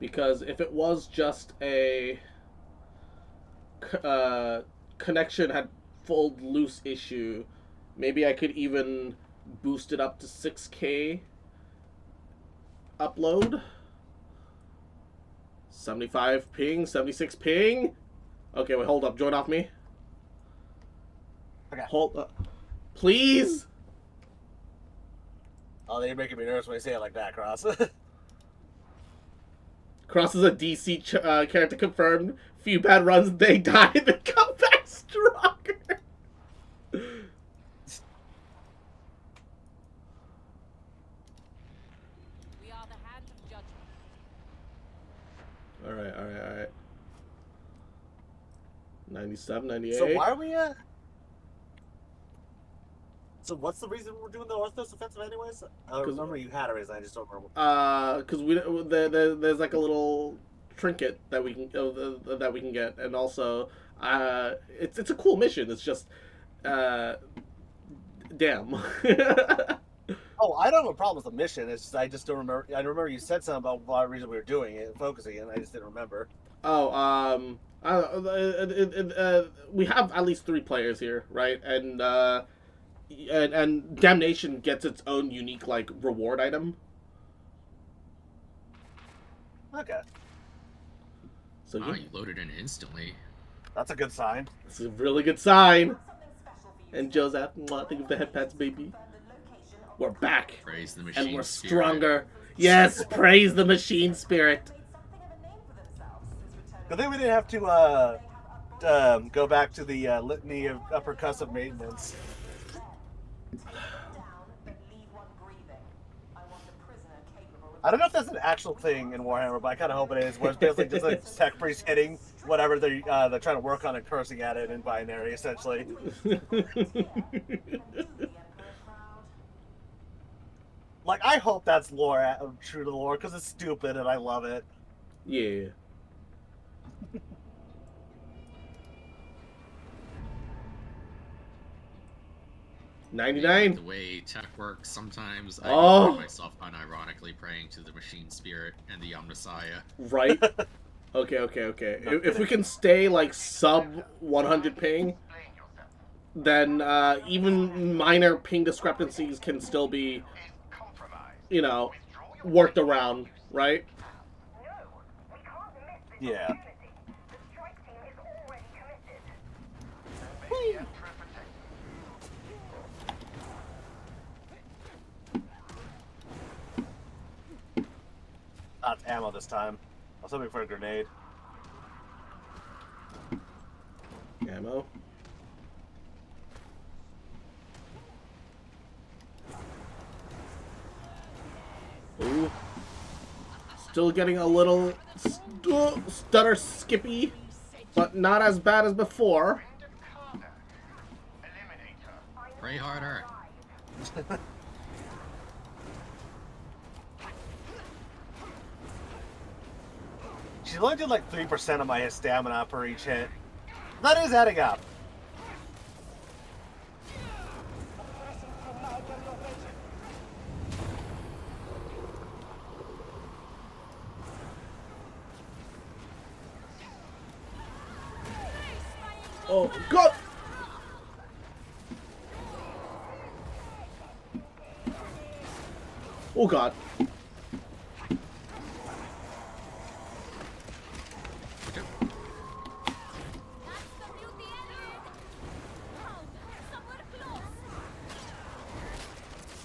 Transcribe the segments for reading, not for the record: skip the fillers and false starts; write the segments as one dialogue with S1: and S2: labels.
S1: Because if it was just a uh, connection had full loose issue, maybe I could even boost it up to 6K upload. 75 ping, 76 ping. Okay, wait, hold up. Join off me.
S2: Okay.
S1: Hold up. Please?
S2: Oh, you're making me nervous when you say it like that, Cross.
S1: Cross is a DC character confirmed. Few bad runs, they die, then come back stronger.
S3: We are the hand of judgment.
S1: Alright, alright, alright. 97, 98.
S2: So why are we So what's the reason we're doing the Orthos offensive anyways? I remember you had a reason, I just don't remember.
S1: Because there's like a little trinket that we can get, and also it's a cool mission. It's just damn.
S2: Oh, I don't have a problem with the mission. It's just I just don't remember. I remember you said something about what reason we were doing it, focusing, and I just didn't remember.
S1: Oh, we have at least 3 players here, right? And Damnation gets its own unique like reward item.
S2: Okay,
S1: So
S4: Oh,
S1: yeah,
S4: you loaded in instantly.
S2: that's a good sign.
S1: it's a really good sign. And Joseph, think of the head pats, baby. We're back.
S4: Praise the machine.
S1: And we're
S4: spirit.
S1: stronger. Yes, praise the machine spirit.
S2: Good thing we didn't have to go back to the litany of uppercussive maintenance. I don't know if that's an actual thing in Warhammer, but I kind of hope it is. Where it's basically just like tech priest hitting whatever they're trying to work on and cursing at it in binary, essentially. Like, I hope that's lore, true to the lore, because it's stupid and I love it.
S1: Yeah.
S4: Yeah,
S1: 99.
S4: the way tech works, sometimes I
S1: Oh.
S4: find myself unironically praying to the machine spirit and the Omnissiah.
S1: Right? Okay. If we can stay like sub 100 ping, then even minor ping discrepancies can still be, worked around, right?
S2: Yeah. Not ammo this time. I was hoping for a grenade.
S1: Ammo. Ooh. Still getting a little stutter skippy, but not as bad as before.
S4: Pray harder.
S2: She's only did like 3% of my stamina per each hit. That is adding up.
S1: Oh, God! Oh, God.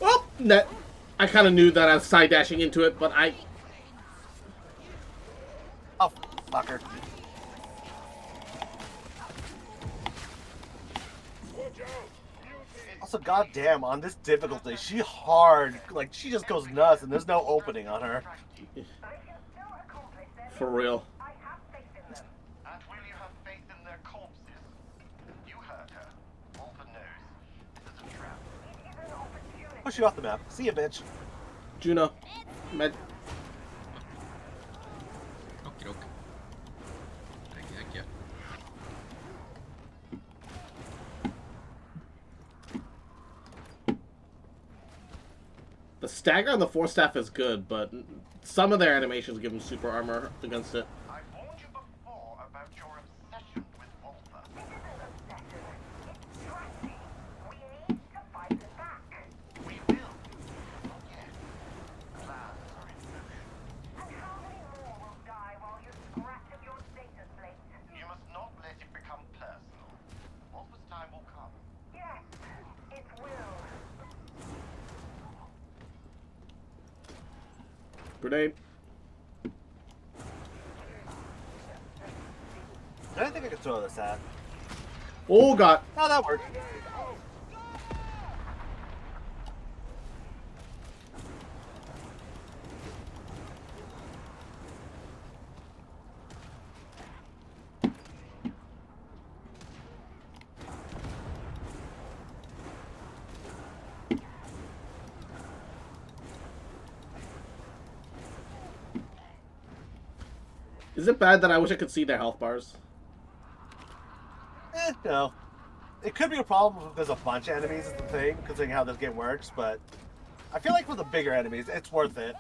S1: Oh, net. I kind of knew that I was side dashing into it, but I...
S2: Oh, fucker. Also, goddamn, on this difficulty, she hard, like, she just goes nuts and there's no opening on her.
S1: For real.
S2: Push you off the map. See ya, bitch.
S1: Juno. Med.
S4: Okie doke. Heck yeah.
S1: The The stagger on the Force Staff is good, but some of their animations give them super armor against it.
S5: I warned you before about your obsession with Walther. We will. Not yet. Plans are in motion. You must not let it become personal. What was time will come.
S1: Grenade.
S2: I don't think I could throw this at.
S1: Oh god.
S2: Oh, that worked.
S1: Is it bad that I wish I could see their health bars?
S2: No. It could be a problem if there's a bunch of enemies is the thing, considering how this game works, but I feel like for the bigger enemies, it's worth it.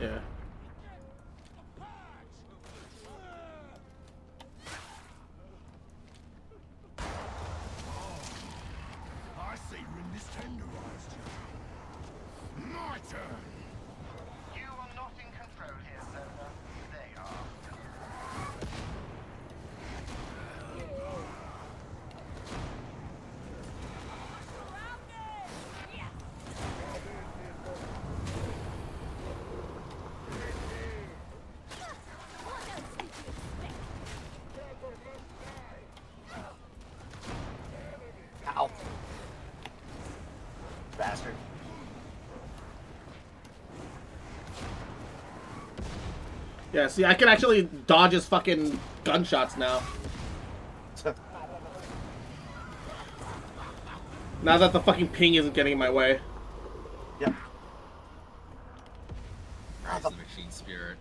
S1: Yeah.
S6: I see when this tenderized you. My turn.
S5: You are not in control here, Zelda. They are.
S2: Ow. Bastard.
S1: Yeah, see, I can actually dodge his fucking gunshots now. Now that the fucking ping isn't getting in my way.
S2: Yep.
S4: Praise the machine spirit.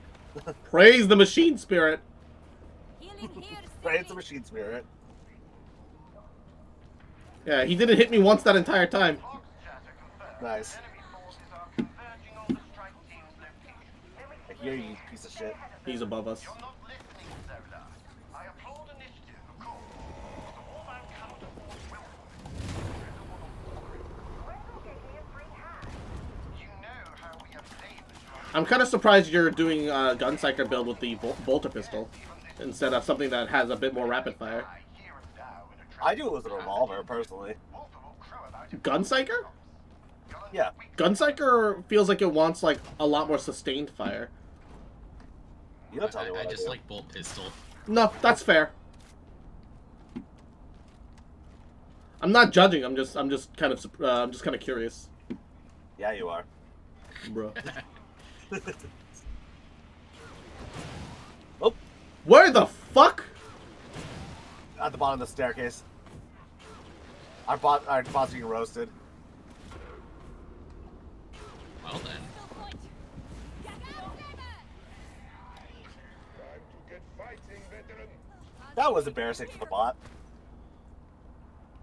S1: Praise the machine spirit.
S3: Healing here,
S2: Right, it's a
S3: Cindy.
S2: machine spirit.
S1: Yeah, he didn't hit me once that entire time.
S5: Fox chatter confirmed.
S2: Nice.
S5: Enemy forces are converging on the strike team's location.
S2: I hear you, you piece of shit.
S1: He's above us.
S5: You're not listening, Zola. I applaud initiative, of course. The Warband cannot afford willful. You know how we have played the strike.
S1: I'm kind of surprised you're doing a Guncycler build with the bolter pistol instead of something that has a bit more rapid fire.
S5: Here and now in a
S2: I do it with a revolver, personally.
S5: Walther will crow about it.
S1: Guncycler?
S2: Yeah.
S1: Guncycler feels like it wants like a lot more sustained fire.
S2: You don't tell me
S4: I
S2: what I
S4: just
S2: do.
S4: like bolt pistol.
S1: No, that's fair. I'm not judging. I'm just kind of curious,
S2: Yeah, you are.
S1: bro.
S2: Oh,
S1: Where the fuck?
S2: at the bottom of the staircase. Our boss being roasted.
S4: Well then.
S3: Still point. Get out, David.
S6: Time to get fighting, veteran.
S2: That was embarrassing for the bot.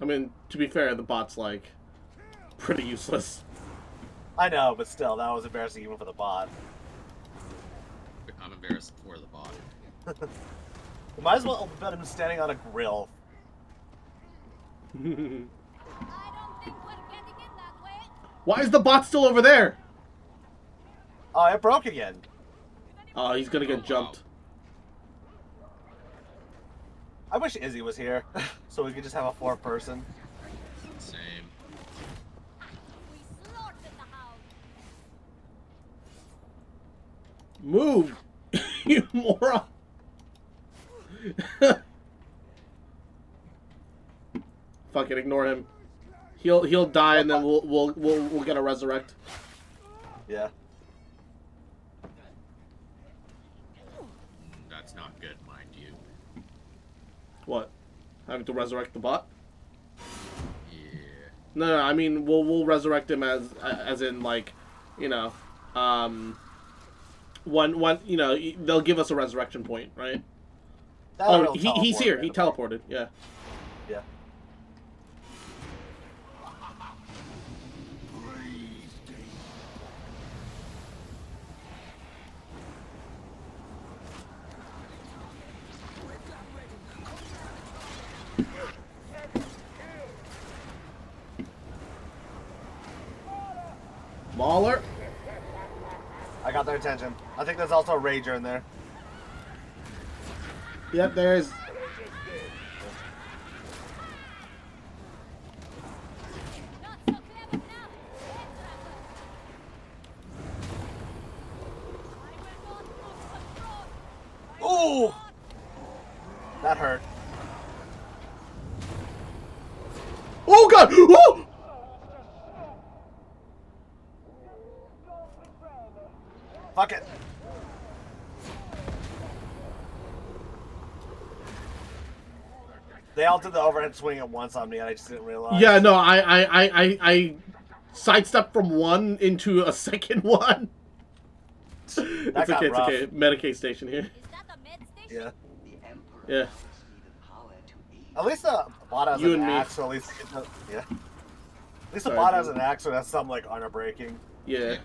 S1: I mean, to be fair, the bot's like pretty useless.
S2: I know, but still, that was embarrassing even for the bot.
S4: I'm embarrassed for the bot.
S2: You might as well bet him standing on a grill.
S3: I don't think we're getting in that way.
S1: Why is the bot still over there?
S2: Oh, it broke again.
S1: Oh, he's gonna get jumped.
S2: I wish Izzy was here, so we could just have a fourth person.
S4: Same.
S3: We slaughtered the hound.
S1: Move, you moron! Fuck it, ignore him. He'll die, and then we'll get a resurrect.
S2: Yeah.
S4: That's not good, mind you.
S1: What? Having to resurrect the bot?
S4: Yeah.
S1: No, I mean we'll resurrect him as in like, you know, one you know they'll give us a resurrection point, right?
S2: That
S1: Oh,
S2: will
S1: he's
S2: teleport
S1: here. He
S2: randomly.
S1: teleported. Yeah.
S2: Yeah.
S1: Mauler.
S2: I got their attention. I think there's also a Rager in there.
S1: Yep, there's.
S3: Not so clever now. I will not lose control.
S2: Ooh! That hurt.
S1: Oh god! Oh!
S2: Fuck it. They all did the overhead swing at once on me, and I just didn't realize.
S1: Yeah, no, I sidestepped from one into a second one.
S2: That
S1: It's
S2: got
S1: okay, it's
S2: rough.
S1: okay. Medicaid station here.
S3: Is that a med station?
S2: Yeah.
S1: Yeah.
S2: At least the bot has
S1: You
S2: an
S1: and me.
S2: axe, so at least yeah. At least the
S1: Sorry,
S2: bot has
S1: dude.
S2: an axe, so that's something like armor breaking.
S1: Yeah.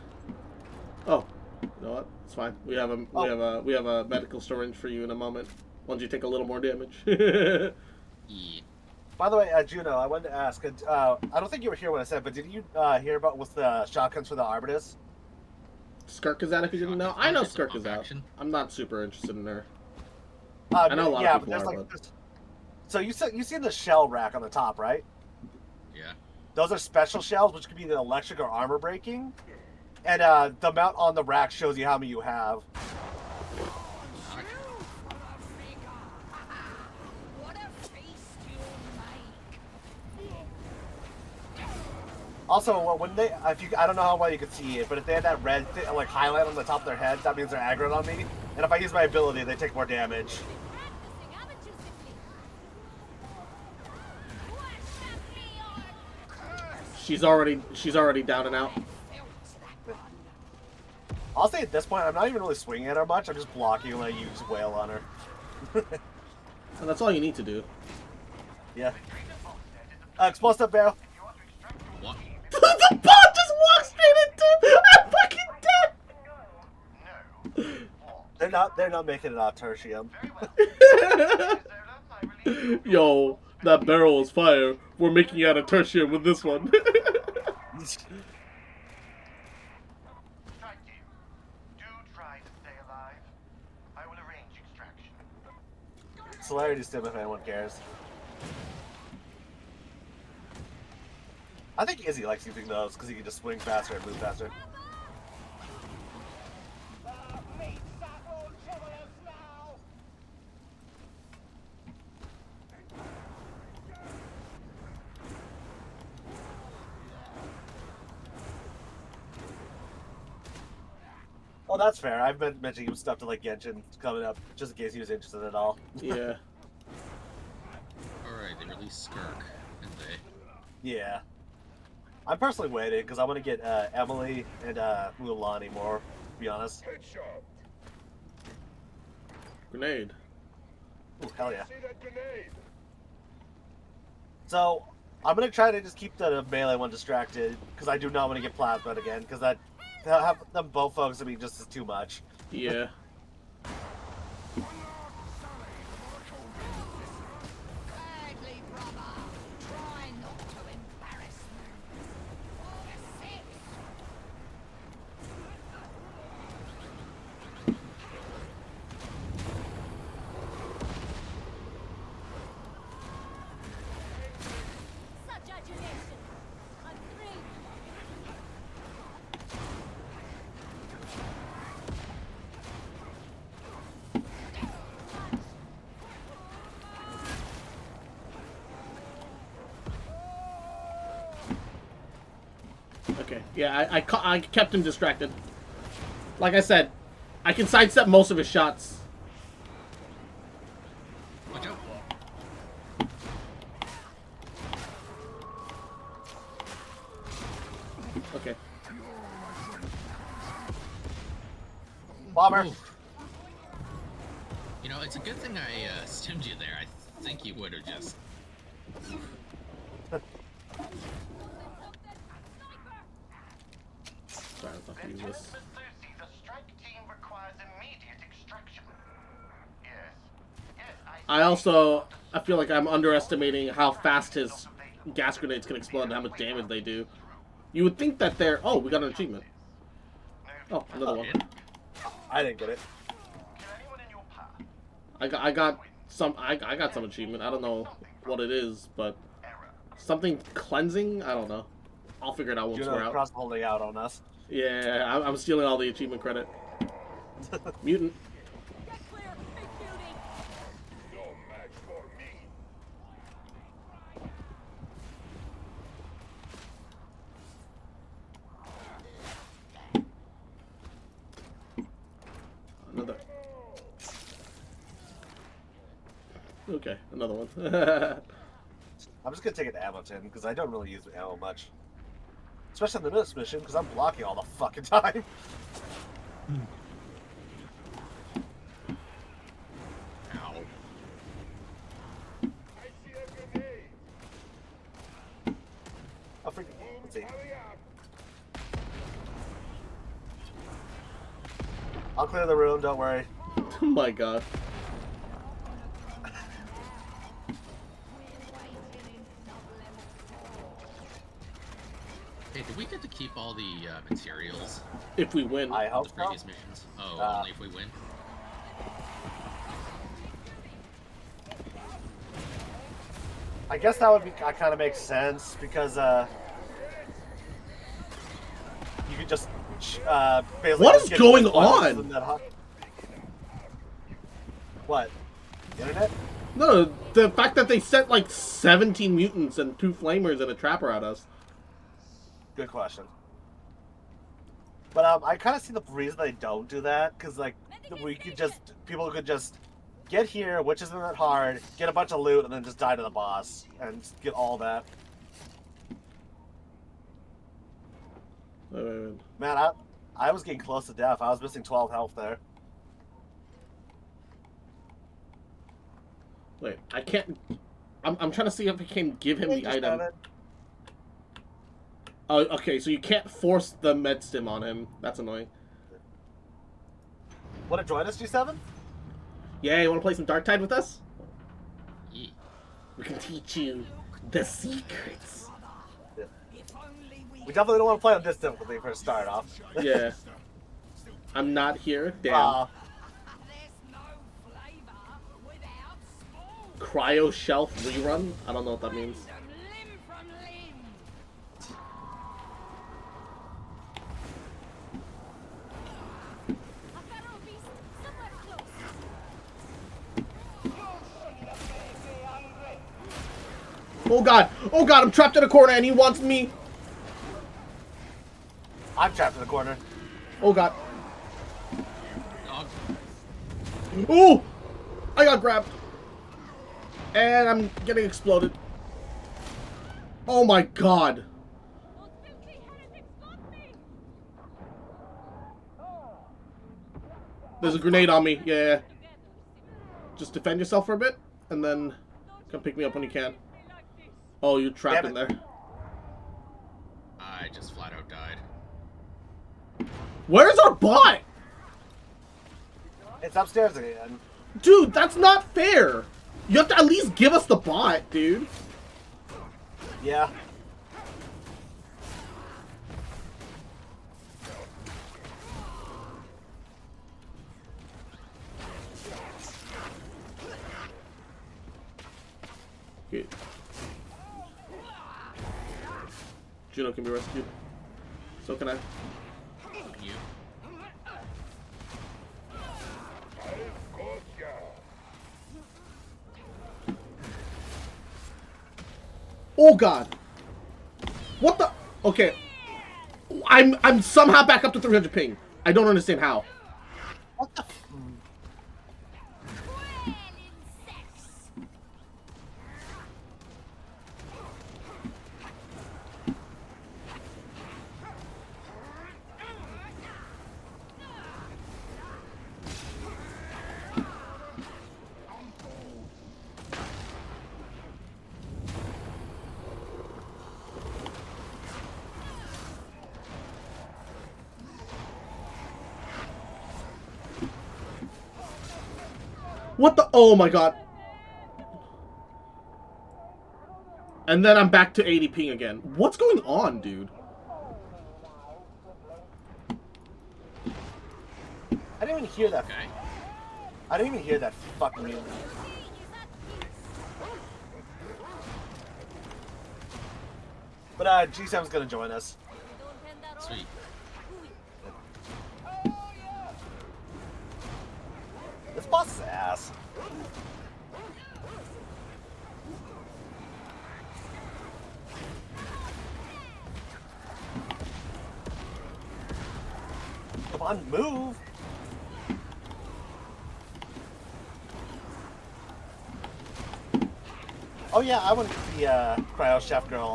S1: Oh, you know what? It's fine. We have a medical syringe for you in a moment. Once you take a little more damage.
S4: Yeah.
S2: By the way, Juno, I wanted to ask. I don't think you were here when I said, but did you hear about what's the shotguns for the Arbitus?
S1: Skirk is out if you didn't know.
S4: Shotgun
S1: I know
S4: market's a
S1: Skirk
S4: pump
S1: is out.
S4: action.
S1: I'm not super interested in her. I know a lot
S2: yeah,
S1: of people
S2: but there's
S1: are,
S2: like.
S1: but
S2: So you see the shell rack on the top, right?
S4: Yeah.
S2: Those are special shells, which could be the electric or armor breaking. And the amount on the rack shows you how many you have.
S3: What a feast you make.
S2: Also, when they, I don't know how well you can see it, but if they had that red like highlight on the top of their head, that means they're aggroed on me. And if I use my ability, they take more damage.
S3: Practicing, haven't you, Simply? What's that neon?
S1: she's already down and out.
S2: I'll say at this point, I'm not even really swinging at her much. I'm just blocking when I use Whale on her.
S1: And that's all you need to do.
S2: Yeah. Explosive barrel.
S4: What?
S1: The bot just walked straight into. I'm fucking dead.
S2: They're not making it out tertium.
S1: Yo, that barrel is fire. We're making out a tertium with this one.
S5: Strike team. Do try to stay alive. I will arrange extraction.
S2: Celerity stim if anyone cares. I think Izzy likes using those because he can just swing faster and move faster. Oh, that's fair. I've been mentioning stuff to like Genshin coming up just in case he was interested at all.
S1: Yeah.
S4: Alright, they released Skirk, and they.
S2: Yeah. I'm personally waiting because I want to get Emily and Mulan more, to be honest.
S6: Headshot.
S1: Grenade.
S2: Ooh, hell yeah.
S6: See that grenade?
S2: So, I'm going to try to just keep the melee one distracted because I do not want to get plasma again because that have them both focus on me just as too much.
S1: Yeah.
S3: Badly, brother. Try not to embarrass me. Six. Such adulation. On three.
S1: Okay. Yeah, I kept him distracted. Like I said, I can sidestep most of his shots.
S4: Watch out!
S1: Okay.
S2: Bomber!
S4: Oof. You know, it's a good thing I stimmed you there. I think you would have just.
S1: Sorry, I thought to use
S5: Lieutenant
S1: this.
S5: Mathusi, the strike team requires immediate extraction. Yes. Yes,
S1: I feel like I'm underestimating how fast his gas grenades can explode and how much damage they do. You would think that they're... Oh, we got an achievement. Oh, another one.
S2: I didn't get it.
S5: Kill anyone in your path.
S1: I got some achievement. I don't know what it is, but something cleansing. I don't know. I'll figure it out once we're
S2: Juno
S1: out.
S2: cross holding out on us.
S1: Yeah, I'm stealing all the achievement credit. Mutant.
S3: Get clear, big beauty.
S6: No match for me.
S1: Another. Okay, another one.
S2: I'm just gonna take an ammo tin because I don't really use ammo much, especially in this mission because I'm blocking all the fucking time.
S4: Ow.
S6: I see a grenade.
S2: Oh, freaking! Let's see.
S6: Hurry up.
S2: I'll clear the room. Don't worry.
S1: Oh my god.
S4: Hey, did we get to keep all the materials
S1: If we win.
S2: I
S4: in
S2: hope
S4: the
S2: so.
S4: previous missions? Oh, only if we win?
S2: I guess that would be kind of makes sense because you could just basically.
S1: What
S2: just
S1: is
S2: get
S1: going
S2: those buttons
S1: on?
S2: and then What? Internet?
S1: No, the fact that they sent like 17 mutants and 2 flamers and a trapper at us.
S2: Good question. But I kind of see the reason they don't do that because like people could just get here, which isn't that hard, get a bunch of loot, and then just die to the boss and get all that.
S1: Wait.
S2: Man, I was getting close to death. I was missing 12 health there.
S1: Wait, I can't... I'm trying to see if I can give him the item. Oh, okay, so you can't force the med stim on him. That's annoying.
S2: Want to join us, G7?
S1: Yeah, you want to play some Darktide with us?
S4: Yee.
S1: We can teach you the secrets.
S2: We definitely don't want to play on this difficulty for a start off.
S1: Yeah. I'm not here. Damn.
S2: Aw.
S3: There's no flavor without spoon.
S1: Cryo shelf rerun? I don't know what that means.
S3: Them limb from limb. A feral beast somewhere close.
S1: Oh god! Oh god, I'm trapped in a corner and he wants me!
S2: I'm trapped in the corner.
S1: Oh god.
S4: Dog.
S1: Oh! I got grabbed. And I'm getting exploded. Oh my god.
S3: Those filthy heretics got me.
S1: There's a grenade on me. Yeah. Just defend yourself for a bit, and then come pick me up when you can. Oh, you're trapped in there.
S4: I just flat out died.
S1: Where's our bot?
S2: It's upstairs again.
S1: Dude, that's not fair. You have to at least give us the bot, dude.
S2: Yeah.
S1: Okay. Juno can be rescued. So can I.
S4: You?
S1: Oh god. What the? Okay. I'm somehow back up to 300 ping. I don't understand how.
S2: What the?
S3: Well, insects.
S1: What the? Oh my god. And then I'm back to 80 ping again. What's going on, dude?
S2: didn't even hear that.
S4: Okay.
S2: I didn't even hear that fucking music. But G7's gonna join us.
S4: Sweet.
S2: This boss is ass. Come on, move! Oh yeah, I want to be the Cryo Chef Girl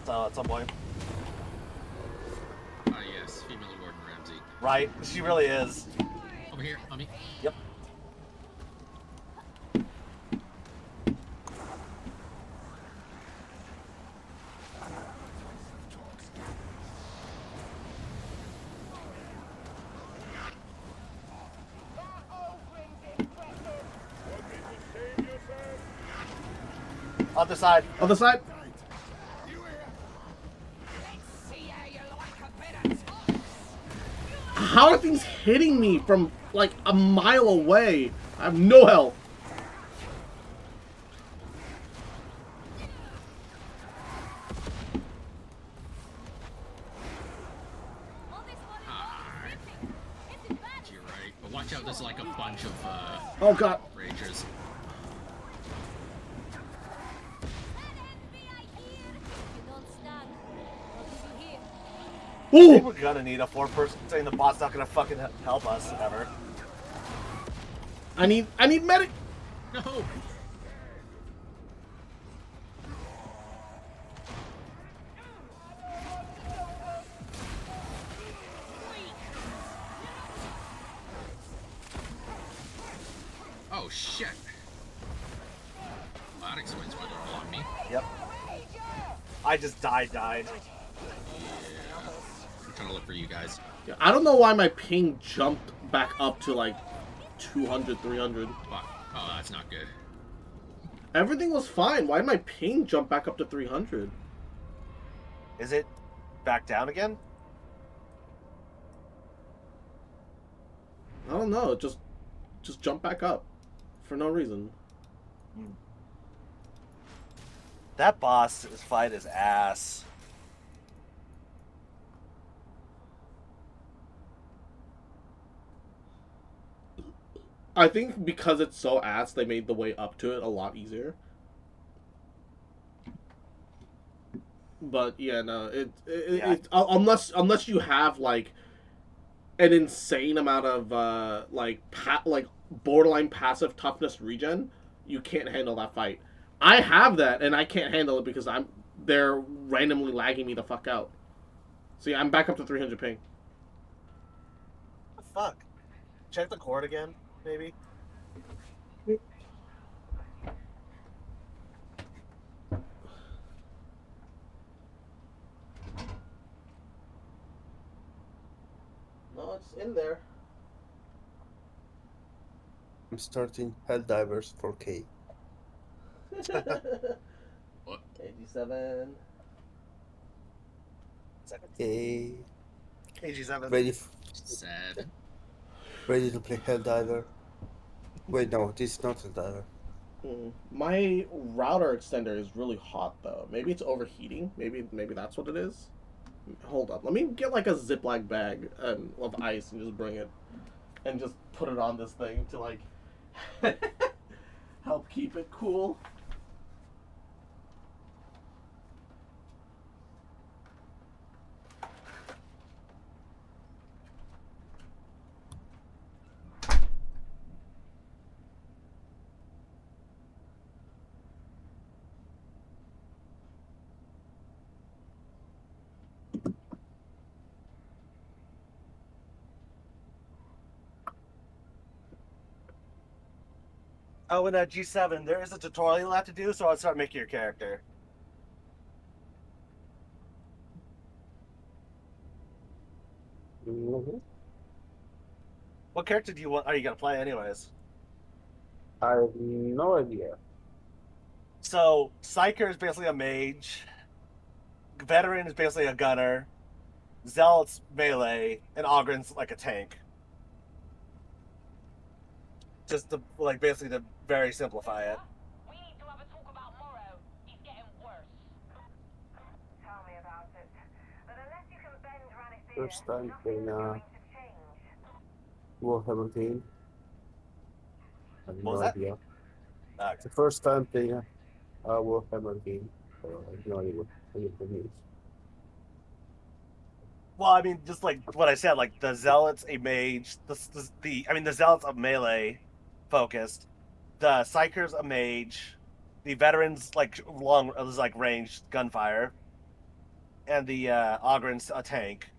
S2: also at some point.
S4: Ah, yes, female Warden Ramsey.
S2: Right? She really is.
S4: Over here, on me.
S2: Yep. Other side.
S1: Other side. How are things hitting me from like a mile away? I have no health.
S4: You're right. But watch out, there's like a bunch of
S1: Oh god.
S4: ragers.
S2: I think
S1: Ooh!
S2: we're gonna need a 4-person saying the bot's not gonna fucking help us ever.
S1: I need medic.
S4: No! Oh shit! Well, that explains why they're all on me.
S2: Yep. I just died.
S4: I'm trying to look for you guys.
S1: Yeah, I don't know why my ping jumped back up to like 200, 300.
S4: Fuck. Oh, that's not good.
S1: Everything was fine. Why did my ping jump back up to 300?
S2: Is it back down again?
S1: I don't know. It just jumped back up for no reason.
S2: That boss fight is ass.
S1: I think because it's so ass, they made the way up to it a lot easier. But yeah, no,
S2: Yeah.
S1: unless you have like an insane amount of like borderline passive toughness regen, you can't handle that fight. I have that, and I can't handle it because they're randomly lagging me the fuck out. See, I'm back up to 300 ping.
S2: Fuck. Check the cord again, maybe.
S1: No, it's in there.
S7: I'm starting Helldivers 4K.
S4: What?
S1: 87.
S7: Hey,
S2: AG7.
S4: Sad.
S7: ready to play Helldiver? Wait, no, this is not Helldiver.
S1: My router extender is really hot though. Maybe it's overheating. Maybe that's what it is. Hold up. Let me get like a Ziploc bag of ice and just bring it and just put it on this thing to like help keep it cool.
S2: Oh, and G7, there is a tutorial you'll have to do, so I'll start making your character. What character are you gonna play anyways?
S7: I have no idea.
S2: So, Psyker is basically a mage, Veteran is basically a gunner, Zealot's melee, and Ogren's like a tank. Just to like basically to very simplify it.
S5: We need to have a talk about Morrow. He's getting worse.
S3: Tell me about it. But unless you can bend Rannick
S7: First time
S3: nothing's
S7: playing
S3: going to change.
S7: Warhammer game. I have
S2: What was
S7: no
S2: that?
S7: idea.
S2: Okay.
S7: It's the first time playing a Warhammer game. So I have no idea what anything is.
S2: Well, I mean, just like what I said, like the zealots a mage, the zealots a melee focused, the psychers a mage, the veterans like ranged gunfire, and the Ogrins a tank.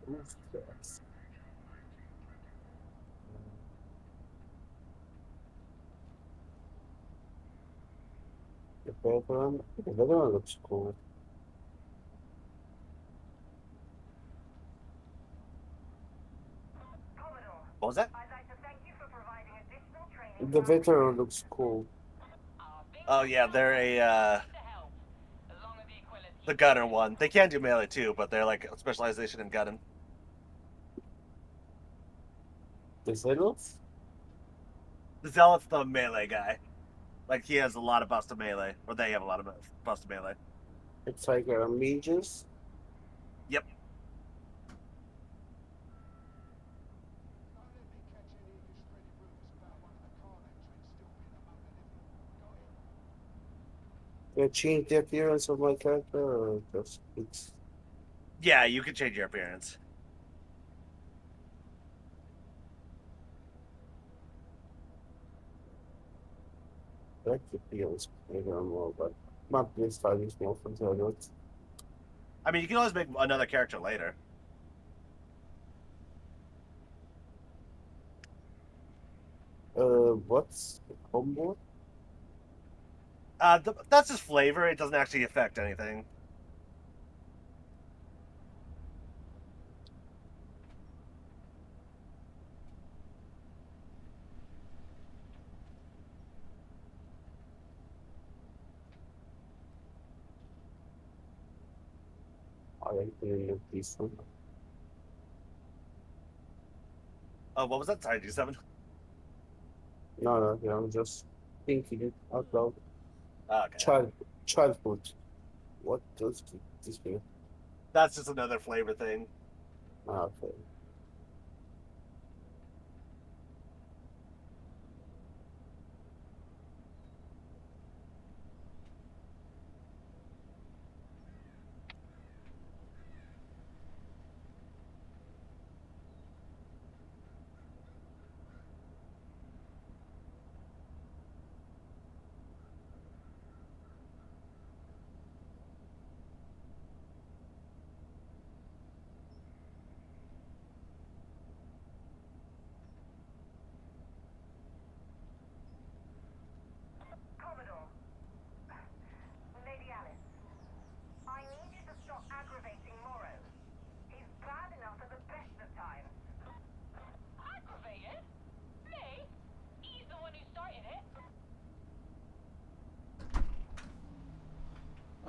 S7: Who's this? The veteran looks cool.
S3: Commodore,
S2: What was that?
S3: I'd like to thank you for providing additional training.
S7: The veteran looks cool.
S2: Oh yeah, they're a
S5: To help. Along with the equality.
S2: the gunner one. They can do melee too, but they're like a specialization in gunning.
S7: The zealots?
S2: The zealot's the melee guy. Like he has a lot of buffs to melee, or they have a lot of buffs to melee.
S7: It's like mages.
S2: Yep.
S6: Don't let me catch any of you spreading rumors about one of the Carnage men still being among the living. Got it?
S7: They change the appearance of my character, or just it's
S2: Yeah, you can change your appearance.
S7: like the appearance. Maybe I'm more, but not this time. It's more for zealots.
S2: I mean, you can always make another character later.
S7: What's the combo?
S2: That's just flavor. It doesn't actually affect anything.
S7: I like the this one.
S2: Oh, what was that? Sorry, D7.
S7: No, I'm just thinking it out loud.
S2: Okay,
S7: Child, childhood. What does this mean?
S2: that's just another flavor thing.
S7: Okay.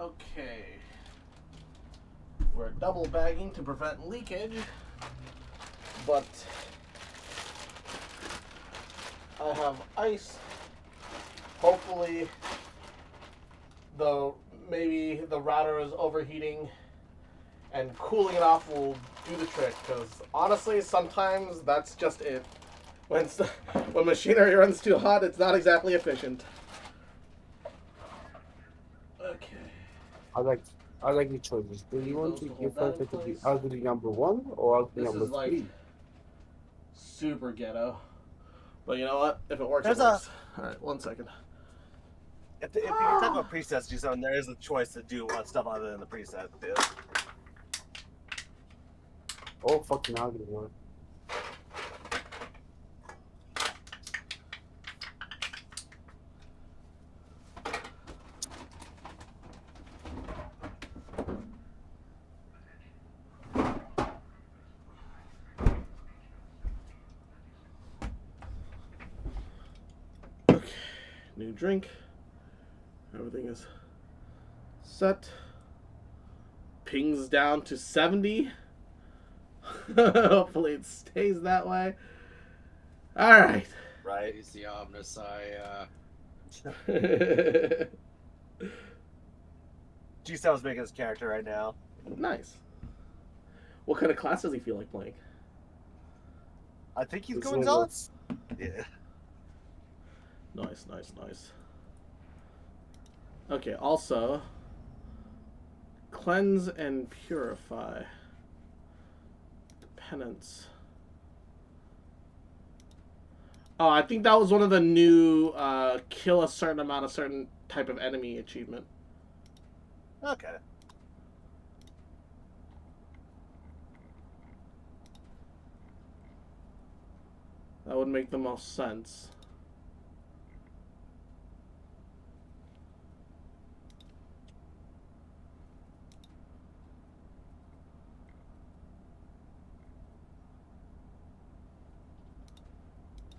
S1: Okay. We're double bagging to prevent leakage, but I have ice. Hopefully, maybe the router is overheating, and cooling it off will do the trick. Because honestly, sometimes that's just it. When machinery runs too hot, it's not exactly efficient. Okay.
S7: I like the choices. Do you want to give her to be ugly number 1 or ugly
S1: This
S7: number
S1: is like
S7: 3?
S1: super ghetto. But you know what? If it works,
S2: There's
S1: it works. Alright, 1 second.
S2: If you talk about presets, do something, there is a choice to do stuff other than the preset, too.
S7: Oh, fucking ugly one.
S1: Okay. New drink. Everything is set. Pings down to 70. Hopefully it stays that way. Alright.
S2: Right?
S8: He's the Omnissiah.
S2: G-Sound's making his character right now.
S1: Nice. What kind of class does he feel like playing?
S2: I think he's
S7: It's
S2: going
S7: like
S2: Zealots. Yeah.
S1: Nice, nice, nice. Okay, also, cleanse and purify. Penance. Oh, I think that was one of the new kill a certain amount of certain type of enemy achievement.
S2: Okay.
S1: That would make the most sense.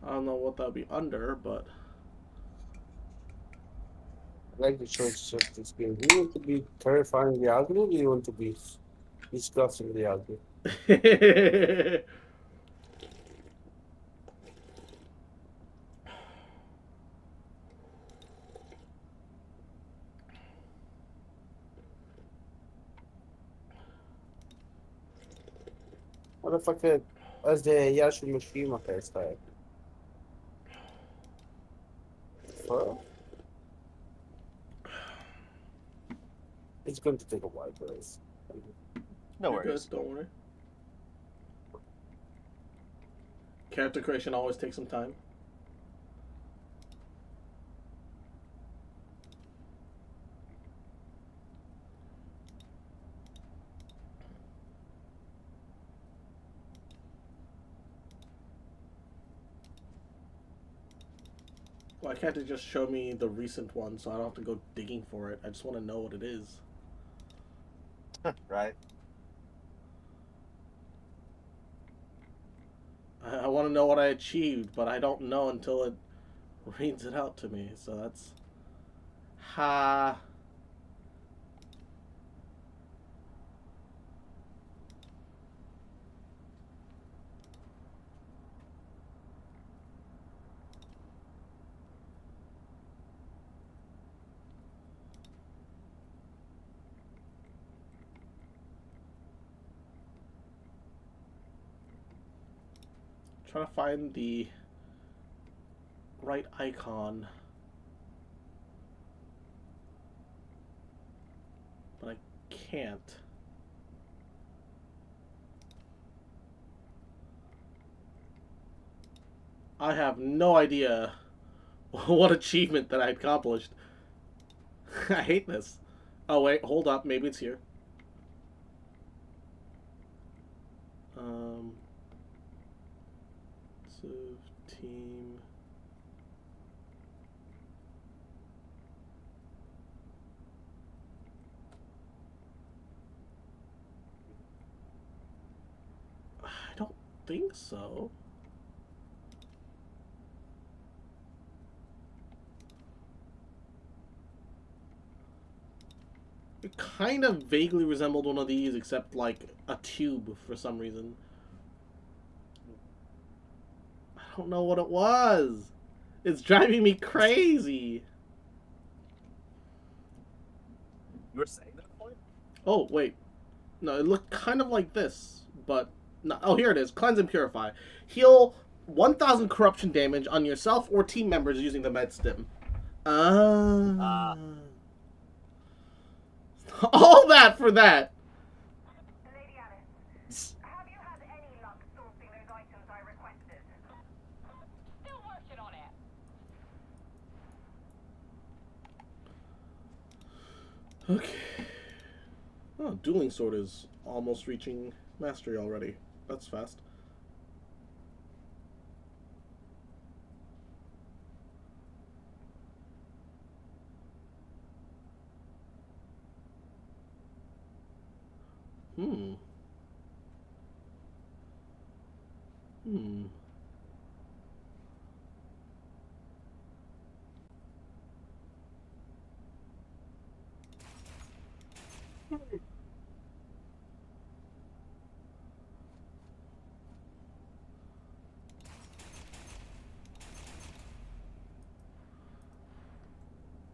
S1: I don't know what that would be under, but...
S7: I like the choices of this game. Do you want to be terrifyingly ugly or do you want to be disgustingly ugly? Motherfucker, as the Yashimashima hairstyle. Fur? It's going to take a while, guys.
S2: No
S1: You're
S2: worries.
S1: good, don't worry. Character creation always takes some time. Why can't it just show me the recent one so I don't have to go digging for it? I just want to know what it is.
S2: Right?
S1: I want to know what I achieved, but I don't know until it reads it out to me. So that's... Ha... Trying to find the right icon, but I can't. I have no idea what achievement that I accomplished. I hate this. Oh wait, hold up, maybe it's here. Team. I don't think so. It kind of vaguely resembled one of these, except like a tube for some reason. I don't know what it was. It's driving me crazy.
S2: You were saying that point?
S1: Oh, wait. No, it looked kind of like this, but... No, oh, here it is. Cleanse and Purify. Heal 1,000 corruption damage on yourself or team members using the med stim. Ah. All that for that!
S5: Lady Alice, have you had any luck sourcing those items I requested? Still working on it.
S1: Okay. Oh, Dueling Sword is almost reaching mastery already. That's fast. Hmm.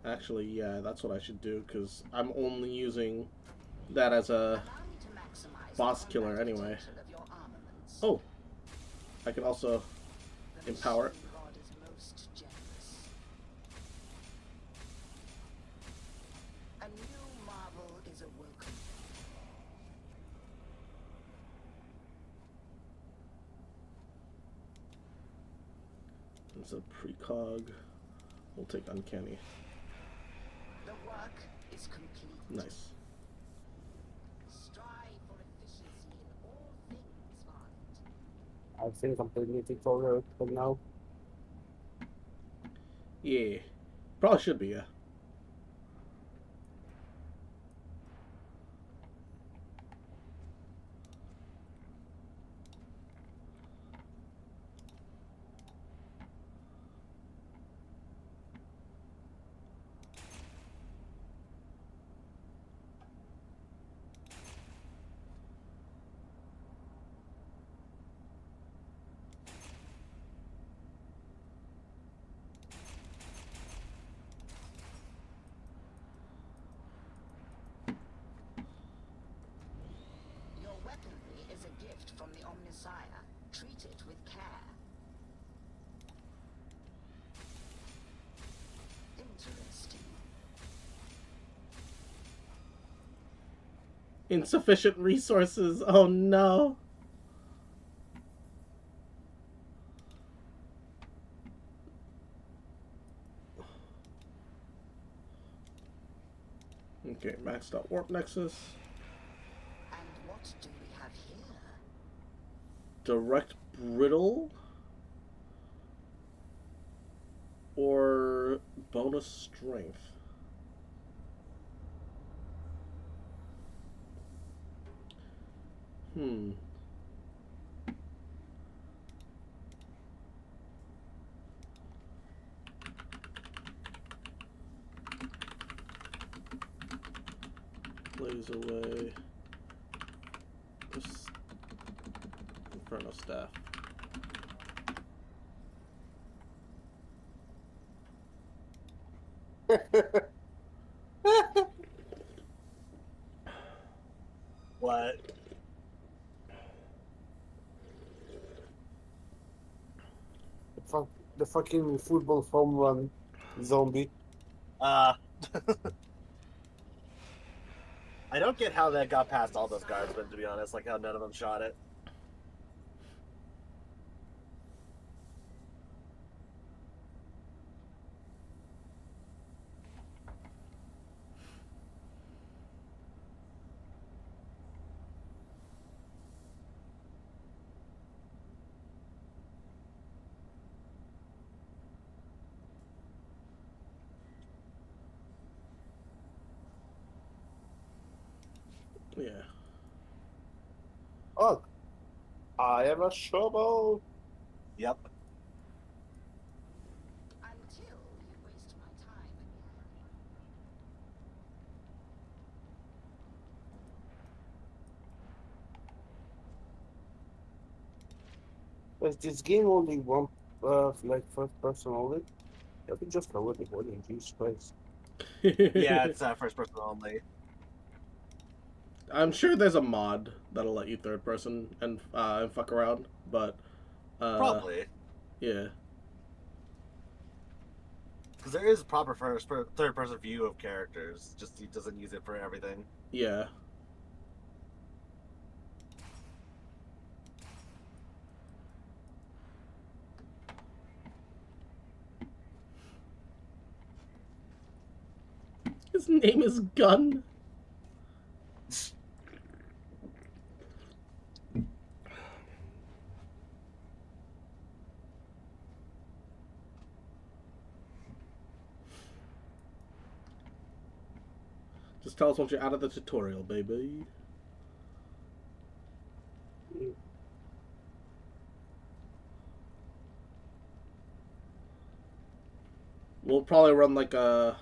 S1: Actually, yeah, that's what I should do, because I'm only using that as a boss killer anyway. Oh, I can also empower it.
S9: A new marvel is awoken.
S1: It's a precog. We'll take Uncanny.
S9: The work is complete.
S1: Nice.
S9: Strive for efficiency in all things, Vaunt.
S7: I think I'm pretty tutorial for now.
S1: Yeah. Probably should be, yeah.
S9: Your weaponry is a gift from the Omnisire. Treat it with care. Interesting.
S1: Insufficient resources. Oh no. Okay, maxed out Warp Nexus.
S9: And what do we have here?
S1: Direct Brittle. Or bonus Strength. Blaze away. This Inferno Staff.
S2: What?
S7: The fucking football home run zombie.
S2: I don't get how that got past all those guardsmen, to be honest, like how none of them shot it.
S1: Yeah.
S7: Oh, I have a shovel.
S2: Yep.
S9: Until you waste my time again.
S7: Is this game only one, like first person only? I could just lower the volume, Jesus Christ.
S2: Yeah, it's first person only.
S1: I'm sure there's a mod that'll let you third person and fuck around, but
S2: Probably.
S1: yeah.
S2: Because there is a proper third person view of characters, just he doesn't use it for everything.
S1: Yeah. His name is Gun. Just tell us once you're out of the tutorial, baby. We'll probably run like a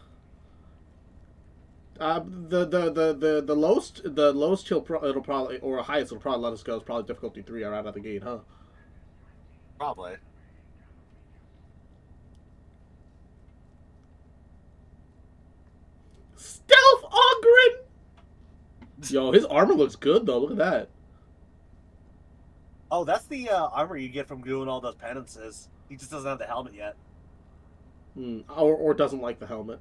S1: the lowest it'll probably, or highest it'll probably let us go is probably difficulty 3 right out of the gate, huh?
S2: Probably.
S1: Stealth Ogren! Yo, his armor looks good though. Look at that.
S2: Oh, that's the armor you get from doing all those penances. He just doesn't have the helmet yet.
S1: Or doesn't like the helmet.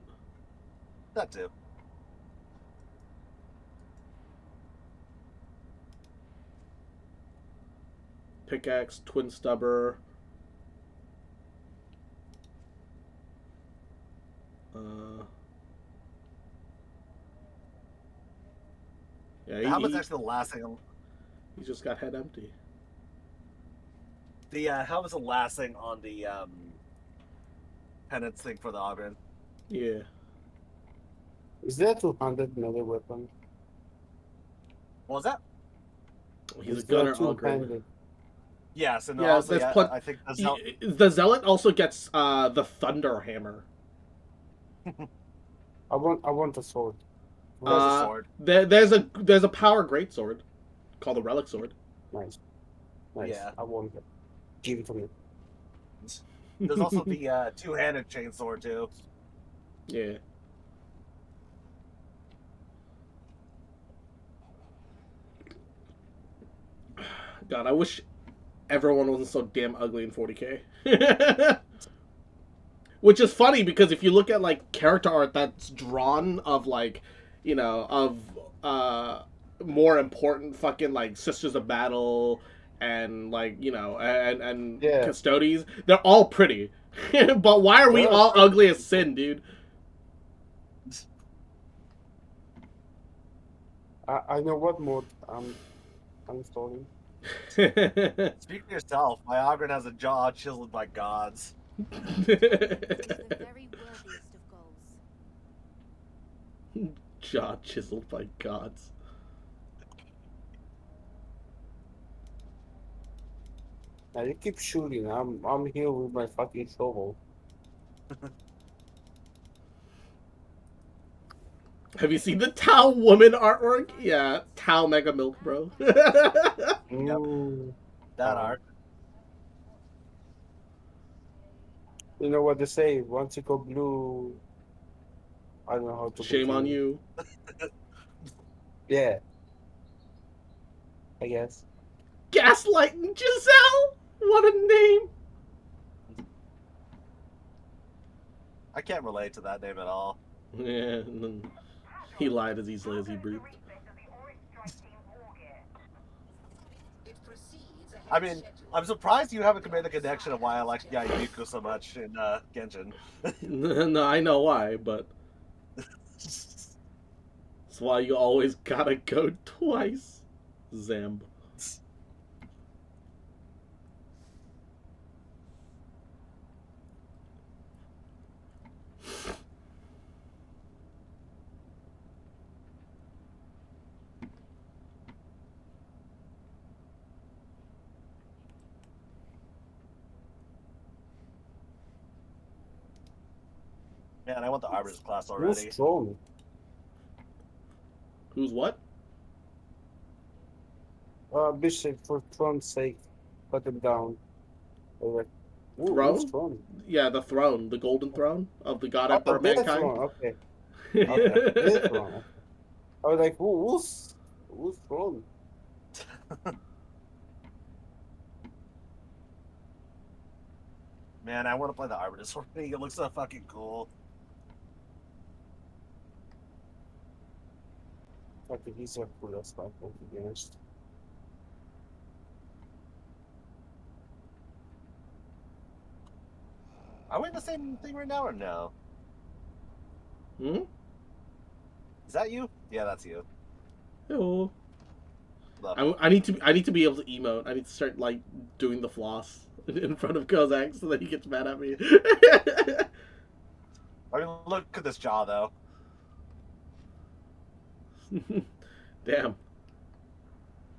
S2: That too.
S1: Pickaxe, twin stubber. Yeah,
S2: The helmet's actually the last thing.
S1: He just got head empty.
S2: The helmet's the last thing on the penance thing for the Ogren.
S1: Yeah.
S7: Is there 200 melee weapon?
S2: What was that?
S1: He's
S7: Is
S1: a
S7: there
S1: gunner Ogren.
S7: 200?
S2: Yes, and
S1: Yeah,
S2: also,
S1: that's
S2: I think
S1: the Zealot also gets the Thunder Hammer.
S7: I want a sword.
S2: There's a sword.
S1: There's a power greatsword called the Relic Sword.
S7: Nice.
S2: Yeah.
S7: I want it. Give it to me.
S2: There's also the two-handed chainsword too.
S1: Yeah. God, I wish everyone wasn't so damn ugly in 40K. Which is funny because if you look at like character art that's drawn of like, you know, of more important fucking like Sisters of Battle and like, you know, and
S7: Yeah.
S1: Custodes, they're all pretty. But why are we
S7: They're
S1: all
S7: pretty.
S1: ugly as sin, dude?
S7: I know what mode I'm installing.
S2: Speak for yourself. My Ogren has a jaw chiseled by gods.
S3: It is the very worthiest of goals.
S1: Jaw chiseled by gods.
S7: Now you keep shooting. I'm here with my fucking shovel.
S1: Have you seen the Tau woman artwork? Yeah, Tau Mega Milk, bro.
S7: Ooh.
S2: That art.
S7: You know what they say? Once you go blue, I don't know how to.
S1: Shame on
S7: continue.
S1: you.
S7: Yeah. I guess.
S1: Gaslighting Giselle? What a name.
S2: I can't relate to that name at all.
S1: Yeah, he lied as easily as he breathed.
S9: It proceeds ahead
S2: I
S9: of
S2: mean,
S9: schedule.
S2: I'm surprised you haven't made the connection of why I like Yayuko so much in Genshin.
S1: No, I know why, but that's why you always gotta go twice, Zamb.
S2: Man, I want the Arborist class
S7: Who's
S2: already.
S7: strong?
S1: Who's what?
S7: Bishop, for Throne's sake, put him down. Or like, ooh,
S1: Throne?
S7: who's throne?
S1: Yeah, the throne, the golden throne of the God
S7: Oh,
S1: Emperor of
S7: their
S1: Mankind.
S7: throne. Okay. Okay. Their throne. Okay. I was like, who's throne?
S2: Man, I want to play the Armistice already. It looks so fucking cool.
S7: I think he's a cool stuff, to be honest.
S2: Are we in the same thing right now or no?
S1: Hmm?
S2: Is that you? Yeah, that's you.
S1: Hello.
S2: Love
S1: I need to be able to emote. I need to start like doing the floss in front of Kozak so that he gets mad at me.
S2: I mean, look at this jaw, though.
S1: Damn.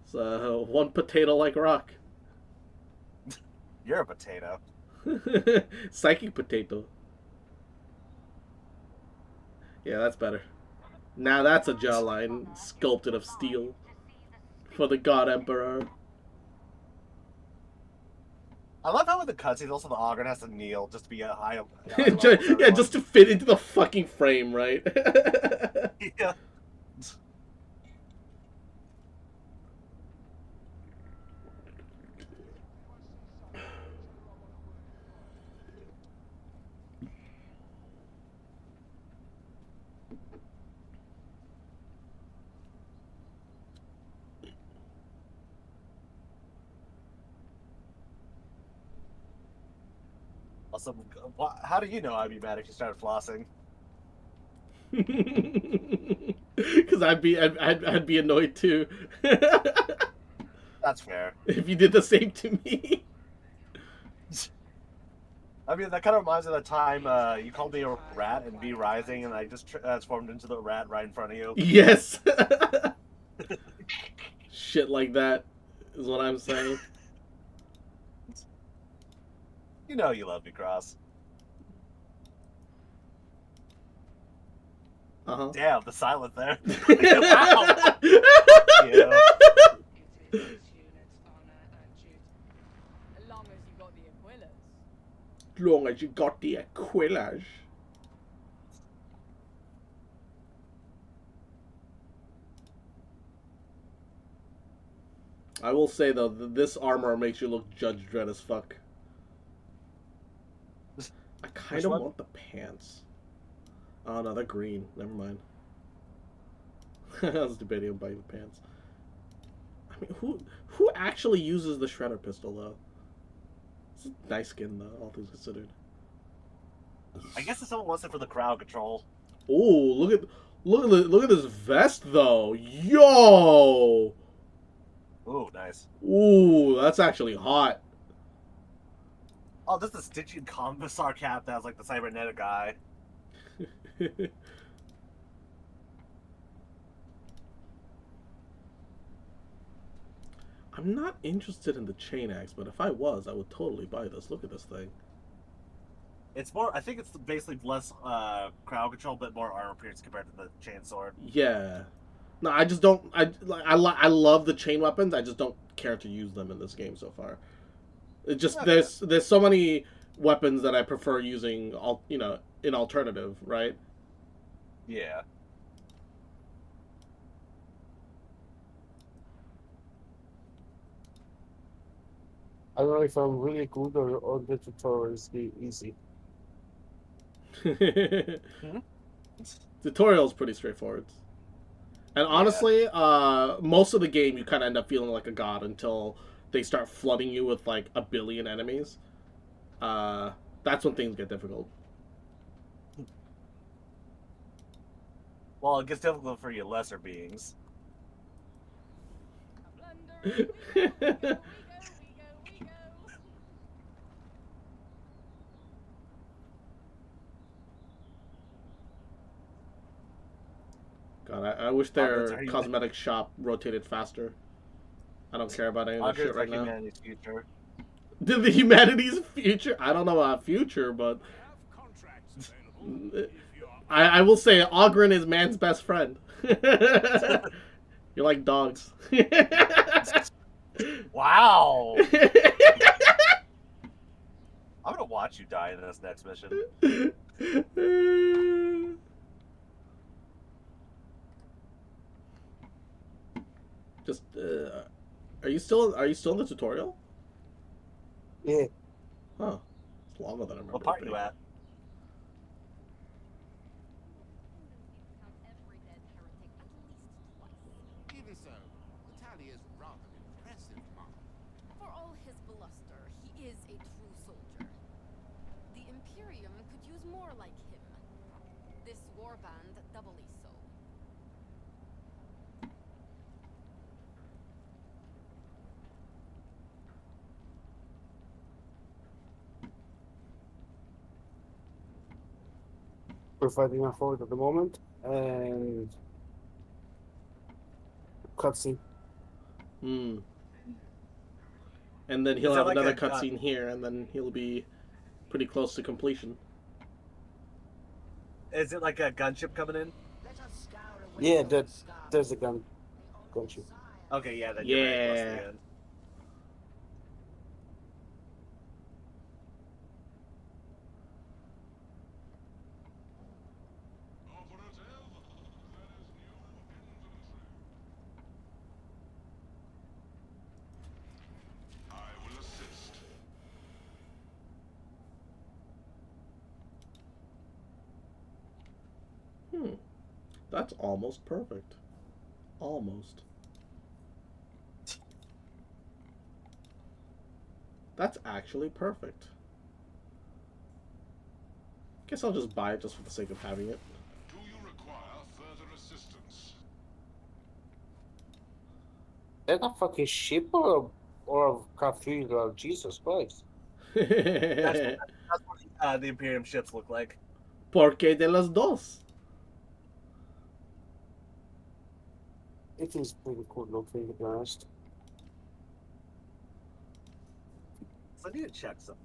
S1: It's one potato like rock.
S2: You're a potato.
S1: Psychic potato. Yeah, that's better. Now that's a jawline sculpted of steel for the God Emperor.
S2: I love how with the cutscenes, also the Ogre has to kneel just to be a high.
S1: Yeah, just to fit into the fucking frame, right?
S2: Yeah. Also, how do you know I'd be mad if you started flossing?
S1: Because I'd be annoyed too.
S2: That's fair.
S1: If you did the same to me.
S2: I mean, that kind of reminds me of the time you called me a rat and me rising, and I just transformed into the rat right in front of you.
S1: Yes. Shit like that is what I'm saying.
S2: You know you love me, Cross.
S1: Uh-huh.
S2: Damn, the silence there.
S3: It
S2: Wow.
S3: is this unit's honor and duty. As long as you got the Aquillas.
S1: Long as you got the Aquilage. I will say though, this armor makes you look Judge Dredd as fuck. I kind of want the pants. Oh no, they're green. Never mind. I was debating on buying the pants. I mean, who actually uses the shredder pistol though? It's a nice skin though, all things considered.
S2: I guess if someone wants it for the crowd control.
S1: Oh, look at this vest though. Yo.
S2: Ooh, nice.
S1: Ooh, that's actually hot.
S2: Oh, this is the Stygian Commissar cap that was like the cybernetic guy.
S1: I'm not interested in the chain axe, but if I was, I would totally buy this. Look at this thing.
S2: It's more. I think it's basically less crowd control, but more armor pierce compared to the chain sword.
S1: Yeah. No, I just don't. I love the chain weapons. I just don't care to use them in this game so far. It just
S2: Okay.
S1: there's so many weapons that I prefer using. In alternative, right?
S2: Yeah.
S7: I don't know if I'm really good or the tutorial is easy.
S1: Tutorial's pretty straightforward. And honestly, most of the game you kind of end up feeling like a god until they start flooding you with like a billion enemies. That's when things get difficult.
S2: Well, it gets difficult for you lesser beings.
S3: Plundering, we go, we go.
S1: God, I wish
S2: Are
S1: their
S2: you-
S1: cosmetic shop rotated faster. I don't care about any of that
S2: Ogre's
S1: shit right
S2: like
S1: now.
S2: humanity's future.
S1: Did the humanity's future? I don't know about future, but
S6: Have contracts available if you are
S1: I will say Ogren is man's best friend. You're like dogs.
S2: Wow. I'm gonna watch you die in this next mission.
S1: Just, are you still in the tutorial?
S7: Yeah.
S1: Huh. It's longer than I remember.
S2: What part
S1: it
S2: you
S1: being.
S2: at?
S3: Count every dead heretic at least twice.
S6: Even so, the tally is rather impressive, Mom.
S3: For all his bluster, he is a true soldier. The Imperium could use more like him. This warband doubly so.
S7: We're fighting our forward at the moment. And cutscene.
S1: Hmm. And then he'll
S2: Is
S1: have
S2: that like
S1: another
S2: a
S1: cutscene here, and then he'll be pretty close to completion.
S2: Is it like a gunship coming in?
S9: Let us scour away
S7: Yeah,
S9: from the
S7: there's a gun.
S9: The
S7: Gunship.
S9: Omnissiah
S2: Okay, yeah, then you're very close to
S1: Yeah.
S2: the end.
S1: Hmm. That's almost perfect. Almost. That's actually perfect. Guess I'll just buy it just for the sake of having it.
S6: Do you require further assistance?
S7: That a fucking ship or a cathedral? Jesus Christ.
S2: That's what the Imperium ships look like.
S1: Porque de los dos.
S7: It is pretty cool looking, to be honest.
S2: So I need to check something.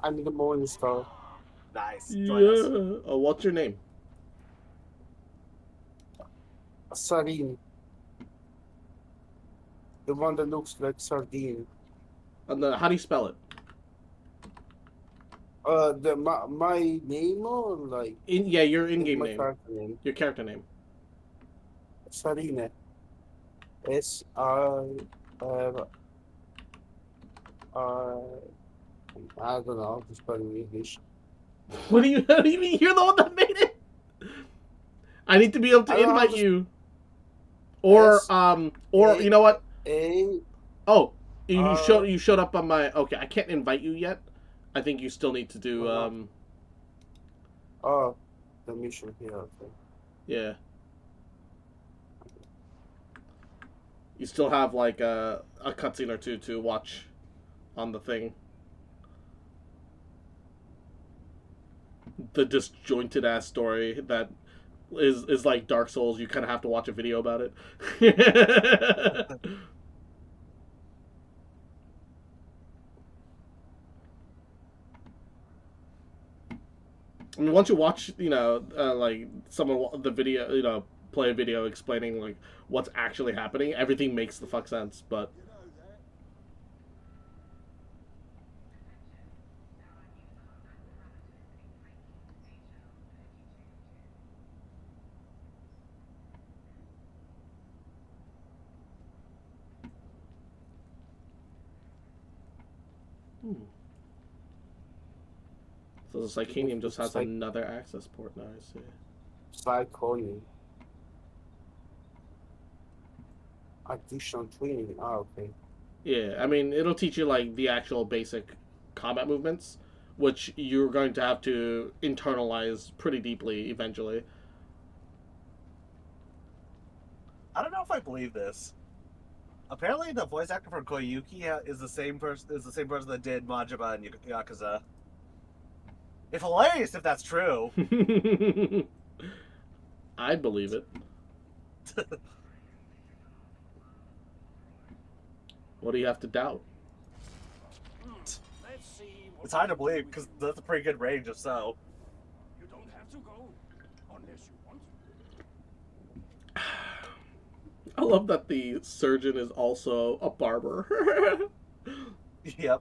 S7: I need a morning star.
S2: Nice.
S1: Yeah.
S2: Join us.
S1: Oh, what's your name?
S7: A sardine. The one that looks like sardine.
S1: And how do you spell it?
S7: My name or like
S1: Yeah, your in-game
S7: my
S1: name.
S7: character name.
S1: Your character name.
S7: Sardine. I don't know. It's spelling English.
S1: What do you? How do you mean you're the one that made it? I need to be able to
S7: I don't know how
S1: invite
S7: to-
S1: you. Or
S7: S-
S1: you know what?
S7: A
S1: Oh, you showed up on my. Okay, I can't invite you yet. I think you still need to do
S7: the mission here. Okay.
S1: Yeah. You still have like a cutscene or two to watch on the thing. The disjointed ass story that is like Dark Souls. You kind of have to watch a video about it. I mean, once you watch, like the video, play a video explaining like what's actually happening, everything makes the fuck sense. But so the Psychanium just has another access port now. I see.
S7: Psychonium. Additional training. Okay.
S1: Yeah, I mean, it'll teach you like the actual basic combat movements, which you're going to have to internalize pretty deeply eventually.
S2: I don't know if I believe this. Apparently, the voice actor for Koyuki is the same person that did Majima and Yakuza. It's hilarious if that's true.
S1: I believe it. What do you have to doubt?
S2: It's hard to believe because that's a pretty good range. If so,
S6: You don't have to go, unless you want.
S1: I love that the surgeon is also a barber.
S2: Yep.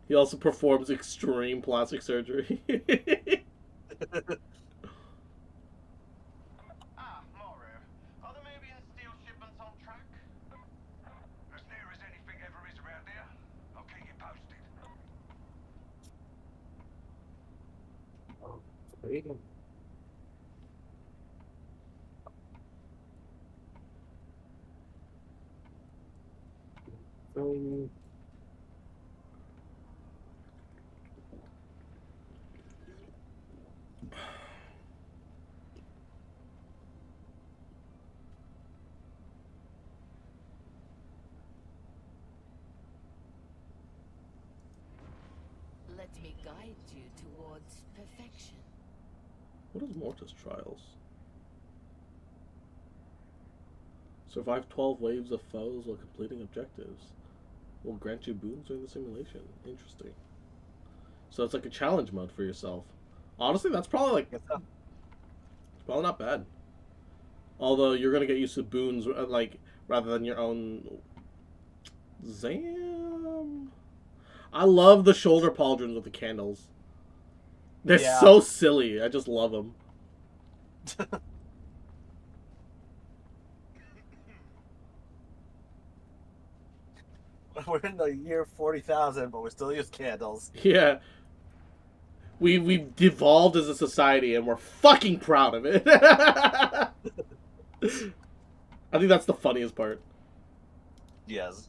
S1: He also performs extreme plastic surgery.
S6: Mario, are the movie and steel shipments on track? As near as anything ever is around here. I'll keep you posted.
S7: Okay. Um,
S9: Let me guide you towards perfection.
S1: What is Mortis Trials? Survive 12 waves of foes while completing objectives. Will grant you boons during the simulation. Interesting. So it's like a challenge mode for yourself. Honestly, that's probably like
S2: Guess so.
S1: it's probably not bad. Although you're gonna get used to boons like rather than your own. Zam. I love the shoulder pauldrons with the candles. They're
S2: Yeah.
S1: so silly. I just love them.
S2: We're in the year 40,000, but we still use candles.
S1: Yeah. We've devolved as a society and we're fucking proud of it. I think that's the funniest part.
S2: Yes.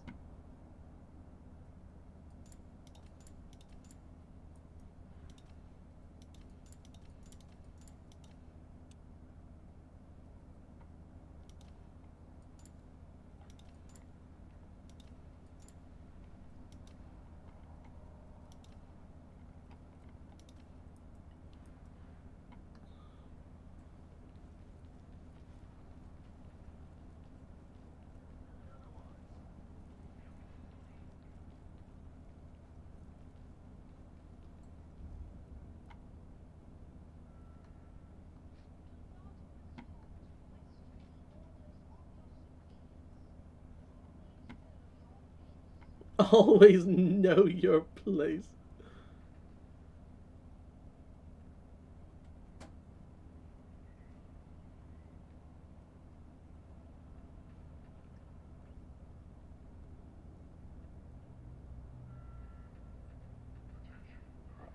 S1: Always know your place.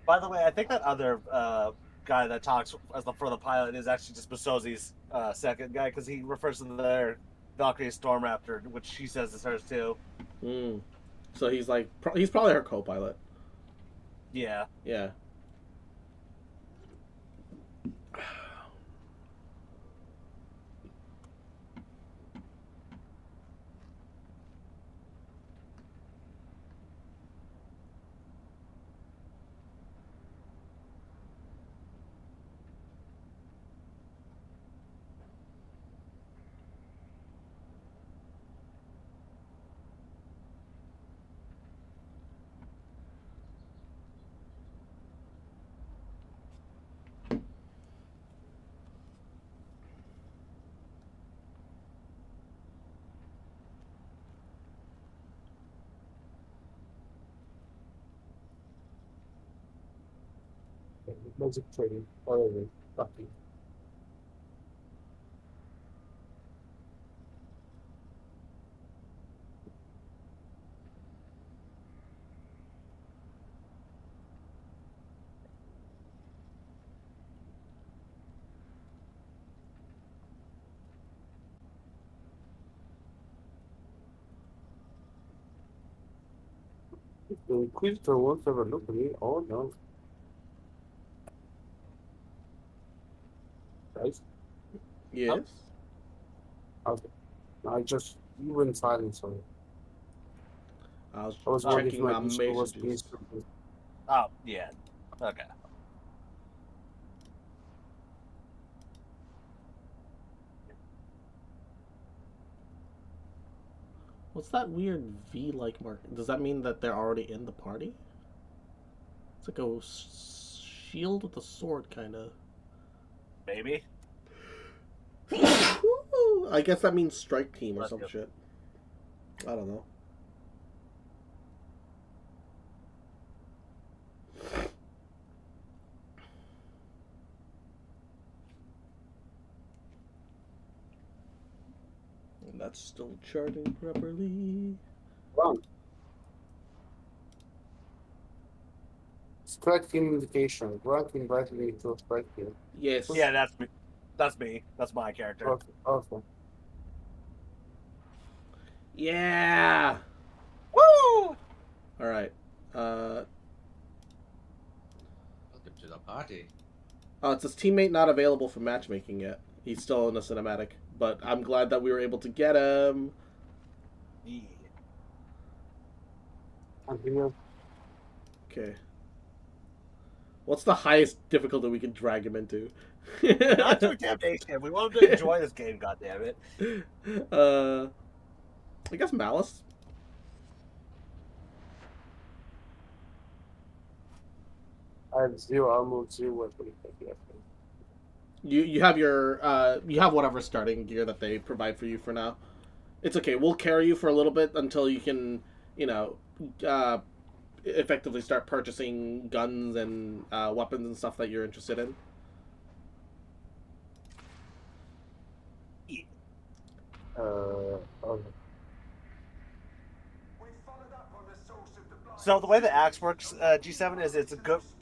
S2: By the way, I think that other guy that talks as for the pilot is actually just Masosi's second guy because he refers to their Valkyrie Storm Raptor, which she says is hers too.
S1: Mm. So he's like, he's probably her co-pilot.
S2: Yeah.
S1: Yeah.
S7: Magic trading. Whatever. Fucking. The Inquisitor won't ever look at me. Oh no. Guys?
S1: Yes.
S7: Okay. I just you went silent, sorry.
S1: I was
S7: I was wondering if
S1: checking
S7: my
S1: my
S7: Discord was being
S1: messages.
S7: stupid.
S2: Oh, yeah. Okay.
S1: What's that weird V-like mark? Does that mean that they're already in the party? It's like a shield with a sword, kind of.
S2: Maybe.
S1: I guess that means strike team or
S2: Let's
S1: some
S2: go.
S1: shit. I don't know. And that's still charting properly.
S7: Wrong. Strike team indication. Rank invited me to a strike team.
S1: Yes.
S2: Yeah, that's me. That's me. That's my character.
S7: Okay. Okay.
S1: Yeah.
S2: Woo!
S1: All right.
S8: Welcome to the party.
S1: It says teammate not available for matchmaking yet. He's still in the cinematic, but I'm glad that we were able to get him.
S2: Yeah.
S7: Continue.
S1: Okay. What's the highest difficulty we can drag him into?
S2: Not doing damnation. We want him to enjoy this game, goddammit.
S1: I guess Malice.
S7: I have 0 armor, 0 weapon.
S1: You have your you have whatever starting gear that they provide for you for now. It's okay. We'll carry you for a little bit until you can, effectively start purchasing guns and weapons and stuff that you're interested in.
S7: Okay.
S2: So the way the axe works, G7, is it's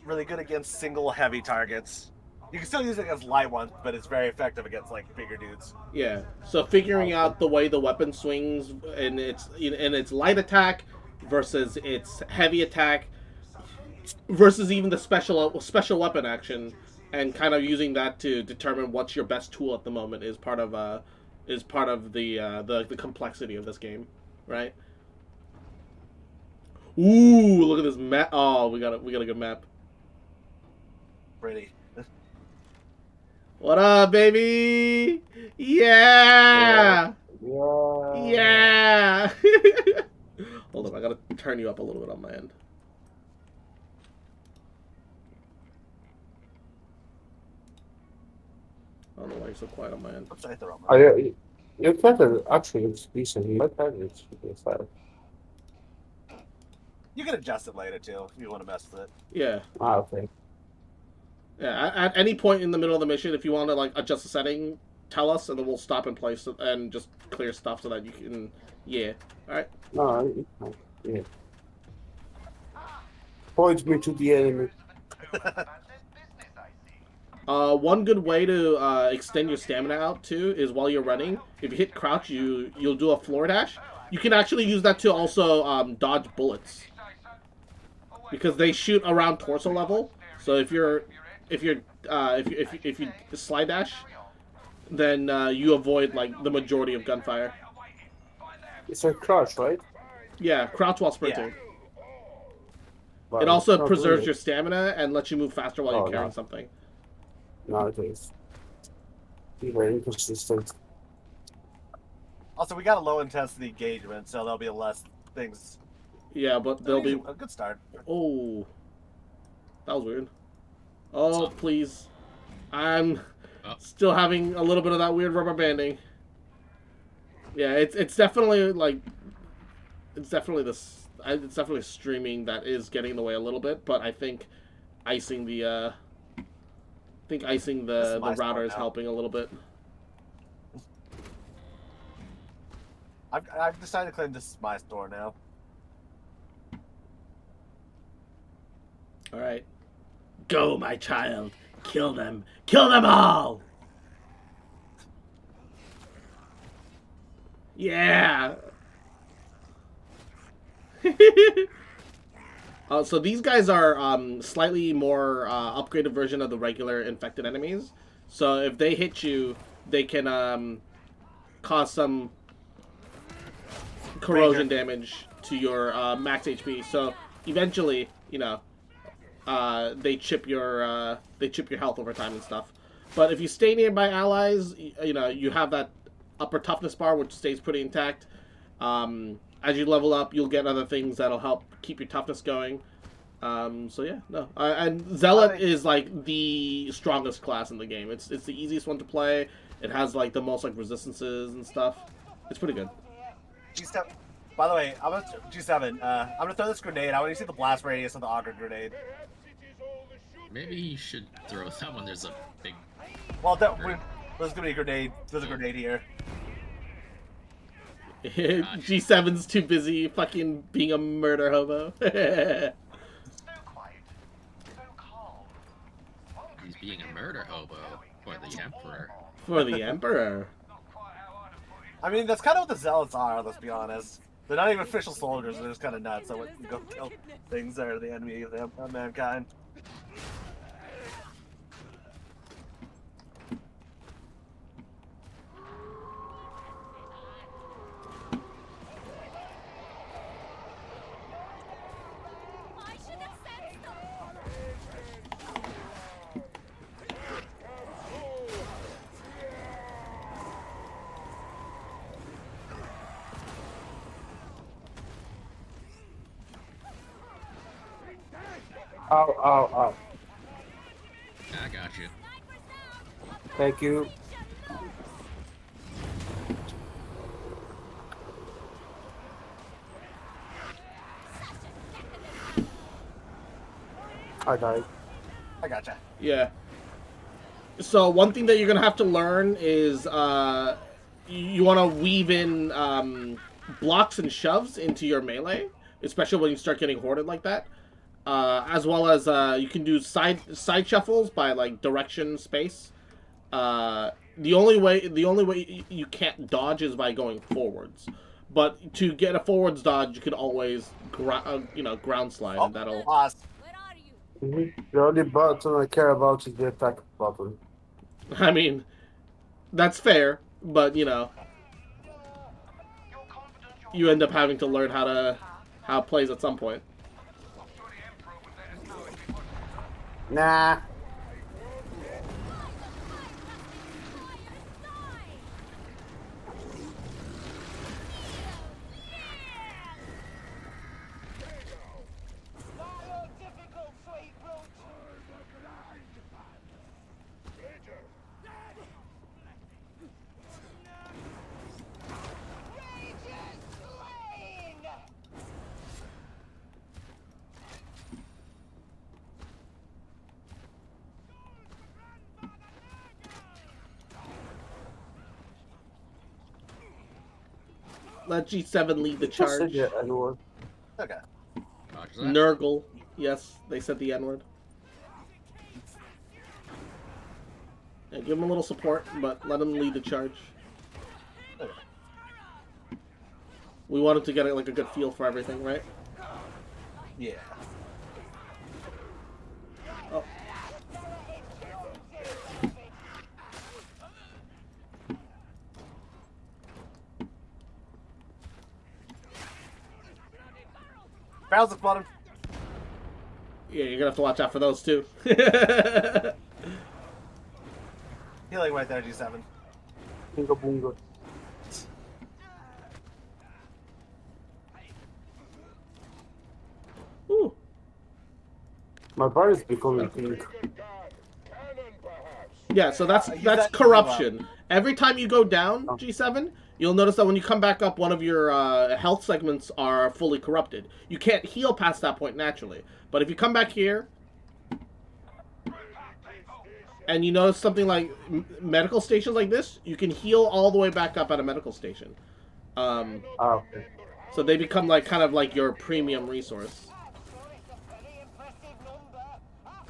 S2: really good against single heavy targets. You can still use it against light ones, but it's very effective against like bigger dudes.
S1: Yeah. So figuring out the way the weapon swings and its light attack versus its heavy attack versus even the special weapon action, and kind of using that to determine what's your best tool at the moment is part of the complexity of this game, right? Ooh, look at this map. Oh, we got a good map.
S2: Pretty.
S1: What up, baby? Yeah.
S7: Yeah.
S1: Yeah. Hold up, I gotta turn you up a little bit on my end. I don't know why you're so quiet on my end.
S2: Oops, I hit the wrong
S7: Oh,
S2: button.
S7: yeah, your character actually looks decent. Your character is fine.
S2: You can adjust it later too if you want to mess with it.
S1: Yeah.
S7: Ah, okay.
S1: Yeah. At any point in the middle of the mission, if you want to like adjust the setting, tell us, and then we'll stop in place and just clear stuff so that you can. Yeah. All right.
S7: No, yeah. Point me to the enemy.
S1: One good way to extend your stamina out too is while you're running. If you hit crouch, you'll do a floor dash. You can actually use that to also dodge bullets because they shoot around torso level. So if you slide dash, then you avoid like the majority of gunfire.
S7: It's a crouch, right?
S1: Yeah, crouch while sprinting.
S7: But
S1: It also
S7: it's not
S1: preserves
S7: doing
S1: your stamina and lets you move faster while
S7: Oh,
S1: you're carrying
S7: no.
S1: something.
S7: it nowadays. Be very inconsistent.
S2: Also, we got a low intensity engagement, so there'll be less things.
S1: Yeah, but there'll be.
S2: A good start.
S1: Oh, that was weird. Oh, please. I'm still having a little bit of that weird rubber banding. Yeah, it's definitely like it's definitely streaming that is getting in the way a little bit, but I think icing the router is helping a little bit.
S2: I've decided to claim this is my store now.
S1: All right, go, my child, kill them all. Yeah. So these guys are slightly more upgraded version of the regular infected enemies. So if they hit you, they can cause some corrosion damage to your max HP. So eventually, they chip your health over time and stuff. But if you stay nearby allies, you have that upper toughness bar, which stays pretty intact. As you level up, you'll get other things that'll help keep your toughness going. So yeah, no. And Zealot is like the strongest class in the game. It's the easiest one to play. It has like the most like resistances and stuff. It's pretty good.
S2: G7. By the way, G7. I'm gonna throw this grenade. I want you to see the blast radius of the auger grenade.
S4: Maybe you should throw that when there's a big.
S2: Well, there's gonna be a grenade. There's a grenade here.
S1: G7's too busy fucking being a murder hobo.
S6: So quiet. So calm.
S4: He's being a murder hobo for the Emperor.
S1: For the Emperor.
S6: Not quite how I'd have put it.
S2: I mean, that's kind of what the Zealots are. Let's be honest. They're not even official soldiers. They're just kind of nuts. So what can go kill things that are the enemy of mankind.
S3: I should have sensed them.
S7: Ow, ow, ow.
S4: I got you.
S7: Thank you. I died.
S2: I gotcha.
S1: Yeah. So one thing that you're gonna have to learn is you want to weave in blocks and shoves into your melee, especially when you start getting hoarded like that. As well as you can do side shuffles by like direction space. The only way you can't dodge is by going forwards. But to get a forwards dodge, you can always ground slide, and that'll.
S2: Lost.
S3: Where are you?
S7: Mm-hmm. The only button I care about is the attack button.
S1: I mean, that's fair, but you know,
S6: You're confident
S1: you end up having to learn how it plays at some point.
S6: I'm sure the Emperor would let us know if he was.
S7: Nah.
S1: Let G7 lead the charge.
S7: Yeah, anyone.
S2: Okay.
S4: Roger that.
S1: Nurgle. Yes, they said the N-word. Yeah, give him a little support, but let him lead the charge.
S2: Okay.
S1: We wanted to get like a good feel for everything, right?
S2: Yeah.
S1: Oh.
S2: Barrels at the bottom.
S1: Yeah, you're gonna have to watch out for those too.
S2: Healing right there, G7.
S7: Bunga bunga.
S1: Ooh.
S7: My body's becoming pink.
S1: Yeah, so that's corruption. Every time you go down, G7, you'll notice that when you come back up, one of your health segments are fully corrupted. You can't heal past that point naturally. But if you come back here, and you notice something like medical stations like this, you can heal all the way back up at a medical station.
S7: Okay.
S1: So they become like kind of like your premium resource.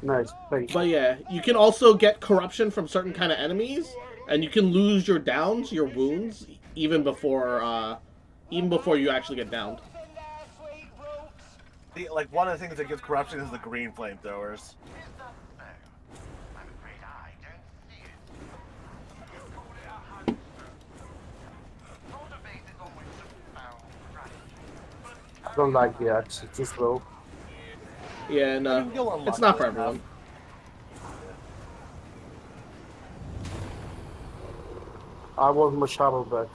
S7: Nice. Thanks.
S1: But yeah, you can also get corruption from certain kind of enemies, and you can lose your downs, your wounds, even before you actually get downed.
S2: Like one of the things that gives corruption is the green flamethrowers.
S6: Is that so? I'm afraid I don't see it. You call it a hunter. Motivated on with some foul strategy.
S7: I don't like the axe. It's too slow.
S1: Yeah, no, it's not for everyone.
S7: I want my shovel back.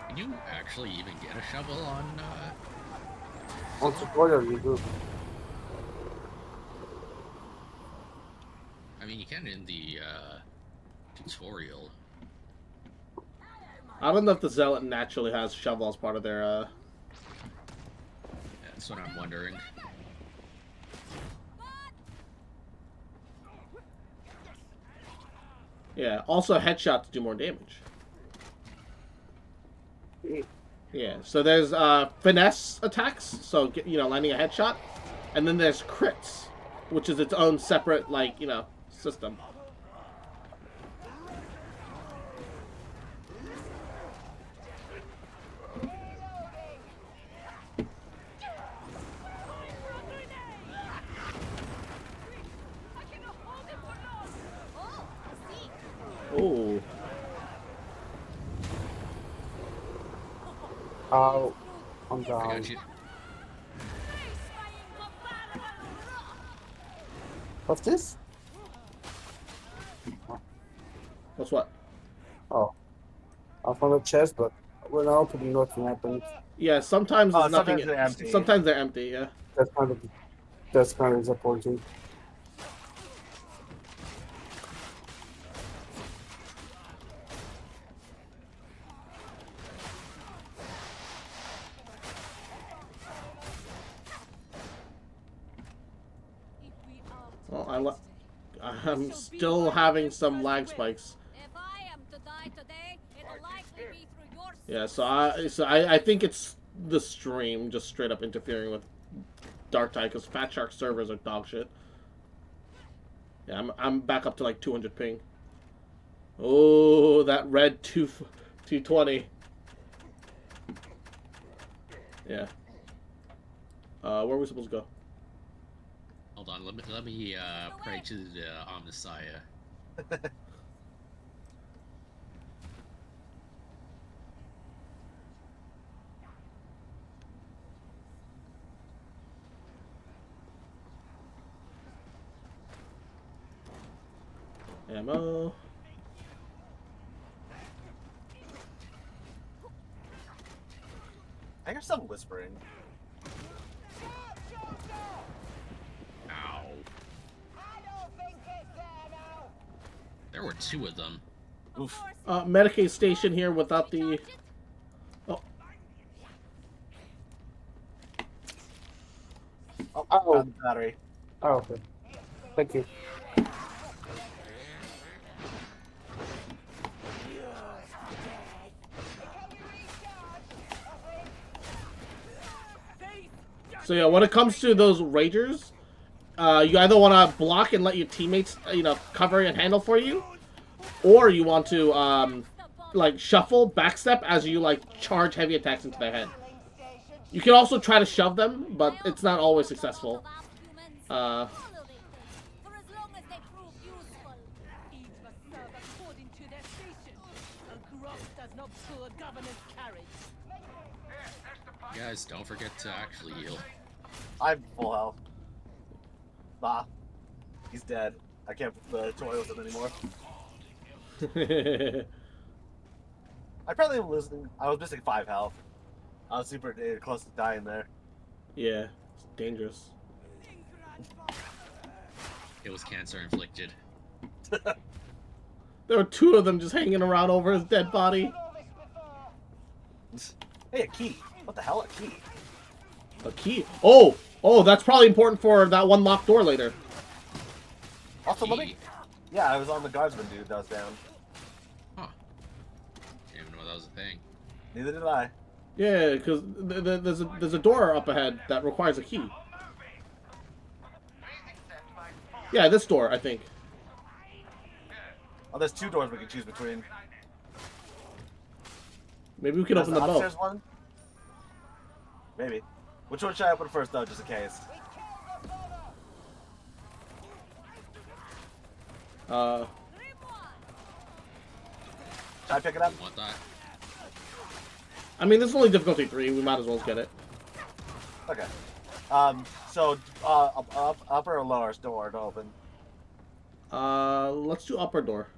S4: Can you actually even get a shovel on
S7: On tutorial you do.
S4: I mean, you can in the tutorial.
S1: I don't know if the Zealot naturally has shovel as part of their,
S4: Yeah, that's what I'm wondering.
S1: Yeah, also headshots do more damage. Yeah, so there's finesse attacks, so you know, landing a headshot, and then there's crits, which is its own separate, like, you know, system. Oh,
S7: Ow. I'm
S4: I
S7: down.
S4: got you.
S7: What's this?
S1: what's what?
S7: Oh. I found a chest, but when I opened it, nothing happened.
S1: Yeah, sometimes
S2: Oh,
S1: there's nothing.
S2: sometimes they're empty.
S1: Sometimes they're empty. Yeah.
S7: That's kind of disappointing.
S1: Well, I'm still having some lag spikes.
S3: If I am to die today, it'll likely be through your
S1: Yeah, so I think it's the stream just straight up interfering with Darktide because Fat Shark servers are dog shit. Yeah, I'm back up to like 200 ping. Oh, that red 220. Yeah. Where are we supposed to go?
S4: Hold on, let me pray to the Omnissiah.
S1: Ammo.
S2: I hear some whispering.
S4: Ow. There were two of them.
S2: Oof.
S1: Medicaid station here without the. Oh,
S2: Oh,
S7: Ow.
S2: found the battery.
S7: Oh, okay. Thank you.
S1: so yeah, when it comes to those ragers, you either want to block and let your teammates, you know, cover and handle for you, or you want to like shuffle, backstep as you like charge heavy attacks into their head. You can also try to shove them, but it's not always successful.
S3: For as long as they prove useful.
S10: Each must serve according to their station. A growth does not poor governance carriage.
S4: Guys, don't forget to actually heal.
S2: I'm full health. Bah. He's dead. I can't toy with him anymore. I probably was losing. I was missing 5 health. I was super close to dying there.
S1: Yeah, it's dangerous.
S4: It was cancer inflicted.
S1: There were two of them just hanging around over his dead body.
S2: Hey, a key. What the hell, a key?
S1: A key. Oh, that's probably important for that one locked door later.
S2: Also, let me. Yeah, I was on the guardsman dude that was down.
S4: Huh. Didn't even know that was a thing.
S2: Neither did I.
S1: Yeah, because there's a door up ahead that requires a key. Yeah, this door, I think.
S2: Oh, there's 2 doors we can choose between.
S1: Maybe we can
S2: There's
S1: open
S2: the
S1: them
S2: upstairs
S1: both.
S2: one? Maybe. Which one should I open first, though, just in case? Should I pick it up?
S4: Want that?
S1: I mean, this is only difficulty 3. We might as well get it.
S2: Okay. So, upper or lower door to open?
S1: Let's do upper door.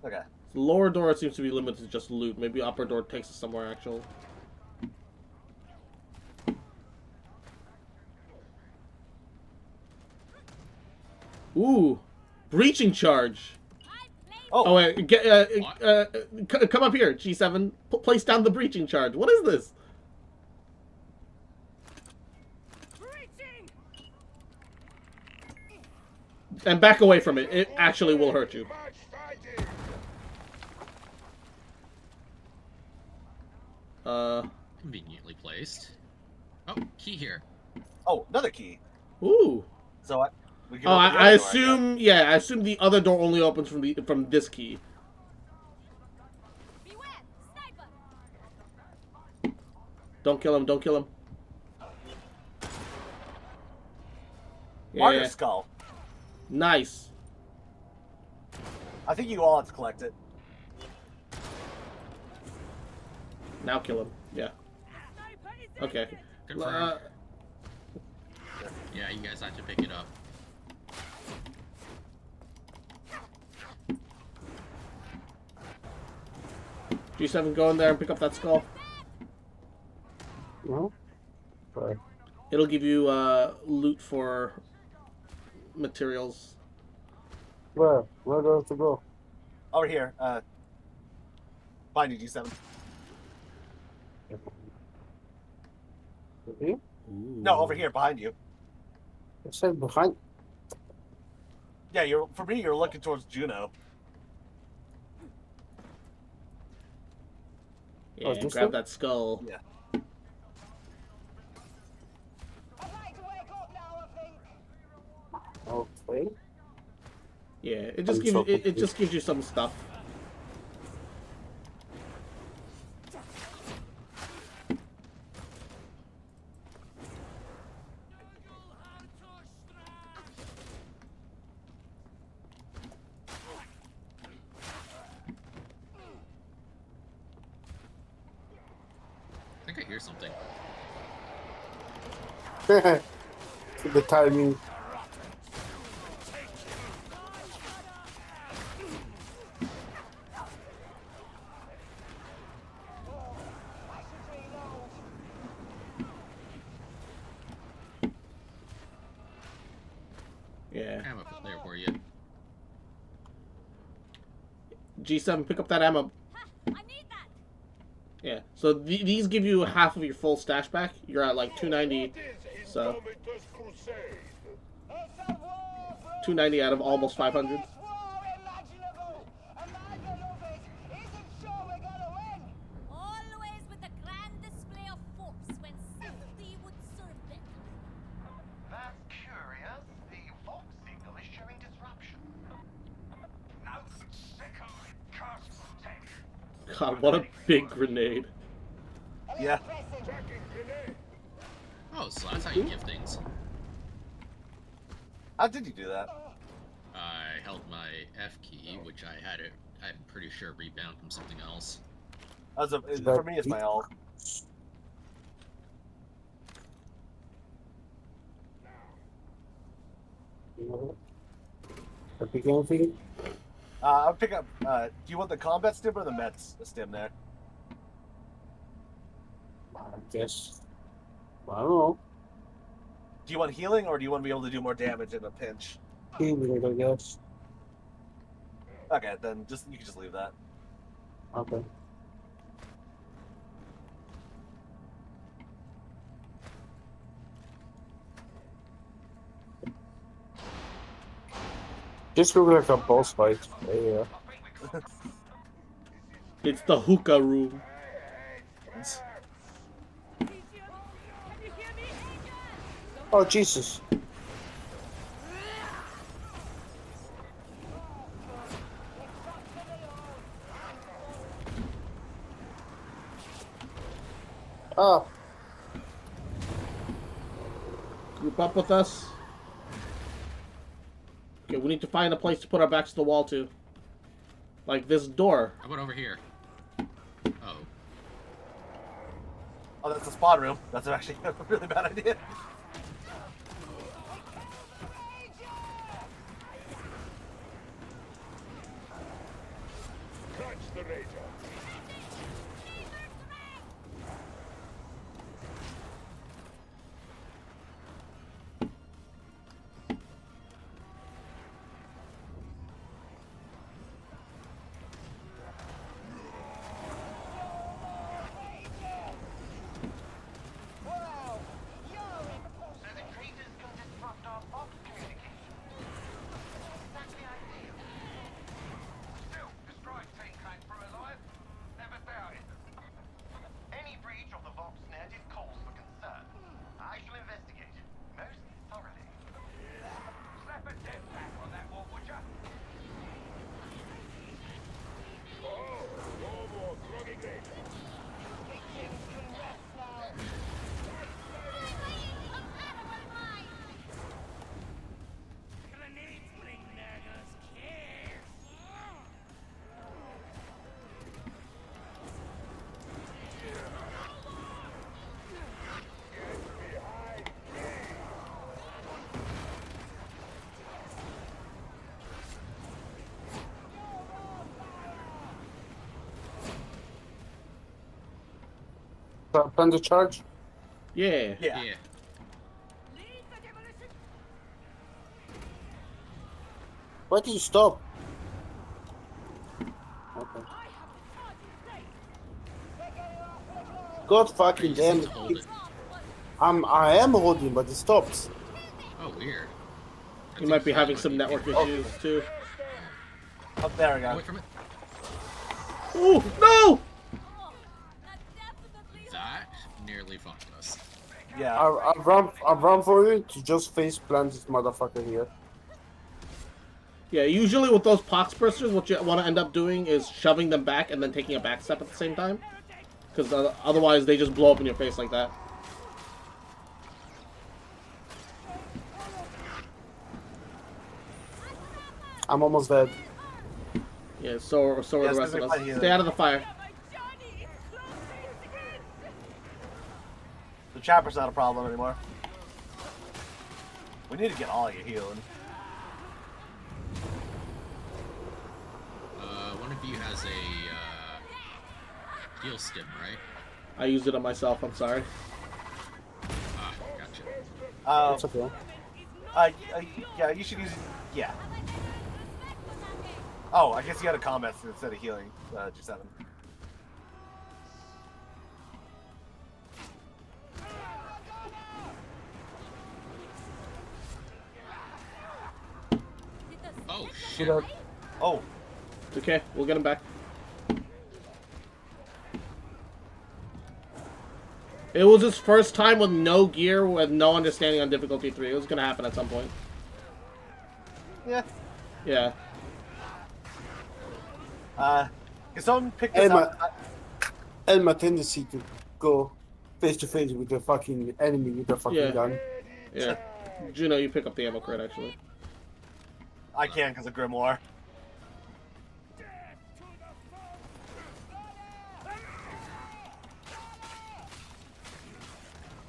S2: Okay.
S1: The lower door seems to be limited to just loot. Maybe upper door takes us somewhere actual. Ooh, breaching charge.
S2: Oh,
S1: Oh wait, come up here, G7. Place down the breaching charge. What is this?
S10: Breaching!
S1: And back away from it. It actually will hurt you.
S4: Conveniently placed. Oh, key here.
S2: oh, another key.
S1: Ooh.
S2: So we can
S1: Oh,
S2: open the
S1: I
S2: other door,
S1: assume. Yeah, I assume the other door only opens from this key.
S3: Beware! Sniper!
S1: Don't kill him. Don't kill him.
S2: Martyr
S1: Yeah.
S2: skull.
S1: Nice.
S2: I think you all have to collect it.
S1: Now kill him. Yeah.
S10: Sniper is
S1: Okay.
S4: Confirmed. Yeah, you guys have to pick it up.
S1: G7, go in there and pick up that skull.
S7: No? Right.
S1: It'll give you loot for materials.
S7: Where? Where do I have to go?
S2: Over here. Behind you, G7.
S7: Here?
S2: No, over here, behind you.
S7: I said behind.
S2: Yeah, for me, you're looking towards Juno.
S1: Yeah,
S7: Oh, this
S1: grab
S7: one?
S1: that skull.
S2: Yeah.
S5: I'd like to wake up now, I think.
S7: Okay.
S1: Yeah, it just
S7: I'm
S1: gives
S7: so
S1: you, it
S7: confused.
S1: just gives you some stuff.
S4: I think I hear something.
S7: The timing.
S1: Yeah.
S4: Ammo there for you.
S1: G7, pick up that ammo.
S3: Ha! I need that!
S1: Yeah. So these give you half of your full stash back. You're at like 290. So 290 out of almost 500.
S3: Always with a grand display of force when sympathy would serve them.
S6: That's curious. The Vox signal is showing disruption. No, sicko, cursed tech.
S1: God, what a big grenade.
S2: Yeah.
S4: Oh, so that's how you give things.
S2: How did you do that?
S4: I held my F key, which I had it. I'm pretty sure rebound from something else.
S2: For me, it's my ult.
S7: I pick anything?
S2: I'll pick up. Do you want the combat stim or the meds stim there?
S7: I guess. I don't know.
S2: Do you want healing or do you want to be able to do more damage in a pinch?
S7: Healing, I guess.
S2: Okay, then you can just leave that.
S7: Okay. This looks like a boss fight. Yeah.
S1: It's the hookah room.
S10: Can you hear me?
S7: Oh Jesus! Ah,
S1: Group up with us. Okay, we need to find a place to put our backs to the wall to. Like this door.
S4: How about over here? Oh.
S2: Oh, that's the spawn room. That's actually a really bad idea.
S7: Plan the charge.
S1: Yeah.
S2: Yeah.
S4: Yeah.
S7: Why did you stop? Okay. God
S4: Or
S7: fucking
S4: you just
S7: damn
S4: need
S7: it.
S4: to hold it.
S7: I am holding, but it stops.
S4: Oh, weird.
S1: You might be having some network issues too.
S2: Oh, there we go.
S4: Away from it.
S1: Ooh, no!
S4: That nearly fucked us.
S2: Yeah.
S7: I've run for you to just face plant this motherfucker here.
S1: Yeah, usually with those pox bursters, what you want to end up doing is shoving them back and then taking a back step at the same time. Because otherwise they just blow up in your face like that.
S7: I'm almost dead.
S1: Yeah, so are
S2: Yes,
S1: the rest of
S2: they're
S1: us.
S2: fighting you.
S1: Stay out of the fire.
S2: The chopper's not a problem anymore. We need to get all your healing.
S4: One of you has a heal stim, right?
S1: I used it on myself, I'm sorry.
S4: Ah, gotcha.
S7: That's okay.
S2: Yeah, you should use it. Yeah. Oh, I guess you had a combat instead of healing, G7.
S4: Oh, shit.
S2: Oh,
S1: It's okay, we'll get him back. It was his first time with no gear, with no understanding on difficulty 3. It was gonna happen at some point.
S2: yeah.
S1: Yeah.
S2: Can someone pick this up?
S7: And my tendency to go face to face with the fucking enemy with the fucking
S1: Yeah.
S7: gun.
S1: Yeah. Juno, you pick up the ammo crate, actually.
S2: I can because of Grimoire.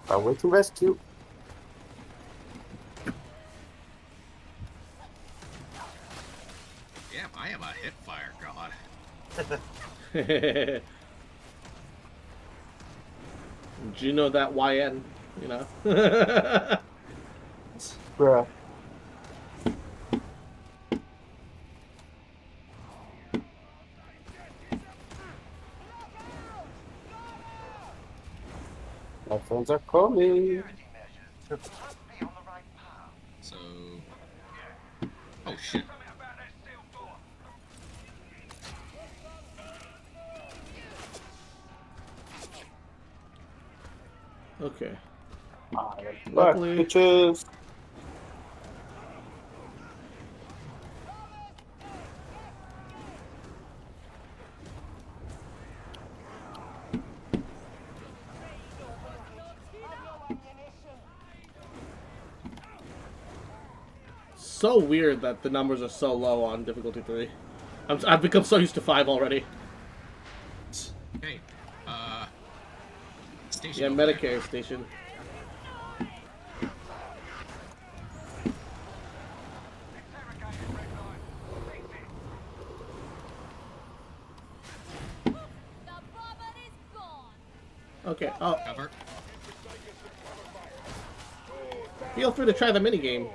S7: I wait to rescue.
S4: Damn, I am a hipfire god.
S1: Juno, that YN, you know?
S7: Bruh. My friends are coming.
S4: So... Oh, shit.
S1: Okay.
S7: Back,
S1: Luckily-
S7: bitches.
S1: So weird that the numbers are so low on difficulty 3. I've become so used to 5 already.
S4: Hey, station
S1: Yeah,
S4: over there.
S1: Medicare station. Okay, oh,
S4: Cover.
S1: feel free to try the minigame.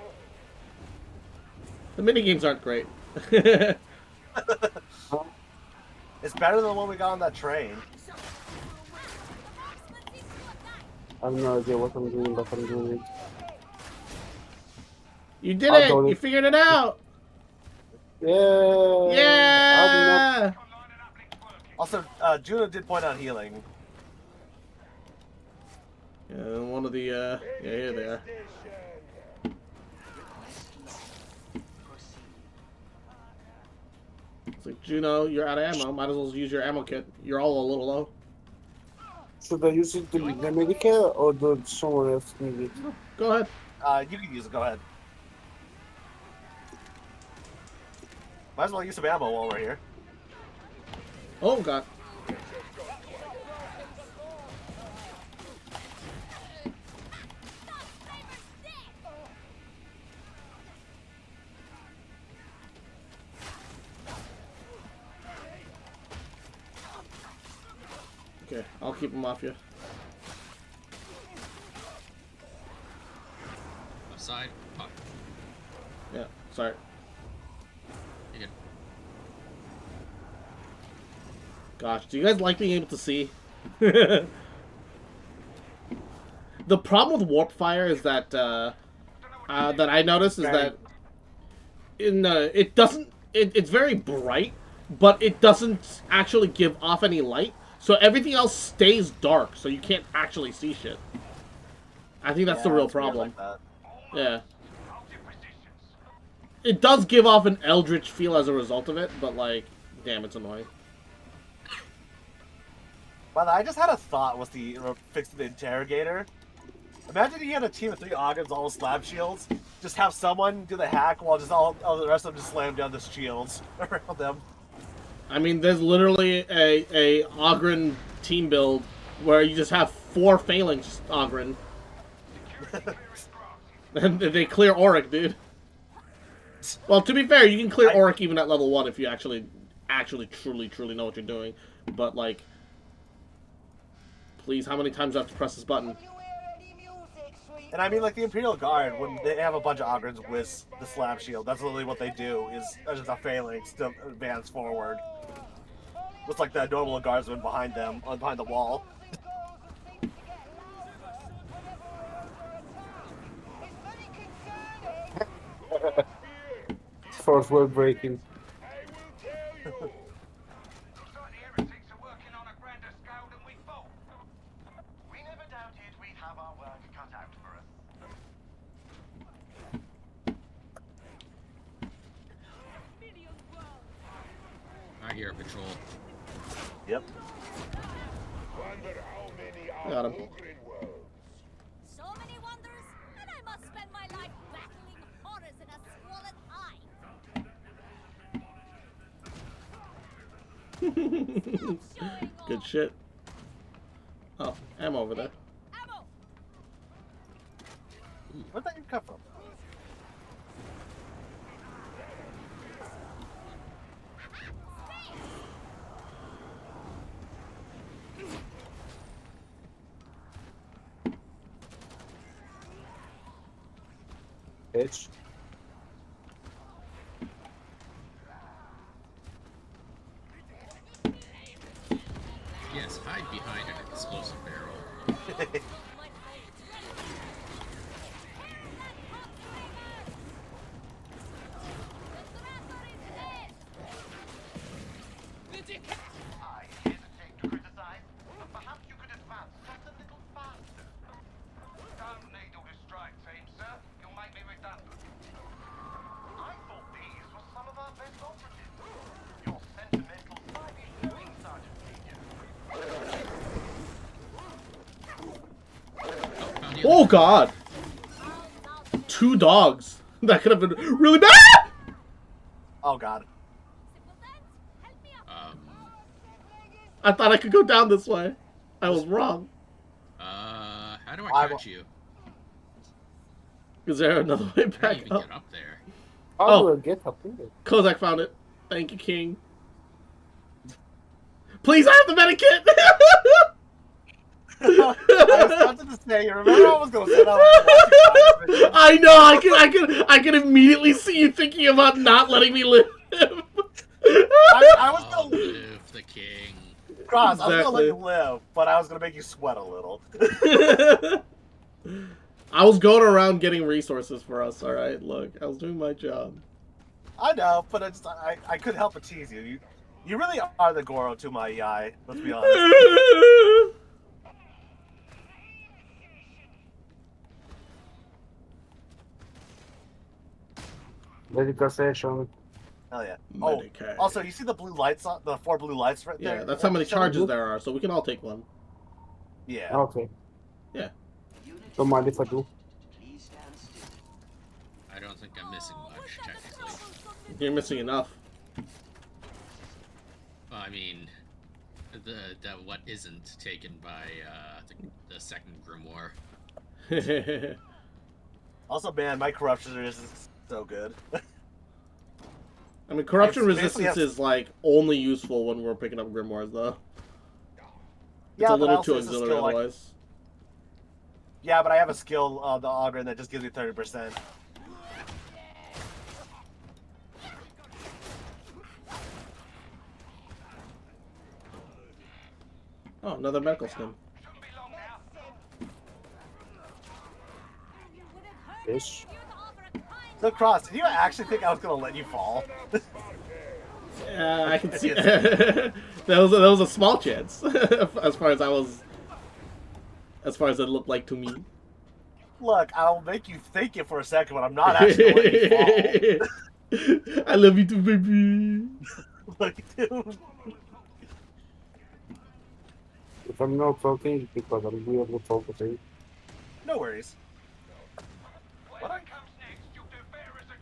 S1: The minigames aren't great.
S2: It's better than the one we got on that train.
S7: I have no idea what I'm doing, but I'm doing it.
S1: You did
S7: I'll
S1: it!
S7: do it.
S1: You figured it out!
S7: Yeah.
S1: Yeah!
S2: Also, Juno did point out healing.
S1: Yeah, one of the, yeah, here they are. It's like, Juno, you're out of ammo. Might as well use your ammo kit. You're all a little low.
S7: Should I use it the Medicare or do someone else need it?
S1: Go ahead.
S2: You can use it. Go ahead. Might as well use some ammo while we're here.
S1: Oh, God. Okay, I'll keep him off you.
S4: Offside. Oh,
S1: Yeah, sorry.
S4: you good.
S1: Gosh, do you guys like being able to see? The problem with warp fire is that that I noticed is that it doesn't. It's very bright, but it doesn't actually give off any light. So everything else stays dark, so you can't actually see shit. I think that's the real
S2: it's weird
S1: problem.
S2: like that.
S1: Yeah.
S6: Hold your positions.
S1: It does give off an eldritch feel as a result of it, but like, damn, it's annoying.
S2: But I just had a thought with the fixing the interrogator. Imagine you had a team of 3 Ogres, all with slab shields. Just have someone do the hack while just all the rest of them just slam down the shields around them.
S1: I mean, there's literally a Ogren team build where you just have 4 Phalanx Ogren. And they clear Auric, dude. Well, to be fair, you can clear Auric even at level 1 if you actually, truly know what you're doing. But, like, please, how many times do I have to press this button?
S2: And I mean, like, the Imperial Guard, when they have a bunch of Ogrens with the slab shield, that's literally what they do, is just a phalanx to advance forward. With, like, the normal guardsmen behind them, behind the wall.
S7: Fourth wall breaking.
S6: Looks like the heretics are working on a grander scale than we thought. We never doubted we'd have our work cut out for us.
S4: I hear a patrol.
S2: Yep.
S1: Got him.
S3: So many wonders, and I must spend my life battling horrors in a squalid hive.
S1: Good shit. Oh, ammo over there.
S3: Ammo!
S2: Where'd that come from?
S7: Bitch.
S4: Yes, hide behind an explosive barrel.
S6: I hesitate to criticize, but perhaps you could advance just a little faster. Don't need all this strike team, sir. You'll make me redundant. I thought these were some of our best operatives. Your sentimental might be showing, Sergeant Major.
S1: Oh god! 2 dogs. That could have been really bad!
S2: Oh god.
S1: I thought I could go down this way. I was wrong.
S4: How do I catch you?
S1: Is there another way
S4: How do you
S1: back
S4: even
S1: up?
S4: get up there?
S7: How do I get up here?
S1: Kozak found it. Thank you, King. Please, I have the medikit!
S2: I was tempted to say, you remember I was going to say that?
S1: I know, I can immediately see you thinking about not letting me live.
S2: I was
S4: Oh,
S2: going to
S4: live the king.
S2: cross. I was going to let
S1: Exactly.
S2: you live, but I was going to make you sweat a little.
S1: I was going around getting resources for us, alright? Look, I was doing my job.
S2: I know, but I couldn't help but tease you. You really are the Goro to my eye, let's be honest.
S7: Medical session.
S2: Hell yeah.
S1: Medicare.
S2: Oh, also, you see the blue lights, the 4 blue lights right there?
S1: Yeah, that's how many charges there are, so we can all take one.
S2: Yeah.
S7: Okay.
S1: Yeah.
S7: Don't mind if I do.
S4: I don't think I'm missing much, technically.
S1: You're missing enough.
S4: Well, I mean, the what isn't taken by the second grimoire.
S2: Also, man, my corruption is so good.
S1: I mean, corruption
S2: It's basically
S1: resistance is like only useful when we're picking up grimoires, though. It's
S2: Yeah,
S1: a
S2: but
S1: little
S2: also
S1: too
S2: it's a
S1: auxiliary
S2: skill, like,
S1: otherwise.
S2: Yeah, but I have a skill the auger that just gives me 30%.
S1: Oh, another medical stim.
S6: Shouldn't be long now.
S7: Fish.
S2: So Cross, did you actually think I was gonna let you fall?
S1: I can see. that was a small chance, as far as it looked like to me.
S2: Look, I'll make you think it for a second, but I'm not actually gonna let you fall.
S1: I love you too, baby.
S2: Like, dude.
S7: If I'm not talking, it's because I'm really focusing.
S2: No worries.
S6: Whatever comes next, you'll do better as a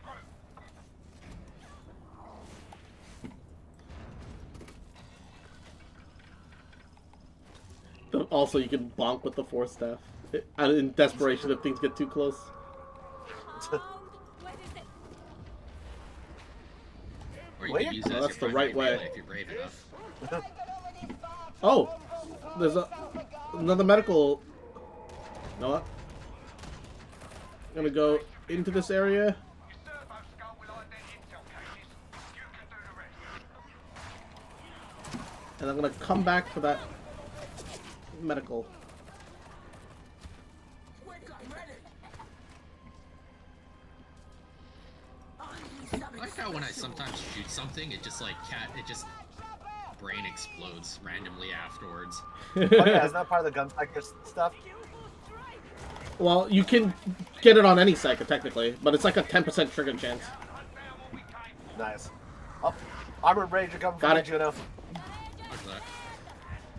S6: group.
S1: Also, you can bonk with the force staff in desperation if things get too close.
S4: Or you
S2: Wait,
S4: can use
S1: oh,
S4: it as
S1: that's
S4: your
S1: the right
S4: primary
S1: way.
S4: melee if you're brave enough.
S1: Oh, there's another medical. You know what? I'm gonna go into this area,
S6: Your servo skull will hide their intel cases. You can do the rest.
S1: and I'm gonna come back for that medical.
S4: I like how when I sometimes shoot something, it just brain explodes randomly afterwards.
S2: Oh yeah, is that part of the gunfighter stuff?
S1: Well, you can get it on any psyker technically, but it's like a 10% trigger chance.
S2: Nice. Oh, Armored Ranger coming
S1: Got
S2: from
S1: it.
S2: Juno.
S4: What's that?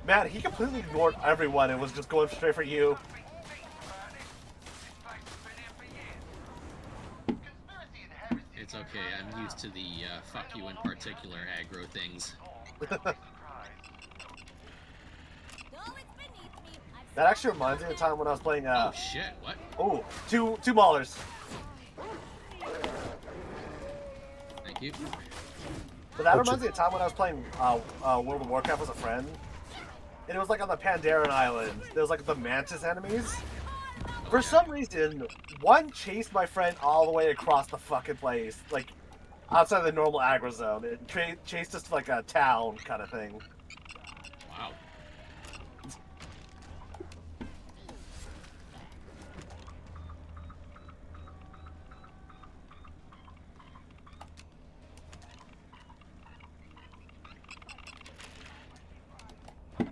S2: Man, he completely ignored everyone and was just going straight for you.
S4: It's okay, I'm used to the fuck you in particular aggro things.
S2: That actually reminds me of the time when I was playing.
S4: Oh shit, what?
S2: Oh, two maulers.
S4: Thank you.
S2: But that reminds me of the time when I was playing World of Warcraft as a friend. And it was like on the Pandaren Island. There was like the Mantis enemies. For some reason, one chased my friend all the way across the fucking place. Like, outside the normal aggro zone. It chased us to like a town kind of thing.
S4: Wow.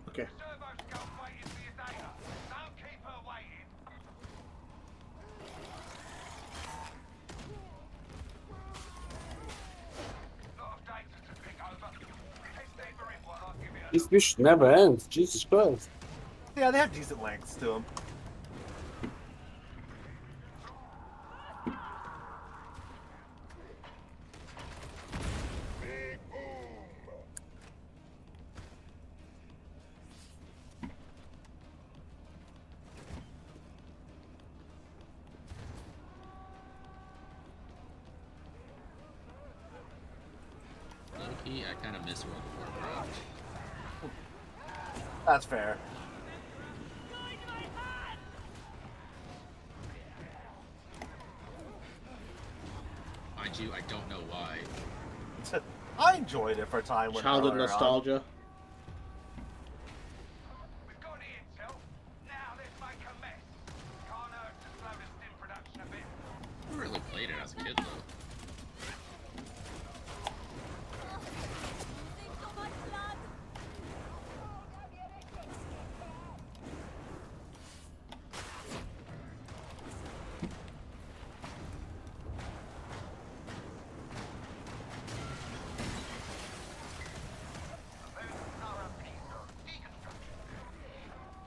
S1: Okay.
S6: Servo skull waiting for your data. Don't keep her waiting. Lot of data to pick over. Test deeper in what I'll give you.
S7: This fish never ends. Jesus Christ.
S2: Yeah, they have decent lengths to them.
S4: Low-key, I kind of miss World of Warcraft.
S2: That's fair.
S4: Mind you, I don't know why.
S2: I enjoyed it for a time when
S1: Childhood
S2: earlier on.
S1: nostalgia.
S6: We've got the intel. Now let's make a mess. Can't hurt to slow the stim production a bit.
S4: I never really played it as a kid, though.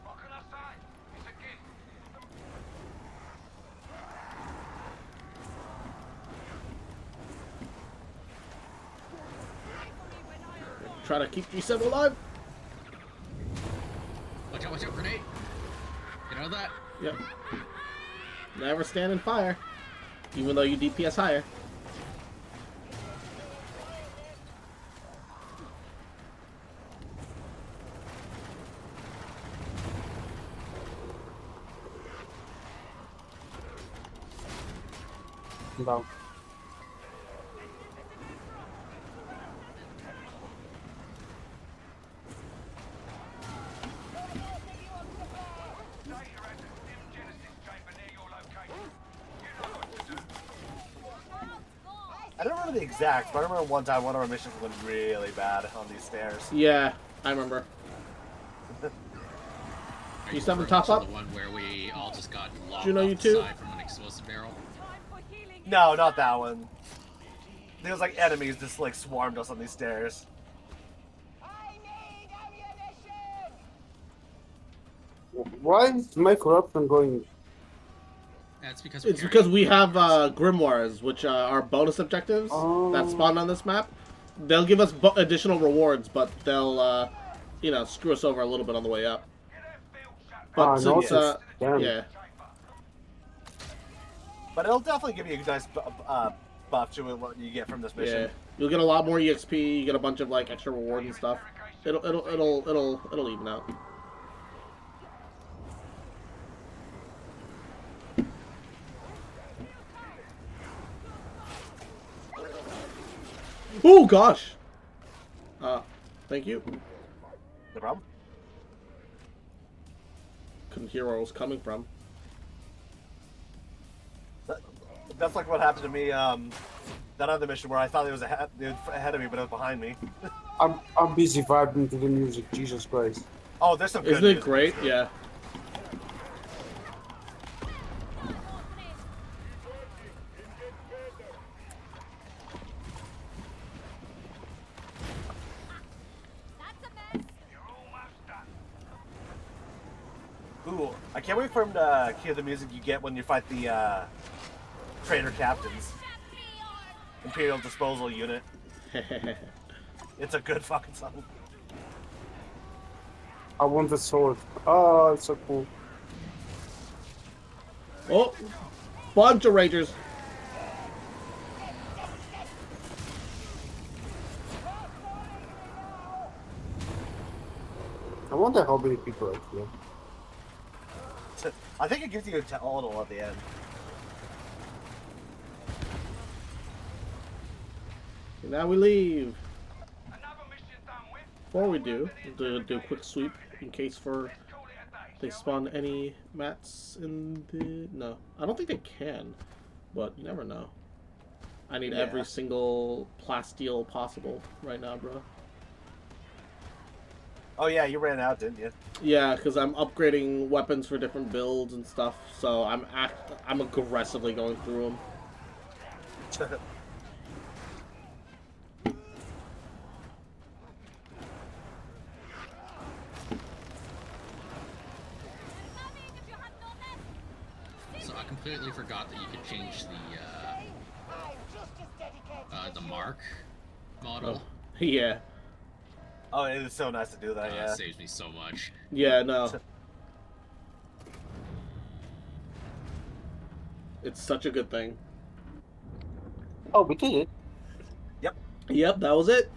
S6: What can I say? It's a gift.
S1: Try to keep G7 alive.
S4: Watch out, grenade! You know that?
S1: Yep. Never stand in fire, even though you DPS higher.
S7: down.
S6: Data at the Sim Genesis chamber near your location. You know what to do.
S2: I don't remember the exacts, but I remember one time one of our missions went really bad on these stairs.
S1: Yeah, I remember.
S4: Are
S1: You still have the
S4: referring
S1: top
S4: to
S1: up?
S4: The one where we all just got locked
S1: Juno,
S4: off
S1: you
S4: the
S1: too?
S4: side from an explosive barrel.
S10: Time for healing.
S2: No, not that one. There was like enemies just like swarmed us on these stairs.
S7: Why is my corruption going?
S4: That's because
S1: It's because we have grimoires, which are bonus objectives that spawn on this map. They'll give us additional rewards, but they'll, you know, screw us over a little bit on the way up. But
S7: no,
S1: since,
S7: it's damn.
S1: yeah,
S2: But it'll definitely give you a nice buff to what you get from this mission.
S1: yeah, you'll get a lot more EXP. You get a bunch of like extra rewards and stuff. It'll even out. Oh gosh. Thank you.
S2: No problem.
S1: Couldn't hear where it was coming from.
S2: That's like what happened to me. That other mission where I thought it was ahead of me, but it was behind me.
S7: I'm busy vibing to the music. Jesus Christ.
S2: Oh, there's some good
S1: Isn't it
S2: music.
S1: great? Yeah.
S2: Ooh, I can't wait for him to hear the music you get when you fight the trader captains. Imperial Disposal Unit. It's a good fucking song.
S7: I want the sword. Oh, it's so cool.
S1: Oh, bunch of ragers.
S7: I wonder how many people are here.
S2: I think it gives you a total at the end.
S1: Now we leave.
S6: Another mission done with.
S1: Before we do a quick sweep in case for
S6: Call it a day.
S1: they spawn any mats in the. No, I don't think they can, but you never know. I need
S2: Yeah.
S1: every single plasteel possible right now, bro.
S2: Oh yeah, you ran out, didn't you?
S1: Yeah, because I'm upgrading weapons for different builds and stuff, so I'm aggressively going through them.
S4: So I completely forgot that you could change the mark model.
S1: Yeah,
S2: Oh, it is so nice to do that.
S4: It
S2: Yeah.
S4: saves me so much.
S1: yeah, no. It's such a good thing.
S7: Oh, we did it.
S1: Yep, that was it.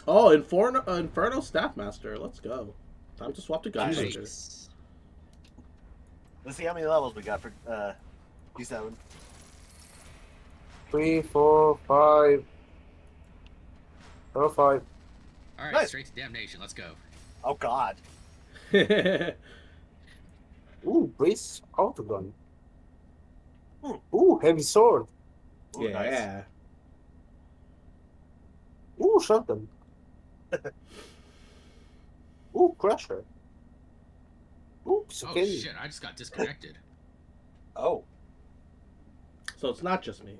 S1: Oh, Inferno Staff Master. Let's go. Time to swap to Gunbreaker.
S4: Nice.
S2: Let's see how many levels we got for P7.
S7: 3, 4, 5. Oh, 5.
S4: All right,
S2: Nice.
S4: straight to damnation. Let's go.
S2: Oh God.
S7: Ooh, brace autogun. Ooh, heavy sword.
S2: Ooh, nice.
S1: Yeah.
S7: Ooh, shotgun. Ooh, crusher. Oops,
S4: Oh
S7: okay.
S4: shit! I just got disconnected.
S2: Oh.
S1: So it's not just me.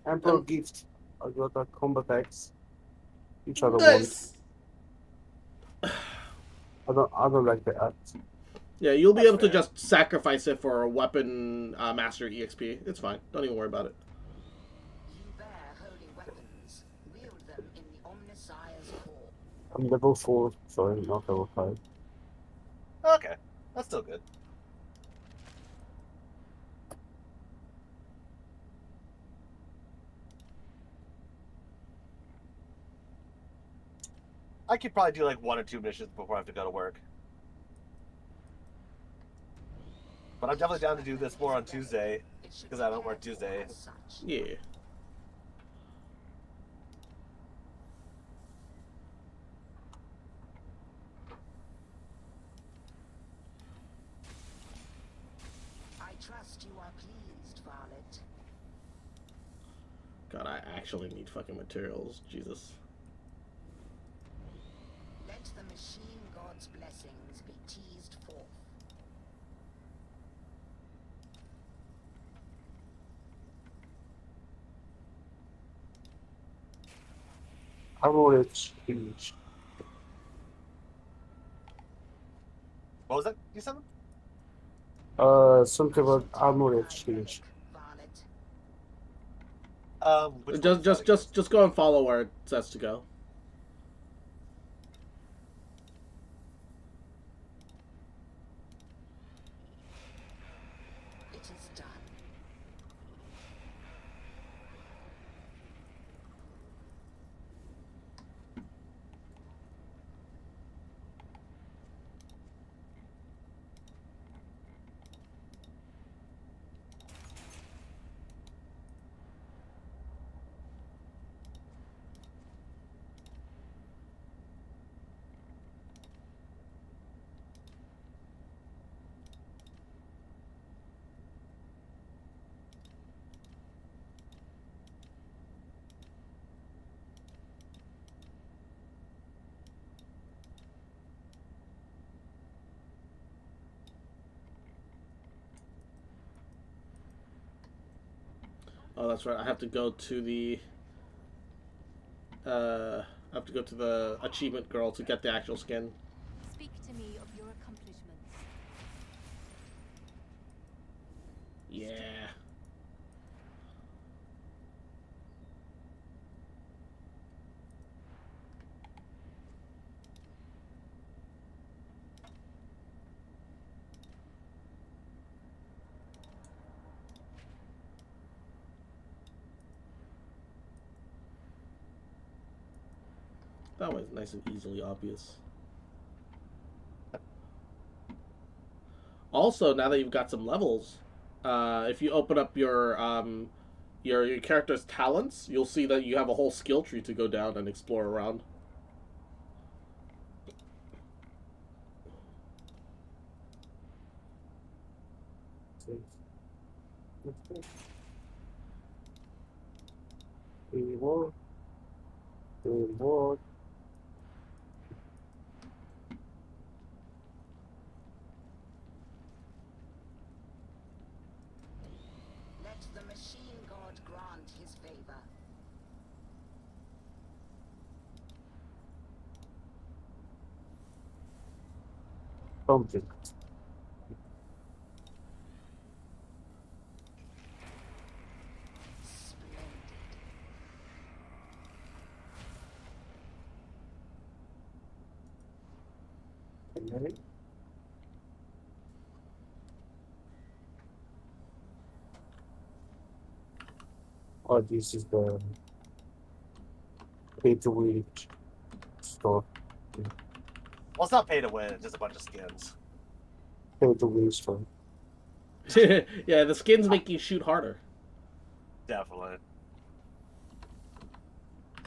S7: Emperor gift. I got a combat axe. Each other
S1: Nice.
S7: one. I don't like the axe.
S1: Yeah, you'll be
S2: That's
S1: able to
S2: fair.
S1: just sacrifice it for a weapon master EXP. It's fine. Don't even worry about it.
S9: You bear holy weapons. Wield them in the Omnissiah's core.
S7: I'm level 4, so I'm not level 5.
S2: Okay. That's still good. I could probably do like 1 or 2 missions before I have to go to work. But I'm definitely down to do this more on Tuesday,
S9: It should
S2: because
S9: be
S2: I don't work
S9: cared for
S2: Tuesday.
S9: as such.
S1: Yeah.
S9: I trust you are pleased, Varlet.
S1: God, I actually need fucking materials. Jesus.
S9: Let the machine god's blessings be teased forth.
S7: Armor exchange.
S2: What was that you said?
S7: Something about armor exchange.
S9: Varlet.
S2: Which one is that again?
S1: Just go and follow where it says to go.
S9: It is done.
S1: Oh, that's right. I have to go to the. I have to go to the achievement girl to get the actual skin.
S3: Speak to me of your accomplishments.
S1: Yeah. That was nice and easily obvious. Also, now that you've got some levels, if you open up your character's talents, you'll see that you have a whole skill tree to go down and explore around.
S7: Reward. Reward.
S9: Let the machine god grant his favor.
S7: Something.
S9: Splendid.
S7: Okay. Oh, this is the pay to win store.
S2: Well, it's not pay to win, it's just a bunch of skins.
S7: Pay to win store.
S1: Yeah, the skins make you shoot harder.
S2: Definitely.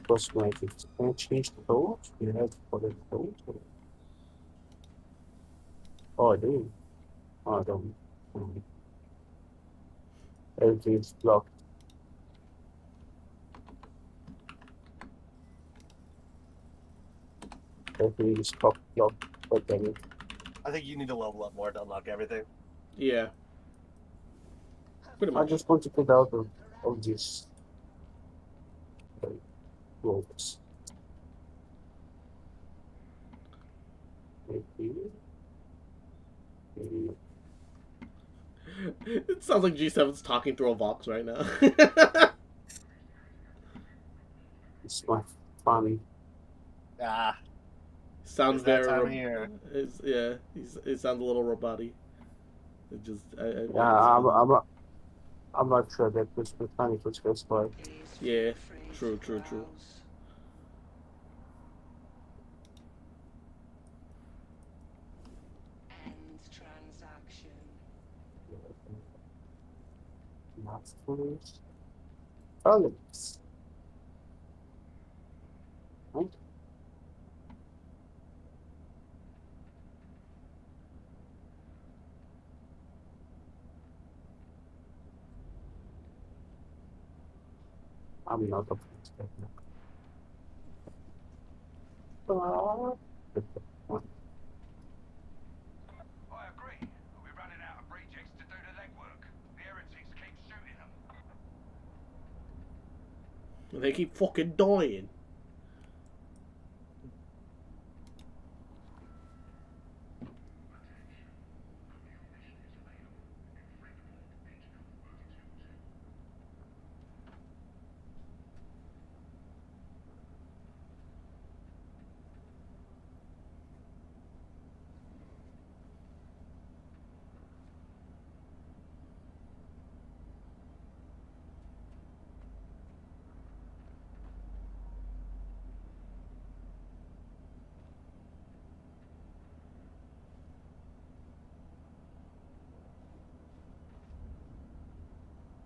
S7: Cosmetics. Can I change the code? You have for the code? Oh, I do. Oh, I don't. Everything is blocked. Everything is blocked. But then
S2: I think you need to level up more to unlock everything.
S1: Yeah. Pretty
S7: I
S1: much.
S7: just want to get out of this ropes. Maybe. Maybe.
S1: It sounds like G7's talking through a Vox right now.
S7: It's my funny.
S2: Ah,
S1: Sounds
S2: it's that
S1: very.
S2: time of year.
S1: Yeah, it sounds a little roboty. It just.
S7: I'm not sure that this mechanic was just like
S1: Yeah. True.
S7: Alex. Right? I'm not a police technique.
S6: I agree. We're running out of rejects to do the legwork. The heretics keep shooting them.
S1: They keep fucking dying.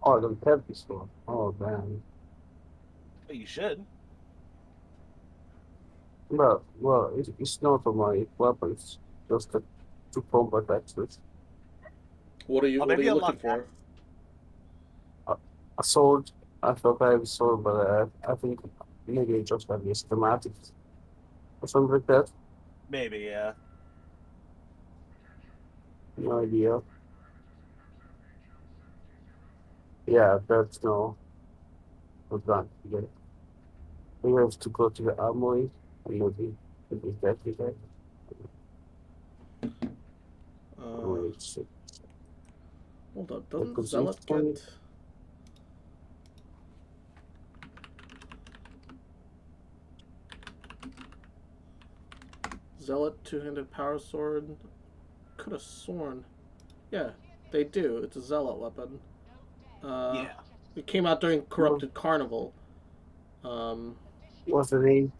S7: Oh, I don't have this one. Oh, man.
S2: But you should.
S7: Well, it's not on my weapons. Just the two combat axes.
S1: What are you
S2: Oh,
S1: What are
S2: maybe
S1: you
S2: unlock
S1: looking for?
S7: A sword. I thought I have a sword, but I think maybe I just have the schematics or something like that.
S2: Maybe, yeah.
S7: No idea. Yeah, that's no. Not done. Yeah. We have to go to the armory and maybe that is that. Wait, so
S1: Hold up.
S7: that
S1: Doesn't
S7: goes in
S1: Zealot
S7: for me.
S1: get? Zealot two-handed power sword. Could have sworn. Yeah, they do. It's a Zealot weapon.
S2: Yeah.
S1: It came out during Corrupted Carnival.
S7: What's the name?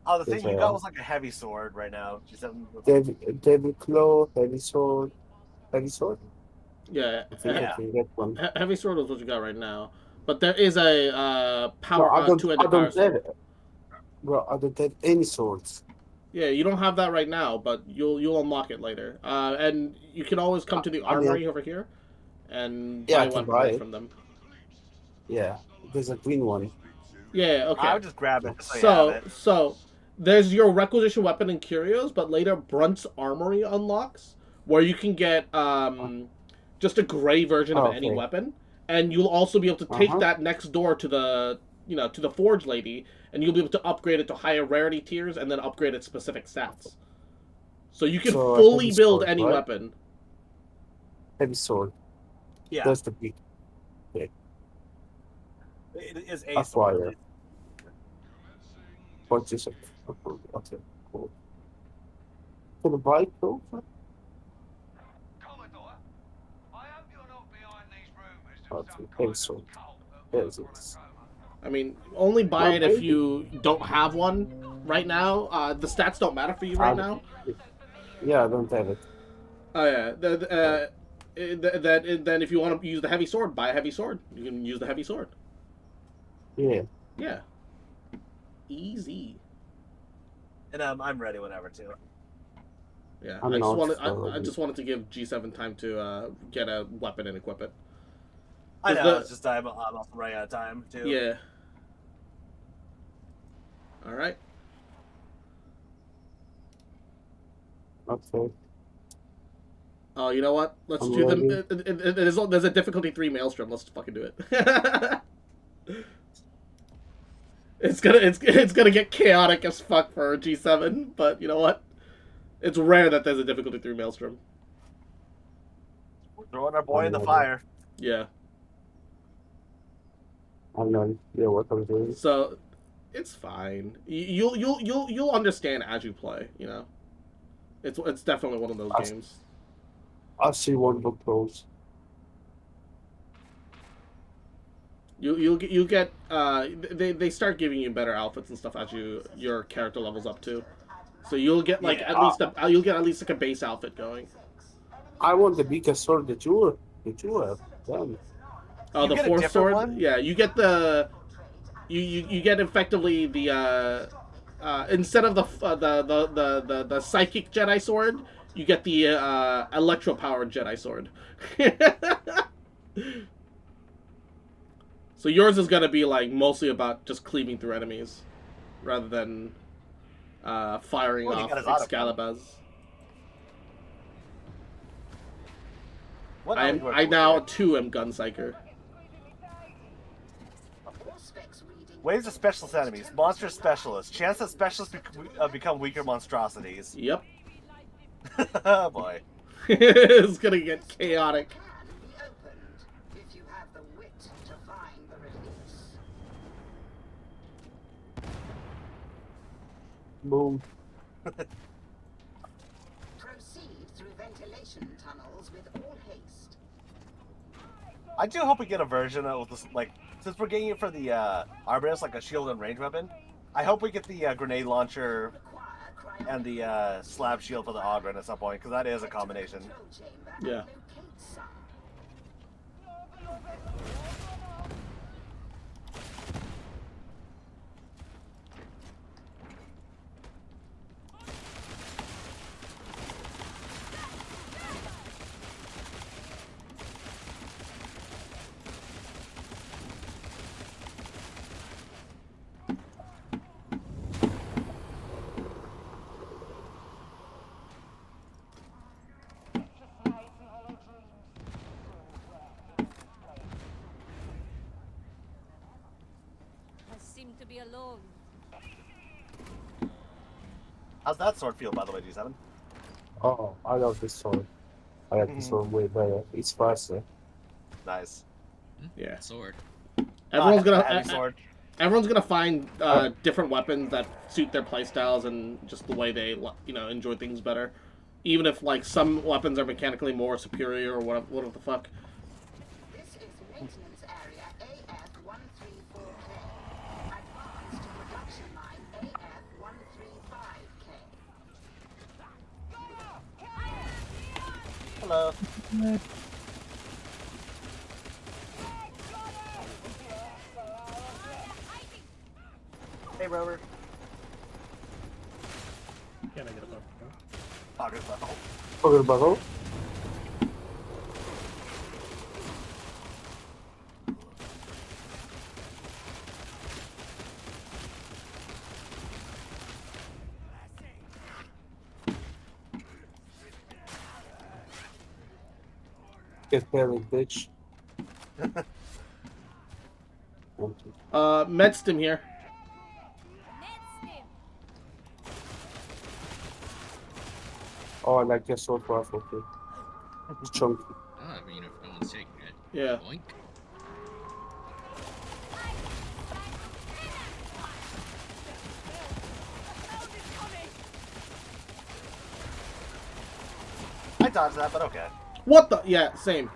S2: Oh, the
S7: There's
S2: thing you got was like a heavy sword right now.
S7: David Claw, heavy sword. Heavy sword?
S1: Yeah,
S7: I think I
S2: Yeah.
S7: can get one.
S1: heavy sword is what you got right now. But there is a
S7: No,
S1: power
S7: I
S1: two-handed power
S7: don't have
S1: sword.
S7: it. Bro, I don't have any swords.
S1: Yeah, you don't have that right now, but you'll unlock it later. And you can always come to the
S7: I mean,
S1: armory over here and
S7: yeah,
S1: buy
S7: I can buy
S1: weaponry
S7: it.
S1: from them.
S7: Yeah, there's a green one.
S1: Yeah,
S2: I
S1: okay.
S2: would just grab it just so you have it.
S1: So there's your requisition weapon in Curios, but later Brunt's Armory unlocks, where you can get just a gray version of
S7: Oh,
S1: any
S7: okay.
S1: weapon, and you'll also be able to take
S7: Uh-huh.
S1: that next door to the to the Forge Lady, and you'll be able to upgrade it to higher rarity tiers, and then upgrade its specific stats. So you can
S7: So a
S1: fully
S7: heavy
S1: build
S7: sword,
S1: any
S7: right?
S1: weapon.
S7: Heavy sword.
S2: Yeah.
S7: That's the big
S2: It is a sword.
S7: acquire.
S2: At least.
S7: What is it? Okay, cool. For the bike, though?
S6: Commodore, I hope you're not behind these rumours of
S7: Okay,
S6: some
S7: heavy
S6: kind
S7: sword.
S6: of cult at
S7: There's
S6: work on
S7: it.
S6: Atoma.
S1: I mean, only buy
S7: Well,
S1: it if
S7: maybe.
S1: you don't have one right now. The stats don't matter for you right now.
S7: Yeah, I don't have it.
S1: Oh yeah. Then if you want to use the heavy sword, buy a heavy sword. You can use the heavy sword.
S7: Yeah.
S1: Yeah. Easy.
S2: And I'm ready whenever too.
S1: Yeah.
S7: I'm not
S1: I just wanted to give G7 time to get a weapon and equip it.
S2: I
S1: 'Cause
S2: know, it's just I'm also running out of time too.
S1: Yeah. All right.
S7: Okay.
S1: Oh, you know what? Let's
S7: I'm
S1: do them.
S7: ready.
S1: There's a difficulty 3 maelstrom. Let's fucking do it. It's gonna get chaotic as fuck for G7, but you know what? It's rare that there's a difficulty 3 maelstrom.
S2: We're throwing our boy
S7: I'm
S2: in the
S7: ready.
S2: fire.
S1: Yeah.
S7: I'm not yeah, what I'm doing.
S1: So it's fine. You'll understand as you play. You know. It's definitely one of those
S7: I-
S1: games.
S7: I see one book close.
S1: You get they start giving you better outfits and stuff as your character levels up too. So you'll get like
S2: Yeah.
S1: at least like a base outfit going.
S7: I want the biggest sword that you have. Damn.
S1: Oh,
S2: You
S1: the
S2: get a
S1: force
S2: different
S1: sword.
S2: one?
S1: Yeah, you get the you get effectively the instead of the psychic Jedi sword, you get the electro powered Jedi sword. So yours is gonna be like mostly about just cleaving through enemies, rather than firing
S2: Oh, he
S1: off
S2: got his auto
S1: Excaliburs.
S2: What are we working
S1: I
S2: with
S1: now
S2: here?
S1: too am Gunpsyker.
S2: Waves of specialist enemies. Monster specialists. Chance that specialists become weaker monstrosities.
S1: Yep.
S2: Oh boy.
S1: It's gonna get chaotic.
S9: Can be opened if you have the wit to find the release.
S7: Boom.
S9: Proceed through ventilation tunnels with all haste.
S2: I do hope we get a version of this, like, since we're getting it for the Arbalest, like a shield and range weapon. I hope we get the grenade launcher and the slab shield for the Ogren at some point, because that is a combination.
S1: Yeah.
S10: I seem to be alone.
S2: How's that sword feel, by the way, D7?
S7: Oh, I love this sword. I like this one way better. It's faster.
S2: Nice.
S1: Yeah.
S4: Sword.
S1: Everyone's
S2: Heavy
S1: gonna
S2: sword.
S1: everyone's gonna find different weapons that suit their playstyles and just the way they enjoy things better. Even if like some weapons are mechanically more superior or whatever the fuck.
S9: This is maintenance area AF-134K. Advanced production line AF-135K.
S2: Hello. Hey, Rover.
S1: Can I get a buff?
S2: Oh, good stuff.
S7: Okay, battle. Get parried, bitch.
S1: Medstim here.
S7: Oh, I like your sword buff, okay. It's chunky.
S4: Oh, I mean, if no one's taking it.
S1: Yeah.
S4: Boink.
S2: I dodged that, but okay.
S1: What the? Yeah, same.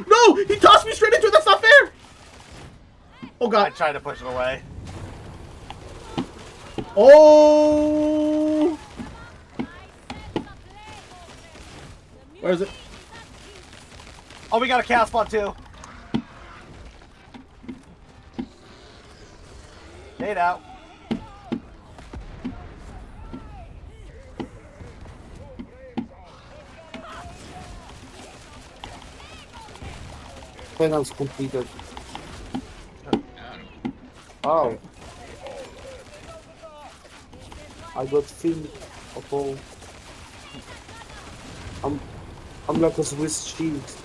S1: No! He tossed me straight into it! That's not fair! Oh
S2: I
S1: god.
S2: tried to push it away.
S1: Oh! Where is it?
S2: Oh, we got a cast spawn too. Nade out.
S7: Penance completed.
S4: Got him.
S7: Oh. I got filled of all. I'm like a Swiss cheese.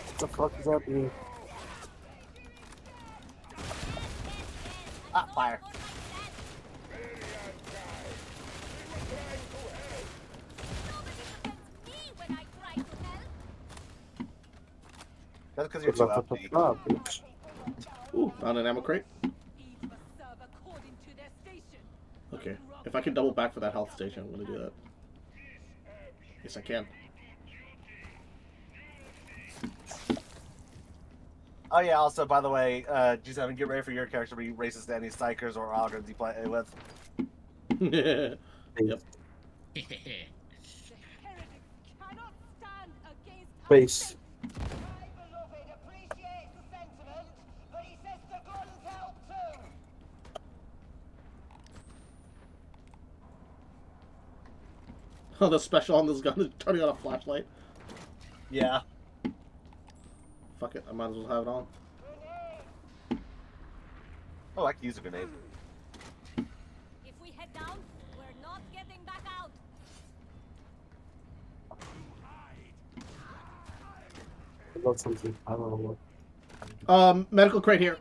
S7: What the fuck is happening?
S2: Ah, fire. That's because you're too upbeat.
S7: Ah, bitch.
S1: Ooh, found an ammo crate.
S10: Each must serve according to their station.
S1: Okay. If I can double back for that health station, I'm gonna do that. Yes, I can.
S2: Oh yeah. Also, by the way, G7, get ready for your character to be racist to any psychers or algorithms you play with.
S1: Yep.
S10: The heretics cannot stand against our
S7: Base.
S10: faith.
S5: My beloved appreciates the sentiment, but he says the guns help too.
S1: Oh, the special on this gun is turning on a flashlight.
S2: Yeah.
S1: Fuck it, I might as well have it on.
S2: Oh, I can use a grenade.
S3: If we head down, we're not getting back out.
S7: I got something. I don't know what.
S1: Medical crate here.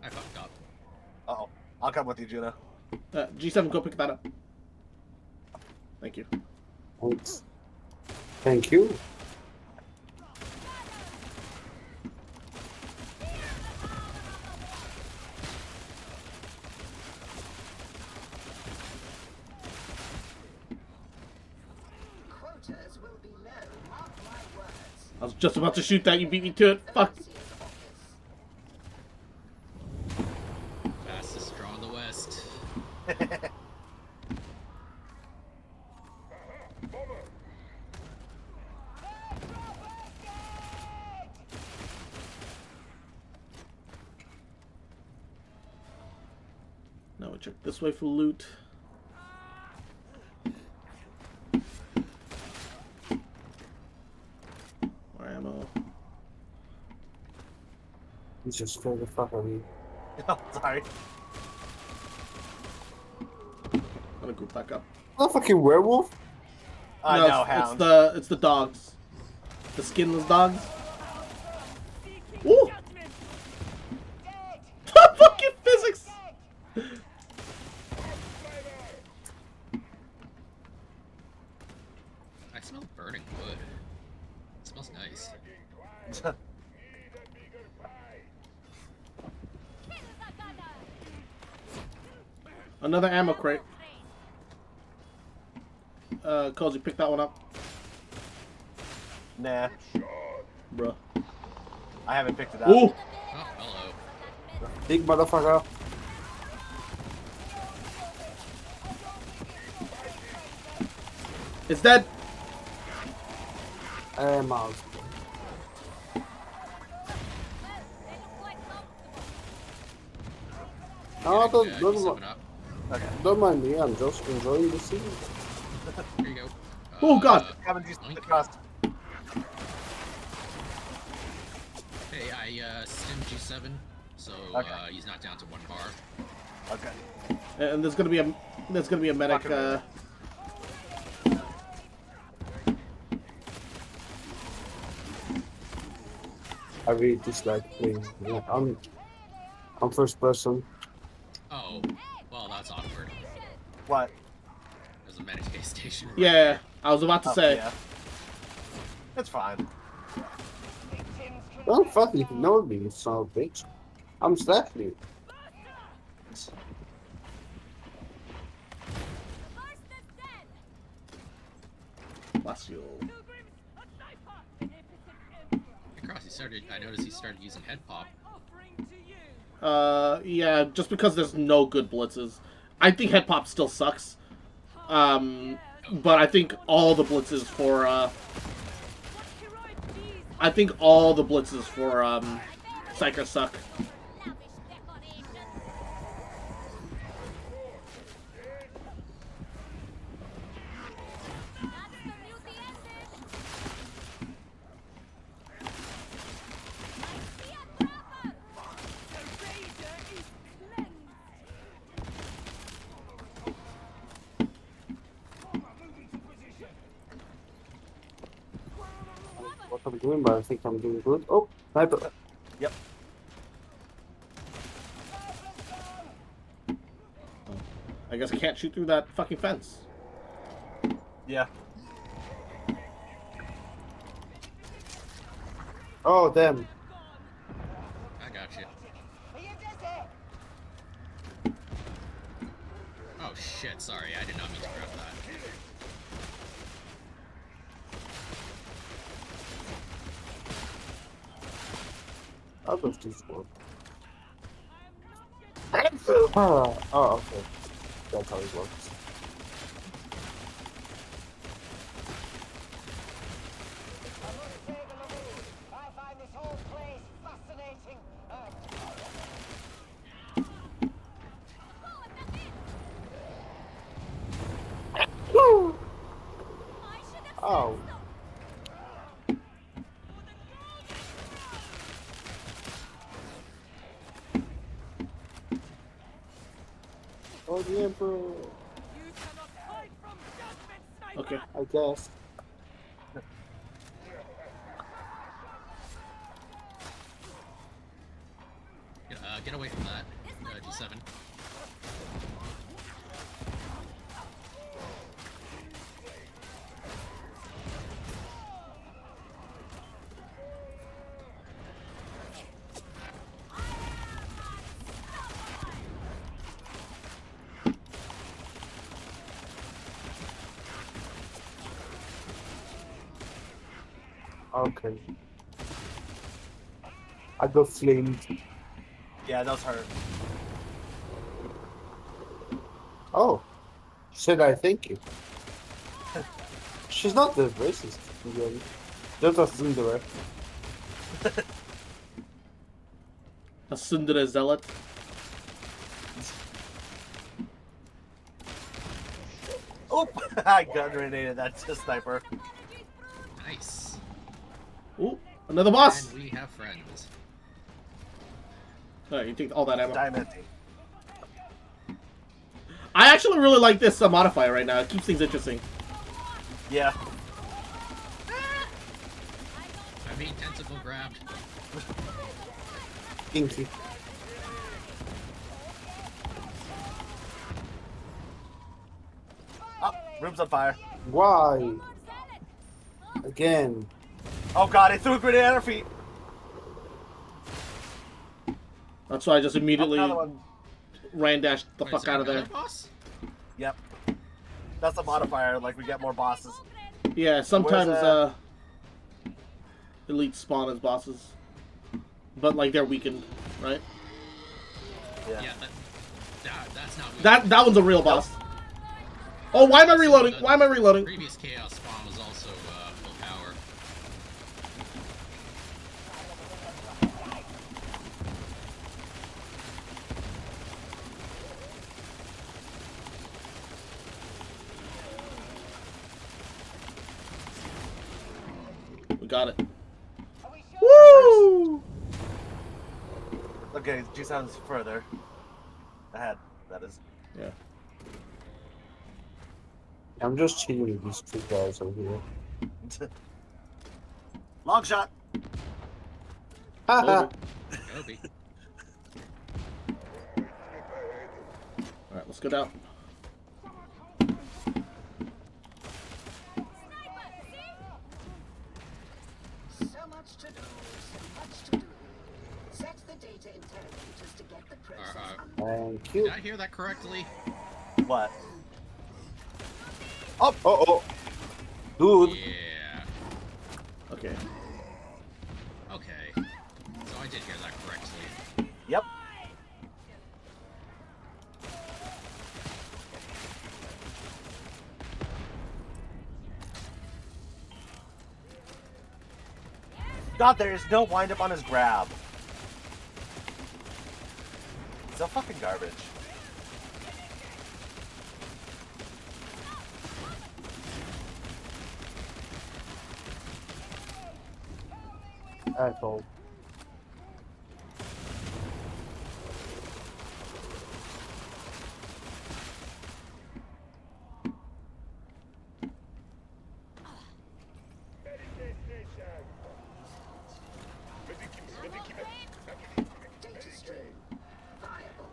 S4: I fucked up.
S2: Uh-oh. I'll come with you, Juno.
S1: G7, go pick that up. Thank you.
S7: Thanks. Thank you.
S9: Quotas will be low, mark my words.
S1: I was just about to shoot that, you beat me to it. Fuck.
S4: Fastest draw in the West.
S1: Now we check this way for loot. More ammo.
S7: He's just scared the fuck out of me.
S2: Oh, sorry.
S1: I'm gonna group back up.
S7: Oh, fucking werewolf?
S2: I
S1: No,
S2: know,
S1: it's
S2: Hound.
S1: the dogs. The skinless dogs.
S10: Seeking
S1: Ooh.
S10: judgment.
S1: Fucking physics!
S4: I smell burning wood. It smells nice.
S1: Another ammo crate. Cozy, pick that one up.
S2: Nah,
S1: Bruh.
S2: I haven't picked it up.
S1: Ooh!
S4: Oh, hello.
S7: Big motherfucker.
S1: It's dead!
S7: Mouse. No, don't,
S4: Yeah,
S7: don't,
S4: G7 up.
S2: Okay.
S7: don't mind me. I'm just enjoying the scene.
S4: Here you go.
S1: Oh, God.
S2: Haven't used
S4: Link.
S2: the cost.
S4: Hey, I stimmed G7, so
S2: Okay.
S4: he's not down to 1 bar.
S2: Okay.
S1: And there's gonna be a medic.
S2: Fucking
S7: I really dislike playing. Yeah, I'm first person.
S4: Oh, well, that's awkward.
S2: What?
S4: There's a medic station. Right
S1: Yeah,
S4: there.
S1: I was about to
S2: Oh,
S1: say.
S2: yeah. It's fine.
S7: Don't fucking ignore me, you son of a bitch. I'm slapping you.
S1: Bless you.
S10: Pilgrims, a sniper, beneficent emperor.
S4: Hey, Cross, I noticed he started using head pop.
S10: Offering to you.
S1: Yeah, just because there's no good blitzes. I think head pop still sucks. But I think all the blitzes for, I think all the blitzes for, Psyker suck.
S7: What I'm doing, but I think I'm doing good. Oh, sniper.
S2: Yep.
S1: I guess I can't shoot through that fucking fence.
S2: Yeah.
S7: Oh, damn.
S4: I got you. Oh shit, sorry, I did not mean to grab that.
S10: Pilgrims, a sniper, beneficent emperor. Offering to you.
S2: Oh,
S10: Pilgrims, a sniper, beneficent emperor. Offering to you.
S2: shit. Sorry, I did not mean to grab that.
S4: Yeah, I did not mean to grab that.
S7: How does this work? Oh, okay. That's how it works.
S5: I find this whole place fascinating.
S7: Oh. Oh, the Emperor.
S10: You cannot hide from judgment, sniper!
S1: Okay.
S7: I guess.
S4: Get away from that. G7.
S7: Okay. I got flamed.
S2: Yeah, those hurt.
S7: Oh. Said I thank you. She's not the racist, really. Just a Cinderella.
S1: A Sundara zealot.
S2: Oop! I gun grenaded that sniper.
S4: Nice.
S1: Ooh, another boss.
S4: And we have friends.
S1: Alright, you take all that ammo.
S2: Diamond empty.
S1: I actually really like this modifier right now. It keeps things interesting.
S2: Yeah.
S4: I mean, tentacle grabbed.
S7: Thank you.
S2: Oh, room's on fire.
S7: Why? Again.
S2: Oh god, I threw a grenade at her feet.
S1: That's why I just immediately
S2: Another one.
S1: ran dash the
S4: Wait,
S1: fuck
S4: is there
S1: out of there.
S4: another boss?
S2: Yep. That's a modifier, like we get more bosses.
S1: Yeah, sometimes
S2: Where's,
S1: elite spawn as bosses, but like they're weakened, right?
S2: Yeah.
S4: Yeah, that's not weak.
S1: That one's a real boss. Oh, why am I reloading? Why am I reloading?
S4: Previous Chaos spawn was also full power.
S1: We got it. Woo!
S2: Okay, G sounds further ahead. That is.
S1: Yeah.
S7: I'm just chilling with these two guys over here.
S2: Long shot.
S7: Haha.
S4: Kobe.
S1: Alright, let's go down.
S9: So much to do, so much to do. Set the data interrogators to get the process under.
S7: Thank you.
S4: Did I hear that correctly?
S2: What?
S7: Oh, oh. Dude.
S4: Yeah.
S1: Okay.
S4: Okay. So I did hear that correctly.
S2: Yep. God, there is no wind up on his grab. So fucking garbage.
S7: Asshole.
S9: Data stream. Viable.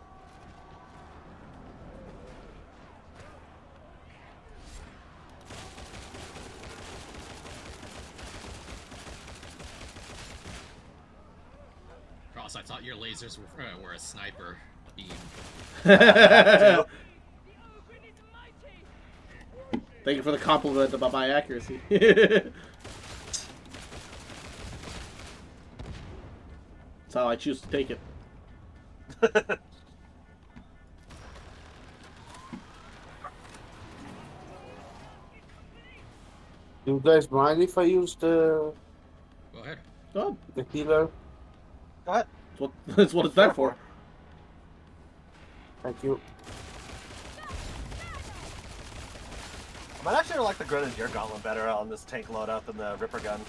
S4: Ross, I thought your lasers were a sniper beam.
S1: Thank you for the compliment about my accuracy. That's how I choose to take it.
S7: Do you guys mind if I use the
S4: Go ahead.
S1: Oh,
S7: the healer?
S2: Go ahead.
S1: that's what it's there for.
S7: Thank you.
S2: I might actually like the Grenadier Gauntlet better on this tank loadout than the Ripper gun.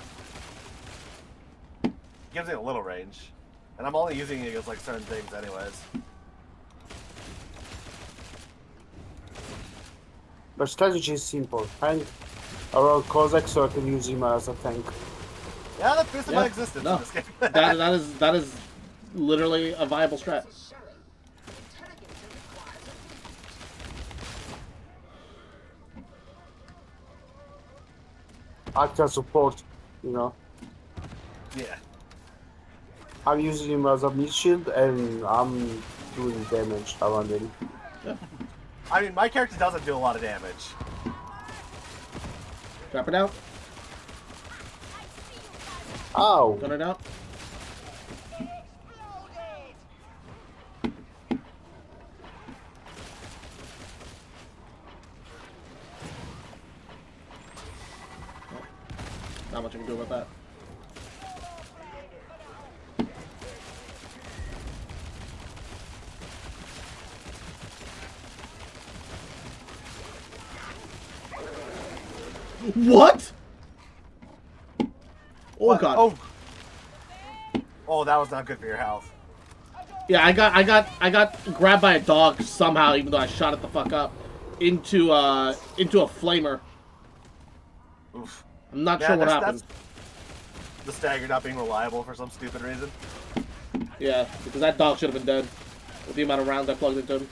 S2: Gives it a little range. And I'm only using it against like certain things anyways.
S7: My strategy is simple. Hang around Kozak so I can use him as a tank.
S2: Yeah, that's basically my
S1: Yeah,
S2: existence
S1: no.
S2: in this game.
S1: that is literally a viable strat.
S9: This is showing. Interrogator requires a
S7: Act as support, you know.
S2: Yeah.
S7: I'm using him as a meat shield and I'm doing damage around him.
S1: Yeah.
S2: I mean, my character doesn't do a lot of damage.
S1: Drop it out.
S7: Ow!
S1: Gun it out. Not much I can do about that. What? Oh
S2: What?
S1: god.
S2: Oh. Oh, that was not good for your health.
S1: Yeah, I got grabbed by a dog somehow, even though I shot it the fuck up into a flamer.
S2: Oof.
S1: I'm not
S2: Yeah,
S1: sure what
S2: that's-
S1: happened.
S2: that's the stagger not being reliable for some stupid reason.
S1: Yeah, because that dog should have been dead with the amount of rounds I plugged into him.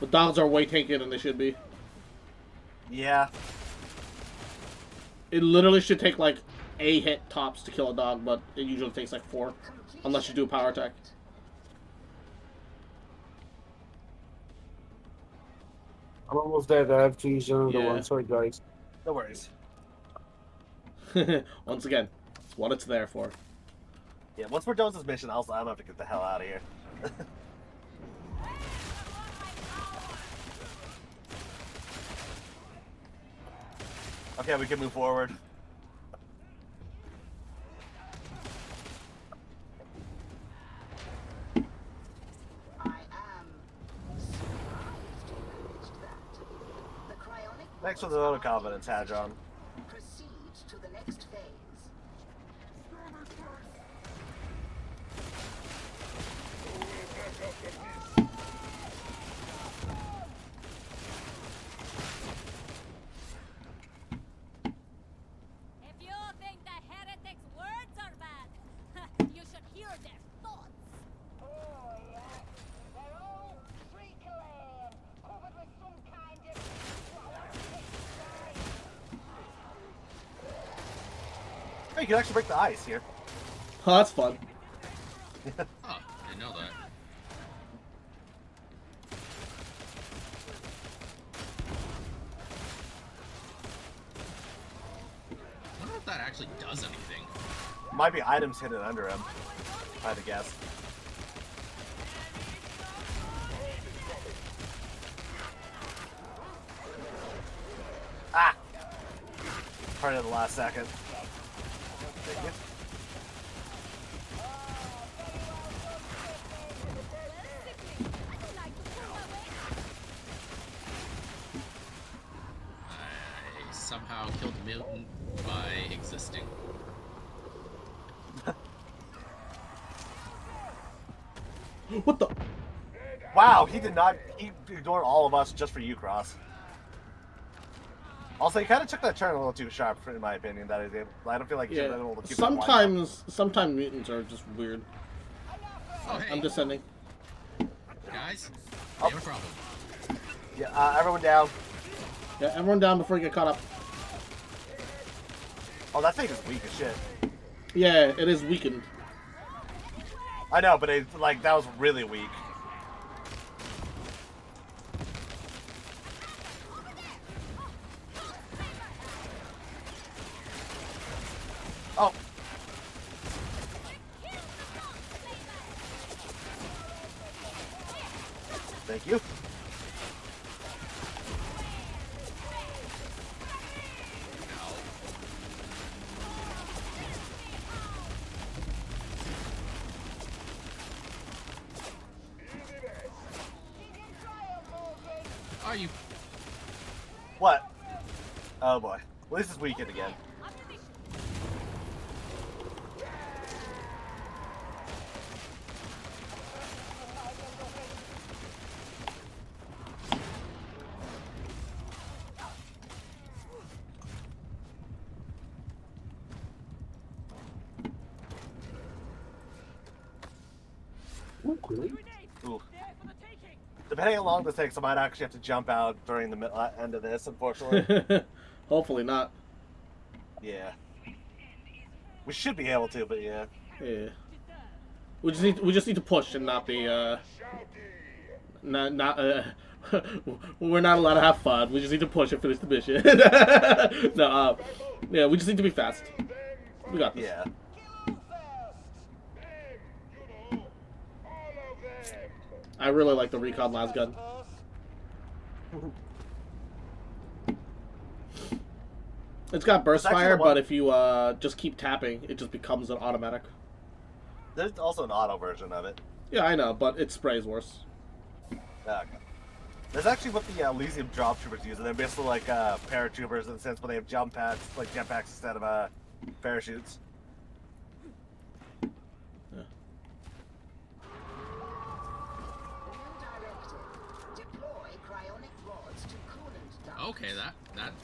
S1: But dogs are way tankier than they should be.
S2: Yeah.
S1: It literally should take like a hit tops to kill a dog, but it usually takes like 4, unless you do a power attack.
S7: I'm almost dead. I have to use another
S1: Yeah.
S7: one. Sorry, guys.
S2: No worries.
S1: Once again, it's what it's there for.
S2: Yeah, once we're done with this mission, I'm gonna have to get the hell out of here. Okay, we can move forward.
S9: I am surprised you managed that. The cryonic
S2: Thanks for the vote of confidence, Hadron.
S9: proceed to the next phase.
S3: If you think the heretics' words are bad, you should hear their thoughts.
S5: Oh, yeah. They're all treacle, covered with some kind of
S2: Hey, you can actually break the ice here.
S1: Oh, that's fun.
S4: Oh, didn't know that. I wonder if that actually does anything.
S2: Might be items hidden under him. I had to guess. Ah! Part of the last second. Thank you.
S4: I somehow killed Milton by existing.
S1: What the?
S2: Wow, he did not. He ignored all of us just for you, Cross. Also, he kind of took that turn a little too sharp, in my opinion. That is, I don't feel like he should have
S1: Yeah.
S2: been able to keep it wide enough.
S1: Sometimes mutants are just weird.
S4: Oh, hey,
S1: I'm descending.
S4: guys,
S2: Oh.
S4: we have a problem.
S2: Yeah, everyone down.
S1: Yeah, everyone down before you get caught up.
S2: Oh, that thing is weak as shit.
S1: Yeah, it is weakened.
S2: I know, but like that was really weak. Oh. Thank you.
S4: Are you?
S2: What? Oh boy. Well, this is weekend again.
S7: Ooh, great.
S2: Ooh. Depending how long this takes, I might actually have to jump out during the end of this, unfortunately.
S1: Hopefully not.
S2: Yeah. We should be able to, but yeah.
S1: Yeah. We just need to push and not be we're not allowed to have fun. We just need to push and finish the mission. No, yeah, we just need to be fast. We got this.
S2: Yeah.
S1: I really like the recon las gun. It's got burst fire, but if you just keep tapping, it just becomes an automatic.
S2: There's also an auto version of it.
S1: Yeah, I know, but it sprays worse.
S2: Okay. That's actually what the Elysium Droptroopers use, and they're basically like paratroopers in the sense where they have jump packs, like jetpacks instead of parachutes.
S1: Yeah.
S9: Deploy cryonic rods to coolant ducts.
S4: Okay, that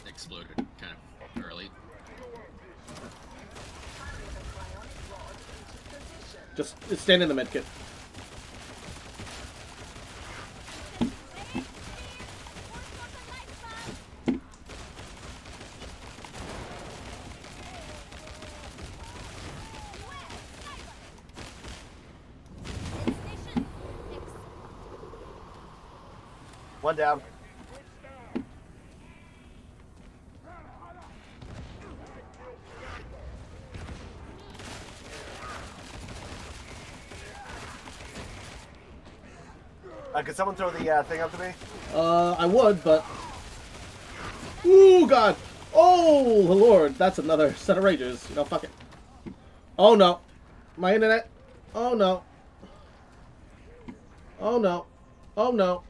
S4: exploded kind of early.
S9: Carry the cryonic rod into position.
S1: Just stand in the medkit.
S2: One down. Could someone throw the thing up to me?
S1: I would, but... Ooh, God! Oh, Lord, that's another set of rages. You know, fuck it. Oh, no. My internet. Oh, no. Oh, no. Oh, no.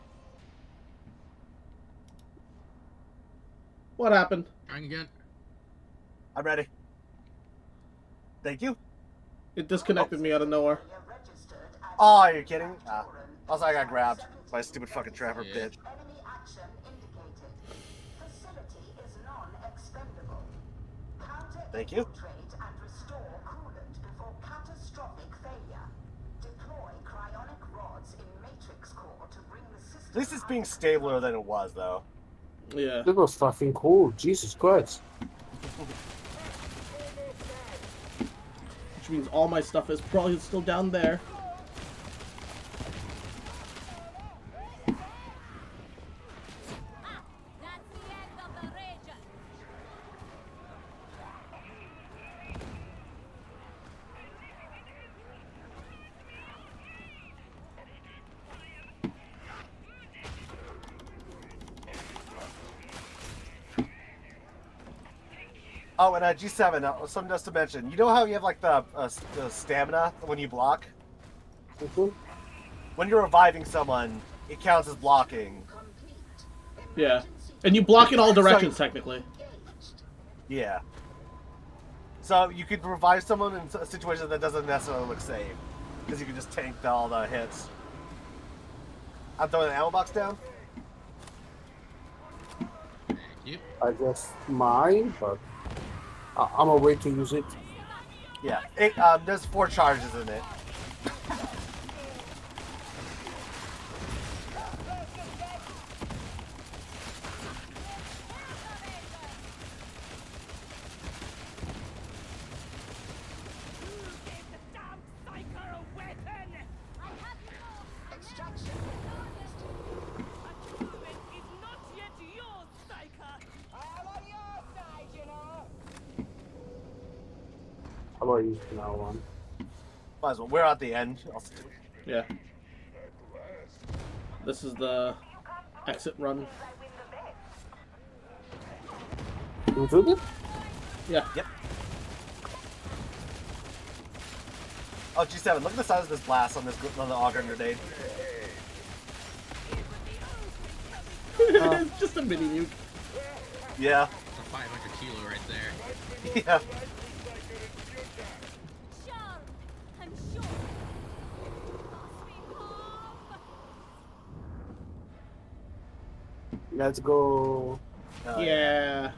S1: What happened?
S4: Trying again.
S2: I'm ready. Thank you.
S1: It disconnected me out of nowhere.
S2: Oh, are you kidding? Also, I got grabbed by a stupid fucking trapper bitch.
S9: Enemy action indicated. Facility is non-expendable.
S2: Thank you.
S9: Counter-infiltrate and restore coolant before catastrophic failure. Deploy cryonic rods in matrix core to bring the system.
S2: At least it's being stabler than it was, though.
S1: Yeah.
S7: That was fucking cool. Jesus Christ.
S1: Which means all my stuff is probably still down there.
S2: Oh, and G7, something just to mention. You know how you have like the stamina when you block?
S7: Mm-hmm.
S2: When you're reviving someone, it counts as blocking.
S1: Yeah. And you block in all directions, technically.
S2: Yeah. So you could revive someone in a situation that doesn't necessarily look safe. Because you can just tank all the hits. I'm throwing the ammo box down.
S4: Thank you.
S7: I guess mine, but I'm gonna wait to use it.
S2: Yeah. There's 4 charges in it.
S7: How about you now on?
S2: Might as well. We're at the end.
S1: Yeah. This is the exit run.
S7: You took it?
S1: Yeah.
S2: Yep. Oh, G7, look at the size of this blast on this on the auger grenade.
S1: It's just a mini nuke.
S2: Yeah.
S4: It's a 500 kilo right there.
S2: Yeah.
S3: Charmed, I'm sure. Pass me home.
S7: Let's go.
S1: Yeah.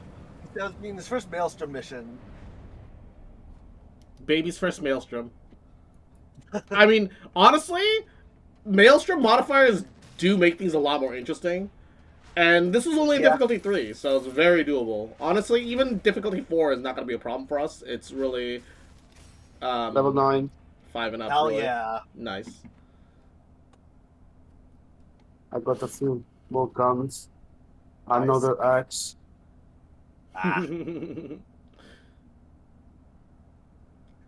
S2: That was being his first Maelstrom mission.
S1: Baby's first Maelstrom. I mean, honestly, Maelstrom modifiers do make things a lot more interesting. And this was only difficulty 3, so it's very doable. Honestly, even difficulty 4 is not going to be a problem for us. It's really...
S7: Level 9.
S1: 5 and up,
S2: Hell
S1: really.
S2: yeah.
S1: Nice.
S7: I got a few more guns.
S2: Nice.
S7: Another axe.
S2: Ah.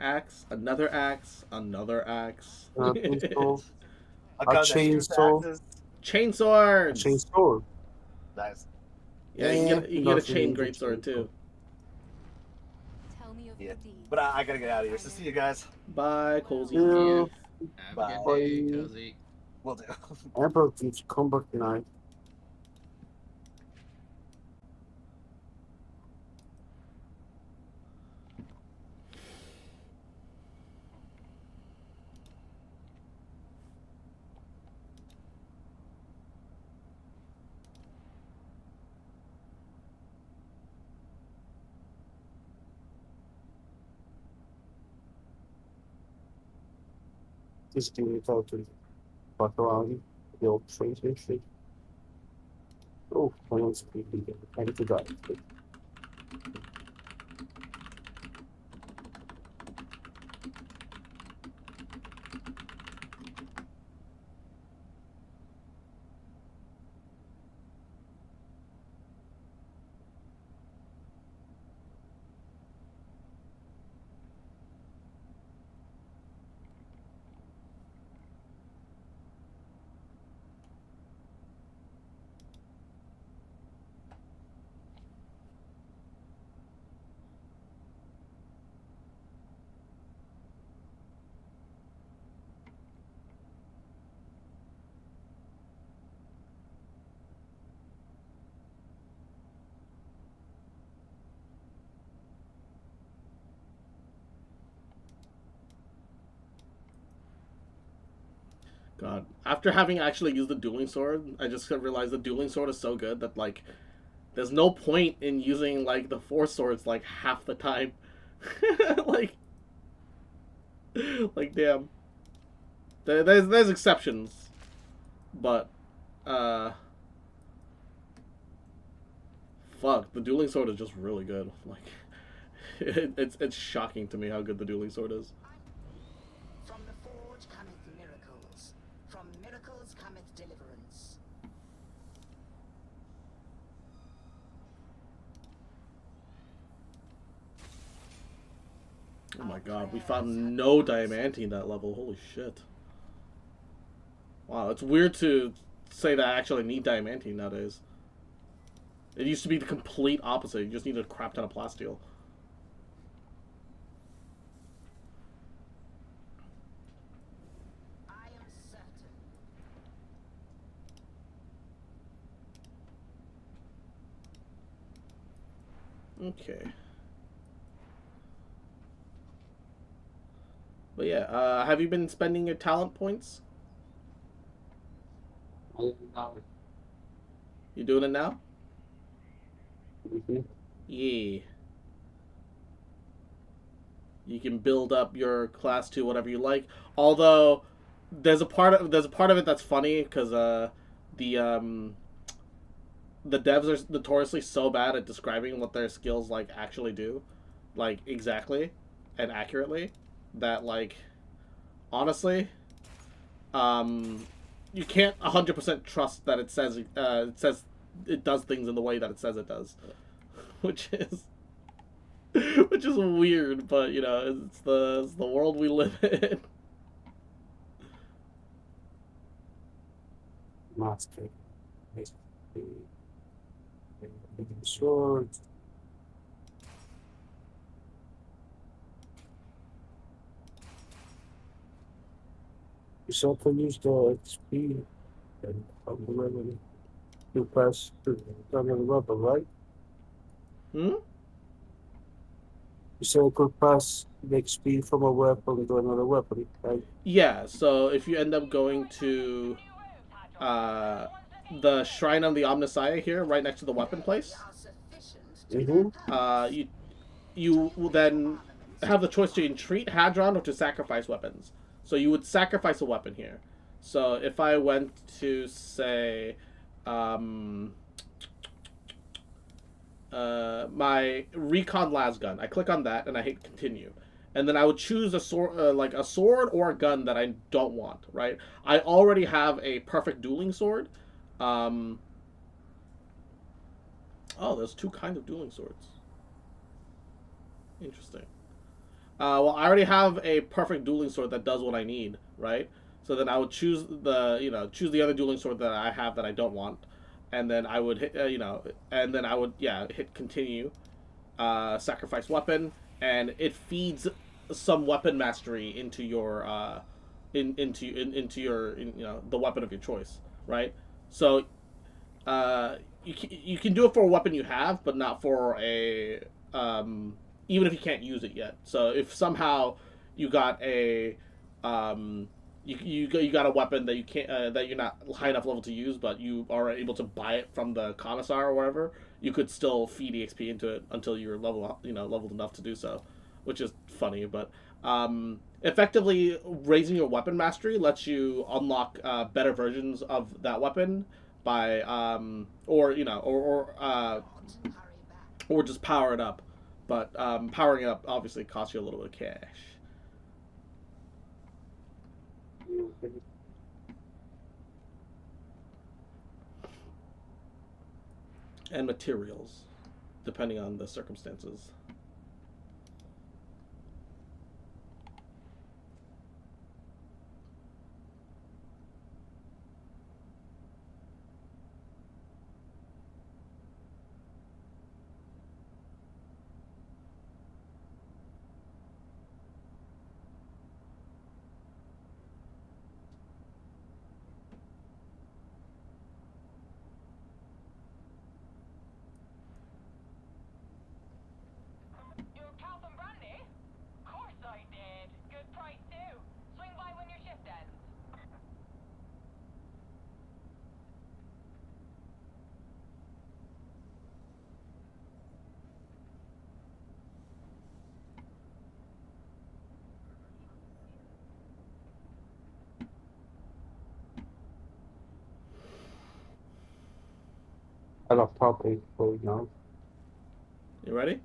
S1: Axe, another axe, another axe.
S7: Pistol.
S2: A gun that shoots
S7: chainsaw.
S2: axes.
S1: Chainsword!
S7: Chainsaw.
S2: Nice.
S1: Yeah, you get a chain greatsword too.
S3: Tell me of
S2: Yeah.
S3: your deeds.
S2: But I gotta get out of here, so see you guys.
S1: Bye, Cozy.
S7: Yeah.
S4: Have
S2: Bye.
S4: a good day, Cozy.
S2: Will do.
S7: Emperor keeps come back tonight. This thing is out to fuck around. The old train station. Oh, my one's creepy. I need to die.
S1: God. After having actually used the dueling sword, I just realized the dueling sword is so good that, like, there's no point in using, like, the force swords, like, half the time. like, damn. There's exceptions. But, fuck, the dueling sword is just really good. Like, it's shocking to me how good the dueling sword is.
S9: From the forge cometh miracles. From miracles cometh deliverance.
S1: Oh my god, we found no diamantine that level. Holy shit. Wow, it's weird to say that I actually need diamantine nowadays. It used to be the complete opposite. You just need a crap ton of plasteel.
S9: I am certain.
S1: Okay. But yeah, have you been spending your talent points? You doing it now? Yeah. You can build up your class to whatever you like. Although there's a part of it that's funny because the devs are notoriously so bad at describing what their skills like actually do, like exactly and accurately, that like honestly, you can't 100% trust that it says it does things in the way that it says it does, which is weird, but you know it's the world we live in.
S7: master. Sword. You also can use the XP and whatever you pass to another weapon, right?
S1: Hmm?
S7: You said you could pass the XP from a weapon to another weapon, right?
S1: Yeah. So if you end up going to uh, the Shrine of the Omnissiah here, right next to the weapon place,
S7: Mm-hmm.
S1: you will then have the choice to entreat Hadron or to sacrifice weapons. So you would sacrifice a weapon here. So if I went to say, um, my recon lasgun, I click on that and I hit continue, and then I would choose a sword, like a sword or a gun that I don't want. Right? I already have a perfect dueling sword. Um, oh, there's two kinds of dueling swords. Interesting. Well, I already have a perfect dueling sword that does what I need, right? So then I would choose choose the other dueling sword that I have that I don't want, and then I would hit, and then I would, hit continue, sacrifice weapon, and it feeds some weapon mastery into your, into your, the weapon of your choice, right? So, you can do it for a weapon you have, but not for a, even if you can't use it yet. So if somehow you got a, you got a weapon that you can't, that you're not high enough level to use, but you are able to buy it from the commissar or whatever, you could still feed EXP into it until you're leveled enough to do so, which is funny. But effectively, raising your weapon mastery lets you unlock better versions of that weapon by, or just power it up. But powering it up obviously costs you a little bit of cash and materials, depending on the circumstances.
S5: You count them brandy? Of course I did. Good price too. Swing by when your shift ends.
S7: I love topic for now.
S1: You ready?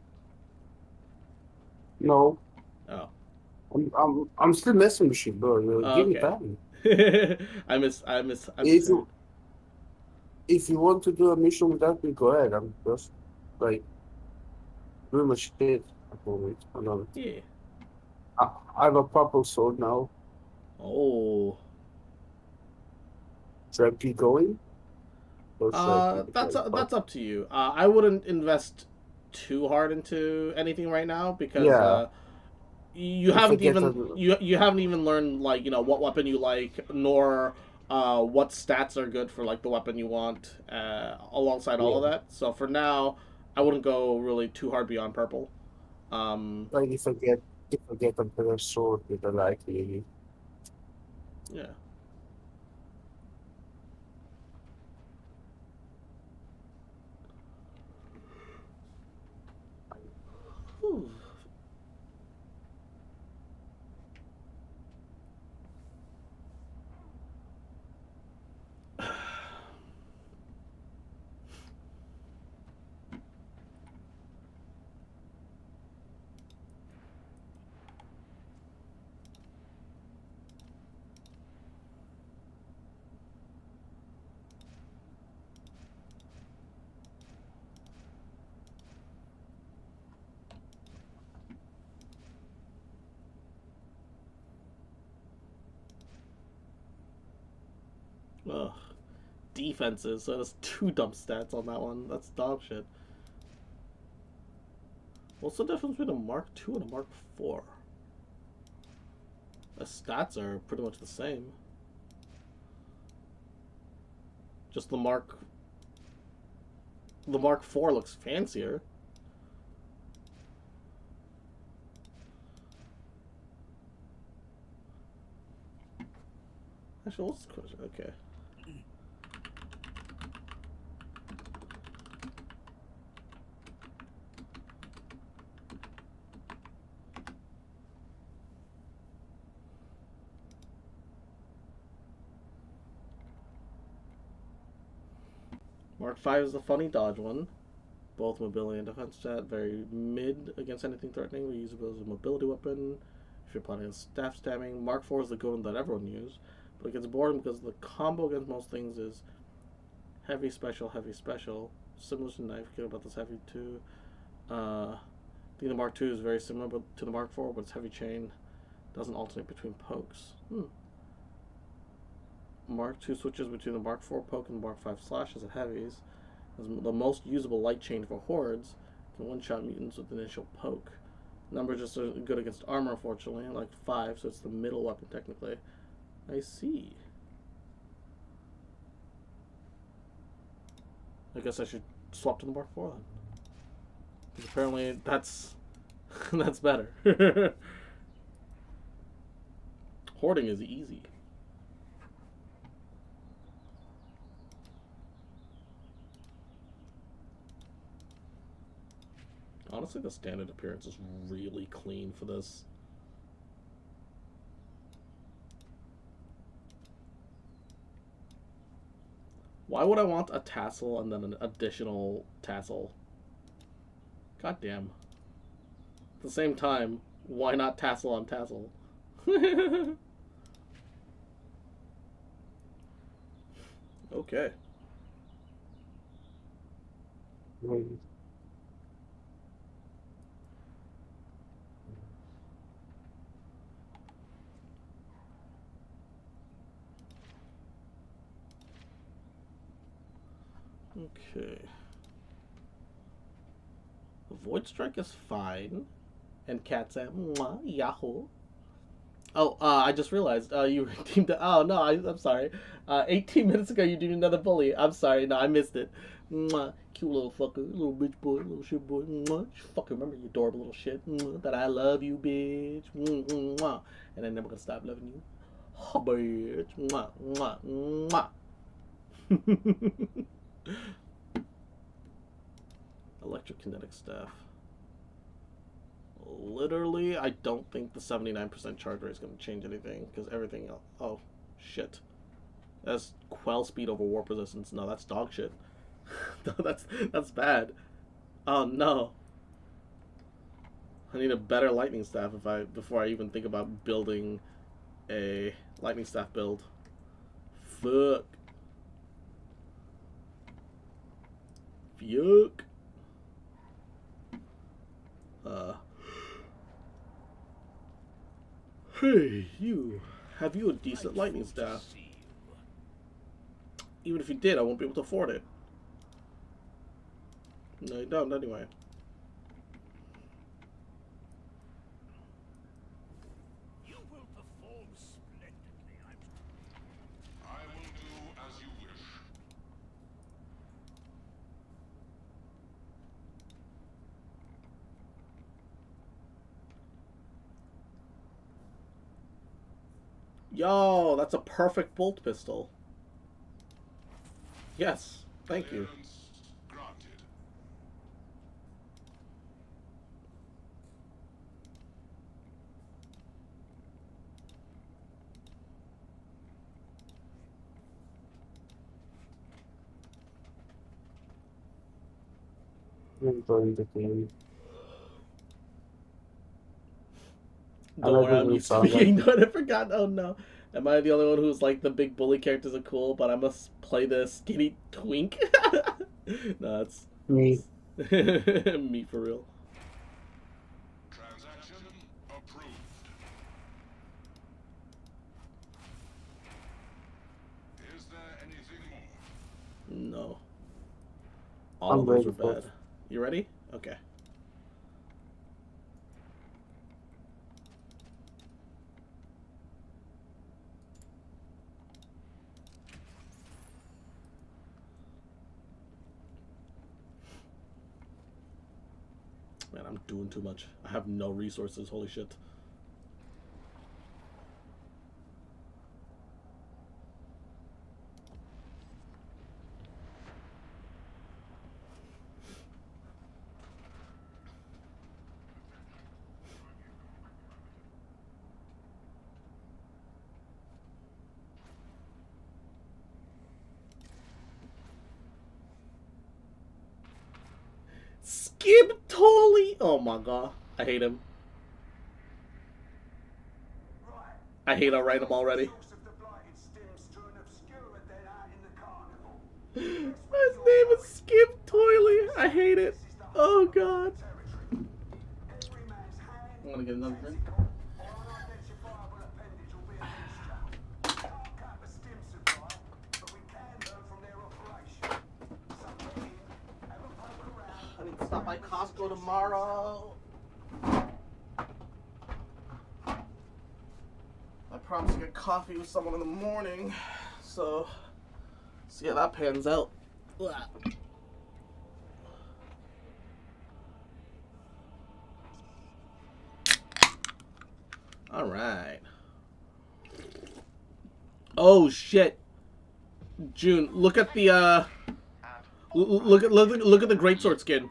S7: No,
S1: Oh.
S7: I'm still messing with you, bro.
S1: Oh,
S7: Give me
S1: okay.
S7: time.
S1: I
S7: If
S1: misheard.
S7: you if you want to do a mission without me, go ahead. I'm just like doing my shit at the moment. I love it.
S1: Yeah.
S7: I, I have a purple sword now.
S1: Oh.
S7: Should I keep going? Or should I keep it like
S1: That's up to you. I wouldn't invest too hard into anything right now because
S7: Yeah,
S1: you
S7: if I
S1: haven't
S7: get
S1: even
S7: a
S1: you haven't even learned, like, what weapon you like, nor what stats are good for, like, the weapon you want, alongside all of
S7: yeah,
S1: that. So for now, I wouldn't go really too hard beyond purple. Um,
S7: like if I get a better sword with a like maybe.
S1: yeah. Whew. Ugh. defenses, so there's 2 dump stats on that one. That's dog shit. What's the difference between a Mark II and a Mark IV? The stats are pretty much the same. Just the Mark IV looks fancier. Actually, what's the question? Okay. Mark V is the funny dodge one. Both mobility and defense stat, very mid against anything threatening, reusable as a mobility weapon. If you're planning on staff stabbing, Mark IV is the good one that everyone uses, but it gets boring because the combo against most things is heavy special, similar to knife. Care about this heavy too. I think the Mark II is very similar to the Mark IV, but it's heavy chain. Doesn't alternate between pokes. Mark II switches between the Mark IV poke and the Mark V slashes at heavies. The most usable light chain for hordes can one-shot mutants with initial poke. Numbers just are good against armor, unfortunately, like 5, so it's the middle weapon technically. I see. I guess I should swap to the Mark IV then. Because apparently that's that's better. Hoarding is easy. Honestly, the standard appearance is really clean for this. Why would I want a tassel and then an additional tassel? God damn. At the same time, why not tassel on tassel? Okay. Okay. Void Strike is fine. And Cat said, mwah, yahoo. Oh, I just realized, you redeemed it. Oh, no, I'm sorry. 18 minutes ago, you did another bully. I'm sorry, no, I missed it. Mwah, cute little fucker, little bitch boy, little shit boy. Mwah, fucking remember, you adorable little shit. Mwah, that I love you, bitch. Mwah, and I'm never gonna stop loving you. Oh, bitch. Mwah, mwah, mwah. Electrokinetic staff. Literally, I don't think the 79% charge rate is going to change anything, because everything else... Oh, shit. That's quell speed over warp resistance. No, that's dog shit. that's bad. Oh, no. I need a better lightning staff before I even think about building a lightning staff build. Fuck. Fuck. Hey, you. Have you a decent lightning staff? Even if you did, I won't be able to afford it. No, you don't, anyway.
S6: You will perform splendidly, I will do as you wish.
S1: Yo, that's a perfect bolt pistol. Yes, thank you.
S6: Granted.
S7: I'm going to game.
S1: Don't worry, I'm used to being ignored. I forgot. Oh no. Am I the only one who's like the big bully characters are cool, but I must play the skinny twink? No, it's
S7: Me.
S1: me for real.
S6: Transaction approved. Is there anything more?
S1: No. All
S7: I'm
S1: of those
S7: ready
S1: are
S7: for
S1: bad.
S7: it.
S1: You ready? Okay. Man, I'm doing too much. I have no resources. Holy shit. Skip Tolly! Oh my god. I hate him. I hate I write him already. His name is Skip Toilet. I hate it. Oh god. I want to get another drink. I need to stop by Costco tomorrow. I promised to get coffee with someone in the morning, so see how that pans out. All right. Oh shit, June, look at the look at the greatsword skin.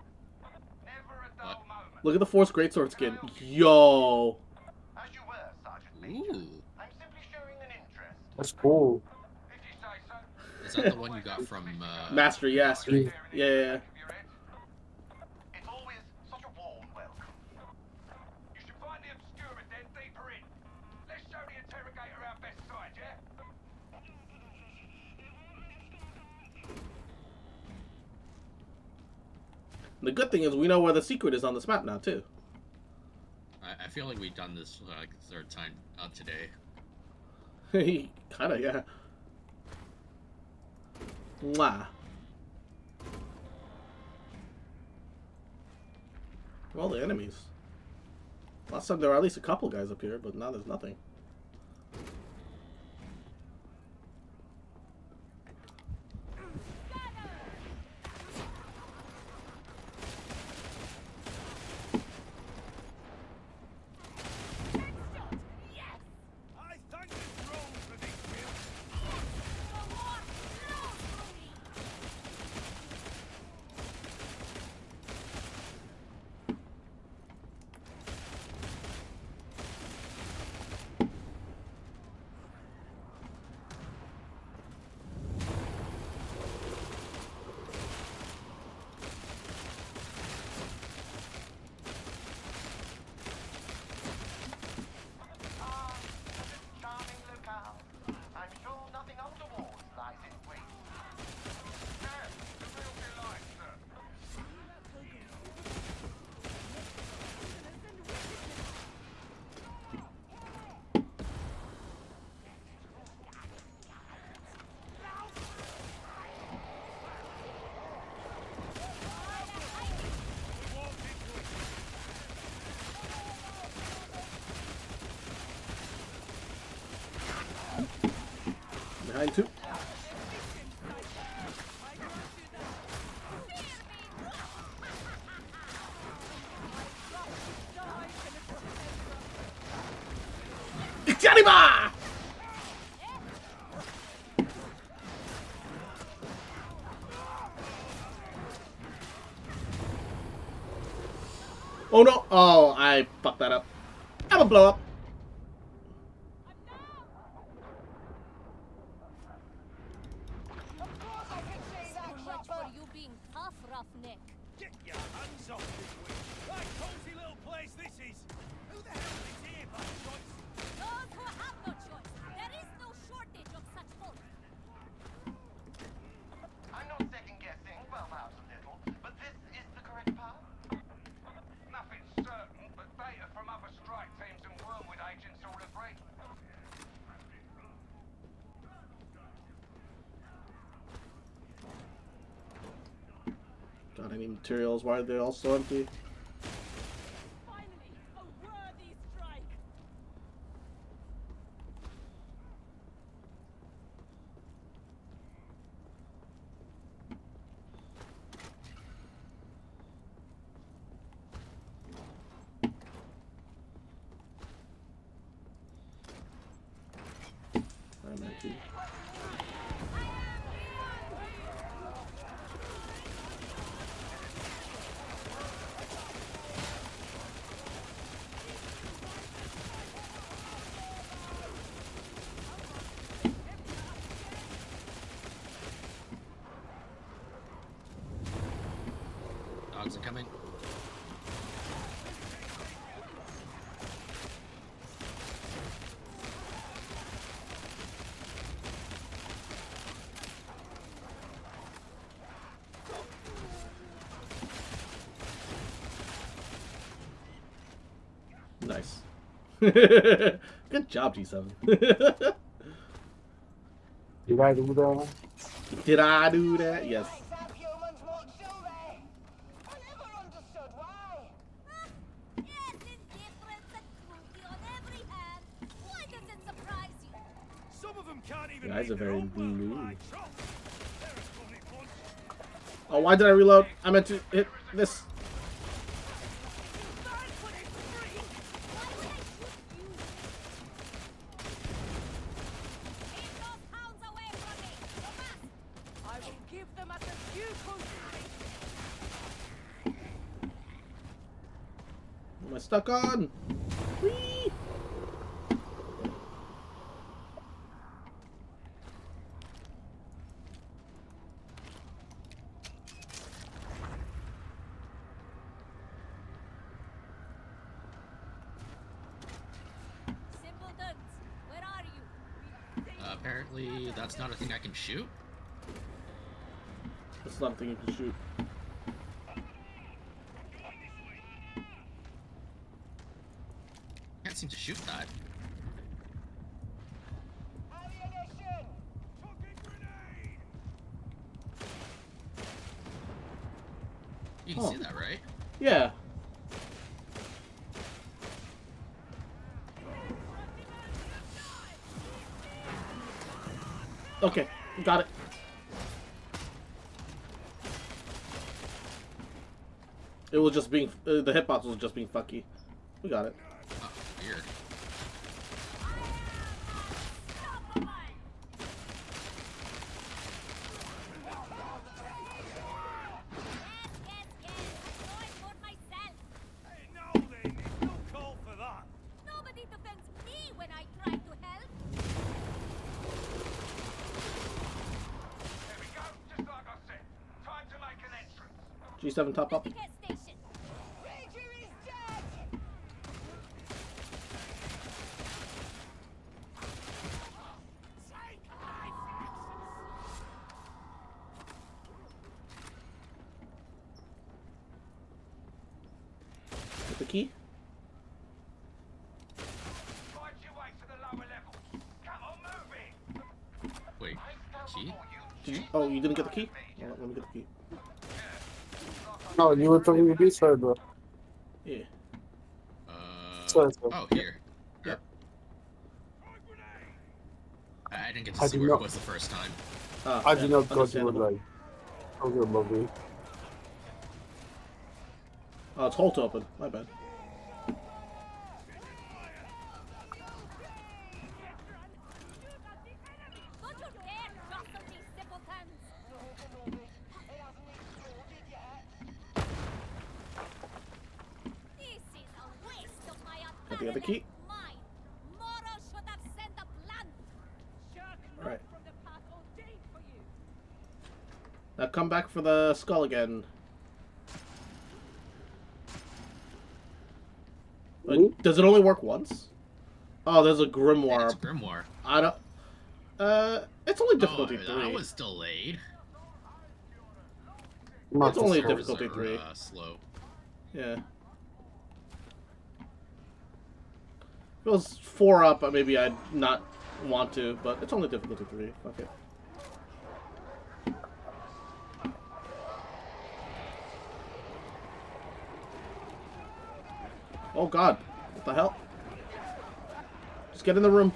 S1: Look at the Force greatsword skin. Yo.
S6: As you were, Sergeant Major.
S4: Ooh.
S6: I'm simply showing an interest.
S7: That's cool.
S6: If you say so.
S4: Is that the one you got from
S1: Master? Yeah.
S4: Mastery?
S1: Yeah.
S6: It's always such a warm welcome. You should find the obscurement then deeper in. Let's show the interrogator our best side, yeah?
S1: The good thing is we know where the secret is on this map now too.
S4: I feel like we've done this like third time out today.
S1: Kinda, yeah. Mwah. All the enemies. Last time there were at least a couple guys up here, but now there's nothing.
S6: Charming locale. I'm sure nothing untoward lies in wait. Yeah, the real delight, sir.
S1: Behind two. Excalibur! Oh no! Oh, I fucked that up. I'm a blow up.
S3: For you being tough, roughneck.
S10: Get your hands off me, witch! What a cozy little place this is! Who the hell is here by choice?
S3: Those who have no choice. There is no shortage of such folk.
S6: I'm not second guessing, well, perhaps a little, but this is the correct path. Nothing's certain, but data from other strike teams and Wormwood agents all agree.
S1: Any materials? Why are they all so empty?
S3: Finally, a worthy strike.
S1: I'm empty.
S4: Dogs are coming.
S1: Nice. Good job, G7.
S7: Did I do that?
S1: Did I do that? Yes.
S9: Subhumans won't show there. I never understood why.
S3: Yes, indifference and cruelty on every hand. Why does it surprise you?
S10: Some of them can't even
S1: Your eyes
S10: make
S1: are
S10: their
S1: very
S10: own
S1: blue.
S10: work right. They're a funny bunch.
S1: Oh, why did I reload? I meant to hit this.
S3: Why would I shoot you? Keep those hounds away from me. Fast. I will give them at the due consideration.
S1: What am I stuck on? Whee!
S3: Simpletons, where are you?
S4: Apparently, that's not a thing I can shoot.
S1: That's not a thing you can shoot.
S4: Can't seem to shoot that.
S9: Alienation.
S10: Fucking grenade!
S4: You can
S1: Oh.
S4: see that, right?
S1: Yeah. Okay, got it. It was just being the hitbox was just being fucky. We got it.
S4: Oh, weird.
S10: Hey, now then, there's no call for that.
S3: Nobody defends me when I try to help.
S6: There we go, just like I said. Time to make an entrance.
S1: G7 top up.
S3: Gas station.
S9: Ranger is dead.
S1: Get the key.
S6: Find your way to the lower levels. Come on, move it.
S4: Wait, key?
S1: Did you? Oh, you didn't get the key? Oh, let me get the key.
S7: No, you were talking to this side, bro.
S1: Yeah.
S7: Sorry, sir.
S4: Oh, here.
S1: Yep.
S4: I didn't get
S7: I
S4: to see
S7: did
S4: where
S7: not-
S4: it was the first time.
S1: Ah,
S7: I
S1: yeah,
S7: did not go to
S1: understandable.
S7: like. Okay, Bobby.
S1: Oh, it's hold to open. My bad.
S3: Don't you dare jostle these simpletons. This is a waste of my
S1: Got the other key.
S3: abandoned mind. Moro should have sent a plan. Jerk not
S1: Alright.
S3: from the path ordained for you.
S1: Now come back for the skull again. Like, does it only work once? Oh, there's a
S4: Yeah,
S1: grimoire.
S4: it's a grimoire.
S1: I don't. It's only difficulty
S4: oh,
S1: 3.
S4: that was delayed.
S1: It's only
S7: Not
S1: difficulty 3.
S4: Slow.
S1: Yeah. If it was 4 up, maybe I'd not want to, but it's only difficulty 3. Fuck it. Oh god. What the hell? Just get in the room.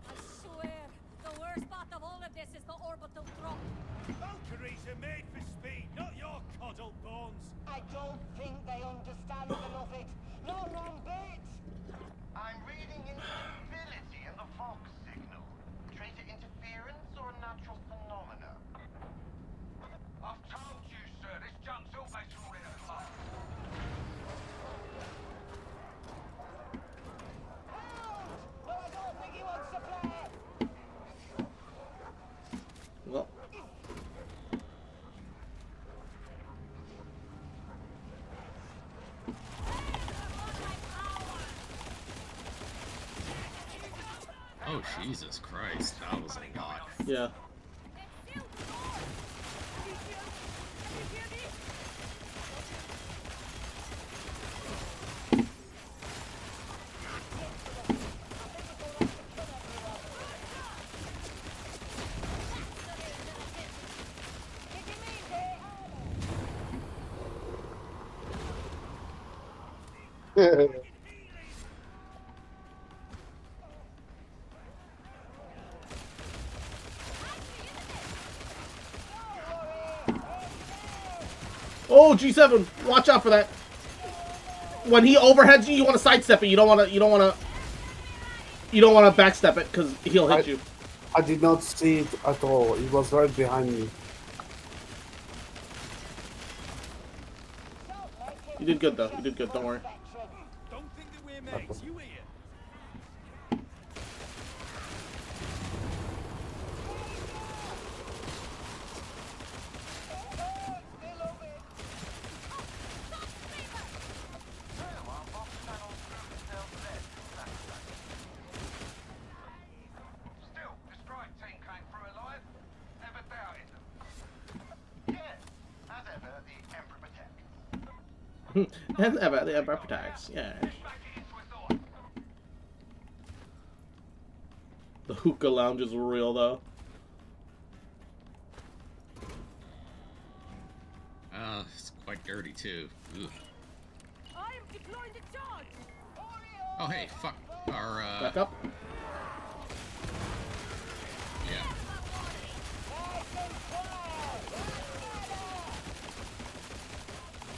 S3: I swear, the worst part of all of this is the orbital drop.
S10: Valkyries are made for speed, not your coddle bones.
S9: I don't think they understand enough it. No, wrong bit.
S6: I'm reading instability in the Fox signal. Traitor interference or a natural phenomena? I've told you, sir, this junk's always falling apart.
S9: But I don't think he wants to play.
S1: Well.
S4: Oh, Jesus Christ. That was a lot.
S1: Yeah. Oh, G7, watch out for that. When he overheads you, you want to sidestep it. You don't want to backstep it because he'll hit you.
S7: I did not see it at all. It was right behind me.
S1: You did good though. You did good. Don't worry.
S10: Don't think that we're mates, you hear?
S6: Still, the strike team came through alive. Never doubted them. Yeah, as ever, the Emperor protects.
S1: And ever the Emperor protects. Yeah.
S6: Make it into a thought.
S1: The hookah lounge is real though.
S4: It's quite dirty too. Ugh.
S3: I am deploying the charge.
S4: Oh, hey, fuck. Our,
S1: Back up.
S4: yeah.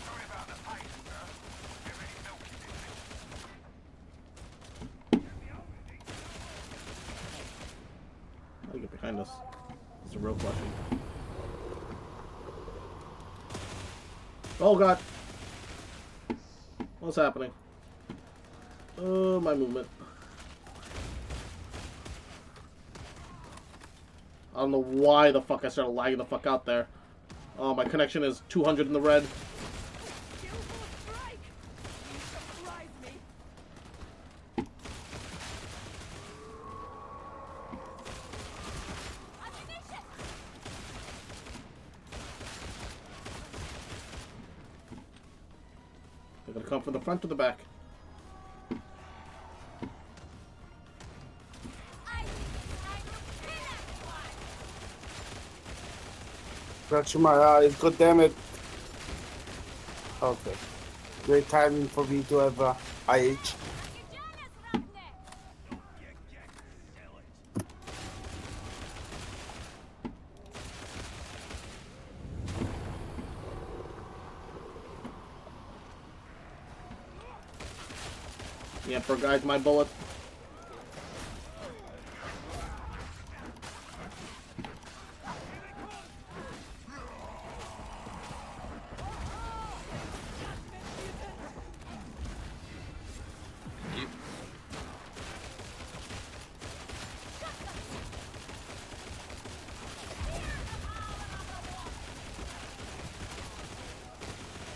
S6: Sorry about the pace, sir. You're really milking
S1: How do you get behind us? It's a real question. Oh god. What's happening? Oh, my movement. I don't know why the fuck I started lagging the fuck out there. Oh, my connection is 200 in the red.
S3: Skillful strike. You surprise me. Ammunition.
S1: They're gonna come from the front or the back.
S7: Scratching my eyes. God damn it. Okay. Great timing for me to have IH.
S1: The Emperor guides my bullet.
S4: You,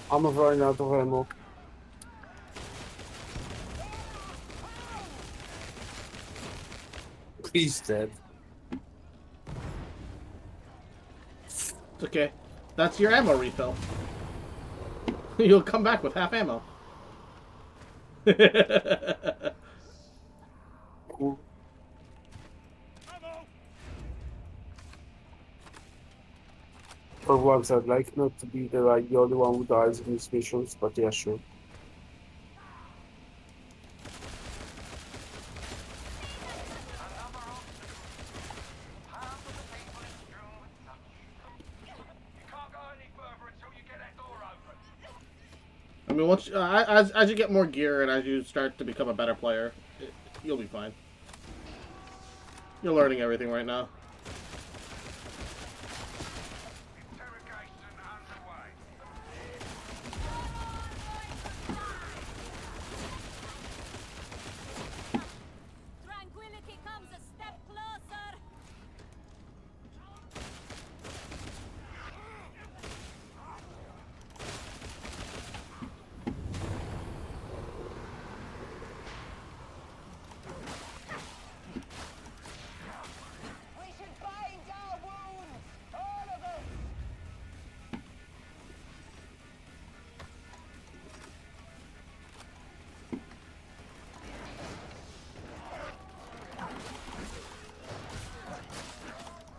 S7: I'm running out of ammo. He's dead.
S1: It's okay. That's your ammo refill. You'll come back with half ammo.
S7: Cool.
S10: Ammo!
S7: For once, I'd like not to be the only one who dies in these missions, but yeah, sure.
S6: Another obstacle. Half of the people is strewn with such. You can't go any further until you get that door open.
S1: I mean, once as you get more gear and as you start to become a better player, you'll be fine. You're learning everything right now.
S6: Interrogation underway.
S3: Tranquility comes a step closer.
S9: We should bind our wounds! All of us!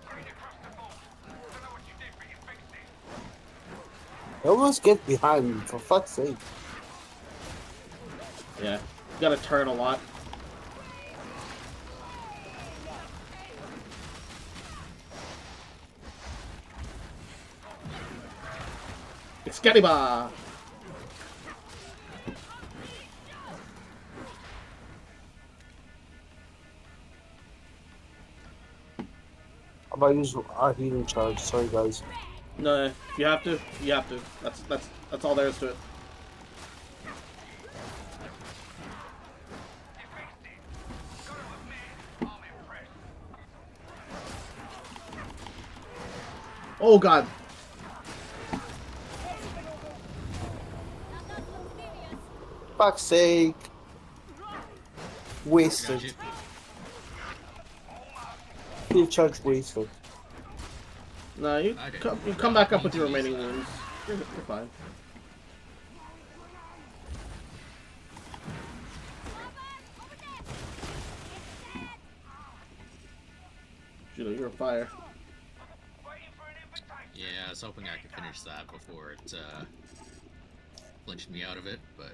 S6: Green across the board. Don't know what you did, but you fixed it.
S7: I almost get behind me, for fuck's sake.
S1: Yeah, you gotta turn a lot. Excalibur!
S7: How about use our healing charge? Sorry, guys.
S1: No, if you have to, you have to. That's all there is to it.
S6: You fixed it. Gotta admit, I'm impressed.
S1: Oh god.
S7: Fuck's sake. Wasted.
S4: Got you.
S7: Healing charge wasted.
S1: No, you
S4: I didn't.
S1: you come back up with your remaining wounds. You're fine. Judo, you're on fire.
S6: Waiting for an invitation.
S4: Yeah, I was hoping I could finish that before it flinched me out of it, but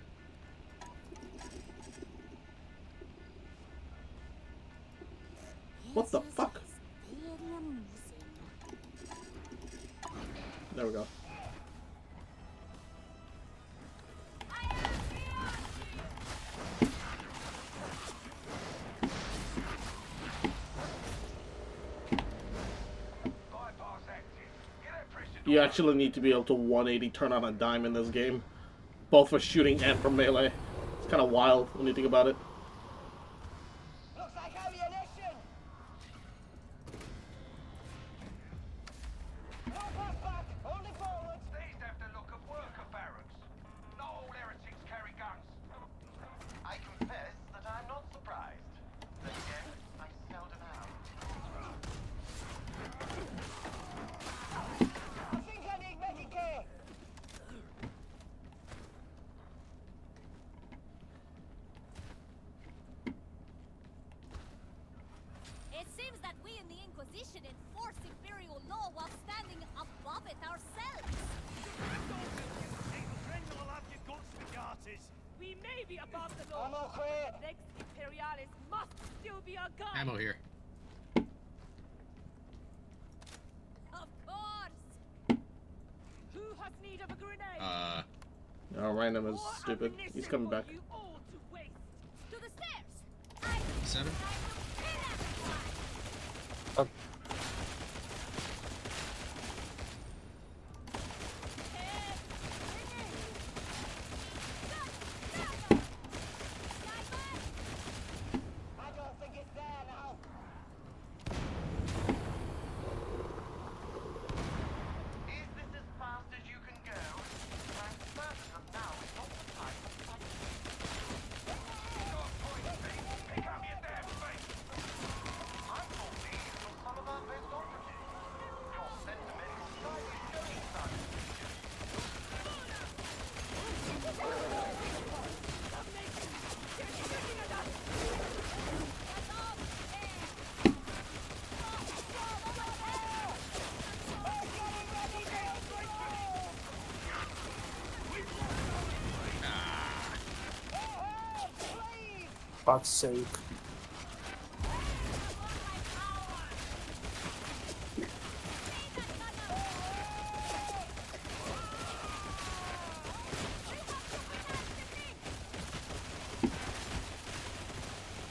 S1: What the fuck? There we go.
S6: Bypass active. Get that pressure
S1: You actually need to be able to 180 turn on a dime in this game. Both for shooting and for melee. It's kind of wild when you think about it.
S9: Looks like ammunition! No pass back, only forward!
S6: These have the look of worker barracks. Not all heretics carry guns. I confess that I'm not surprised. Then again, I seldom am.
S9: I think I need Medicare!
S3: It seems that we in the Inquisition enforce imperial law while standing above it ourselves.
S10: Will have your guts regarded. We may be above the law,
S9: I'm okay.
S10: but Lex Imperialis must still be our guide.
S4: ammo here.
S3: Of course.
S10: Who has need of a grenade?
S1: No, random is
S10: More
S1: stupid. He's
S10: ammunition
S1: coming
S10: for
S1: back.
S10: you all to waste.
S3: To the stairs.
S4: 7.
S9: I don't think it's there now.
S6: Is this as fast as you can go? I'm certain that now is not the time to fight. Got a point, Pete. Pick up your damn feet. I'm 14 until some of
S7: Fuck's sake.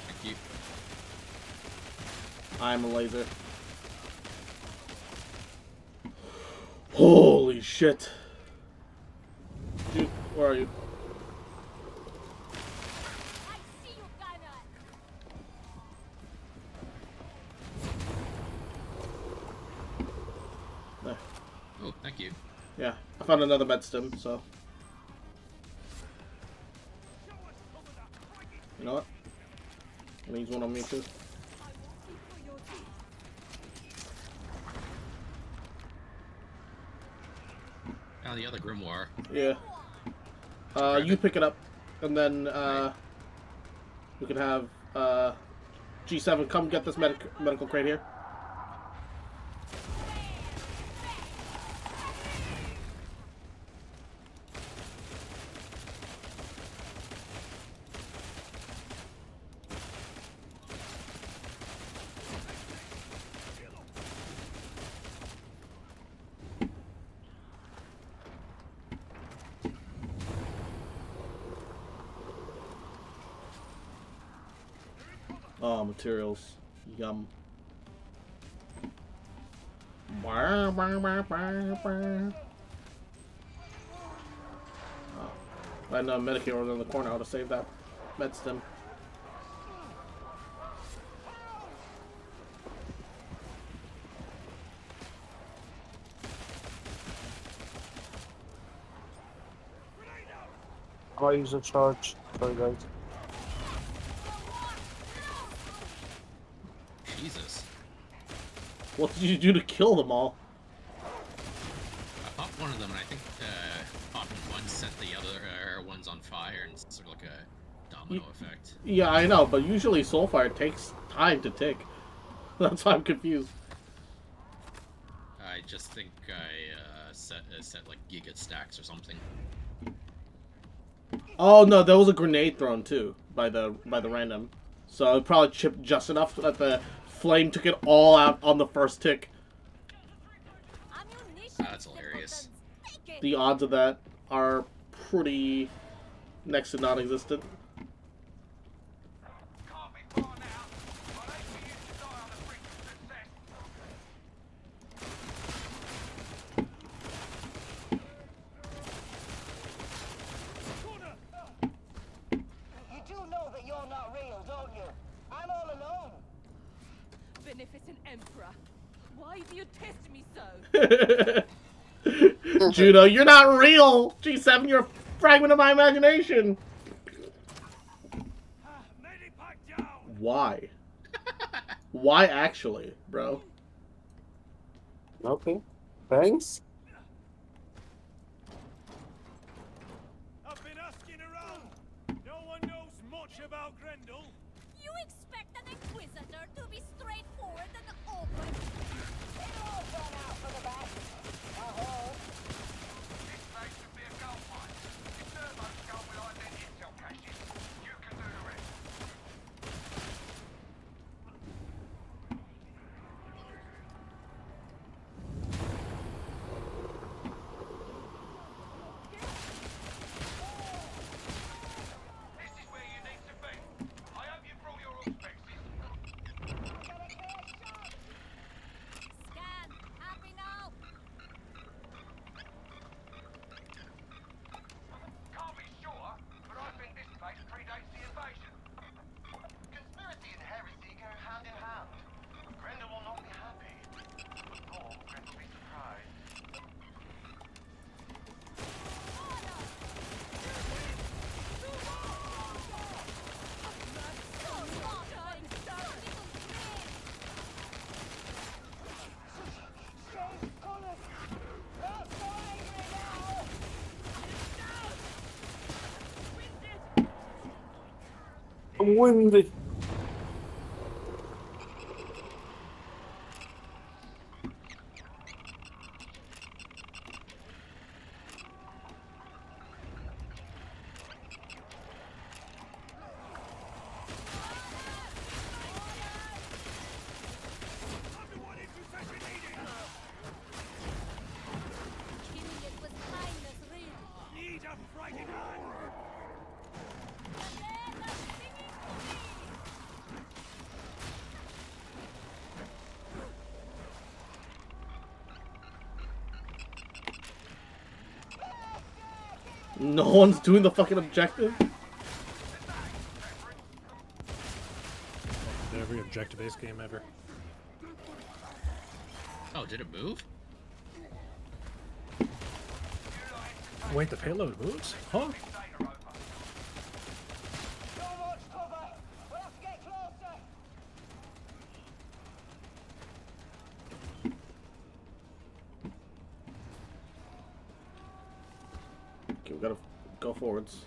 S4: Thank you.
S1: I'm a laser. Holy shit. Dude, where are you?
S3: I see you, Gunner.
S1: There.
S4: Oh, thank you.
S1: Yeah, I found another med stim, so. You know what? I'm gonna use one on me too.
S4: Found the other grimoire.
S1: Yeah. You pick it up, and then we can have G7 come get this medical crate here. Oh, materials. Yum. Oh, I had no Medicare over in the corner. I would have saved that med stim.
S7: I use a charge. Sorry, guys.
S4: Jesus.
S1: What did you do to kill them all?
S4: I popped one of them, and I think popping one set the other ones on fire, and it's sort of like a domino effect.
S1: Yeah, I know, but usually Soulfire takes time to tick. That's why I'm confused.
S4: I just think I set like giga stacks or something.
S1: Oh no, there was a grenade thrown too by the random, so it probably chipped just enough that the flame took it all out on the first tick.
S4: That's hilarious.
S1: The odds of that are pretty next to non-existent.
S6: Can't be far now, but I hate for you to die on the brink of success.
S9: You do know that you're not real, don't you? I'm all alone.
S3: Beneficent Emperor, why do you test me so?
S1: Judo, you're not real! G7, you're a fragment of my imagination!
S10: Medipack down.
S1: Why? Why actually, bro?
S7: Okay. Thanks.
S10: I've been asking around. No one knows much about Grendel.
S3: You expect an Inquisitor to be straightforward and open?
S9: They're all gone out for the back.
S6: This place could be a gold mine. If Turbo's gold with identity intel caches, you can do the rest. This is where you need to be. I hope you brought your auspexes.
S3: Scan, happy now?
S6: Can't be sure, but I think this place predates the invasion. Conspiracy and heresy go hand in hand. Grendel will not be happy. Nor will Grendel be surprised.
S7: I'm windy.
S10: riding hard.
S1: No one's doing the fucking objective.
S11: Every objective-based game ever.
S4: Oh, did it move?
S11: Wait, the payload moves? Huh?
S10: Not much cover. We'll have to get closer.
S1: Okay, we gotta go forwards.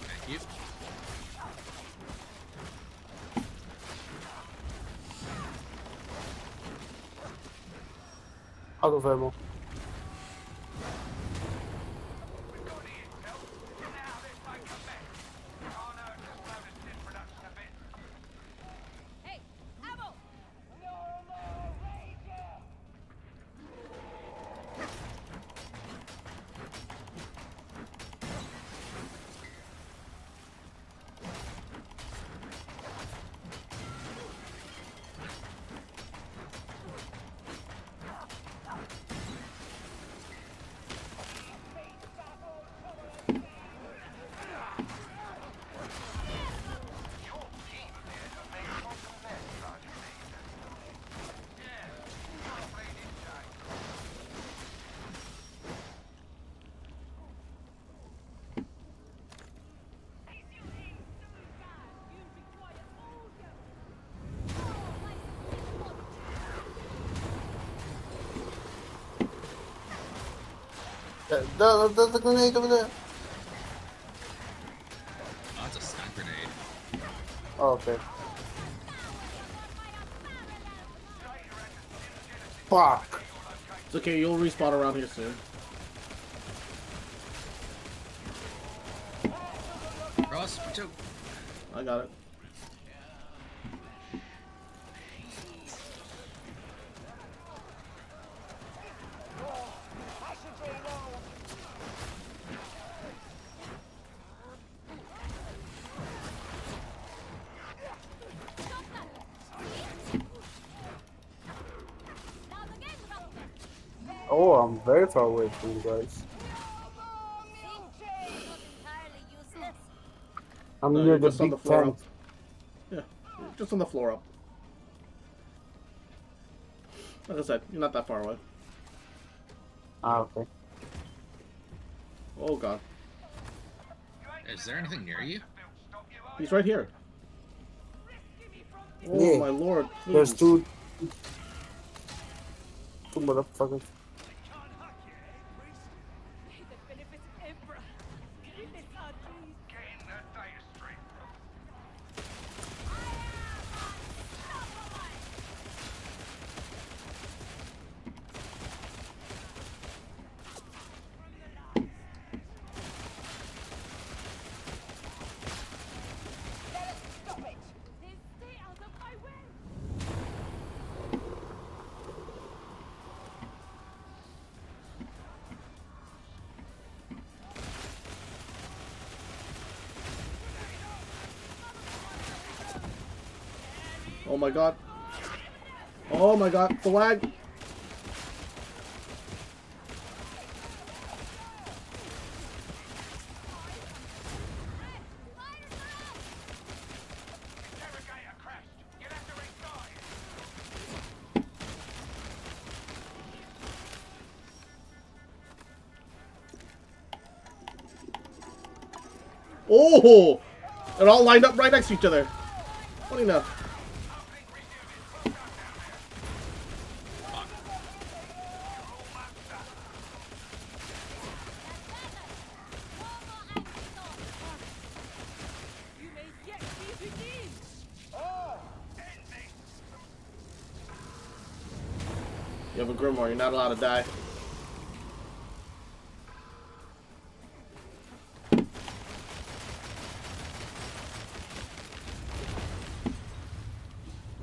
S4: Thank you.
S7: Out of ammo.
S3: Hey, ammo!
S7: The grenade over there.
S4: Oh, it's a stun grenade.
S7: Oh, okay. Fuck.
S1: It's okay, you'll respawn around here soon.
S4: Ross, watch out.
S1: I got it.
S7: Oh, I'm very far away from you guys. I'm
S1: No,
S7: near
S1: you're
S7: the
S1: just on
S7: big
S1: the floor
S7: tank.
S1: up. Yeah, just on the floor up. Like I said, you're not that far away.
S7: Ah, okay.
S1: Oh god.
S4: Is there anything near you?
S1: He's right here. Oh
S7: Yeah.
S1: my lord, please.
S7: There's two motherfuckers.
S1: Oh my god. Oh my god, the lag. Oh! They're all lined up right next to each other. Funny enough. You have a grimoire, you're not allowed to die.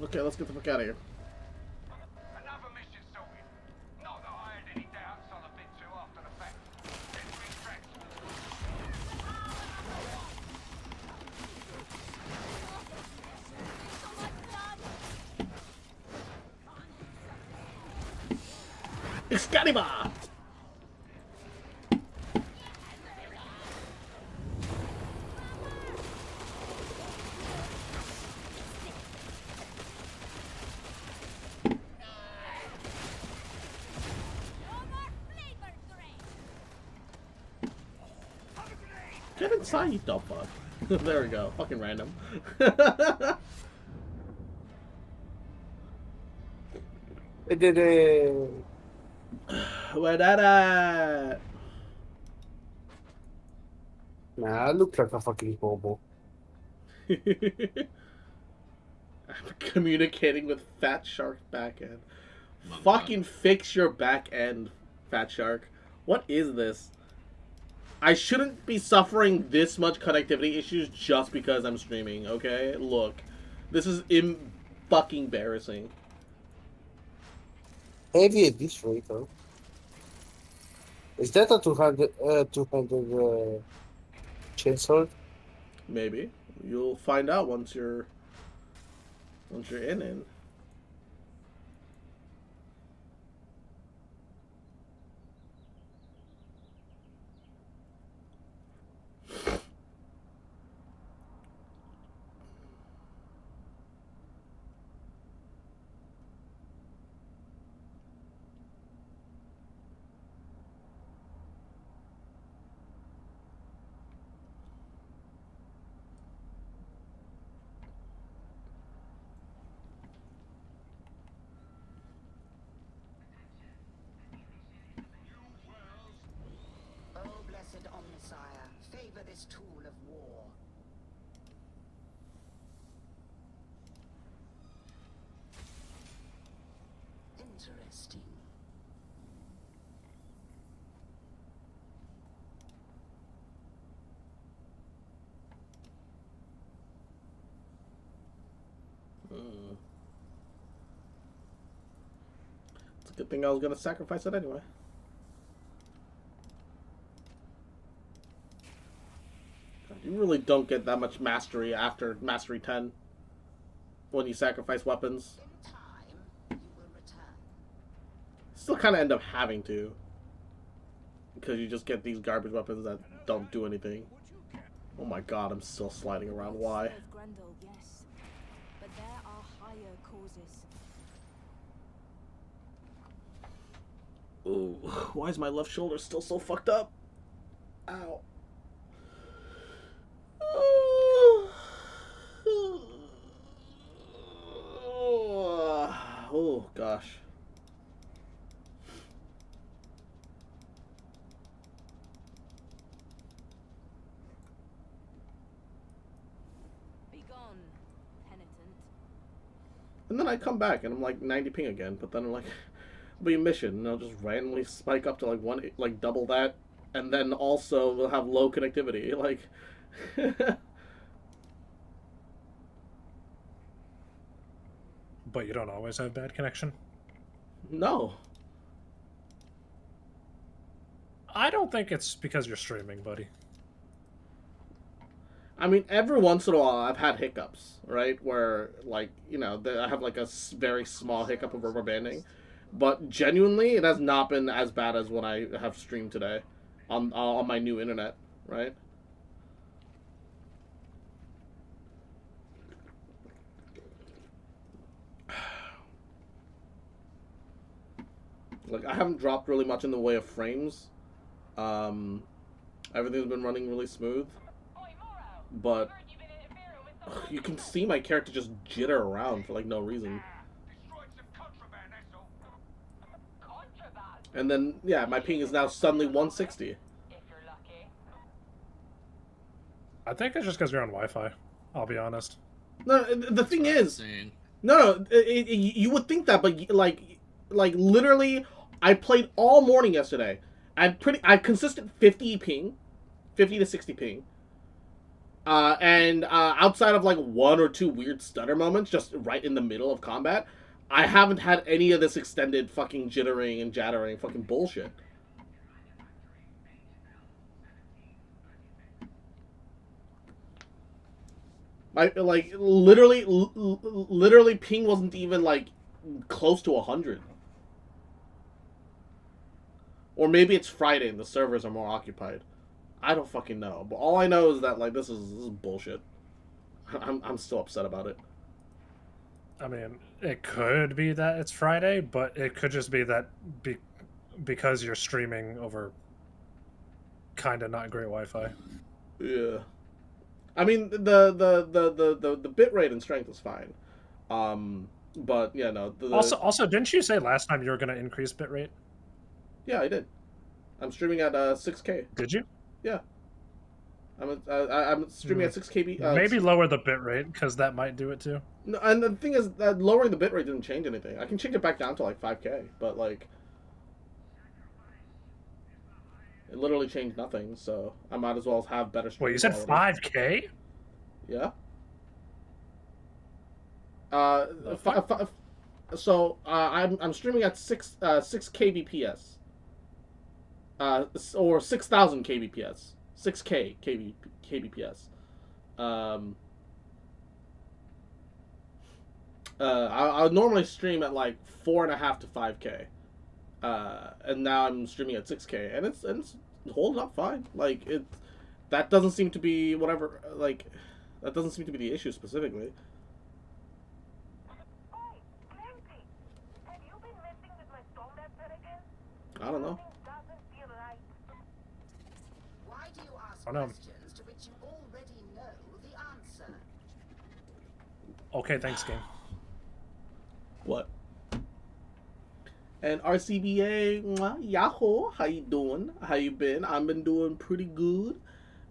S1: Okay, let's get the fuck out of here. Excalibur! Get inside, you dumb fuck. There we go. Fucking random.
S7: I did it.
S1: Where that at?
S7: Nah, I look like a fucking bobo.
S1: I'm communicating with Fat Shark backend. Fucking fix your back end, Fat Shark. What is this? I shouldn't be suffering this much connectivity issues just because I'm streaming, okay? Look. This is fucking embarrassing.
S7: Heavy at this rate, though. Is that a 200 chainsaw?
S1: Maybe. You'll find out once you're in.
S9: Oh, blessed Omnissiah, favor this tool of war. Interesting.
S1: It's a good thing I was gonna sacrifice it anyway. You really don't get that much mastery after Mastery 10 when you sacrifice weapons.
S9: In time, you will return.
S1: Still kind of end up having to. Because you just get these garbage weapons that don't do anything. Oh my god, I'm still sliding around. Why?
S3: Grendel, yes. But there are higher causes.
S1: Ooh, why is my left shoulder still so fucked up? Ow. Oh gosh.
S3: Be gone, penitent.
S1: And then I come back and I'm like 90 ping again, but then I'm like, it'll be a mission, and I'll just randomly spike up to like double that, and then also we'll have low connectivity, like.
S11: But you don't always have bad connection?
S1: No.
S11: I don't think it's because you're streaming, buddy.
S1: I mean, every once in a while I've had hiccups, right? Where, like, you know, I have like a very small hiccup of rubber banding. But genuinely, it has not been as bad as when I have streamed today on my new internet, right? Like, I haven't dropped really much in the way of frames. Everything's been running really smooth. But you can see my character just jitter around for, like, no reason. And then, yeah, my ping is now suddenly 160.
S11: I think it's just because you're on Wi-Fi. I'll be honest.
S1: No, the thing is... No, you would think that, but, like literally, I played all morning yesterday. I've consistent 50 ping. 50 to 60 ping. And outside of, like, one or two weird stutter moments, just right in the middle of combat, I haven't had any of this extended fucking jittering and jattering fucking bullshit. Literally, ping wasn't even, like, close to 100. Or maybe it's Friday and the servers are more occupied. I don't fucking know. But all I know is that like this is bullshit. I'm still upset about it.
S11: I mean, it could be that it's Friday, but it could just be that because you're streaming over kind of not great Wi-Fi.
S1: Yeah. I mean the bit rate and strength is fine. But yeah, no.
S11: Also, didn't you say last time you were going to increase bitrate?
S1: Yeah, I did. I'm streaming at 6K.
S11: Did you?
S1: Yeah. I'm streaming at 6K.
S11: Maybe lower the bitrate because that might do it too.
S1: No, and the thing is that lowering the bitrate didn't change anything. I can change it back down to like 5K, but like it literally changed nothing. So I might as well have better stream.
S11: Wait, you said
S1: quality.
S11: 5K?
S1: Yeah.
S11: The
S1: So I'm streaming at 6 kbps. Or 6,000 kbps. 6K kbps. I would normally stream at like 4.5 to 5K, and now I'm streaming at 6K, and it's holding up fine. Like that doesn't seem to be whatever. Like that doesn't seem to be the issue specifically.
S5: Oi, Clancy! Have you been messing with my soul dancer again?
S1: I don't know.
S5: Something doesn't feel right.
S9: Why do you ask
S11: Oh, no.
S9: questions to which you already know the answer?
S11: Okay, thanks, game.
S1: What? And RCBA, Yahoo, how you doing? How you been? I've been doing pretty good.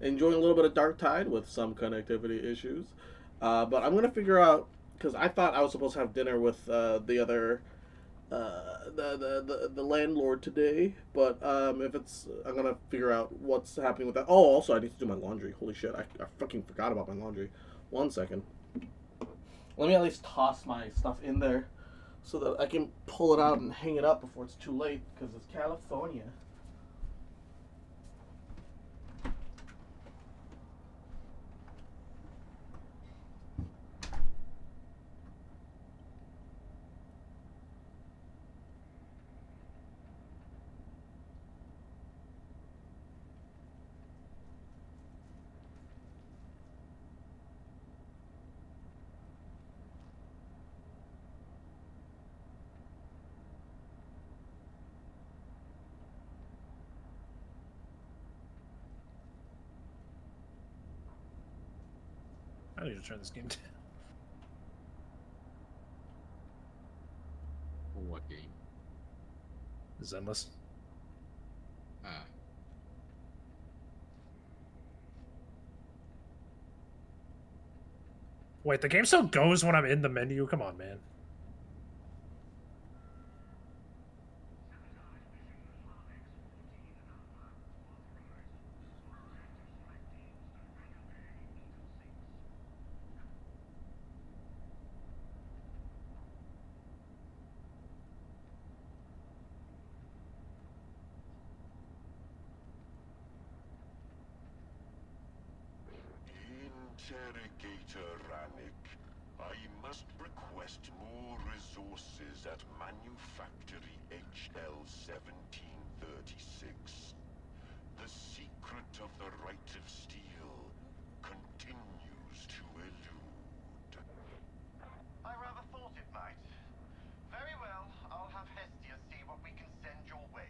S1: Enjoying a little bit of Darktide with some connectivity issues. But I'm gonna figure out because I thought I was supposed to have dinner with the other the landlord today. But if it's I'm gonna figure out what's happening with that. Oh, also I need to do my laundry. Holy shit, I fucking forgot about my laundry. 1 second. Let me at least toss my stuff in there so that I can pull it out and hang it up before it's too late because it's California.
S11: I need to turn this game down.
S4: What game?
S11: It's endless.
S4: Ah.
S11: Wait, the game still goes when I'm in the menu? Come on, man.
S12: Interrogator Rannick, I must request more resources at Manufactory HL 1736. The secret of the right of steel continues to elude.
S6: I rather thought it might. Very well, I'll have Hestia see what we can send your way.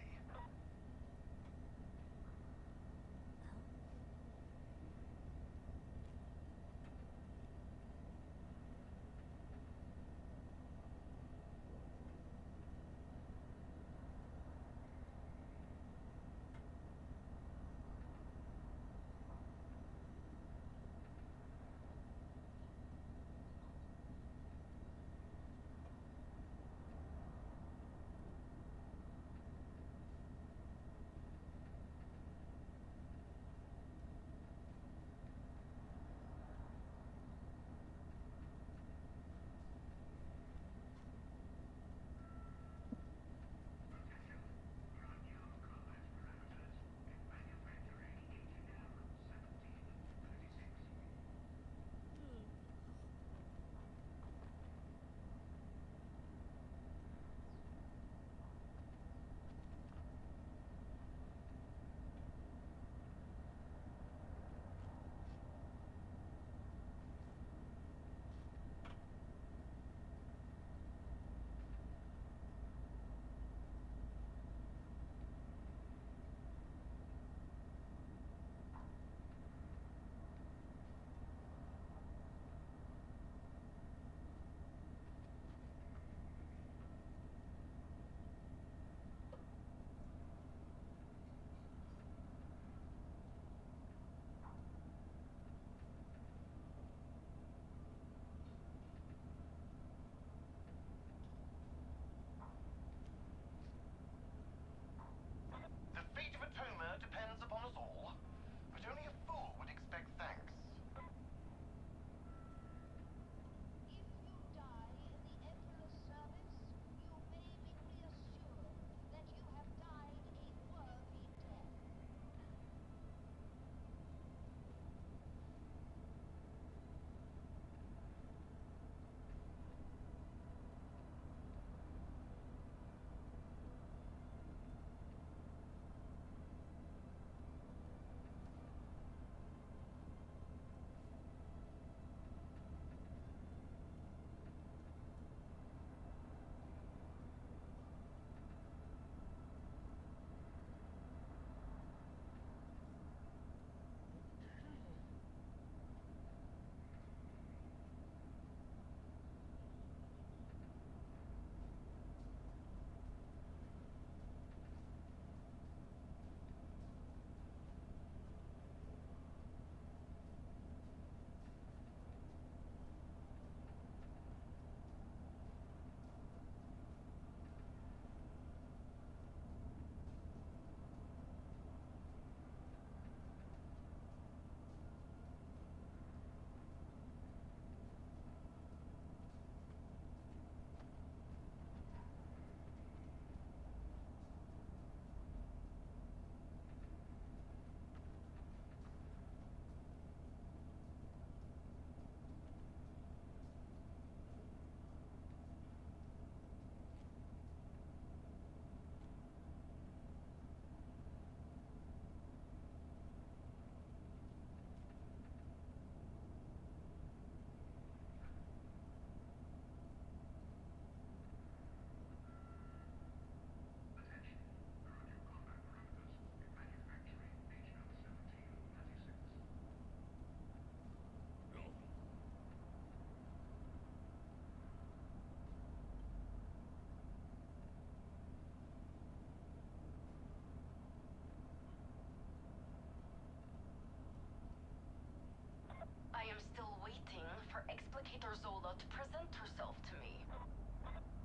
S3: Hunter Zola to present herself to me.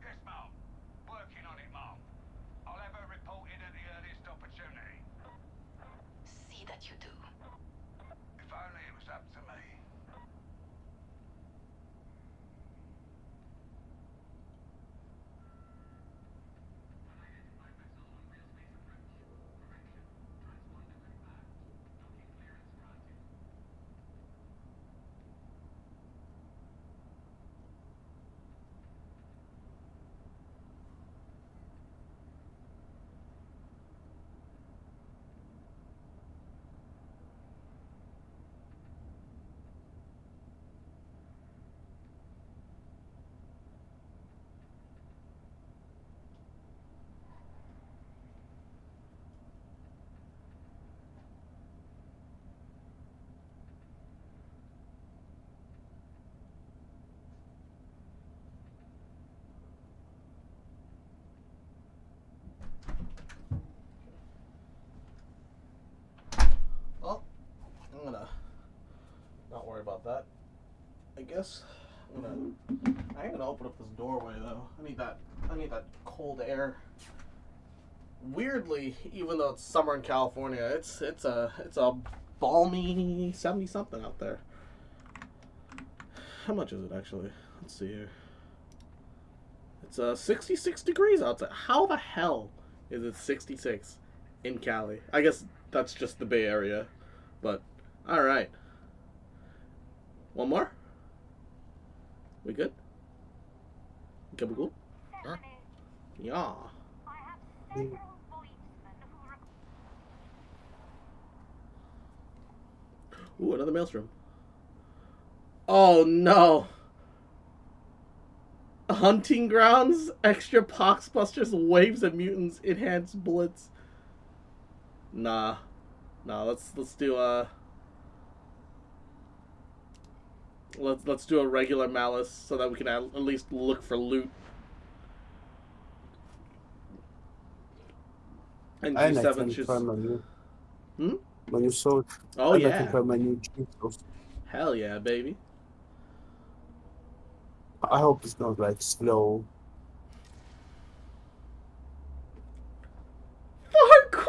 S6: Yes, ma'am. Working on it, ma'am. I'll have her reported at the earliest opportunity.
S3: See that you do.
S6: If only it was up to me.
S1: Well, I'm gonna not worry about that. I guess I ain't gonna open up this doorway though. I need that cold air. Weirdly, even though it's summer in California, it's a balmy 70 something out there. How much is it actually? Let's see here. It's 66 degrees outside. How the hell is it 66 in Cali? I guess that's just the Bay Area. But all right. One more? We good? Good, we cool?
S4: Sure.
S1: Yeah.
S5: I have several policemen who
S1: Ooh, another maelstrom. Oh no. Hunting grounds, extra poxbusters, waves of mutants, enhanced bullets. Nah. Let's do let's do a regular malice so that we can at least look for loot. And
S7: And I
S1: G7
S7: can
S1: should.
S7: try my new.
S1: Hmm?
S7: My new sword.
S1: Oh
S7: and I
S1: yeah.
S7: can try my new G-Force.
S1: Hell yeah, baby.
S7: I hope it's not like slow.
S1: Farquaad!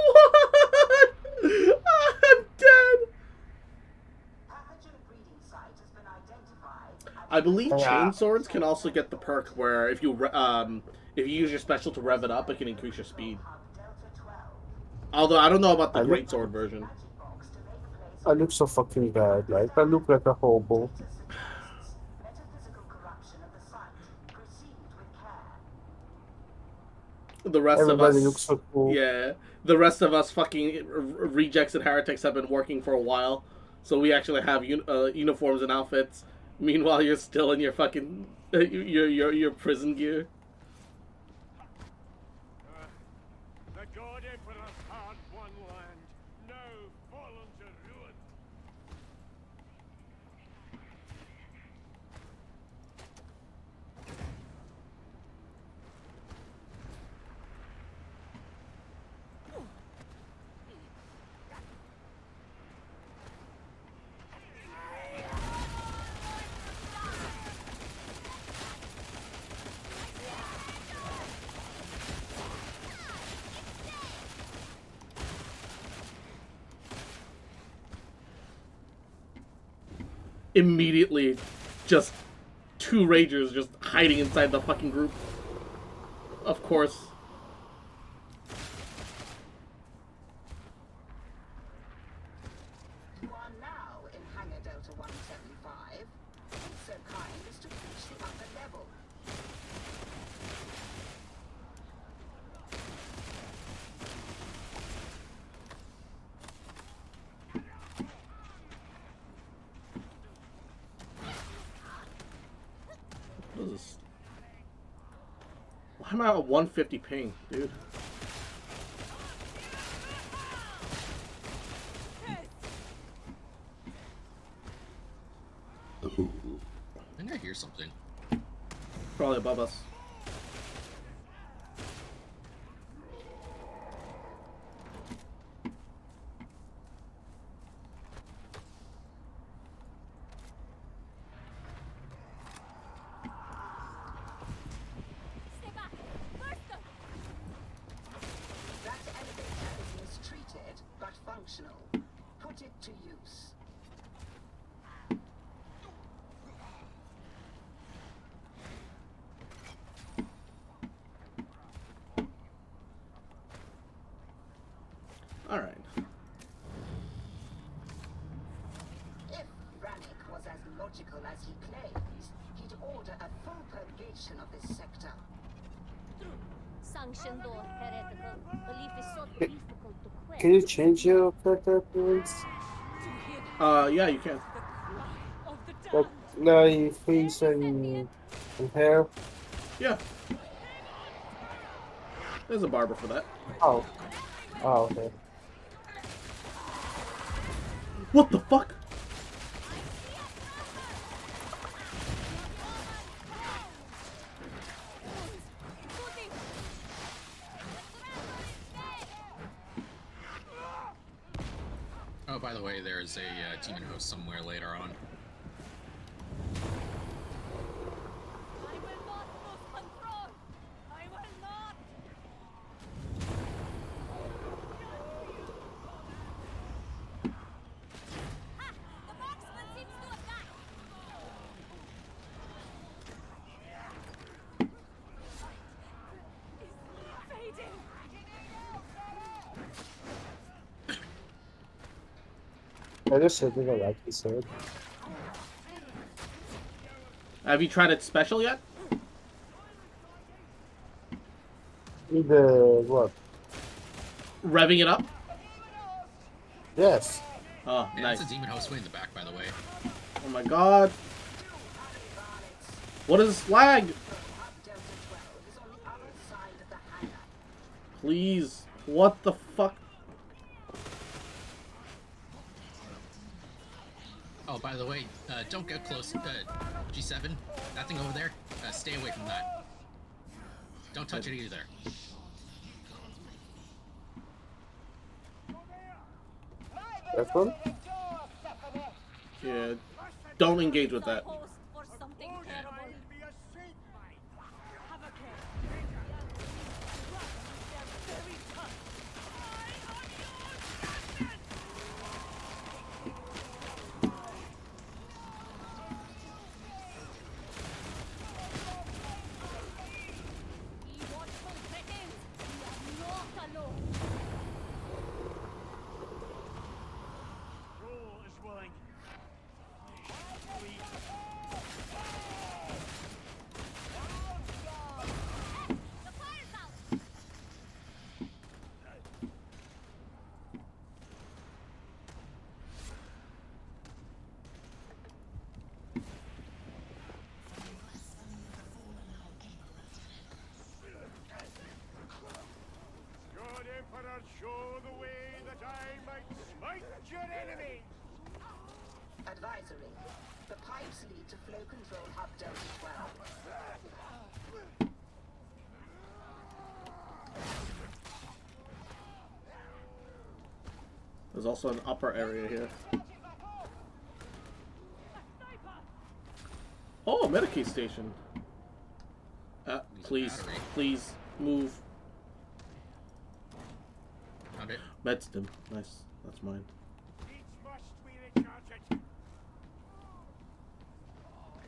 S1: I'm dead.
S9: Pathogen breeding site has been identified.
S1: I believe
S7: Yeah.
S1: chainswords can also get the perk where if you use your special to rev it up, it can increase your speed. Although I don't know about the
S7: I look-
S1: greatsword version.
S7: I look so fucking bad. Like I look like a hobo.
S9: Metaphysical corruption of the site. Proceed with care.
S1: The rest
S7: Everybody
S1: of us,
S7: looks so cool.
S1: yeah, the rest of us fucking rejects and heretics have been working for a while, so we actually have uniforms and outfits. Meanwhile, you're still in your fucking your prison gear.
S10: The God Emperor had one land, now fallen to ruin.
S1: Immediately, just two ragers just hiding inside the fucking group. Of course.
S9: You are now in Hangar Delta 175. Be so kind as to reach the upper level.
S1: What is this? Why am I at 150 ping, dude?
S4: I think I hear something.
S1: Probably above us.
S9: sector.
S13: Sanctioned or heretical. Belief is so difficult to quell.
S7: Can you change your character appearance?
S1: Yeah, you can.
S7: Like, like face and hair?
S1: Yeah. There's a barber for that.
S7: Oh. Oh, okay.
S1: What the fuck?
S4: Oh, by the way, there's a demon host somewhere later on.
S13: I will not lose control. I will not. Ha! The marksman seems to attack. Is fading.
S7: I just said that I like this sword.
S1: Have you tried its special yet?
S7: The what?
S1: Revving it up?
S7: Yes.
S1: Oh,
S4: Yeah,
S1: nice.
S4: that's a demon host way in the back, by the way.
S1: Oh my god. What is lag?
S9: Delta 12 is on the other side of the hangar.
S1: Please. What the fuck?
S4: Oh, by the way, don't get close. G7, that thing over there, stay away from that. Don't touch it either.
S7: That one?
S1: Yeah. Don't engage with that.
S13: Host for something terrible. Have a care. They're very tough. Be watchful, cretins. We are not alone.
S10: Roll is willing.
S13: The fire's out.
S10: Good Emperor, show the way that I might smite your enemies.
S9: Advisory. The pipes lead to flow control hub Delta 12.
S1: There's also an upper area here. Oh, a Medicaid station. Please,
S4: battery.
S1: please move.
S4: Found it.
S1: Medstim. Nice. That's mine.
S10: Each must we recharge it.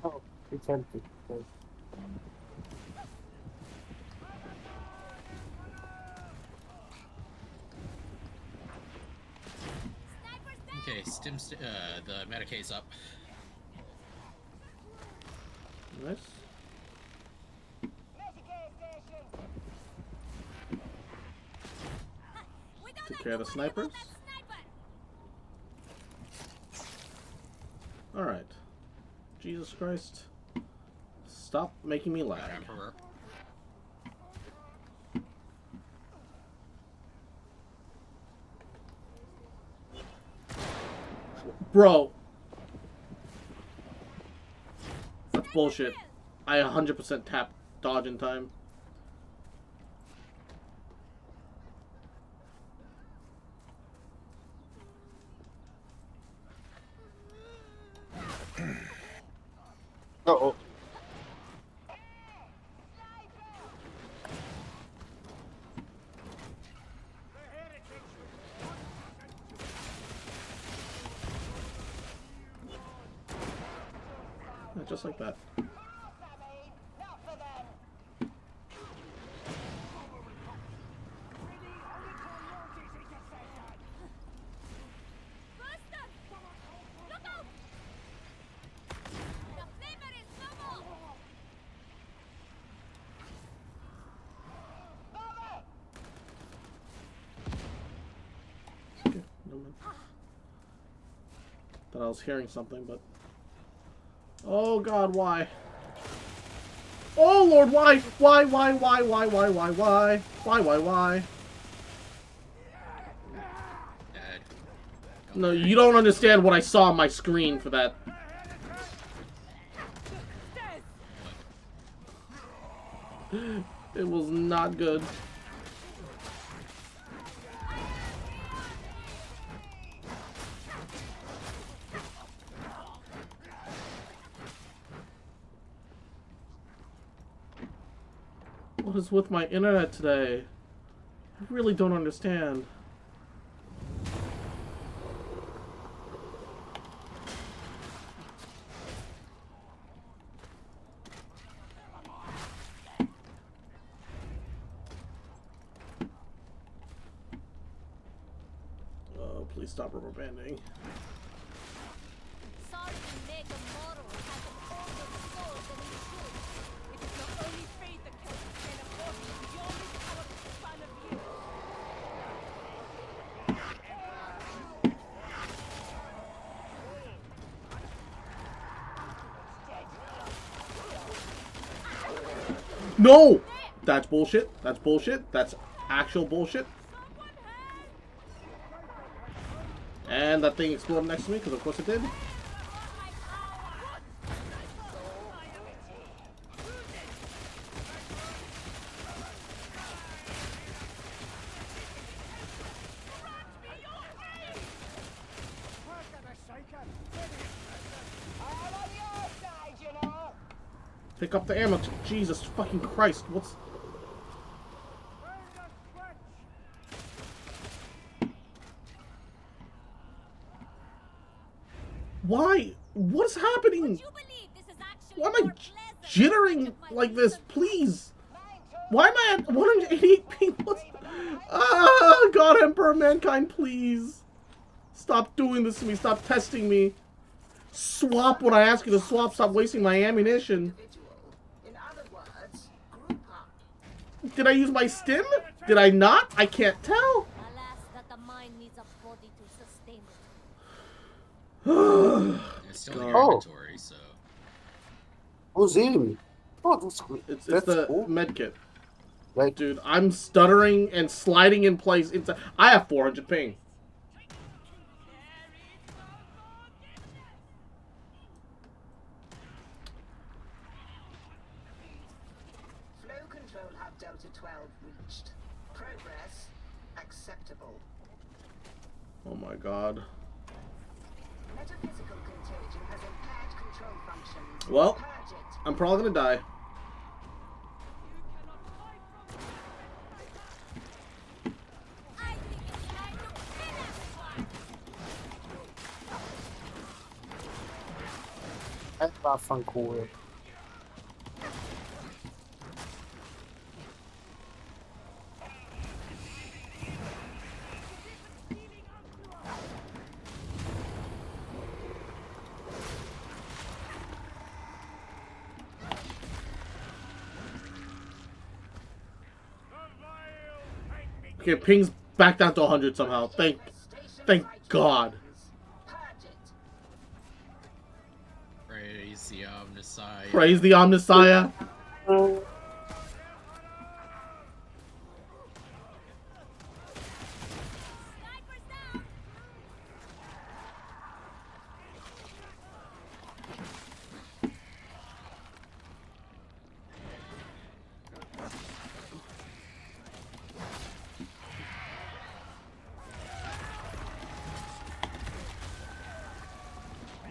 S7: Oh, it's empty. Okay.
S4: Okay, the Medicaid's up.
S1: Nice.
S13: We don't
S1: Take
S13: have
S1: care of
S13: to
S1: the
S13: worry about
S1: snipers.
S13: that sniper.
S1: Alright. Jesus Christ. Stop making me lag.
S4: Emperor.
S1: Bro. That's bullshit. I 100% tap dodge in time.
S7: Uh-oh.
S1: Yeah, just like that.
S13: Buster! Look out! The flavor is no more!
S1: Thought I was hearing something, but... Oh god, why? Oh lord, why? Why? Why?
S4: Dead.
S1: No, you don't understand what I saw on my screen for that. It was not good. What is with my internet today? I really don't understand. Oh, please stop rubber banding.
S13: Sorry to make a mortal has an older soul than he should. It is your only fate that can afford you beyond this powerful span of you.
S1: No! That's bullshit. That's bullshit. That's actual bullshit. And that thing exploded next to me, because of course it did. Pick up the ammo. Jesus fucking Christ. What's... Why? What is happening? Why am I jittering like this? Please. Why am I at 188 people? Ah, God, Emperor of Mankind, please. Stop doing this to me. Stop testing me. Swap when I ask you to swap. Stop wasting my ammunition.
S9: In other words, group up.
S1: Did I use my stim? Did I not? I can't tell.
S13: Alas, that the mind needs a body to sustain it.
S4: It's still in your inventory, so.
S7: Who's in? Oh, that's good.
S1: It's
S7: That's
S1: the
S7: cool.
S1: medkit.
S7: Like,
S1: Dude, I'm stuttering and sliding in place. I have 400 ping.
S9: Flow control hub Delta 12 reached. Progress acceptable.
S1: Oh my god.
S9: Metaphysical contagion has impaired control functions.
S1: Well,
S9: Purge it.
S1: I'm probably gonna die.
S7: that's not fun, cool.
S1: Okay, ping's back down to 100 somehow. Thank God.
S9: Purge it.
S4: Praise the Omnissiah.
S1: Praise the Omnissiah.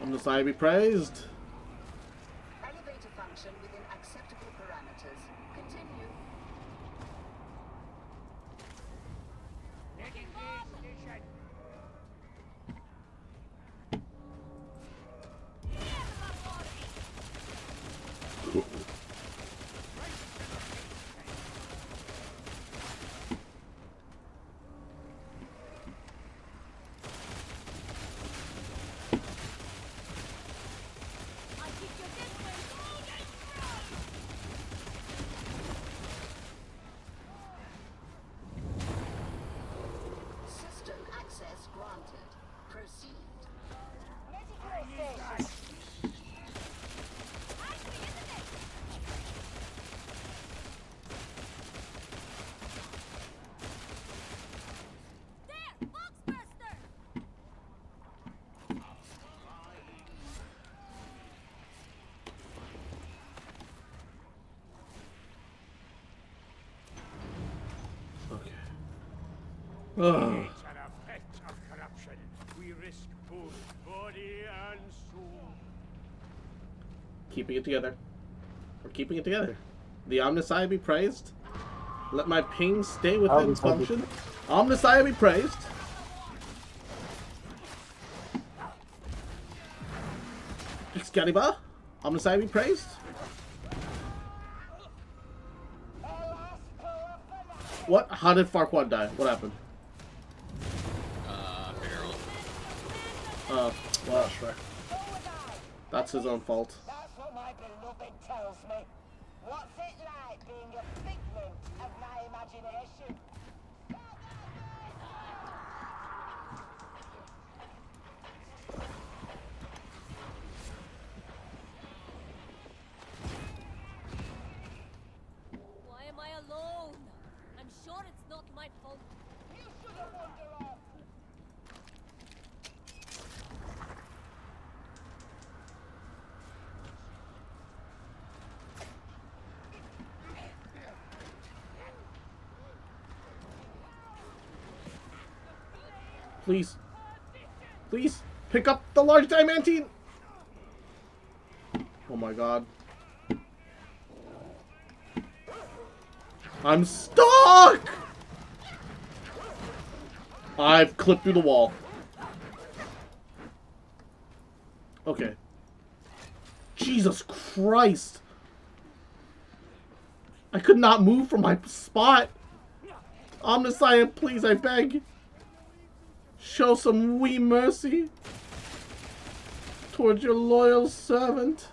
S1: Omnissiah be praised.
S9: Elevator function within acceptable parameters. Continue.
S1: Ugh.
S10: It's an effect of corruption. We risk both body and soul.
S1: Keeping it together. We're keeping it together. The Omnissiah be praised. Let my ping stay within function. Omnissiah be praised. Excalibur. Omnissiah be praised. What? How did Farquaad die? What happened?
S4: Barrel.
S1: Well, that's his own fault.
S9: That's what my beloved tells me. What's it like being a figment of my imagination?
S13: Why am I alone? I'm sure it's not my fault.
S9: You should have wondered off.
S1: Please. Please. Pick up the large diamantine. Oh my god. I'm stuck! I've clipped through the wall. Okay. Jesus Christ. I could not move from my spot. Omnissiah, please, I beg. Show some wee mercy towards your loyal servant.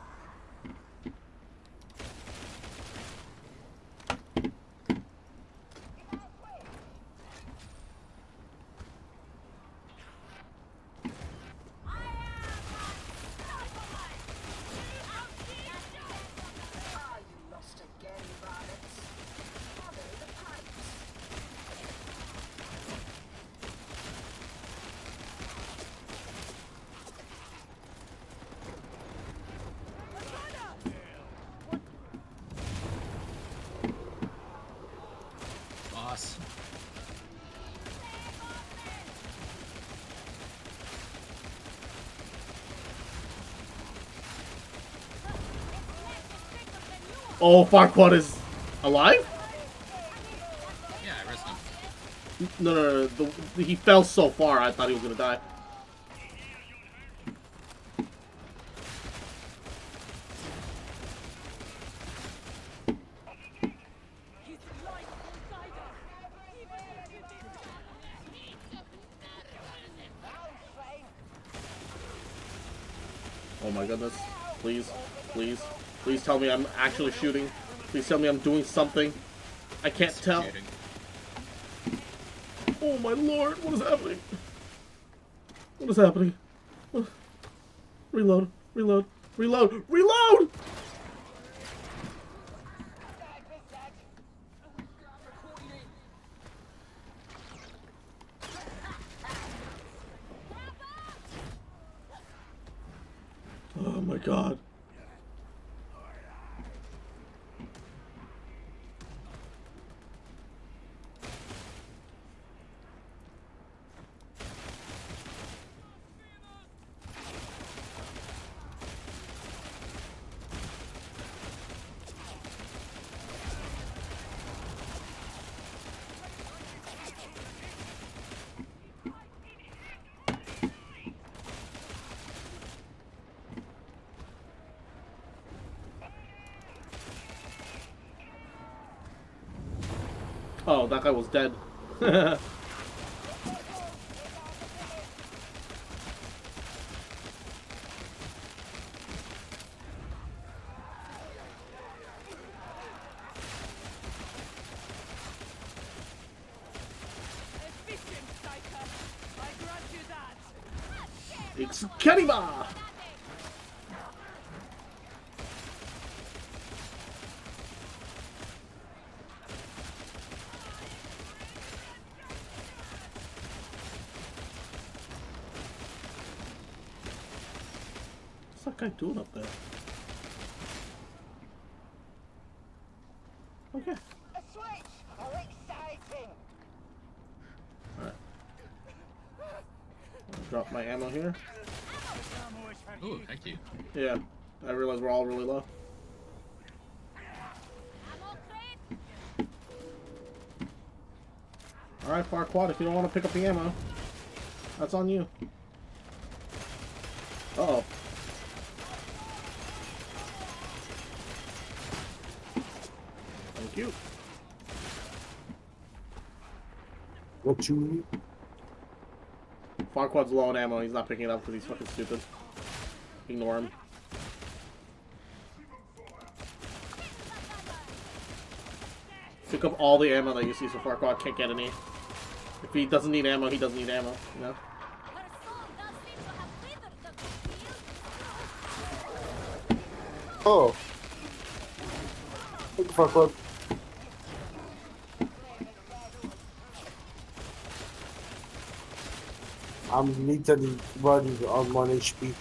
S9: Are you lost again, varlets? Follow the pipes.
S4: Boss.
S1: Oh, Farquaad is alive?
S4: Yeah, I risked him.
S1: No. He fell so far, I thought he was gonna die.
S13: His life will guide us. Even if you did
S1: Oh my goodness. Please. Please. Please tell me I'm actually shooting. Please tell me I'm doing something. I can't tell.
S4: Shooting.
S1: Oh my lord, what is happening? What is happening? Reload. Reload. Reload. Reload! Oh my god. Oh, that guy was dead.
S13: efficient, Psyker. I grant you that.
S1: Excalibur! What's that guy doing up there? Okay.
S9: A switch! How exciting!
S1: Alright. Drop my ammo here.
S4: Ooh, thank you.
S1: Yeah, I realize we're all really low. Alright, Farquaad, if you don't want to pick up the ammo, that's on you. Uh-oh. Thank you.
S7: What you need?
S1: Farquaad's low on ammo. He's not picking it up because he's fucking stupid. Ignore him. Pick up all the ammo that you see so Farquaad can't get any. If he doesn't need ammo, he doesn't need ammo, you know?
S7: Oh. What the fuck, what? I'm literally running on 1 HP.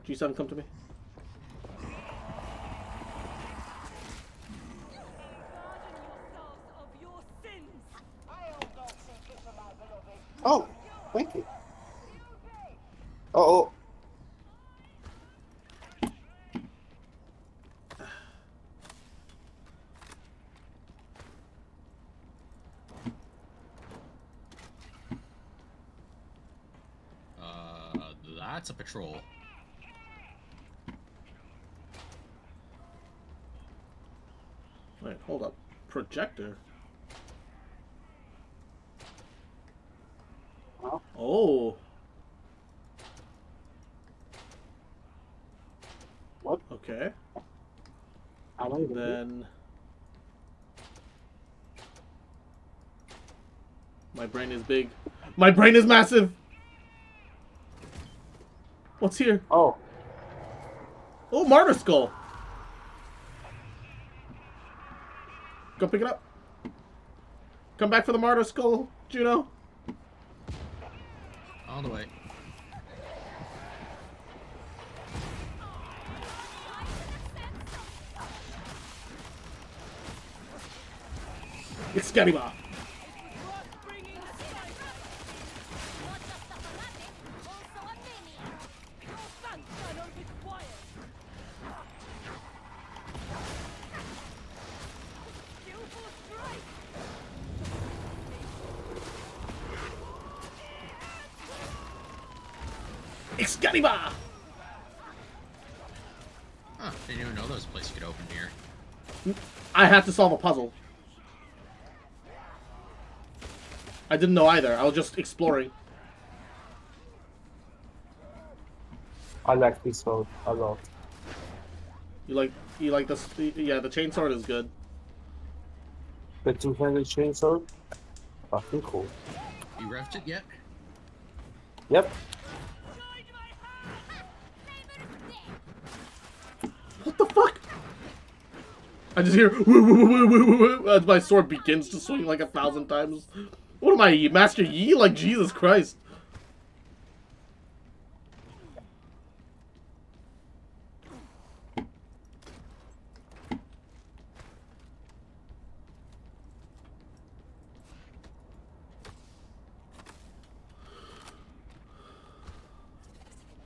S1: G7, come to me.
S7: Oh, thank you. Uh-oh.
S4: That's a patrol.
S1: Wait, hold up. Projector? Oh.
S7: What?
S1: Okay.
S7: I don't even
S1: Then... My brain is big. My brain is massive! What's here?
S7: Oh.
S1: Oh, Martyr Skull! Go pick it up. Come back for the Martyr Skull, Juno.
S4: All the way.
S1: Excalibur! Excalibur!
S4: Huh, didn't even know there was a place you could open here.
S1: I had to solve a puzzle. I didn't know either. I was just exploring.
S7: I like this sword a lot.
S1: You like this? Yeah, the chainsword is good.
S7: The two-handed chainsaw? Fucking cool.
S4: You revved it yet?
S7: Yep.
S1: What the fuck? I just hear woo, woo, woo, woo, woo, woo, as my sword begins to swing like 1,000 times. What am I, Master Yi? Like, Jesus Christ.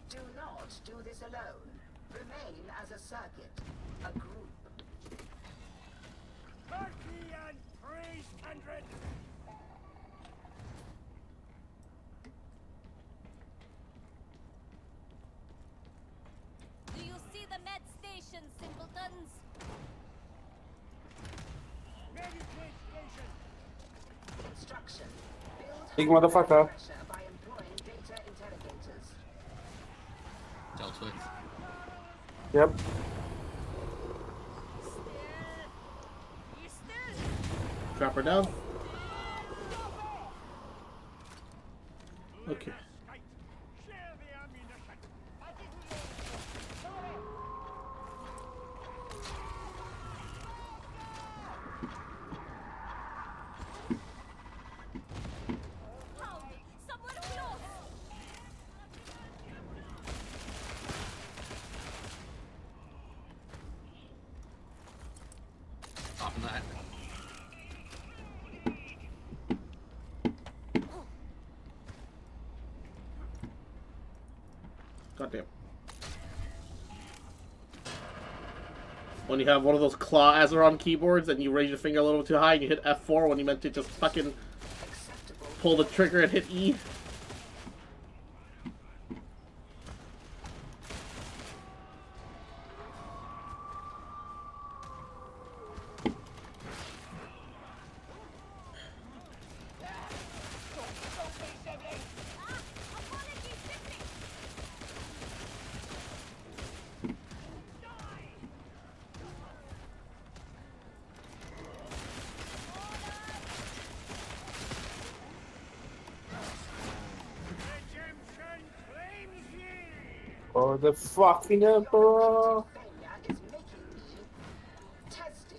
S9: Do not do this alone. Remain as a circuit, a group.
S10: Turkey and praise, kindred!
S13: Do you see the med station, simpletons?
S10: Meditate station!
S9: Instruction. Build
S7: Big motherfucker.
S9: pressure by employing data interrogators.
S4: Dealt with.
S7: Yep.
S1: Drop her down. Okay.
S10: Share the ammunition!
S13: Somewhere close!
S4: Popping that.
S1: God damn. When you have one of those claw Azeron keyboards and you raise your finger a little too high and you hit F4 when you meant to just fucking pull the trigger and hit E.
S7: Oh, the fucking emperor!
S9: Failure is making me testy.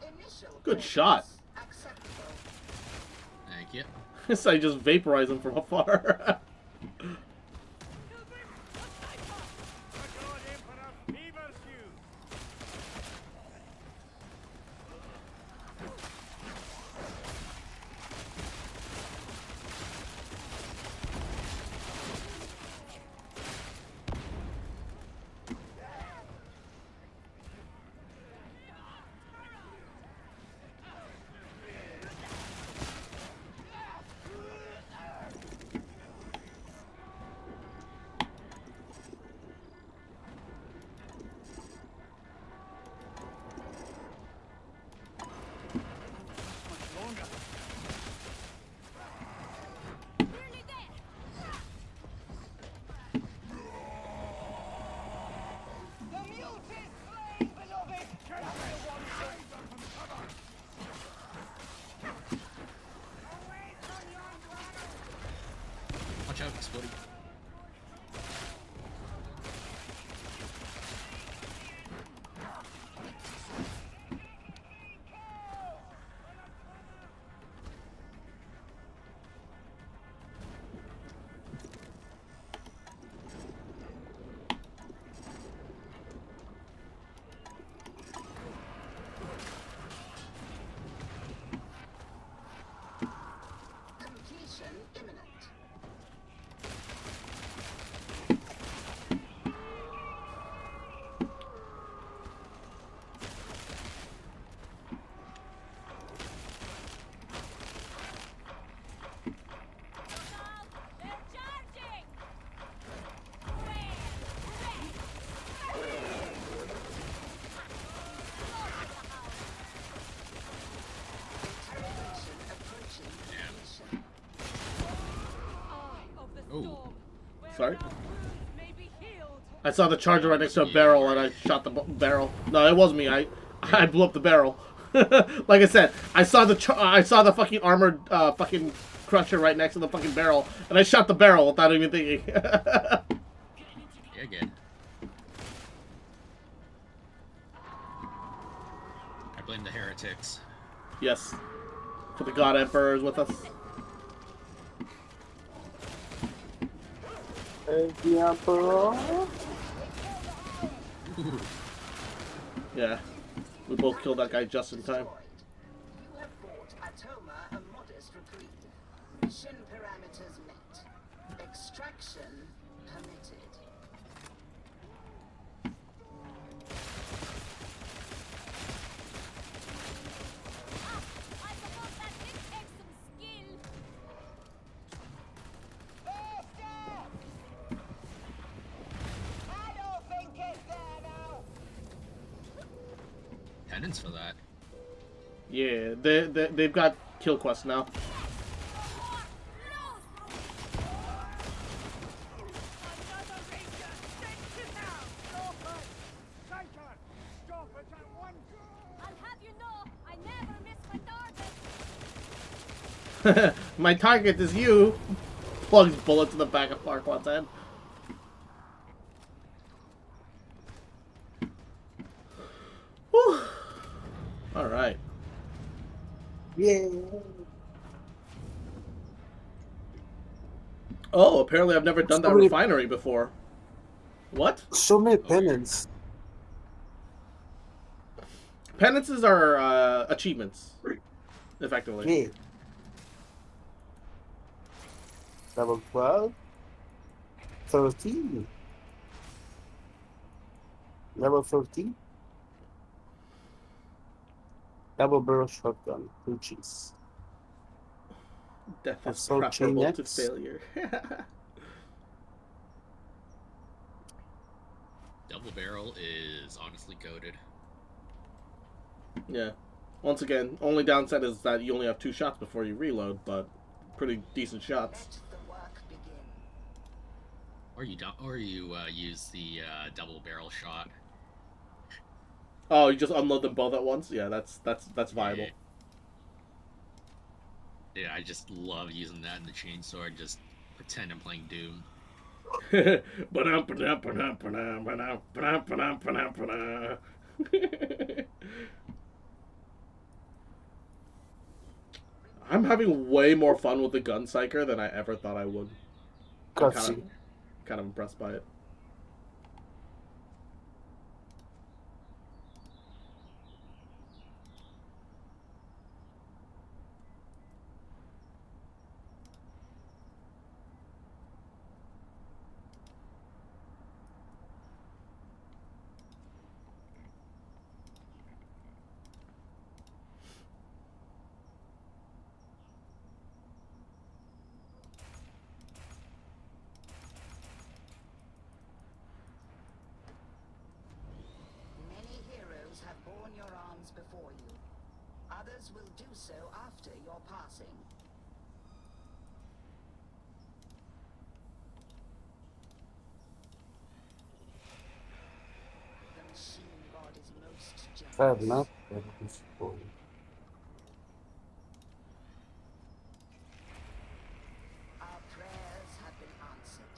S9: Initial
S1: Good shot.
S9: acceptable.
S4: Thank you.
S1: So I just vaporize him from afar.
S4: Watch out, Spotty.
S9: Completion imminent.
S13: They're charging!
S9: Interrogation approaching completion.
S13: Eye of the
S4: Oh.
S13: storm. Where
S1: Sorry?
S13: our wounds may be healed.
S1: I saw the charger right next to a barrel and I shot the barrel. No, it wasn't me. I blew up the barrel. Like I said, I saw the fucking armored fucking crusher right next to the fucking barrel and I shot the barrel without even thinking.
S4: Yeah, good. I blame the heretics.
S1: Yes. For the God Emperor is with us.
S7: The emperor!
S4: Ooh.
S1: Yeah. We both killed that guy just in time.
S9: You have bought Atoma a modest reprieve. Mission parameters met. Extraction permitted.
S13: I suppose that did take some skill.
S5: I don't think it's there now.
S4: Penance for that.
S1: Yeah, they've got kill quests now.
S10: Another ranger! Send it now! Stop it! Titan! Stop it at once!
S13: I'll have you know, I never miss my target.
S1: My target is you. Plugs bullet to the back of Farquaad's head. Whew. All right.
S7: Yeah.
S1: Oh, apparently I've never done that
S7: Somebody-
S1: refinery before. What?
S7: So many penance.
S1: Penances are achievements, effectively.
S7: Yeah. Level 12. 13. Level 13. Double barrel shotgun. Hoochies.
S1: Death is
S7: Assault chain
S1: preferable to
S7: X.
S1: failure.
S4: Double barrel is honestly goated.
S1: Yeah. Once again, only downside is that you only have 2 shots before you reload, but pretty decent shots.
S9: Let the work begin.
S4: Or you don't, or you use the double barrel shot.
S1: Oh, you just unload them both at once? Yeah, that's viable.
S4: Yeah, I just love using that in the chainsaw and just pretend I'm playing Doom.
S1: I'm having way more fun with the gun psyker than I ever thought I would. I'm
S7: Cutscene.
S1: kind of impressed by it.
S9: Many heroes have borne your arms before you. Others will do so after your passing. The machine god is most
S7: Fair
S9: generous.
S7: enough. That is cool.
S9: Our prayers have been answered.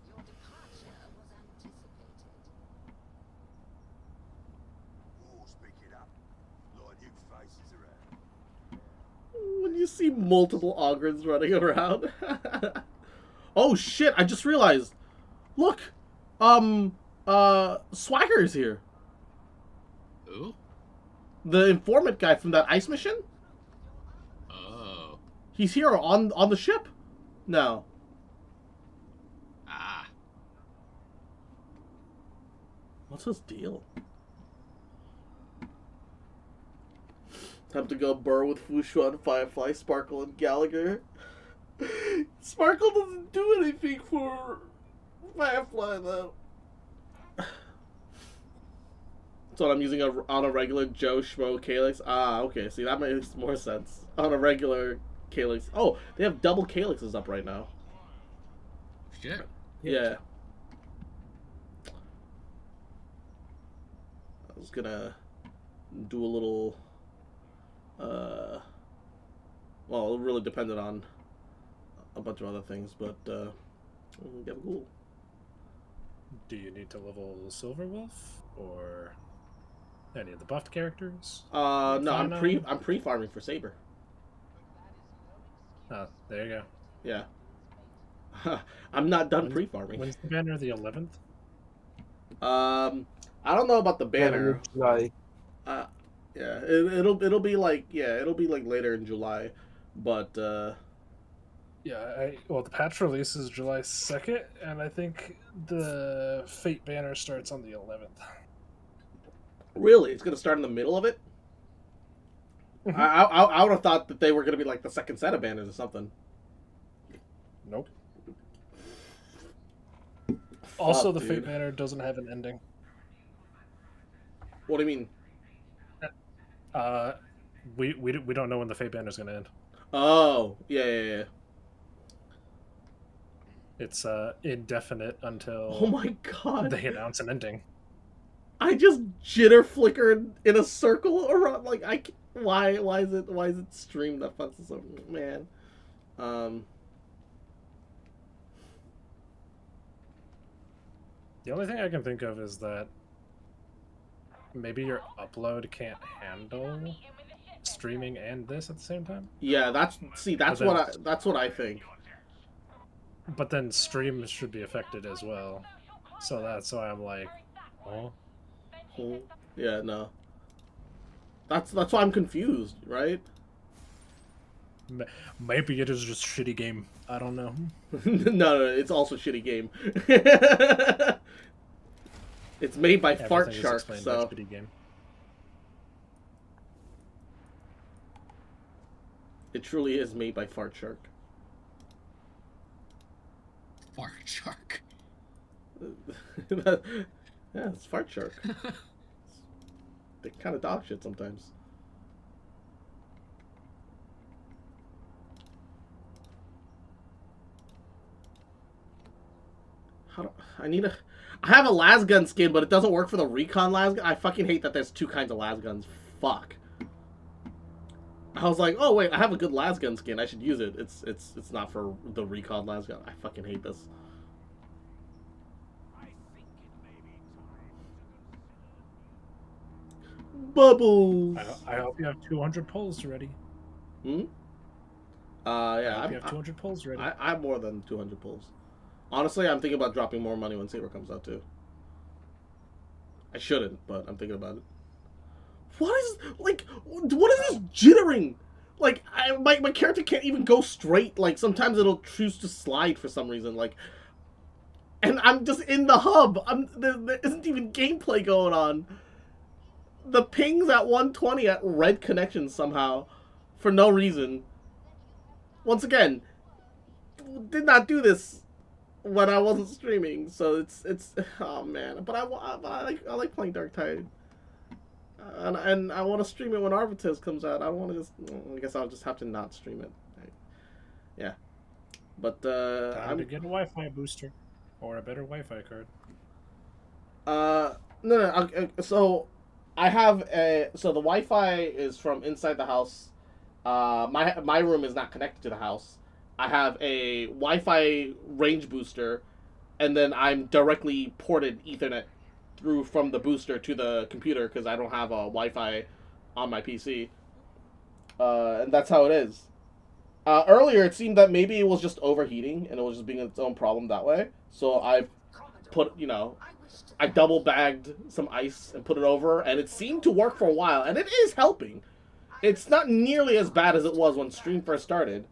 S9: Your departure was anticipated.
S12: War's picking up. Lot of new faces around.
S1: When you see multiple Ogrins running around. Oh shit, I just realized. Look! Swagger is here.
S4: Who?
S1: The informant guy from that ice mission?
S4: Oh.
S1: He's here on the ship now.
S4: Ah.
S1: What's his deal? Time to go burr with Fushuan, Firefly, Sparkle, and Gallagher. Sparkle doesn't do anything for Firefly, though. So I'm using on a regular Joe Schmo Calyx. Ah, okay. See, that makes more sense. On a regular Calyx. Oh, they have double Calyxes up right now.
S4: Shit.
S1: Yeah. I was gonna do a little... well, it really depended on a bunch of other things, but get cool.
S11: Do you need to level Silverwolf or any of the buffed characters?
S1: No, I'm
S11: Final?
S1: pre-farming for Saber.
S11: Oh, there you go.
S1: Yeah. I'm not done pre-farming.
S11: When's the banner? The 11th?
S1: I don't know about the banner.
S7: July.
S1: Yeah, it'll be like later in July, but
S11: Yeah, well, the patch release is July 2nd, and I think the Fate banner starts on the 11th.
S1: really, it's gonna start in the middle of it. I would have thought that they were gonna be like the second set of banners or something.
S11: Nope. Also,
S1: Fuck,
S11: the Fate
S1: dude.
S11: banner doesn't have an ending.
S1: What do you mean?
S11: We don't know when the Fate banner is going to end.
S1: Oh, yeah.
S11: It's indefinite until
S1: Oh my god!
S11: they announce an ending.
S1: I just jitter flickered in a circle around. Like why is it streamed that fast? So man,
S11: The only thing I can think of is that maybe your upload can't handle streaming and this at the same time.
S1: yeah. That's what I think.
S11: but then stream should be affected as well. So that's why I'm like, oh,
S1: Yeah, no. That's why I'm confused, right?
S11: maybe it is just shitty game. I don't know.
S1: No, it's also a shitty game. It's made by Fart
S11: Everything is
S1: Shark,
S11: explained
S1: so
S11: by shitty game.
S1: it truly is made by Fart Shark.
S4: Fart shark.
S1: Yeah, it's Fart Shark. They kind of dog shit sometimes. I have a lasgun skin, but it doesn't work for the recon lasgun. I fucking hate that there's two kinds of lasguns. Fuck. I was like, oh wait, I have a good lasgun skin. I should use it. It's not for the recon lasgun. I fucking hate this. Bubbles.
S11: I hope you have 200 pulls ready.
S1: Hmm. Yeah.
S11: I hope you have 200 pulls ready.
S1: I have more than 200 pulls. Honestly, I'm thinking about dropping more money when Saber comes out too. I shouldn't, but I'm thinking about it. What is this jittering? Like my character can't even go straight. Like sometimes it'll choose to slide for some reason. Like, and I'm just in the hub. There isn't even gameplay going on. The ping's at 120 at red connection somehow, for no reason. Once again, did not do this when I wasn't streaming, so it's oh man. But I like playing Darktide, and I want to stream it when Arbites comes out. I don't want to just. I guess I'll just have to not stream it. Yeah, but
S11: Time to get a Wi-Fi booster or a better Wi-Fi card.
S1: No. So I have so the Wi-Fi is from inside the house. My room is not connected to the house. I have a Wi-Fi range booster, and then I'm directly ported Ethernet through from the booster to the computer because I don't have a Wi-Fi on my PC. And that's how it is. Earlier, it seemed that maybe it was just overheating and it was just being its own problem that way. So I put, I double bagged some ice and put it over, and it seemed to work for a while, and it is helping. It's not nearly as bad as it was when stream first started,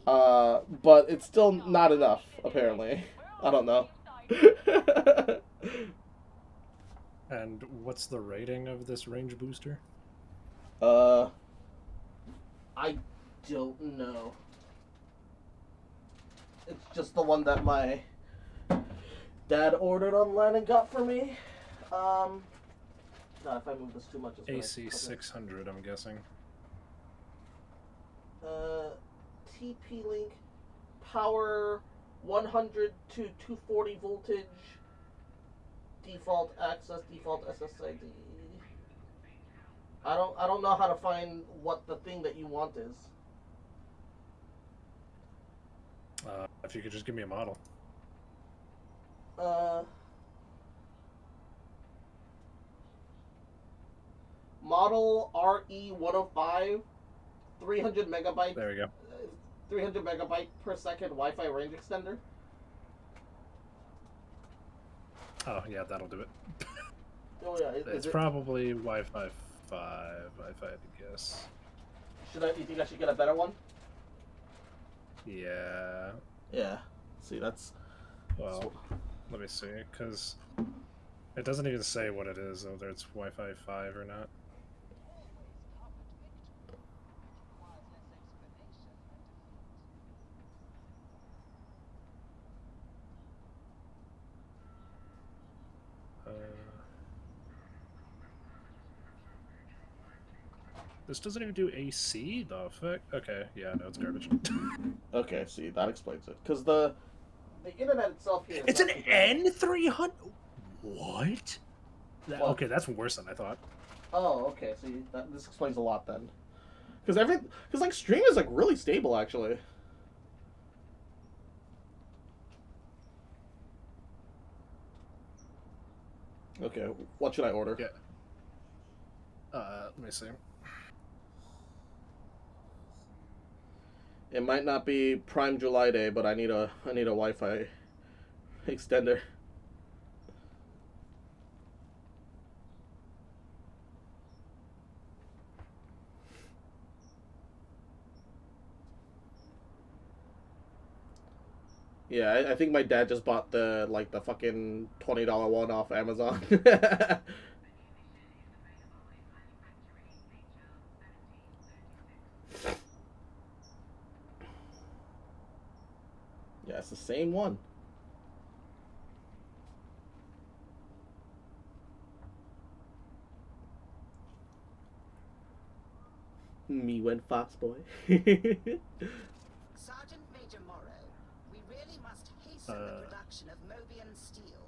S1: but it's still not enough, apparently. I don't know.
S11: And what's the rating of this range booster?
S1: I don't know. It's just the one that my dad ordered online and got for me. God, if I move this too much, it's
S11: AC 600, I'm guessing.
S1: TP link, power 100 to 240 voltage, default access, default SSID. I don't know how to find what the thing that you want is.
S11: If you could just give me a model.
S1: Model RE105, 300 megabyte.
S11: There we go.
S1: 300 megabyte per second Wi-Fi range extender.
S11: Oh yeah, that'll do it.
S1: Oh yeah,
S11: It's probably Wi-Fi 5, if I had to guess.
S1: You think I should get a better one?
S11: Yeah.
S1: Yeah. See, that's...
S11: Well, let me see, because it doesn't even say what it is, whether it's Wi-Fi 5 or not. This doesn't even do AC? The fuck? Okay, yeah, no, it's garbage.
S1: Okay, see, that explains it. Because the internet itself here...
S11: It's an N300? What? Okay, that's worse than I thought.
S1: Oh, okay, see, this explains a lot then. Because like, stream is, like, really stable, actually. Okay, what should I order?
S11: Yeah. Let me see.
S1: It might not be Prime July Day, but I need a Wi-Fi extender. Yeah, I think my dad just bought the fucking $20 one off Amazon. Yeah, it's the same one. Me went Fox Boy.
S9: Sergeant Major Morrow, we really must hasten the production of Mobian steel.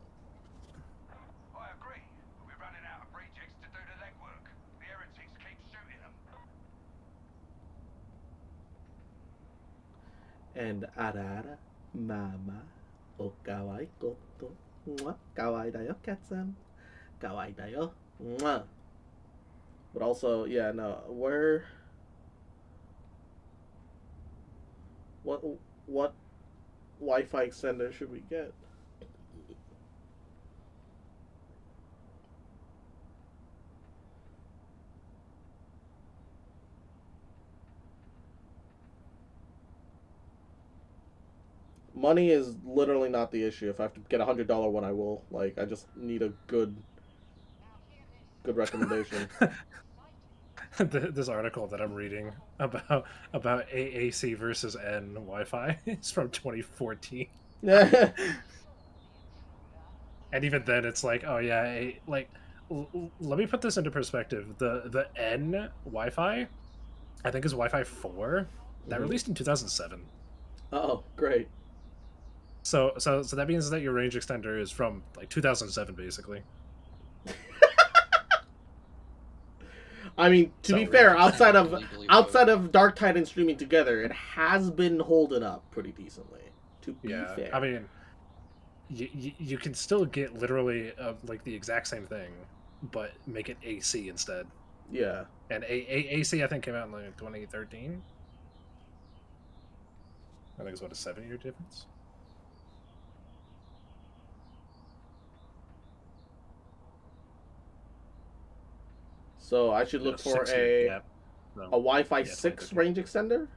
S6: I agree. We're running out of rejects to do the legwork. The heretics keep shooting them.
S1: And Arara, Mama, o kawaii koto, mwah, kawaii da yo, Katsan, kawaii da yo, mwah. But also, yeah, no, what Wi-Fi extender should we get? Money is literally not the issue. If I have to get $100 one, I will. Like, I just need a good recommendation.
S11: This article that I'm reading about AAC versus N Wi-Fi is from 2014. And even then, it's like, oh yeah, let me put this into perspective. The N Wi-Fi, I think, is Wi-Fi 4 that released in 2007.
S1: Oh, great.
S11: So that means that your range extender is from like 2007, basically.
S1: I mean, to be fair, outside of Darktide and streaming together, it has been holding up pretty decently. To be fair,
S11: I mean, you can still get literally like the exact same thing, but make it AC instead.
S1: Yeah.
S11: And AC I think came out in like 2013. I think it's what, a 7-year difference.
S1: So I should look for a Wi-Fi 6 range extender?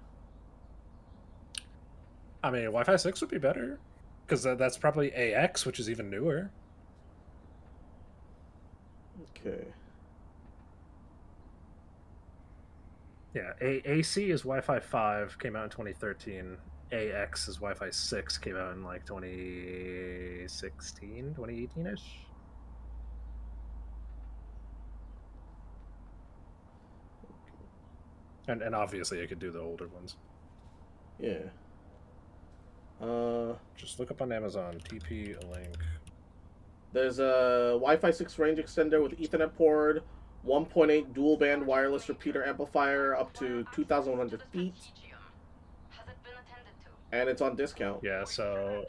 S11: I mean, Wi-Fi 6 would be better, because that's probably AX, which is even newer.
S1: Okay.
S11: Yeah, AC is Wi-Fi 5, came out in 2013. AX is Wi-Fi 6, came out in like 2016, 2018-ish. And obviously I could do the older ones.
S1: Yeah.
S11: Just look up on Amazon, TP link.
S1: There's a Wi-Fi 6 range extender with Ethernet port, 1.8 dual band wireless repeater amplifier up to 2,100 feet. And it's on discount.
S11: Yeah, so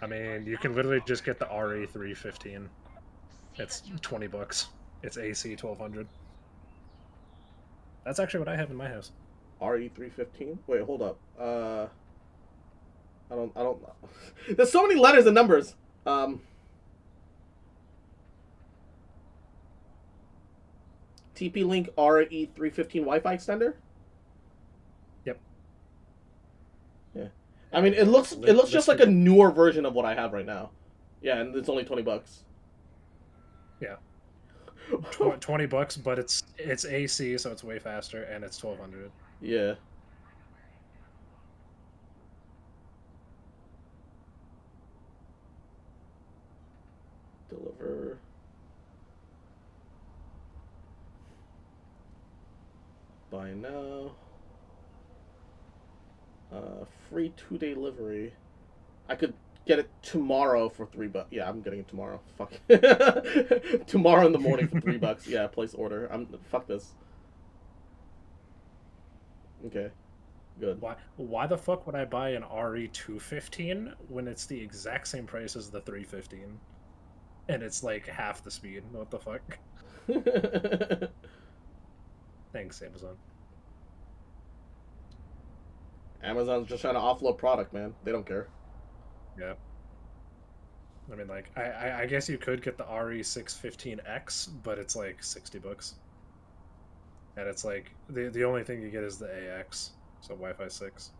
S11: I mean, you can literally just get the RE315. It's $20. It's AC 1200. That's actually what I have in my house.
S1: RE315? Wait, hold up. I don't know. There's so many letters and numbers. TP-Link RE315 Wi-Fi extender?
S11: Yep.
S1: Yeah. I mean, it looks just like a newer version of what I have right now. Yeah, and it's only $20.
S11: Yeah. $20, but it's AC, so it's way faster, and it's 1200.
S1: Yeah. Deliver. Buy now. Free 2-day delivery. I could get it tomorrow for $3. Yeah, I'm getting it tomorrow. Fuck. Tomorrow in the morning for $3. Yeah, place order. Fuck this. Okay. Good.
S11: Why the fuck would I buy an RE215 when it's the exact same price as the 315? And it's like half the speed. What the fuck? Thanks, Amazon.
S1: Amazon's just trying to offload product, man. They don't care.
S11: Yeah. I mean, like, I guess you could get the RE615X, but it's like $60. And it's like, the only thing you get is the AX, so Wi-Fi 6.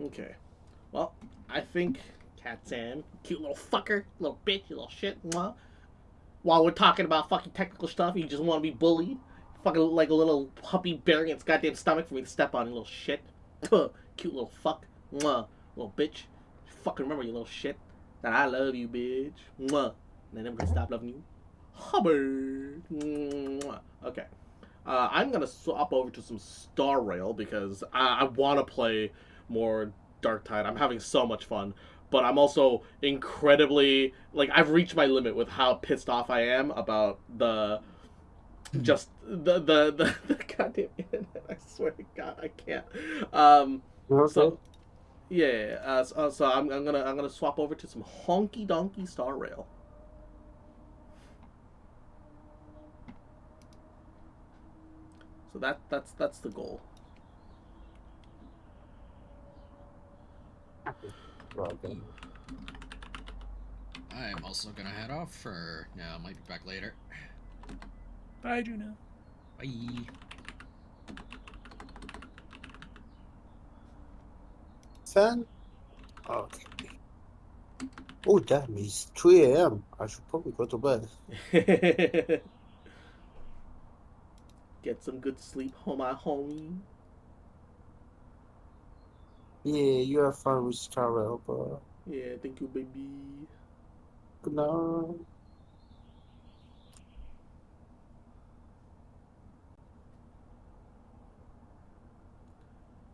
S1: Okay. Well, I think Cat Sam, cute little fucker, little bitch, you little shit. Mwah. While we're talking about fucking technical stuff, you just want to be bullied. Fucking like a little puppy burying its goddamn stomach for me to step on, you little shit. Cute little fuck. Mwah. Little bitch. Fucking remember, you little shit, that I love you, bitch. Mwah. And I never gonna stop loving you. Hubbard. Mwah. Okay. I'm gonna swap over to some Star Rail because I want to play more Darktide. I'm having so much fun, but I'm also incredibly like I've reached my limit with how pissed off I am about the just the goddamn internet. I swear to God, I can't. So yeah, so I'm gonna swap over to some honky donkey Star Rail. So that's the goal.
S4: I'm also gonna head off for now. Might be back later.
S11: Bye, Juno.
S4: Bye.
S7: Son? Okay. Oh, damn, it's 3 a.m. I should probably go to bed.
S1: Get some good sleep, my homie.
S7: Yeah, you have fun with Star Rail, bro.
S1: Yeah, thank you, baby.
S7: Good night.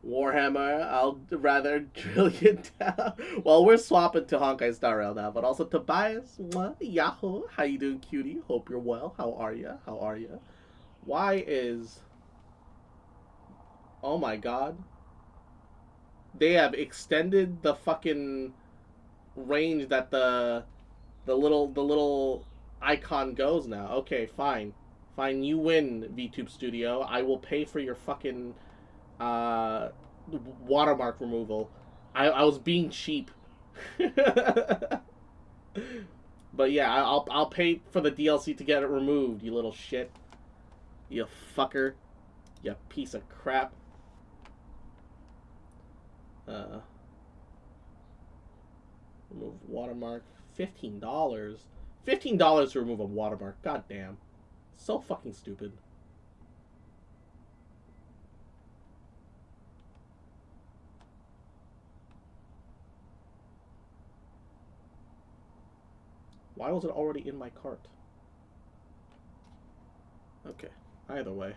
S1: Warhammer, I'll rather drill you down. Well, we're swapping to Honkai Star Rail now, but also Tobias, what? Yahoo, how you doing, cutie? Hope you're well. How are ya? How are ya? Why is... Oh my god. They have extended the fucking range that the little icon goes now. Okay, fine. Fine, you win, VTube Studio. I will pay for your fucking watermark removal. I was being cheap. But yeah, I'll pay for the DLC to get it removed, you little shit. You fucker. You piece of crap. Remove watermark. $15. $15 to remove a watermark. God damn. So fucking stupid. Why was it already in my cart? Okay. Either way.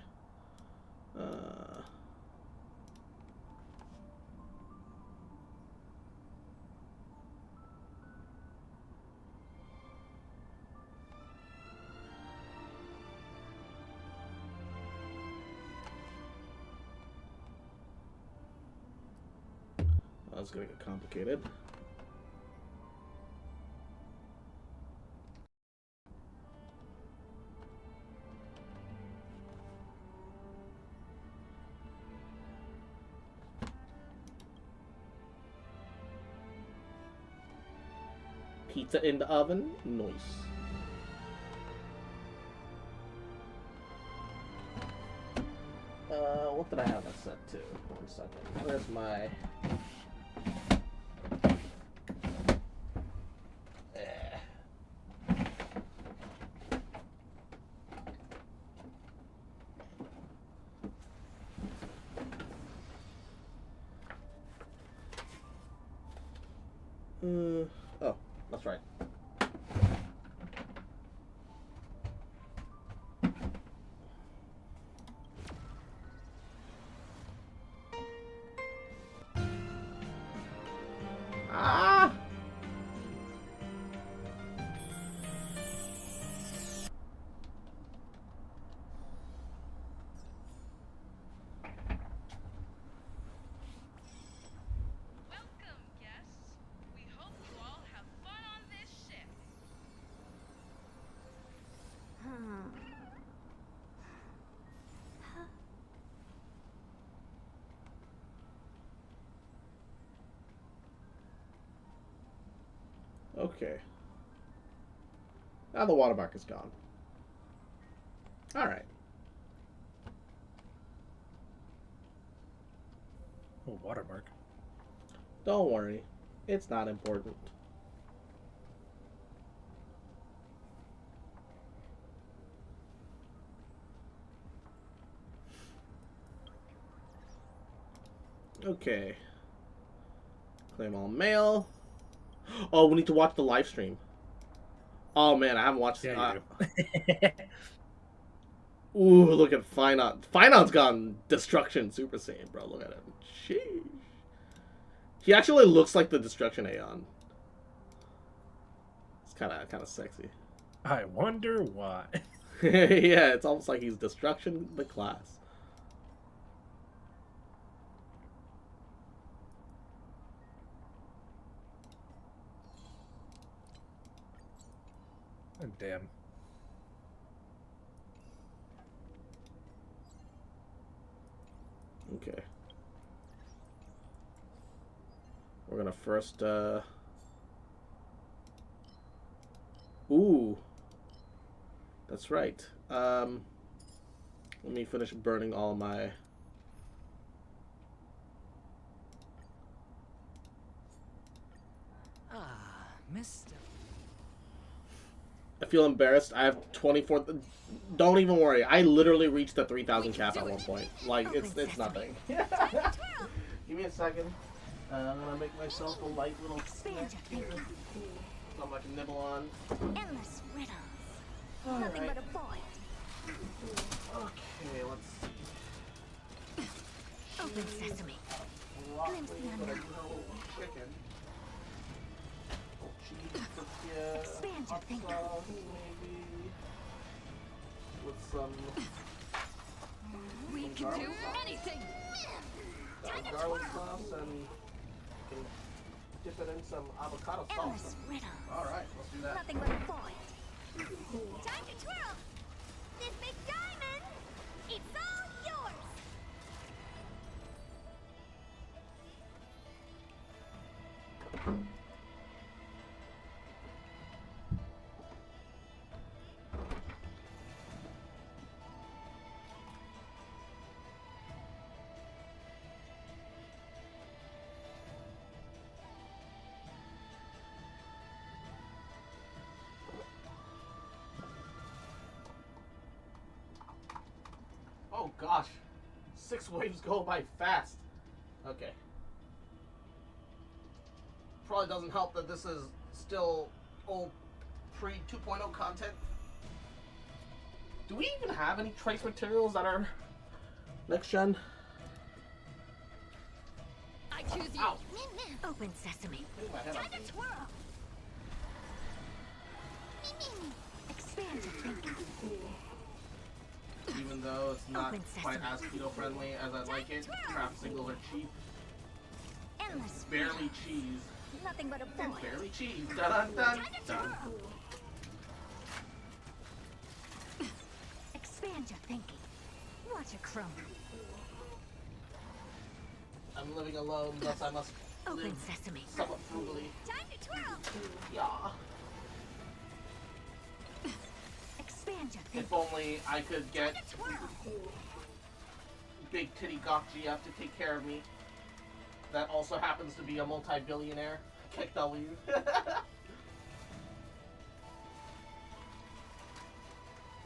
S1: That's gonna get complicated. Pizza in the oven. Nice. What did I have that set to? 1 second. Where's my... Oh, that's right. Ah!
S14: Welcome, guests. We hope you all have fun on this
S1: Okay. Now the watermark is gone. Alright.
S11: Oh, watermark.
S1: Don't worry. It's not important. Okay. Claim all mail. Oh, we need to watch the live stream. Oh man, I haven't watched.
S11: Yeah, you do.
S1: Ooh, look at Finon. Finon's gone Destruction Super Saiyan, bro. Look at him. Sheesh. He actually looks like the Destruction Aeon. It's kind of sexy.
S11: I wonder why.
S1: Yeah, it's almost like he's Destruction the class.
S11: Oh, damn.
S1: Okay. We're gonna first, Ooh. That's right. Let me finish burning all my...
S10: Ah, Mister.
S1: I feel embarrassed. I have 24... Don't even worry. I literally reached the 3,000 cap at one point. Like, it's nothing. Give me a second. I'm gonna make myself a light little snack here. Something I can nibble on.
S13: Endless riddles.
S1: All
S13: Nothing
S1: right.
S13: but a void.
S1: Okay, let's see.
S13: Open sesame.
S1: Broccoli,
S13: Glimpse the
S1: but I
S13: unknown.
S1: do have a little chicken. Cheese, tortilla,
S13: Expand your
S1: hot
S13: thinking.
S1: sauce, maybe. With some
S13: We
S1: Some
S13: can
S1: garlic
S13: do
S1: sauce?
S13: anything.
S1: garlic sauce and can dip it in some avocado
S13: Endless
S1: sauce.
S13: riddles.
S1: Alright, let's do that.
S13: Nothing but a void. Time to twirl. This big diamond, it's all yours.
S1: Oh gosh. 6 waves go by fast. Okay. Probably doesn't help that this is still old pre 2.0 content. Do we even have any trace materials that are next gen?
S13: I choose you.
S1: Ow.
S13: Open sesame.
S1: Hit my head on
S13: Time to
S1: things.
S13: twirl. Expand your thinking.
S1: Even though it's not
S13: Open
S1: quite
S13: sesame.
S1: as keto friendly as I'd like it, craft singles are cheap.
S13: Endless
S1: Barely
S13: riddles.
S1: cheese.
S13: Nothing but a
S1: And
S13: void.
S1: barely cheese. Dun dun dun
S13: Time to
S1: dun.
S13: twirl. Expand your thinking. Watch it crumble.
S1: I'm living alone, thus I must
S13: Open
S1: live
S13: sesame.
S1: somewhat frugally.
S13: Time to twirl.
S1: Yeah.
S13: Expand your thinking.
S1: If only I could get
S13: Time to twirl.
S1: big titty Gokgiev to take care of me. That also happens to be a multi-billionaire. Kick W.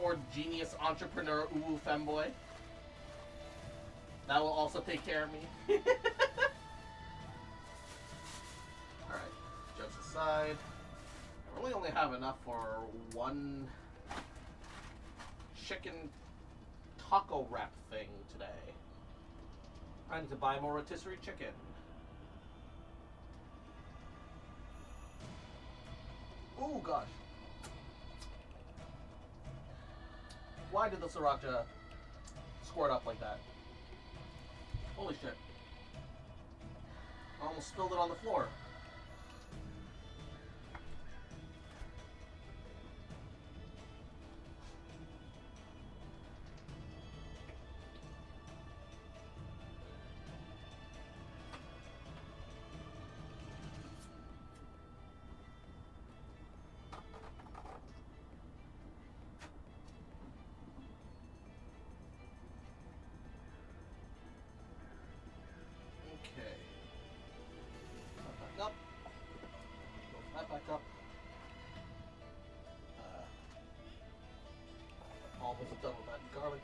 S1: Or genius entrepreneur Uwu Femboy. That will also take care of me. Alright, jokes aside. I really only have enough for one chicken taco wrap thing today. I need to buy more rotisserie chicken. Oh gosh. Why did the sriracha squirt up like that? Holy shit. I almost spilled it on the floor.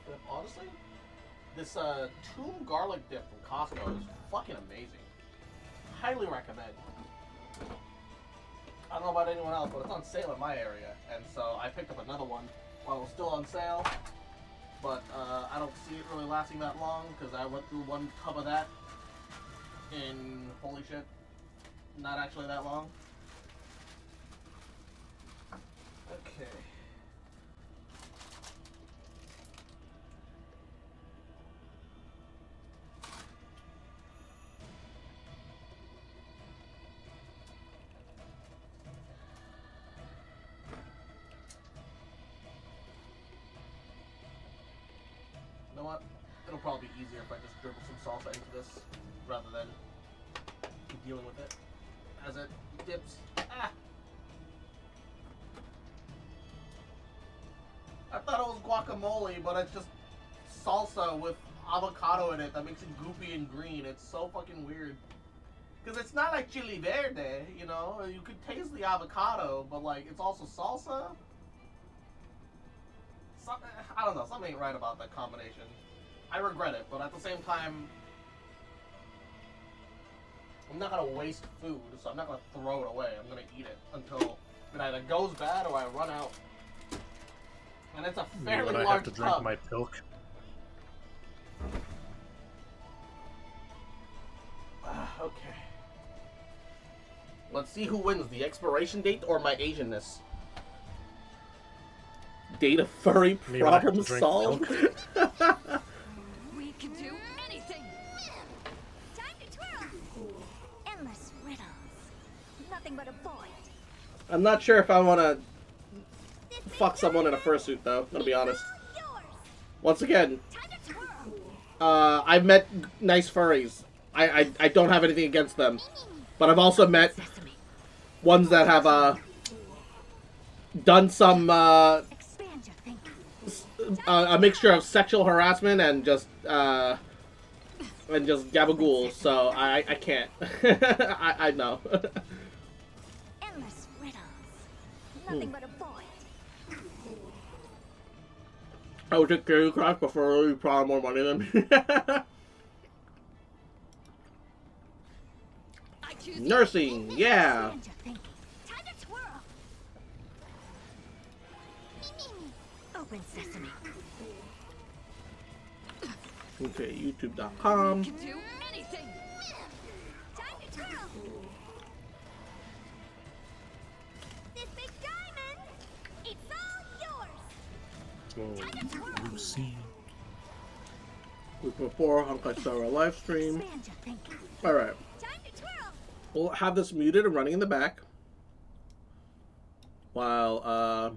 S1: dip. Honestly, this tomb garlic dip from Costco is fucking amazing. Highly recommend. I don't know about anyone else, but it's on sale in my area, and so I picked up another one while it was still on sale. But I don't see it really lasting that long because I went through one tub of that in, holy shit, not actually that long. Okay. You know what? It'll probably be easier if I just dribble some salsa into this rather than keep dealing with it as it dips. Ah! I thought it was guacamole, but it's just salsa with avocado in it that makes it goopy and green. It's so fucking weird. Because it's not like chili verde, you know? You could taste the avocado, but like, it's also salsa? I don't know, something ain't right about that combination. I regret it, but at the same time, I'm not gonna waste food, so I'm not gonna throw it away. I'm gonna eat it until it either goes bad or I run out. And it's a fairly
S11: when I
S1: large
S11: have to drink
S1: tub.
S11: my pilk.
S1: Okay. Let's see who wins, the expiration date or my Asianness. Date of furry
S11: Me when I have
S1: problem
S11: to drink
S1: solved.
S13: We can do anything. Time to twirl. Endless riddles. Nothing but a void.
S1: I'm not sure if I want to fuck someone in a fursuit, though. I'm gonna be honest. Once again, I've met nice furries. I don't have anything against them, but I've also met ones that have done some a mixture of sexual harassment and just gabagool. So I can't. I know.
S13: Endless riddles. Nothing but a void.
S1: I would take Candy Crush, but for really probably more money than me. Nursing, yeah.
S13: Open sesame.
S1: Okay, YouTube.com.
S13: Can do anything. Time to twirl. This big diamond, it's all yours.
S11: Oh, Lucy.
S1: Week before Honkai Star live stream. Alright. We'll have this muted and running in the back. While,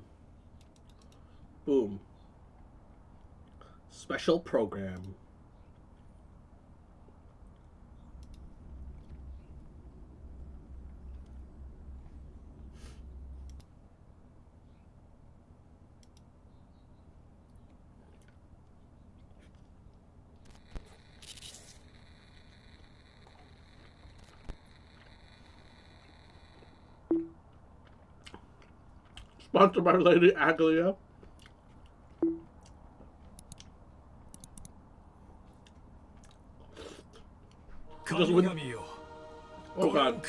S1: boom. Special program. Sponsored by Lady Aglia. Just win. Oh god.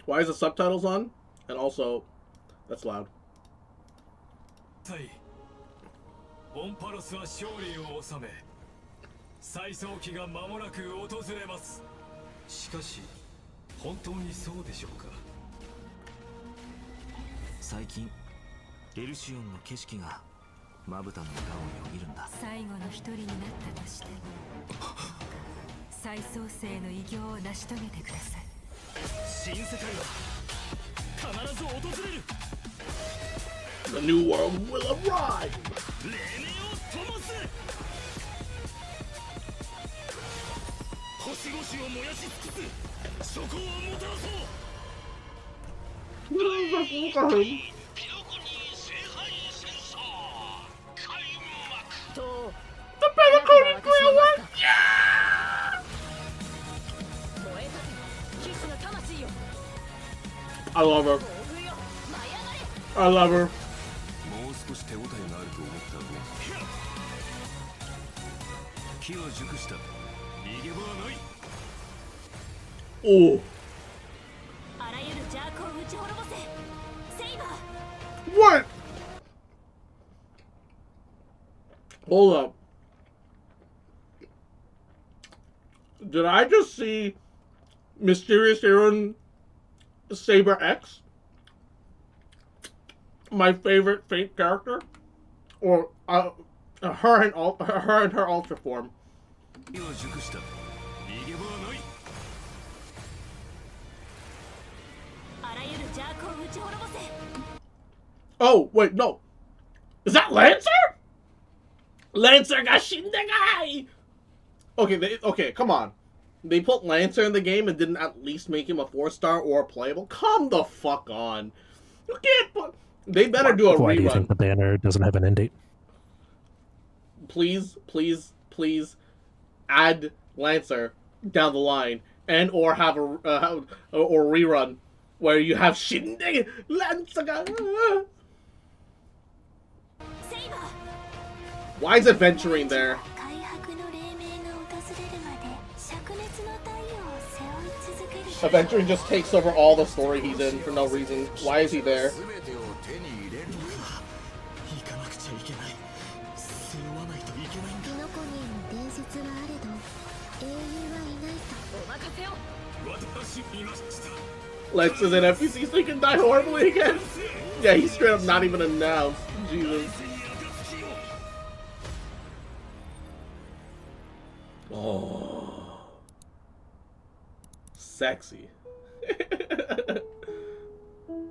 S1: Why is the subtitles on? And also, that's loud.
S10: オンパロスは勝利を収め、再創期が間もなく訪れます。しかし、本当にそうでしょうか。
S14: 最近エルシオンの景色がまぶたの裏をよぎるんだ。
S15: 最後の一人になったとしても再創生の偉業を成し遂げてください。
S10: 新世界は必ず訪れる。
S1: The new world will arrive.
S10: 黎明を灯す。星々を燃やし尽くす。そこをもたらそう。
S1: The Pelaconic Grill one! Yeah! I love her. I love her.
S12: もう少し手応えがあると思ったのね。
S10: 機を熟した。逃げ場はない。
S1: Oh.
S13: あらゆる邪悪を打ち滅ぼせ。セイバー。
S1: What? Hold up. Did I just see Mysterious Aaron Saber X? My favorite Fate character? Or her and her Ultra form. Oh, wait, no. Is that Lancer? Lancer got Shindegai! Okay, come on. They put Lancer in the game and didn't at least make him a 4-star or playable? Come the fuck on. You can't put... They better do a
S16: Why
S1: rerun.
S16: do you think the banner doesn't have an end date?
S1: Please, please, please add Lancer down the line and or have a or rerun where you have Shindegai Lancer. Why is Adventuring there? Adventuring just takes over all the story he's in for no reason. Why is he there? Lex is an NPC so he can die horribly again? Yeah, he's straight up not even announced. Jesus. Oh. Sexy.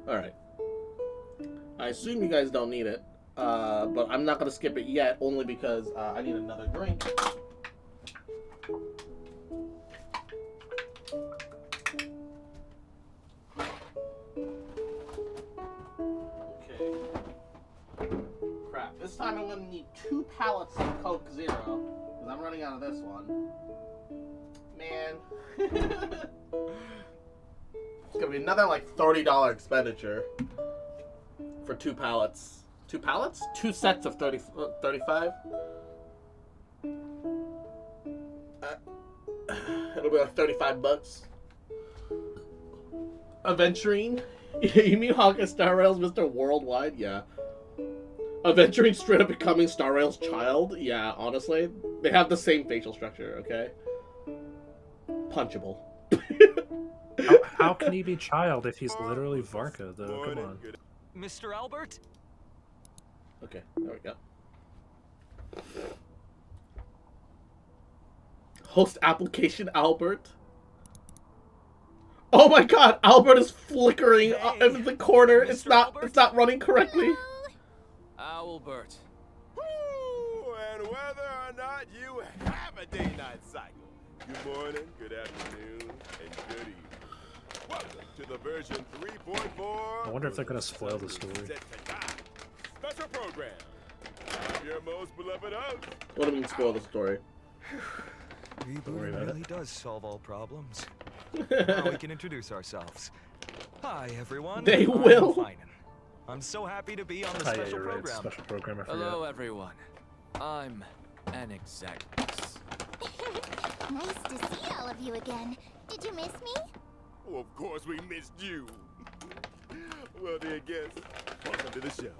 S1: Alright. I assume you guys don't need it. But I'm not going to skip it yet, only because I need another drink. Crap. This time I'm gonna need 2 pallets of Coke Zero, because I'm running out of this one. Man. It's gonna be another like $30 expenditure for 2 pallets. 2 pallets? 2 sets of 35? It'll be like $35. Aventurine? You mean Honkai Star Rail's Mr. Worldwide? Yeah. Aventurine straight up becoming Star Rail's child? Yeah, honestly. They have the same facial structure, okay? Punchable.
S16: How can he be child if he's literally Varka, though? Come on.
S17: Mr. Albert?
S1: Okay, there we go. Host application Albert. Oh my god, Albert is flickering in the corner. It's not running correctly.
S17: Albert.
S18: Woo, and whether or not you have a day-night cycle. Good morning, good afternoon, and good evening. Welcome to the version 3.4.
S11: I wonder if they're gonna spoil the story.
S18: Special program. I'm your most beloved host.
S1: What do you mean spoil the story?
S17: Rebooting really does solve all problems. Now we can introduce ourselves. Hi, everyone.
S1: They will.
S17: I'm so happy to be on the
S11: Oh,
S17: special
S11: yeah, you're right.
S17: program.
S11: Special program, I forgot.
S17: Hello, everyone. I'm Anexactus.
S19: Nice to see all of you again. Did you miss me?
S18: Oh, of course we missed you. Well, dear guests, welcome to the show.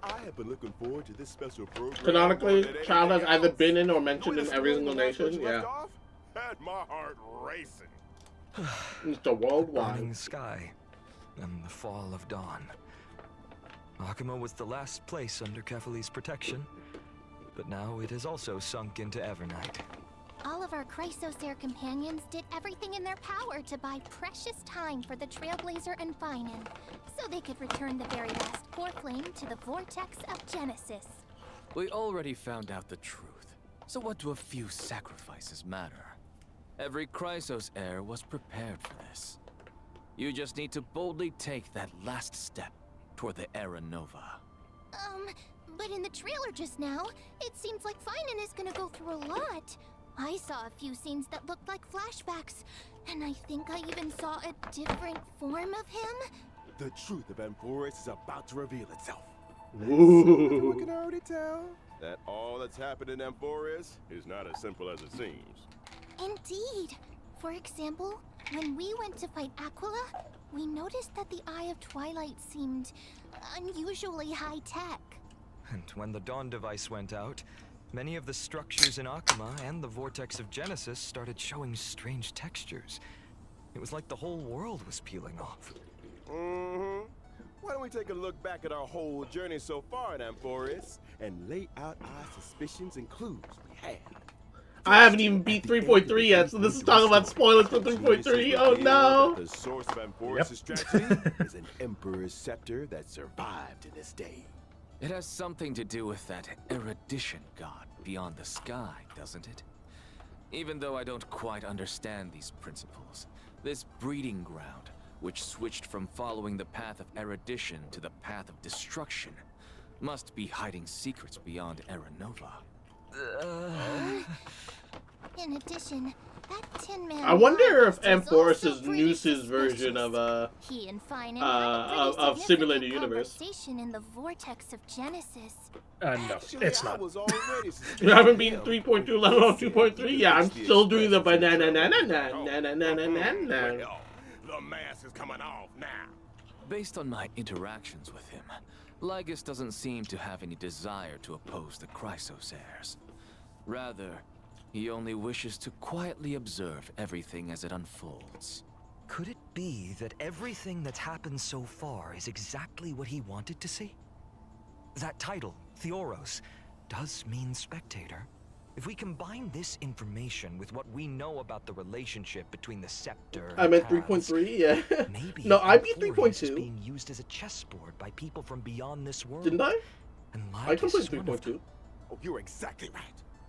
S18: I have been looking forward to this special program.
S1: Canonically, Child has either been in or mentioned in every single nation. Yeah.
S18: Had my heart racing.
S1: Mr. Worldwide.
S17: Burning sky and the fall of dawn. Akuma was the last place under Kefali's protection, but now it has also sunk into Evernight.
S19: All of our Chrysosair companions did everything in their power to buy precious time for the Trailblazer and Finan, so they could return the very last core flame to the vortex of Genesis.
S17: We already found out the truth, so what do a few sacrifices matter? Every Chrysos heir was prepared for this. You just need to boldly take that last step toward the Era Nova.
S19: But in the trailer just now, it seems like Finan is gonna go through a lot. I saw a few scenes that looked like flashbacks, and I think I even saw a different form of him.
S18: The truth of Amphoris is about to reveal itself.
S1: Ooh.
S18: We can already tell. that all that's happened in Amphoris is not as simple as it seems.
S19: Indeed. For example, when we went to fight Aquila, we noticed that the Eye of Twilight seemed unusually high-tech.
S20: And when the Dawn device went out, many of the structures in Akuma and the Vortex of Genesis started showing strange textures. It was like the whole world was peeling off.
S18: Mm-hmm. Why don't we take a look back at our whole journey so far in Amphoris and lay out our suspicions and clues we have?
S1: I haven't even beat 3.3 yet, so this is talking about spoilers for 3.3. Oh no!
S18: The source of Amphoris' tragedy is an Emperor's scepter that survived to this day.
S17: It has something to do with that erudition god beyond the sky, doesn't it? Even though I don't quite understand these principles, this breeding ground, which switched from following the path of erudition to the path of destruction, must be hiding secrets beyond Aranova.
S19: In addition, that Tin Man.
S1: I wonder if
S19: was
S1: Amphoris
S19: also
S1: is
S19: pretty
S1: Noose's version of
S19: He and Finan had a pretty
S1: of Simulated
S19: significant
S1: Universe.
S19: conversation in the Vortex of Genesis.
S11: No, it's not.
S1: You haven't beaten 3.2, let alone 2.3. Yeah, I'm still doing the banana na na na na na na na na.
S18: The mask is coming off now.
S17: Based on my interactions with him, Lygus doesn't seem to have any desire to oppose the Chrysos heirs. Rather, he only wishes to quietly observe everything as it unfolds.
S20: Could it be that everything that's happened so far is exactly what he wanted to see? That title, Theoros, does mean spectator. If we combine this information with what we know about the relationship between the scepter
S1: I meant 3.3, yeah.
S20: maybe
S1: No, I beat
S20: Amphoris is
S1: 3.2.
S20: being used as a chessboard by people from beyond this world.
S1: Didn't I?
S20: And
S1: I
S20: Lygus
S1: completed
S20: is one of
S1: 3.2.
S18: Oh, you're exactly right.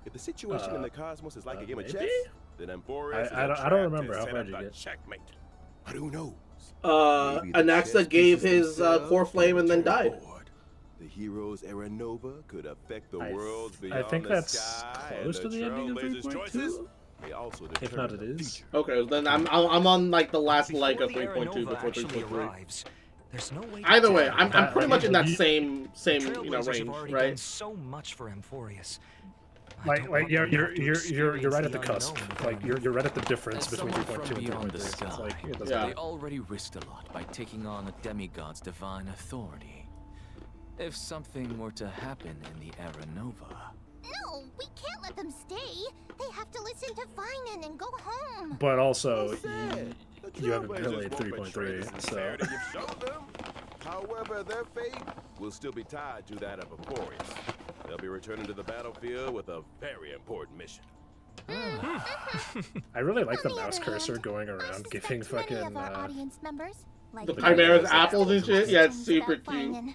S18: If the situation in the cosmos is like a game of
S1: maybe?
S18: chess, then Amphoris is
S11: I don't remember. How far did you get?
S18: checkmate. But who knows?
S1: Anaxa gave his core flame and then died.
S18: The hero's Aranova could affect the
S11: I
S18: worlds beyond
S11: think
S18: the
S11: that's
S18: sky,
S11: close
S18: and
S11: to the ending of
S18: Trailblazers' choices
S11: 3.2.
S18: may also
S11: If not,
S18: determine
S11: it
S18: the
S11: is.
S18: future.
S1: Okay, then I'm on like the last leg of
S20: Before the
S1: 3.2
S20: Aranova
S1: before
S20: actually
S1: 3.3.
S20: arrives, there's no way to
S1: Either way,
S20: tell.
S1: I'm pretty much in that
S11: you-
S1: same
S20: The
S1: you know
S20: Trailblazers have
S1: range,
S20: already done
S1: right?
S20: so much for Amphorius. I
S11: Like
S20: don't want
S11: you're
S20: them to have to
S11: you're
S20: experience
S11: right at the
S20: the
S11: cusp.
S20: unknown.
S11: Like you're right at the difference
S17: As
S11: between
S17: someone
S11: 3.2
S17: from
S11: and
S17: beyond the
S11: 3.3. It's
S17: sky,
S11: like it doesn't
S1: Yeah.
S17: they already risked a lot by taking on a demigod's divine authority. If something were to happen in the Aranova,
S19: No, we can't let them stay. They have to listen to Finan and go home.
S11: But also,
S18: The
S11: you haven't
S18: Trailblazers
S11: played
S18: won't betray the
S11: 3.3, so
S18: sincerity you've shown them. However, their fate will still be tied to that of Amphoris. They'll be returning to the battlefield with a very important mission.
S11: I really like the
S19: On the
S11: mouse
S19: other
S11: cursor
S19: hand,
S11: going
S19: I
S11: around
S19: suspect
S11: giving
S19: many
S11: fucking
S19: of our audience members, like
S1: The
S19: me,
S1: Chimera's
S19: have
S1: apples and shit? Yeah, it's
S19: questions
S1: super
S19: about
S1: cute.
S19: Finan.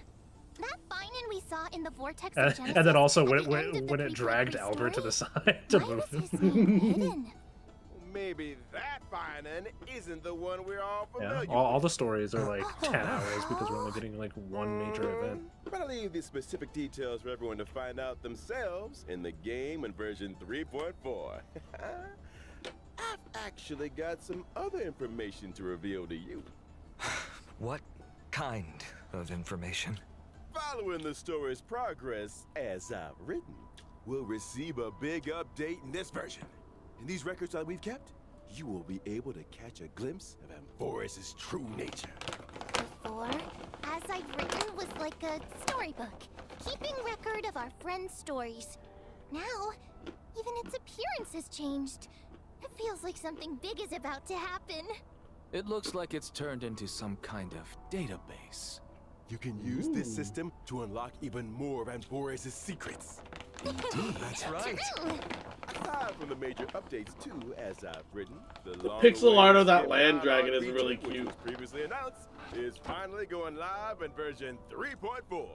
S19: That Finan we saw in the Vortex of Genesis.
S11: and then also
S19: at
S11: when
S19: the end of
S11: when
S19: the
S11: it dragged
S19: 3.3
S11: Albert to the
S19: story?
S11: side to
S19: Why
S11: move
S19: was
S11: him.
S19: his name hidden?
S18: Maybe that Finan isn't the one we're all
S11: Yeah,
S18: familiar
S11: all
S18: with.
S11: the stories are like 10 hours because we're only getting like one major event.
S18: But I'll leave the specific details for everyone to find out themselves in the game in version 3.4. I've actually got some other information to reveal to you.
S20: What kind of information?
S18: Following the story's progress, as I've written, we'll receive a big update in this version. In these records that we've kept, you will be able to catch a glimpse of Amphoris' true nature.
S19: Before, as I've written was like a storybook, keeping record of our friends' stories. Now, even its appearance has changed. It feels like something big is about to happen.
S17: it looks like it's turned into some kind of database.
S18: You can use this system to unlock even more of Amphoris' secrets.
S20: Indeed, that's right.
S19: True.
S18: Aside from the major updates too, as I've written, the
S1: pixel art of that
S18: long-awaited
S1: land
S18: dialogue
S1: dragon is
S18: feature,
S1: really
S18: which
S1: cute.
S18: was previously announced, is finally going live in version 3.4.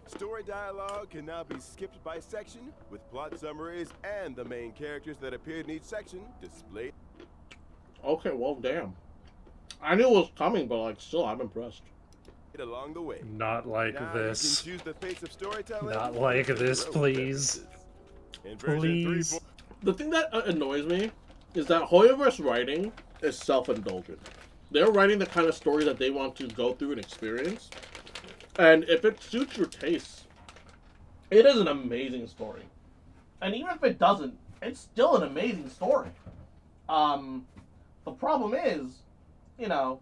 S18: Story dialogue can now be skipped by section, with plot summaries and the main characters that appeared in each section displayed.
S1: Okay, well, damn. I knew it was coming, but like, still, I'm impressed.
S18: Along the way.
S11: Not like
S18: Now
S11: this.
S18: You can choose the pace of storytelling.
S11: Not like this, please.
S18: In version
S11: Please.
S18: 3.4.
S1: The thing that annoys me is that Hoyoverse writing is self-indulgent. They're writing the kind of story that they want to go through and experience. And if it suits your taste, It is an amazing story. And even if it doesn't, it's still an amazing story. The problem is, you know,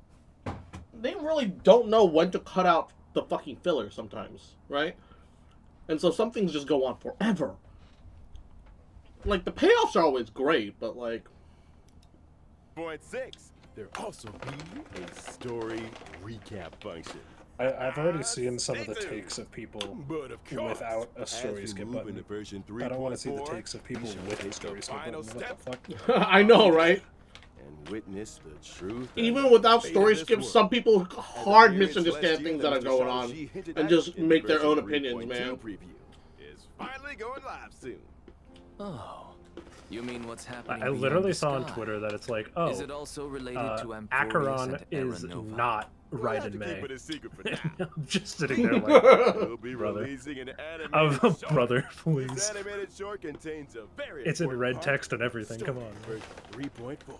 S1: they really don't know when to cut out the fucking filler sometimes, right? And so some things just go on forever. Like, the payoffs are always great, but like...
S18: Point 6. There also be a story recap function.
S11: I've already seen some of the takes of people without a story skip button. I don't want to see the takes of people with a story skip button. What the fuck?
S1: I know, right?
S18: And witness the truth.
S1: Even without story skips, some people hard misunderstand things that are going on and just make their own opinions, man.
S18: Is finally going live soon.
S17: Oh, you mean what's happening?
S11: I literally saw on Twitter that it's like, oh,
S17: is it also related to
S11: Acheron is
S17: Aranova?
S11: not right in May.
S18: Keep it a secret for now.
S11: I'm just sitting there like,
S18: We'll be
S11: brother.
S18: releasing an animated short.
S11: Brother,
S18: This
S11: please.
S18: animated short contains a very
S11: It's in
S18: important
S11: red
S18: part
S11: text and
S18: of
S11: everything,
S18: the
S11: come
S18: story.
S11: on.
S18: Version 3.4.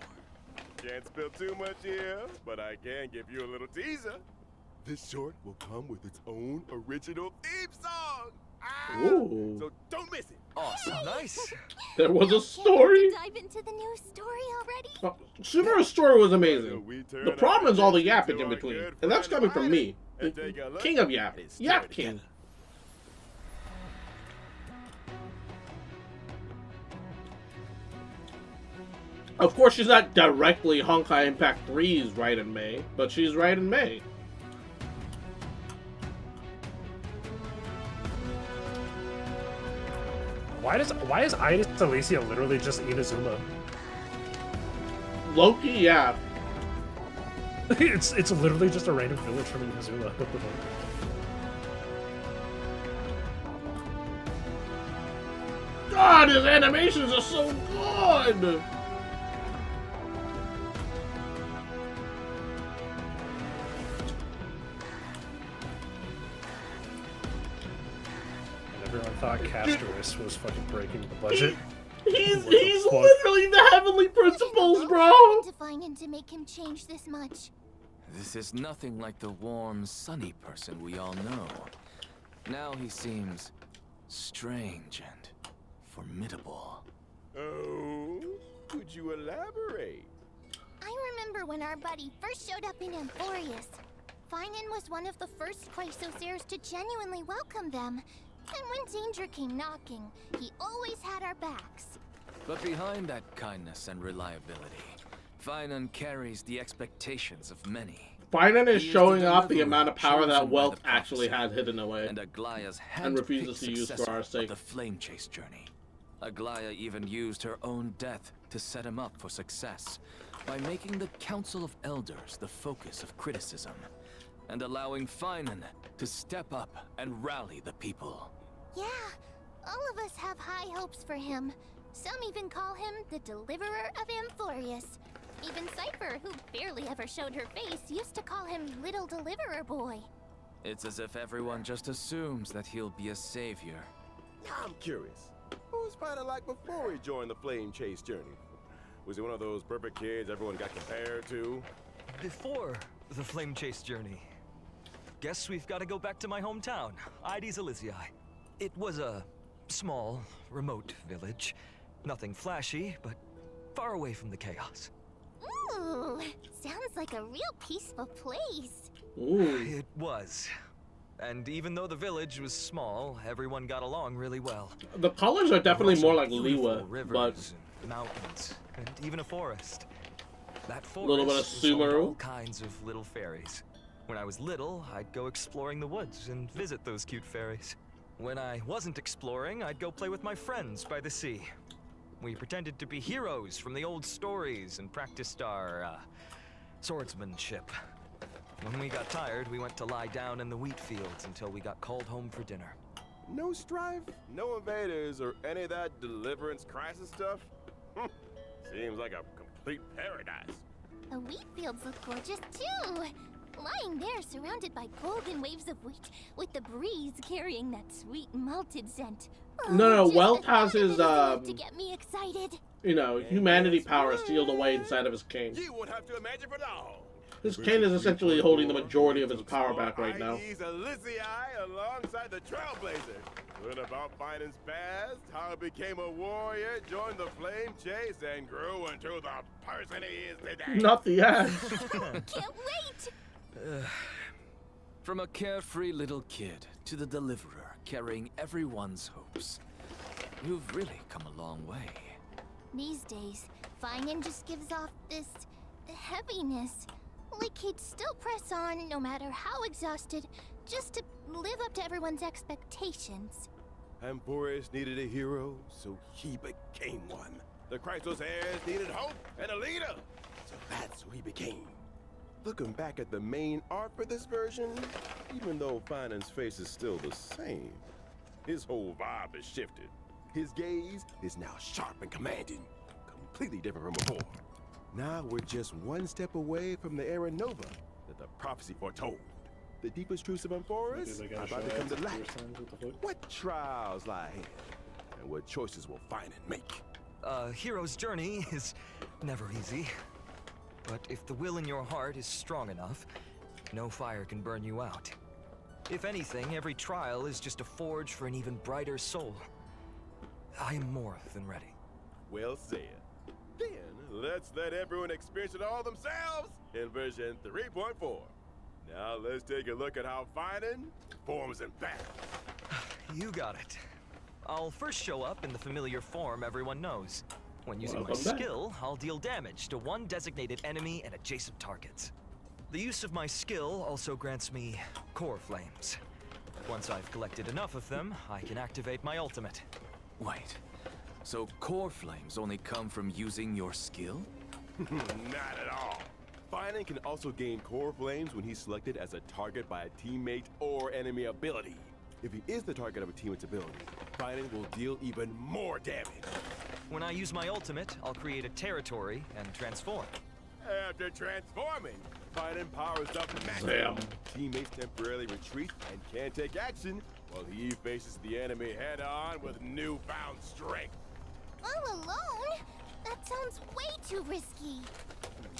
S18: Can't spill too much here, but I can give you a little teaser. This short will come with its own original theme song.
S1: Ooh.
S18: So don't miss it.
S17: Awesome.
S20: Nice.
S1: There was a story.
S19: Dive into the new story already?
S1: Subaru's story was amazing. The problem is all the yapping in between. And that's coming from me. King of Yap. Yap King. Of course, she's not directly Honkai Impact 3's right in May, but she's right in May.
S11: Why is Iris Alicia literally just Inazuma?
S1: Loki, yeah.
S11: it's literally just a random village from Inazuma. What the fuck?
S1: God, his animations are so good!
S11: Everyone thought Castorus was fucking breaking the budget.
S1: He's
S11: What the fuck?
S1: literally the Heavenly Principles, bro!
S19: What happened to Finan to make him change this much?
S17: This is nothing like the warm, sunny person we all know. Now he seems strange and formidable.
S18: Oh, could you elaborate?
S19: I remember when our buddy first showed up in Amphorius. Finan was one of the first Chrysos heirs to genuinely welcome them. And when danger came knocking, he always had our backs.
S17: But behind that kindness and reliability, Finan carries the expectations of many.
S1: Finan is
S17: He
S1: showing off the
S17: deliverer
S1: amount of power
S17: chosen
S1: that
S17: by
S1: wealth
S17: the
S1: actually
S17: prophecy,
S1: has hidden away.
S17: And Aglaya's
S1: and refuses to use for our
S17: of
S1: sake.
S17: the flame chase journey. Aglaya even used her own death to set him up for success by making the Council of Elders the focus of criticism and allowing Finan to step up and rally the people.
S19: Yeah, all of us have high hopes for him. Some even call him the Deliverer of Amphorius. Even Cypher, who barely ever showed her face, used to call him Little Deliverer Boy.
S17: It's as if everyone just assumes that he'll be a savior.
S18: I'm curious. What was Finan like before he joined the flame chase journey? Was he one of those perfect kids everyone got compared to?
S20: Before the flame chase journey, guess we've got to go back to my hometown, Ides Elysiae. It was a small, remote village. Nothing flashy, but far away from the chaos.
S19: Ooh, sounds like a real peaceful place.
S1: Ooh.
S20: It was. And even though the village was small, everyone got along really well.
S1: The colors are definitely more like
S20: Beautiful
S1: Liwa, but
S20: rivers and mountains, and even a forest. That forest
S1: little bit of
S20: was home to
S1: Sumeru.
S20: all kinds of little fairies. When I was little, I'd go exploring the woods and visit those cute fairies. When I wasn't exploring, I'd go play with my friends by the sea. We pretended to be heroes from the old stories and practiced our, swordsmanship. When we got tired, we went to lie down in the wheat fields until we got called home for dinner.
S18: No strife, no invaders, or any of that deliverance crisis stuff? Seems like a complete paradise.
S19: The wheat fields look gorgeous too. Lying there, surrounded by golden waves of wheat, with the breeze carrying that sweet malted scent. Oh,
S1: No,
S19: just
S1: Wealth
S19: the
S1: has
S19: thought of it
S1: his,
S19: is enough to get me excited.
S1: you know, humanity power sealed away inside of his cane.
S18: You won't have to imagine for long.
S1: His cane is essentially holding the majority of his power back right now.
S18: Ides Elysiae alongside the Trailblazer. Learn about Finance past, how he became a warrior, joined the flame chase, and grew into the person he is today.
S1: Not the end.
S19: Can't wait!
S17: From a carefree little kid to the deliverer carrying everyone's hopes. You've really come a long way.
S19: These days, Finan just gives off this heaviness. Like he'd still press on no matter how exhausted, just to live up to everyone's expectations.
S18: Amphoris needed a hero, so he became one. The Chrysos heirs needed hope and a leader, so that's who he became. Looking back at the main art for this version, even though Finance's face is still the same, his whole vibe has shifted. His gaze is now sharp and commanding, completely different from before. Now we're just one step away from the era Nova that the prophecy foretold. The deepest truths of Amphoris are about to come to light. What trials lie ahead, and what choices will Finan make?
S20: A hero's journey is never easy. But if the will in your heart is strong enough, no fire can burn you out. If anything, every trial is just a forge for an even brighter soul. I am more than ready.
S18: Well said. Then, let's let everyone experience it all themselves in version 3.4. Now let's take a look at how Finan forms in battle.
S20: You got it. I'll first show up in the familiar form everyone knows. When using my
S1: Welcome back.
S20: skill, I'll deal damage to one designated enemy and adjacent targets. The use of my skill also grants me core flames. Once I've collected enough of them, I can activate my ultimate.
S17: Wait, so core flames only come from using your skill?
S18: Not at all. Finan can also gain core flames when he's selected as a target by a teammate or enemy ability. If he is the target of a teammate's ability, Finan will deal even more damage.
S20: When I use my ultimate, I'll create a territory and transform.
S18: After transforming, Finan powers up maximum.
S1: Damn.
S18: Teammates temporarily retreat and can't take action, while he faces the enemy head-on with newfound strength.
S19: All alone? That sounds way too risky.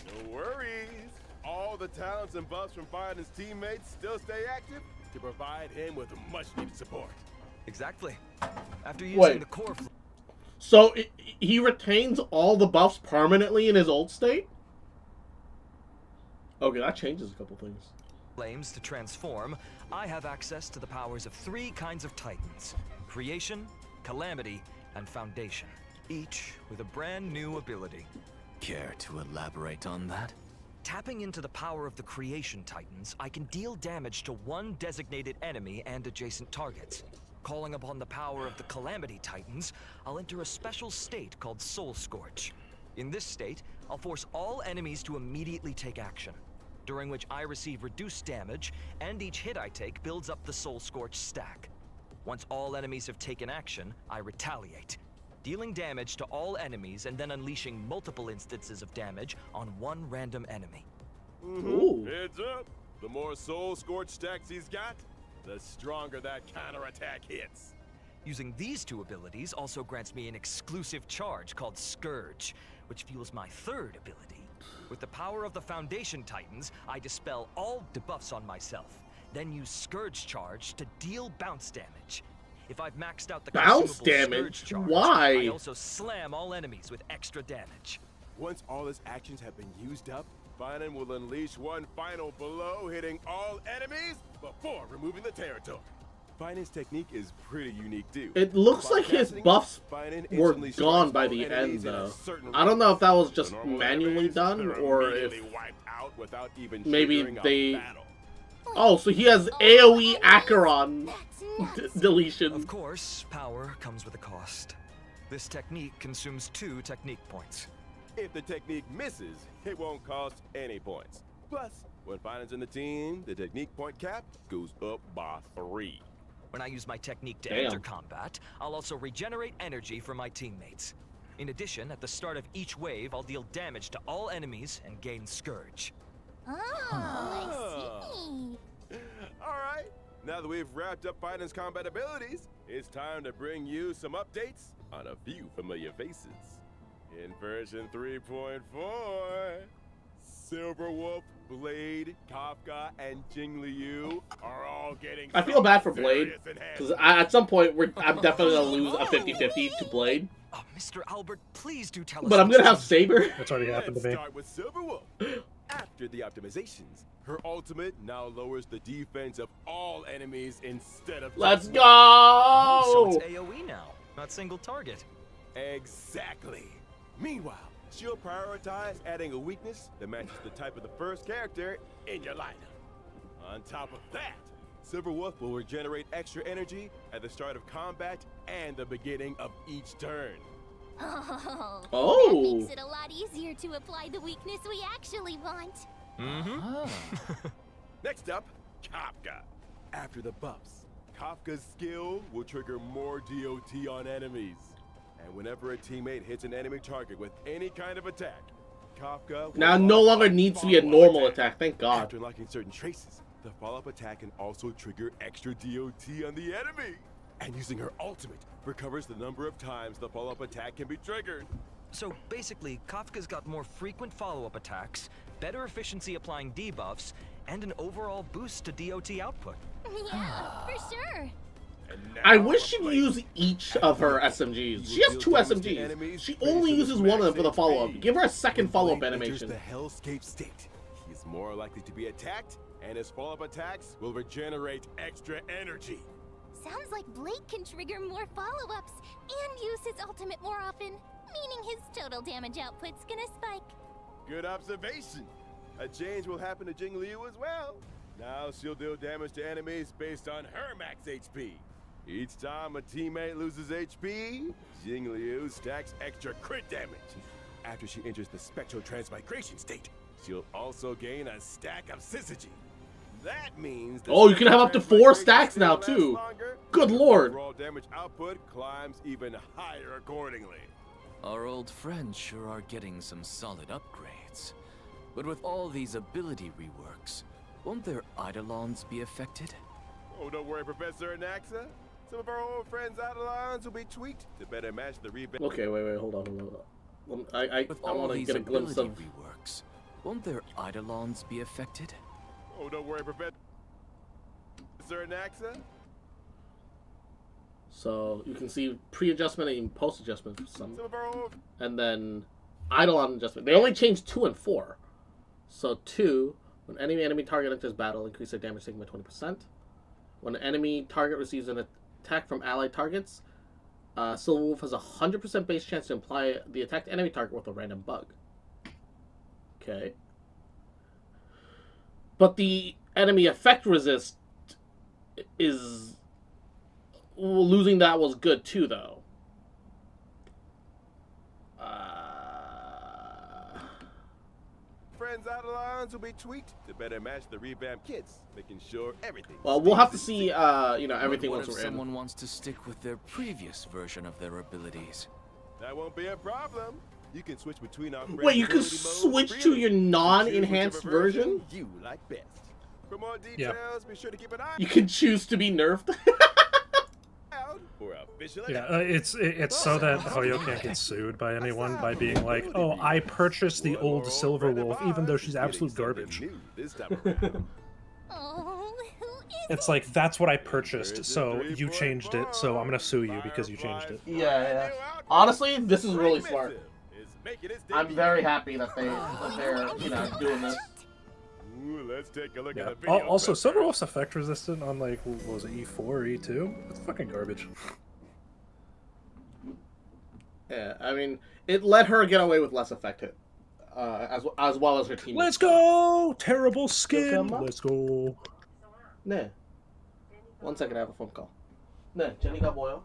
S18: No worries. All the talents and buffs from Finan's teammates still stay active to provide him with much-needed support.
S20: Exactly. After using
S1: Wait.
S20: the core
S1: So he retains all the buffs permanently in his old state? Okay, that changes a couple things.
S20: flames to transform, I have access to the powers of 3 kinds of titans: Creation, Calamity, and Foundation. Each with a brand new ability.
S17: Care to elaborate on that?
S20: Tapping into the power of the Creation Titans, I can deal damage to one designated enemy and adjacent targets. Calling upon the power of the Calamity Titans, I'll enter a special state called Soul Scorch. In this state, I'll force all enemies to immediately take action, during which I receive reduced damage, and each hit I take builds up the Soul Scorch stack. Once all enemies have taken action, I retaliate, dealing damage to all enemies and then unleashing multiple instances of damage on one random enemy.
S1: Ooh.
S18: Heads up! The more Soul Scorch stacks he's got, the stronger that counterattack hits.
S20: Using these 2 abilities also grants me an exclusive charge called Scourge, which fuels my 3rd ability. With the power of the Foundation Titans, I dispel all debuffs on myself, then use Scourge Charge to deal bounce damage. If I've maxed out the
S1: Bounce
S20: consumable
S1: damage?
S20: Scourge Charge,
S1: Why?
S20: I also slam all enemies with extra damage.
S18: Once all his actions have been used up, Finan will unleash one final blow, hitting all enemies before removing the territory. Finan's technique is pretty unique too.
S1: It looks
S18: By
S1: like his
S18: casting it,
S1: buffs
S18: Finan
S1: were
S18: instantly
S1: gone
S18: strikes
S1: by
S18: all
S1: the
S18: enemies
S1: end,
S18: in a
S1: though.
S18: certain
S1: I don't know if that was
S18: range.
S1: just
S18: The normal
S1: manually
S18: enemies
S1: done,
S18: are
S1: or
S18: immediately
S1: if
S18: wiped out without even
S1: maybe
S18: triggering a
S1: they...
S18: battle.
S1: Oh, so he has AoE Acheron deletion.
S20: Of course, power comes with a cost. This technique consumes 2 technique points.
S18: If the technique misses, it won't cost any points. Plus, when Finan's in the team, the technique point cap goes up by 3.
S20: When I use my technique to
S1: Damn.
S20: enter combat, I'll also regenerate energy for my teammates. In addition, at the start of each wave, I'll deal damage to all enemies and gain Scourge.
S19: Oh, I see.
S18: Alright, now that we've wrapped up Finan's combat abilities, it's time to bring you some updates on a few familiar faces. In version 3.4, Silverwolf, Blade, Kafka, and Jing Liu are all getting.
S1: I feel bad for
S18: some
S1: Blade
S18: serious
S1: because at some point I'm definitely gonna lose a 50-50 to Blade.
S20: Mr. Albert, please do tell us.
S1: But I'm
S20: what's
S1: gonna have
S20: changed.
S1: Saber.
S11: That's already happened to me.
S18: Start with Silverwolf. After the optimizations, her ultimate now lowers the defense of all enemies instead of.
S1: Let's
S18: just
S1: go!
S18: one.
S20: Oh, so it's AOE now, not single target.
S18: Exactly. Meanwhile, she'll prioritize adding a weakness that matches the type of the first character in your lineup. On top of that, Silverwolf will regenerate extra energy at the start of combat and the beginning of each turn.
S19: Oh, that makes it a lot easier to apply the weakness we actually want.
S18: Next up, Kafka. After the buffs, Kafka's skill will trigger more DOT on enemies. And whenever a teammate hits an enemy target with any kind of attack, Kafka will
S1: Now no longer needs to be a normal attack, thank God.
S18: After unlocking certain traces, the follow-up attack can also trigger extra DOT on the enemy. And using her ultimate recovers the number of times the follow-up attack can be triggered.
S20: So basically, Kafka's got more frequent follow-up attacks, better efficiency applying debuffs, and an overall boost to DOT output.
S19: Yeah, for sure.
S1: I wish she'd use each of her SMGs. She has 2 SMGs. She only uses one of them for the follow-up. Give her a second follow-up animation.
S18: The Hellscape state. He's more likely to be attacked, and his follow-up attacks will regenerate extra energy.
S19: Sounds like Blade can trigger more follow-ups and use his ultimate more often, meaning his total damage output's gonna spike.
S18: Good observation. A change will happen to Jing Liu as well. Now she'll deal damage to enemies based on her max HP. Each time a teammate loses HP, Jing Liu stacks extra crit damage. After she enters the spectral transmigration state, she'll also gain a stack of syzygy. That means
S1: Oh, you can have up to 4 stacks now too. Good lord.
S18: Overall damage output climbs even higher accordingly.
S17: Our old friends sure are getting some solid upgrades. But with all these ability reworks, won't their Eidolons be affected?
S18: Oh, don't worry, Professor Anaxa. Some of our old friends' Eidolons will be tweaked to better match the revamp.
S1: Okay, wait, hold on. I want to get a glimpse of.
S17: Reworks, won't their Eidolons be affected?
S18: Oh, don't worry, Professor Anaxa.
S1: So you can see pre-adjustment and post-adjustment for some,
S18: Some of our old.
S1: and then Eidolon adjustment. They only changed 2 and 4. So 2, when any enemy target enters battle, increase their damage taken by 20%. When an enemy target receives an attack from allied targets, Silverwolf has a 100% base chance to imply the attacked enemy target with a random bug. Okay. But the enemy effect resist is... losing that was good too, though.
S18: Friends' Eidolons will be tweaked to better match the revamped kits, making sure everything.
S1: Well, we'll have to see, everything
S17: What
S1: once
S17: if
S1: we're in.
S17: someone wants to stick with their previous version of their abilities?
S18: That won't be a problem. You can switch between our.
S1: Wait, you can switch to your non-enhanced version?
S18: You like best. For more details, be sure to keep an eye.
S1: You can choose to be nerfed.
S18: out for official.
S11: Yeah, it's so that Hoyo can't get sued by anyone by being like, oh, I purchased the old Silverwolf even though she's absolute garbage. It's like, that's what I purchased, so you changed it, so I'm gonna sue you because you changed it.
S1: Yeah. Honestly, this is really smart. I'm very happy that they're doing this.
S18: Let's take a look
S11: Yeah.
S18: at the video.
S11: Also, Silverwolf's effect resistant on like, what was it, E4 or E2? It's fucking garbage.
S1: Yeah, I mean, it let her get away with less effect hit, as well as her team.
S11: Let's go! Terrible skin! Let's go.
S1: 네. 1 second, I have a phone call. 네, 제니가 뭐요?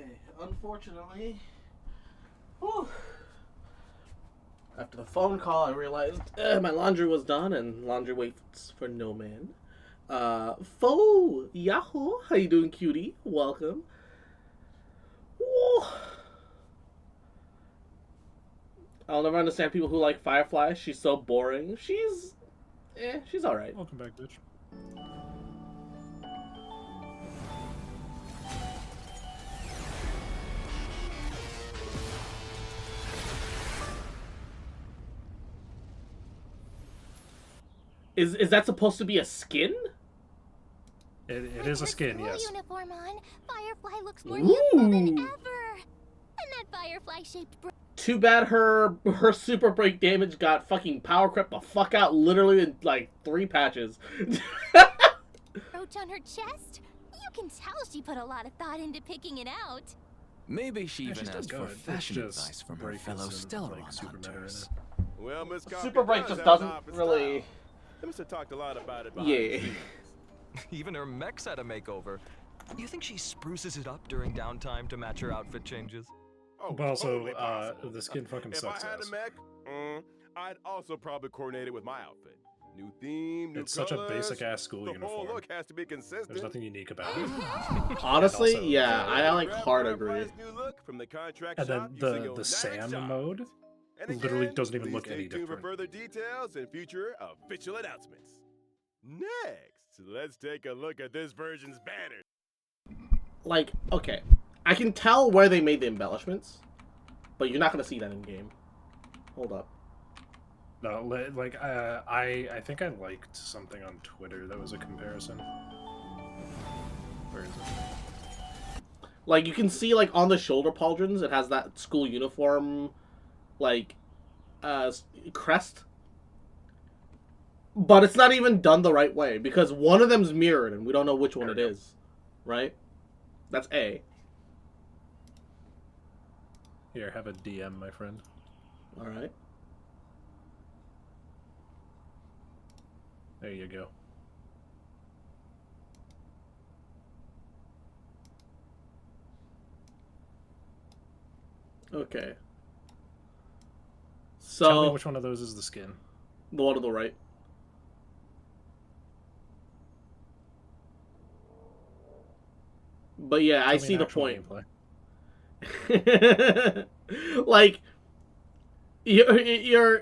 S1: Okay, unfortunately, whew, after the phone call, I realized my laundry was done, and laundry waits for no man. Yahoo! How you doing, cutie? Welcome. Woo. I'll never understand people who like Firefly. She's so boring. She's alright.
S11: Welcome back, bitch.
S1: Is that supposed to be a skin?
S11: It is a skin,
S19: School
S11: yes.
S19: uniform on, Firefly looks more youthful than ever. And that firefly-shaped
S1: Too bad her super break damage got fucking power crept the fuck out literally in like 3 patches.
S19: brooch on her chest. You can tell she put a lot of thought into picking it out.
S17: Maybe she even
S11: she's
S17: asked
S11: still
S17: for
S11: good.
S17: fashion
S11: It's just
S17: advice from her
S11: Break
S17: fellow
S11: isn't,
S17: Stellaron
S11: like, super meta
S17: hunters.
S18: Well, Miss Coffee
S1: Super break
S18: does
S1: just
S18: have an
S1: doesn't
S18: office
S1: really.
S18: style. The Mister talked a lot about it. behind
S1: Yeah.
S18: the scenes.
S20: Even her mech's had a makeover. You think she spruces it up during downtime to match her outfit changes?
S18: Oh,
S11: But also,
S18: totally possible.
S11: the skin fucking
S18: If
S11: sucks
S18: I had
S11: ass.
S18: a mech, I'd also probably coordinate it with my outfit. New theme, new
S11: It's such a
S18: colors.
S11: basic-ass school
S18: the
S11: uniform.
S18: whole look has to be consistent.
S11: There's nothing unique about it.
S1: Honestly,
S11: And also,
S1: yeah, I like hard agree.
S18: New look from the contract
S11: And then
S18: shop using
S11: the
S18: your
S11: Sam
S18: direct shop.
S11: mode
S18: And
S11: literally
S18: again,
S11: doesn't even
S18: please
S11: look
S18: stay
S11: any
S18: tuned
S11: different.
S18: for further details and future official announcements. Next, let's take a look at this version's banner.
S1: Like, okay, I can tell where they made the embellishments, but you're not gonna see that in game. Hold up.
S11: No, like I think I liked something on Twitter that was a comparison. Where is it?
S1: Like, you can see, like, on the shoulder pauldrons, it has that school uniform, like, crest. But it's not even done the right way, because one of them's mirrored, and we don't know which one it is. Right? That's A.
S11: Here, have a DM, my friend.
S1: Alright.
S11: There you go.
S1: Okay.
S11: Tell me
S1: So,
S11: which one of those is the skin.
S1: the one to the right. But yeah, I
S11: Tell me
S1: see
S11: an
S1: the
S11: actual
S1: point.
S11: gameplay.
S1: Like, you're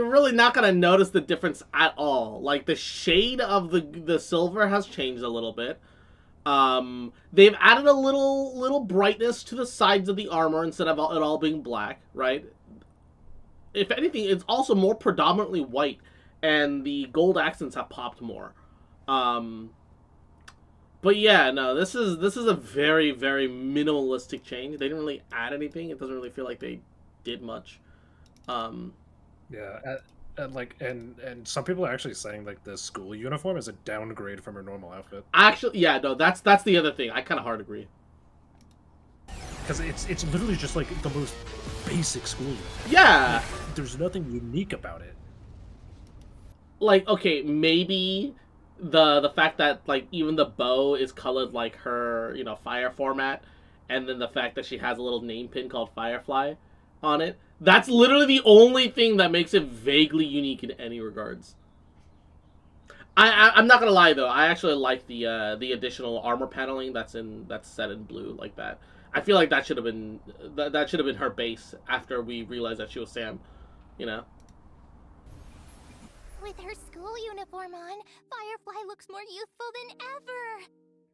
S1: really not gonna notice the difference at all. Like, the shade of the silver has changed a little bit. They've added a little brightness to the sides of the armor instead of it all being black, right? If anything, it's also more predominantly white, and the gold accents have popped more. But yeah, no, this is a very, very minimalistic change. They didn't really add anything. It doesn't really feel like they did much.
S11: Yeah, and some people are actually saying like the school uniform is a downgrade from her normal outfit.
S1: Actually, yeah, no, that's the other thing. I kind of hard agree.
S11: Because it's literally just like the most basic school uniform.
S1: Yeah.
S11: Like, there's nothing unique about it.
S1: Like, okay, maybe the fact that, like, even the bow is colored like her, fire format, and then the fact that she has a little name pin called Firefly on it. That's literally the only thing that makes it vaguely unique in any regards. I'm not gonna lie though, I actually like the additional armor paneling that's set in blue like that. I feel like that should have been her base after we realized that she was Sam,
S19: With her school uniform on, Firefly looks more youthful than ever.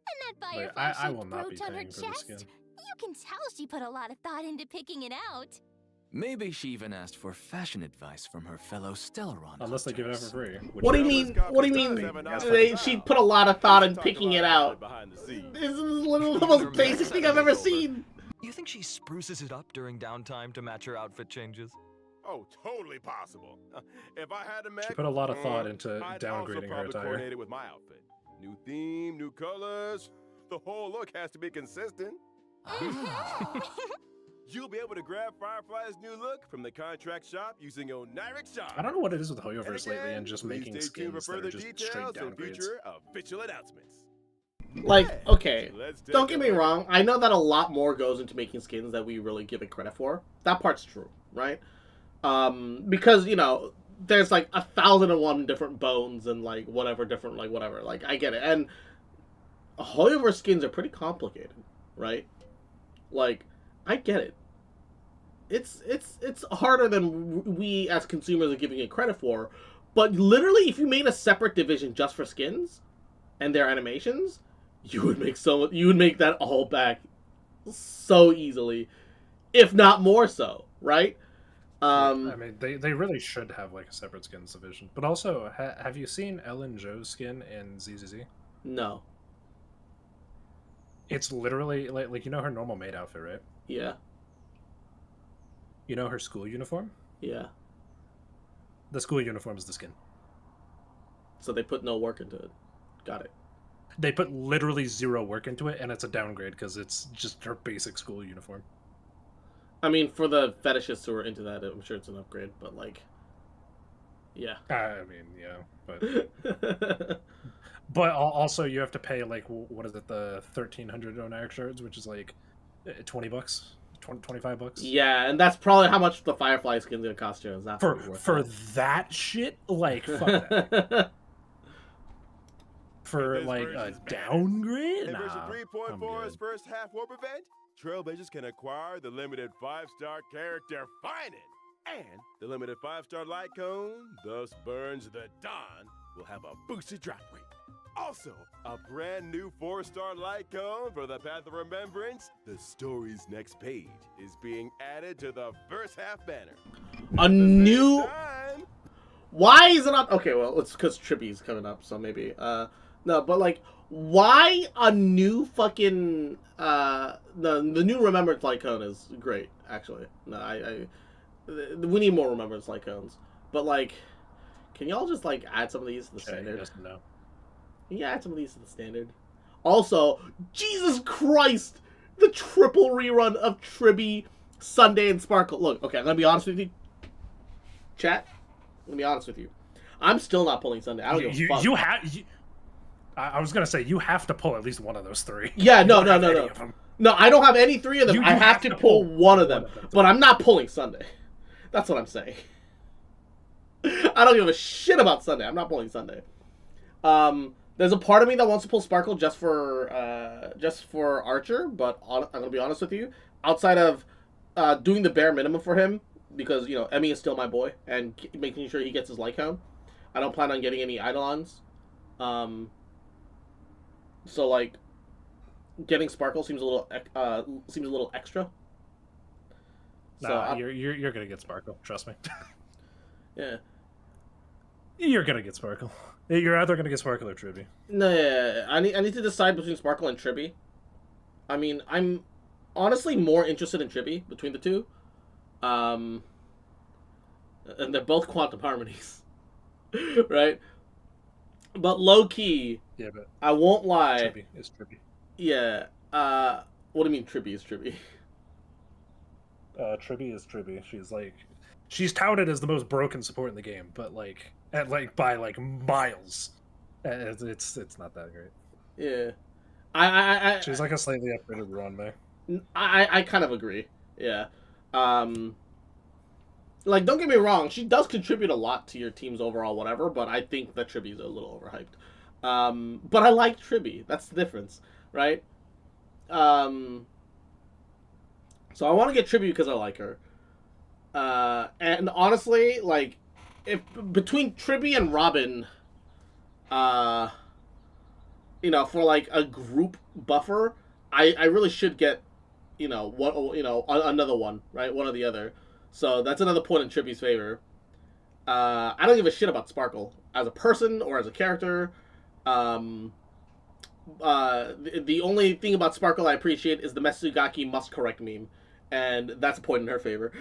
S19: And that
S11: Wait,
S19: firefly
S11: I will not be
S19: brooch on her
S11: paying for the
S19: chest.
S11: skin.
S19: You can tell she put a lot of thought into picking it out.
S17: Maybe she even asked for fashion advice from her fellow Stellaron
S11: Unless they give it out for free.
S1: What do you mean? What do you mean? She put a lot of thought in picking it out. This is literally the most basic thing I've ever seen.
S20: You think she spruces it up during downtime to match her outfit changes?
S18: Oh, totally possible. If I had a mech,
S11: She put a lot of thought into
S18: I'd
S11: downgrading her
S18: also probably
S11: attire.
S18: coordinate it with my outfit. New theme, new colors. The whole look has to be consistent. You'll be able to grab Firefly's new look from the contract shop using your direct shop.
S11: I don't know what it is with Hoyoverse lately and just
S18: please
S11: making
S18: stay tuned for
S11: skins that
S18: further
S11: are just straight
S18: details and
S11: downgrades.
S18: future official announcements.
S1: Like, okay,
S18: Let's take
S1: don't get
S18: a
S1: me
S18: look.
S1: wrong. I know that a lot more goes into making skins that we really give it credit for. That part's true, right? Because there's like 1,001 different bones and like whatever different like whatever. Like I get it, and Hoyoverse skins are pretty complicated, right? Like I get it. It's harder than we as consumers are giving it credit for. But literally, if you made a separate division just for skins and their animations, you would make that all back so easily, if not more so, right?
S11: I mean, they really should have like a separate skins division. But also, have you seen Ellen Joe's skin in ZZZ?
S1: No.
S11: It's literally like her normal maid outfit, right?
S1: Yeah.
S11: You know her school uniform?
S1: Yeah.
S11: The school uniform is the skin.
S1: So they put no work into it. Got it.
S11: They put literally zero work into it, and it's a downgrade because it's just her basic school uniform.
S1: I mean, for the fetishists who are into that, I'm sure it's an upgrade, but like, yeah.
S11: I mean, yeah, but but also you have to pay like what is it, the 1,300 Onair shards, which is like $20, 25 bucks.
S1: Yeah, and that's probably how much the Firefly skin's gonna cost you. Is that
S11: for that shit? Like fuck that. For like a downgrade?
S18: In version
S11: Nah,
S18: 3.4's first half warp event, Trailblazers can acquire the limited 5-star character Fining, and the limited 5-star light cone, thus Burns the Dawn, will have a boosted drop rate. Also, a brand new 4-star light cone for the Path of Remembrance. The story's next page is being added to the first half banner.
S1: A new. Why is it not? Okay, well, it's because Trippy's coming up, so maybe. No, but like, why a new fucking the new Remembrance light cone is great, actually. No, we need more Remembrance light cones. But like, can y'all just like add some of these to the standard?
S11: No.
S1: Can you add some of these to the standard? Also, Jesus Christ, the triple rerun of Tribby, Sunday, and Sparkle. Look, okay, I'm gonna be honest with you, chat. I'm gonna be honest with you. I'm still not pulling Sunday. I don't give a fuck.
S11: You have. I was gonna say you have to pull at least one of those three.
S1: Yeah, no. No, I don't have any three of them.
S11: You
S1: I have to pull one of them, but I'm not pulling Sunday. That's what I'm saying. I don't give a shit about Sunday. I'm not pulling Sunday. There's a part of me that wants to pull Sparkle just for Archer, but I'm gonna be honest with you. Outside of doing the bare minimum for him, because Emmy is still my boy, and making sure he gets his Lycone, I don't plan on getting any Eidolons. So like, getting Sparkle seems a little extra.
S11: Nah, you're gonna get Sparkle. Trust me.
S1: Yeah.
S11: You're gonna get Sparkle. You're either gonna get Sparkle or Tribby.
S1: No, yeah. I need to decide between Sparkle and Tribby. I mean, I'm honestly more interested in Tribby between the two. And they're both quantum harmonies, right? But low key,
S11: yeah, but
S1: I won't lie.
S11: Tribby is Tribby.
S1: Yeah. What do you mean Tribby is Tribby?
S11: Tribby is Tribby. She's touted as the most broken support in the game, but by miles. It's not that great.
S1: Yeah. I
S11: she's like a slightly upgraded Ronmei.
S1: I kind of agree. Yeah. Like, don't get me wrong, she does contribute a lot to your team's overall whatever, but I think that Tribby's a little overhyped. But I like Tribby. That's the difference, right? So I want to get Tribby because I like her. And honestly, like, if between Tribby and Robin, for like a group buffer, I really should get, another one, right? One or the other. So that's another point in Tribby's favor. I don't give a shit about Sparkle as a person or as a character. The only thing about Sparkle I appreciate is the Metsugaki must correct meme, and that's a point in her favor.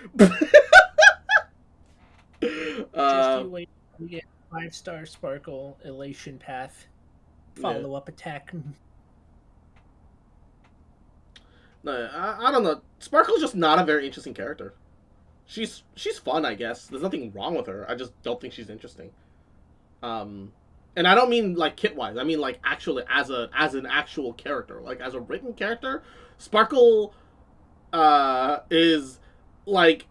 S21: Just you wait till you get 5-star Sparkle Elation Path follow-up attack.
S1: No, I don't know. Sparkle's just not a very interesting character. She's fun, I guess. There's nothing wrong with her. I just don't think she's interesting. And I don't mean like kit wise. I mean like actually as an actual character, like as a written character. Sparkle is like,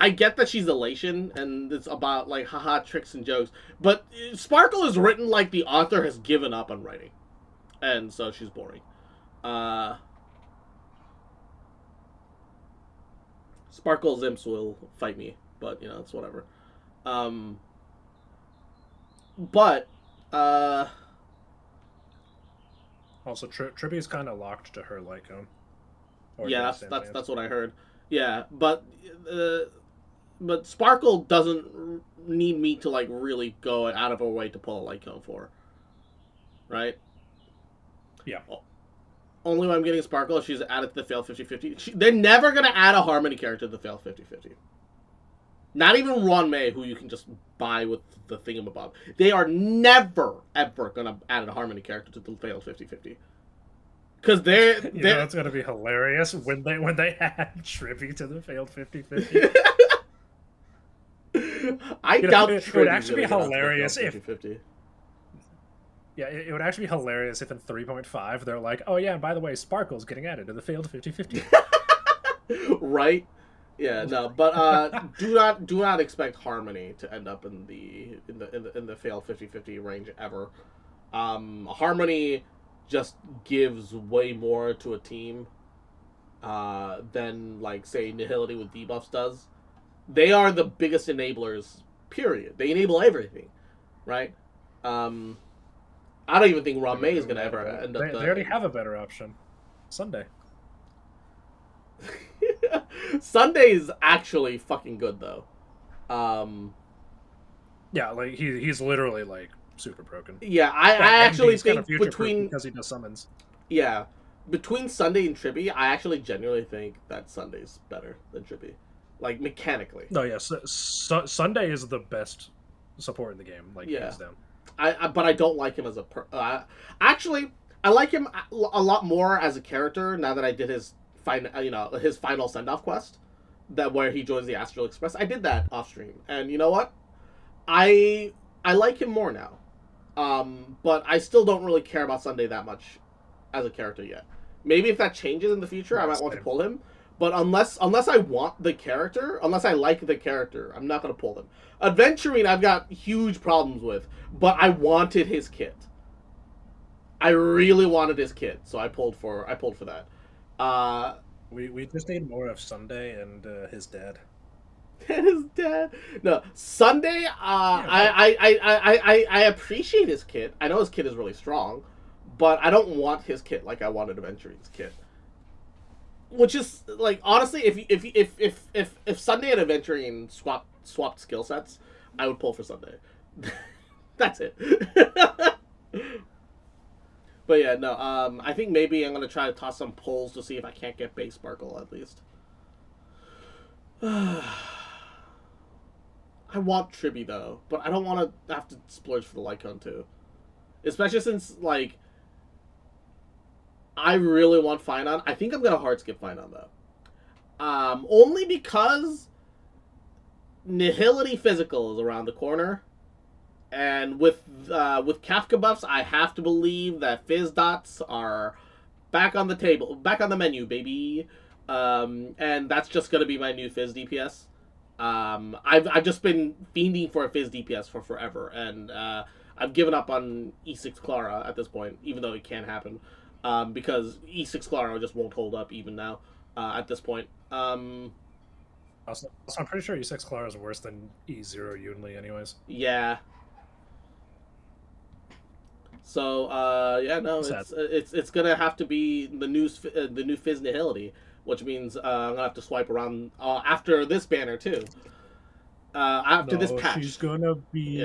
S1: I get that she's elation and it's about like haha tricks and jokes, but Sparkle is written like the author has given up on writing, and so she's boring. Sparkle Zimps will fight me, but you know it's whatever. But
S11: Also, Trippy's kind of locked to her Lycone.
S1: Yeah, that's what I heard. Yeah, but Sparkle doesn't need me to like really go out of her way to pull a Lycone for, right?
S11: Yeah.
S1: Only when I'm getting Sparkle if she's added to the fail 50-50. They're never gonna add a Harmony character to the fail 50-50. Not even Ron May, who you can just buy with the thingamabob. They are never, ever gonna add a Harmony character to the fail 50-50. Because they're
S11: you know, it's gonna be hilarious when they add Trippy to the failed 50-50.
S1: I doubt
S11: it would actually be
S1: gonna
S11: hilarious if
S1: 50-50.
S11: Yeah, it would actually be hilarious if in 3.5 they're like, oh yeah, and by the way, Sparkle's getting added to the failed 50-50.
S1: Right? Yeah, no, but do not expect Harmony to end up in the failed 50-50 range ever. Harmony just gives way more to a team than like say Nihility with debuffs does. They are the biggest enablers, period. They enable everything, right? I don't even think Ron May is going to ever end up...
S11: They already have a better option. Sunday.
S1: Sunday is actually fucking good, though.
S11: Yeah, like, he's literally, like, super broken.
S1: Yeah, I actually think
S11: between... Because he does summons.
S1: Yeah. Between Sunday and Trippy, I actually genuinely think that Sunday's better than Trippy. Like, mechanically.
S11: No, yeah, Sunday is the best support in the game, like, hands down.
S1: But I don't like him as a actually, I like him a lot more as a character now that I did his final send-off quest, where he joins the Astral Express. I did that off stream, and you know what? I like him more now. But I still don't really care about Sunday that much as a character yet. Maybe if that changes in the future, I might want to pull him. But unless I want the character, unless I like the character, I'm not going to pull him. Adventuring, I've got huge problems with, but I wanted his kit. I really wanted his kit, so I pulled for that.
S11: We just need more of Sunday and his dad.
S1: And his dad. No, Sunday. I appreciate his kit. I know his kit is really strong, but I don't want his kit like I wanted Adventuring's kit. Which is like, honestly, if Sunday and Adventuring swapped skill sets, I would pull for Sunday. That's it. But yeah, no. I think maybe I'm gonna try to toss some pulls to see if I can't get base Sparkle at least. I want Tribby though, but I don't want to have to splurge for the Lycon too, especially since like. I really want Finon. I think I'm gonna hard skip Finon though. Only because Nihility Physical is around the corner, and with Kafka buffs, I have to believe that Fizz Dots are back on the table, back on the menu, baby. And that's just gonna be my new Fizz DPS. I've just been fiending for a Fizz DPS for forever, and I've given up on E6 Clara at this point, even though it can happen. Because E6 Clara just won't hold up even now, at this point.
S11: Also, I'm pretty sure E6 Clara is worse than E0 Yunli anyways.
S1: Yeah. So, yeah, no, it's gonna have to be the new Fizz Nihility, which means I'm gonna have to swipe around after this banner too. After this patch.
S11: She's gonna be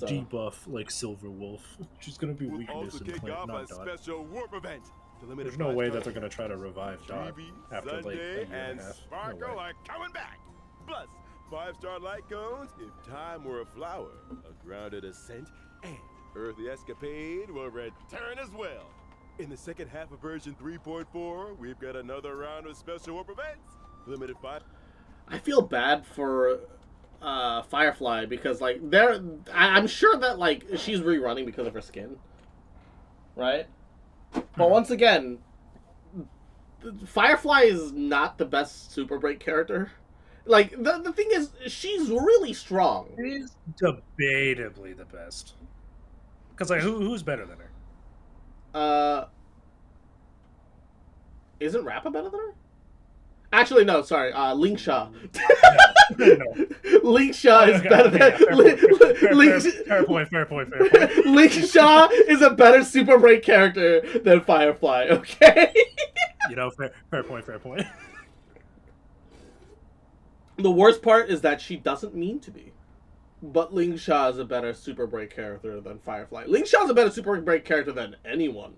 S11: debuff like Silver Wolf. She's gonna be weakness and plant, not Dot. There's no way that they're gonna try to revive Dot after like a year and a half.
S18: Sparkle are coming back. Plus, 5-star light cones if time were a flower, a grounded ascent, and Earthly Escapade will return as well. In the second half of version 3.4, we've got another round of special warp events. Limited 5.
S1: I feel bad for Firefly because like I'm sure that like she's rerunning because of her skin, right? But once again, Firefly is not the best Super Break character. Like the thing is, she's really strong.
S11: She's debatably the best. Because like, who's better than her?
S1: Isn't Rappa better than her? Actually, no. Sorry, Ling Sha. Ling Sha is better than
S11: Fair point.
S1: Ling Sha is a better Super Break character than Firefly. Okay.
S11: You know, fair point.
S1: The worst part is that she doesn't mean to be. But Ling Sha is a better Super Break character than Firefly. Ling Sha is a better Super Break character than anyone.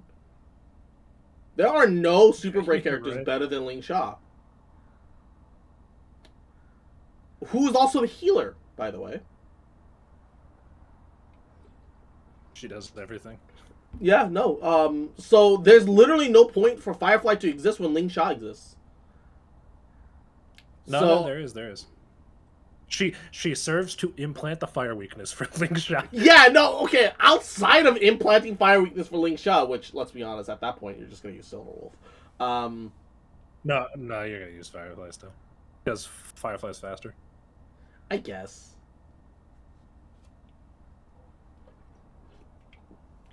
S1: There are no Super Break characters better than Ling Sha. Who is also the healer, by the way.
S11: She does everything.
S1: Yeah, no. So there's literally no point for Firefly to exist when Ling Sha exists.
S11: No, there is. She serves to implant the fire weakness for Ling Sha.
S1: Yeah, no, okay. Outside of implanting fire weakness for Ling Sha, which, let's be honest, at that point, you're just going to use Silver Wolf.
S11: No, you're going to use Firefly still. Because Firefly's faster.
S1: I guess.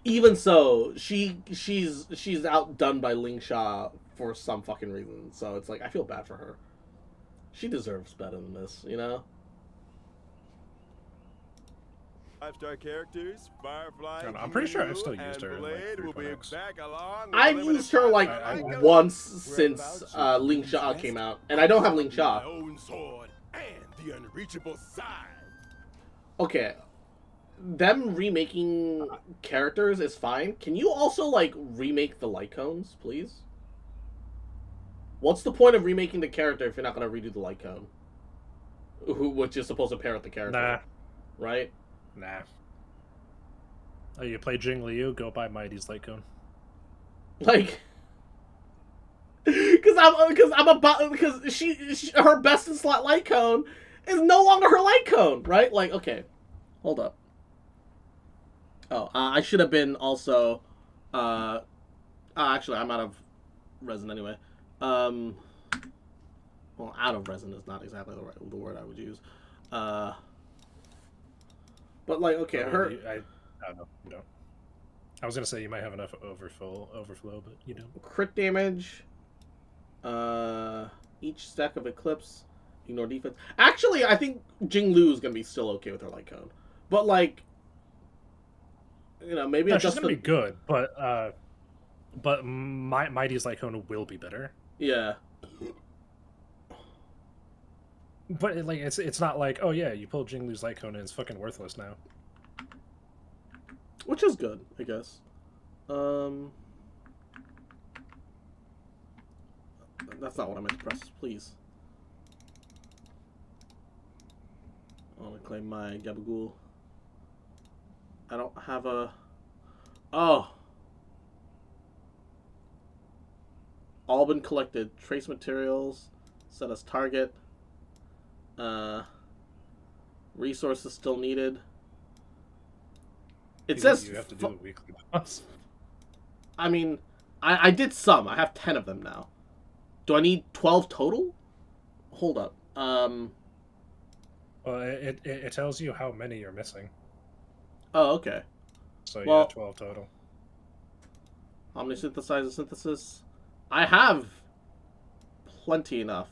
S1: Even so, she's outdone by Ling Sha for some fucking reason. So it's like, I feel bad for her. She deserves better than this, you know?
S18: 5-star characters, Firefly.
S11: I'm pretty sure I've still used her in like
S18: Blade will be
S11: 3.x.
S18: back along with
S1: I've
S18: limited
S1: used her like
S18: time.
S1: once since Ling Sha came out, and I don't have Ling Sha.
S18: My own sword and the unreachable side.
S1: Okay, them remaking characters is fine. Can you also like remake the light cones, please? What's the point of remaking the character if you're not gonna redo the light cone? Which is supposed to pair with the character.
S11: Nah.
S1: Right?
S11: Nah. Oh, you play Jing Liu? Go buy Mighty's light cone.
S1: Like, because her best in slot light cone is no longer her light cone, right? Like, okay, hold up. Oh, I should have been also. Actually, I'm out of resin anyway. Well, out of resin is not exactly the word I would use. But like, okay, her.
S11: I don't know. You don't. I was gonna say you might have enough overflow, but you don't.
S1: Crit damage. Each stack of Eclipse. Ignore defense. Actually, I think Jing Lu is gonna be still okay with her light cone. But like, you know, maybe
S11: no, she's gonna be good, but Mighty's light cone will be better.
S1: Yeah.
S11: But like, it's not like, oh yeah, you pulled Jing Lu's light cone and it's fucking worthless now.
S1: Which is good, I guess. That's not what I meant to press. Please. I want to claim my Gabagool. I don't have a... Oh! All been collected. Trace materials. Set as target. Resources still needed. It says...
S11: You have to do a weekly boss.
S1: I mean, I did some. I have 10 of them now. Do I need 12 total? Hold up.
S11: Well, it tells you how many you're missing.
S1: Oh, okay.
S11: So
S1: well,
S11: yeah, 12 total.
S1: Omnisynthesizer synthesis. I have plenty enough.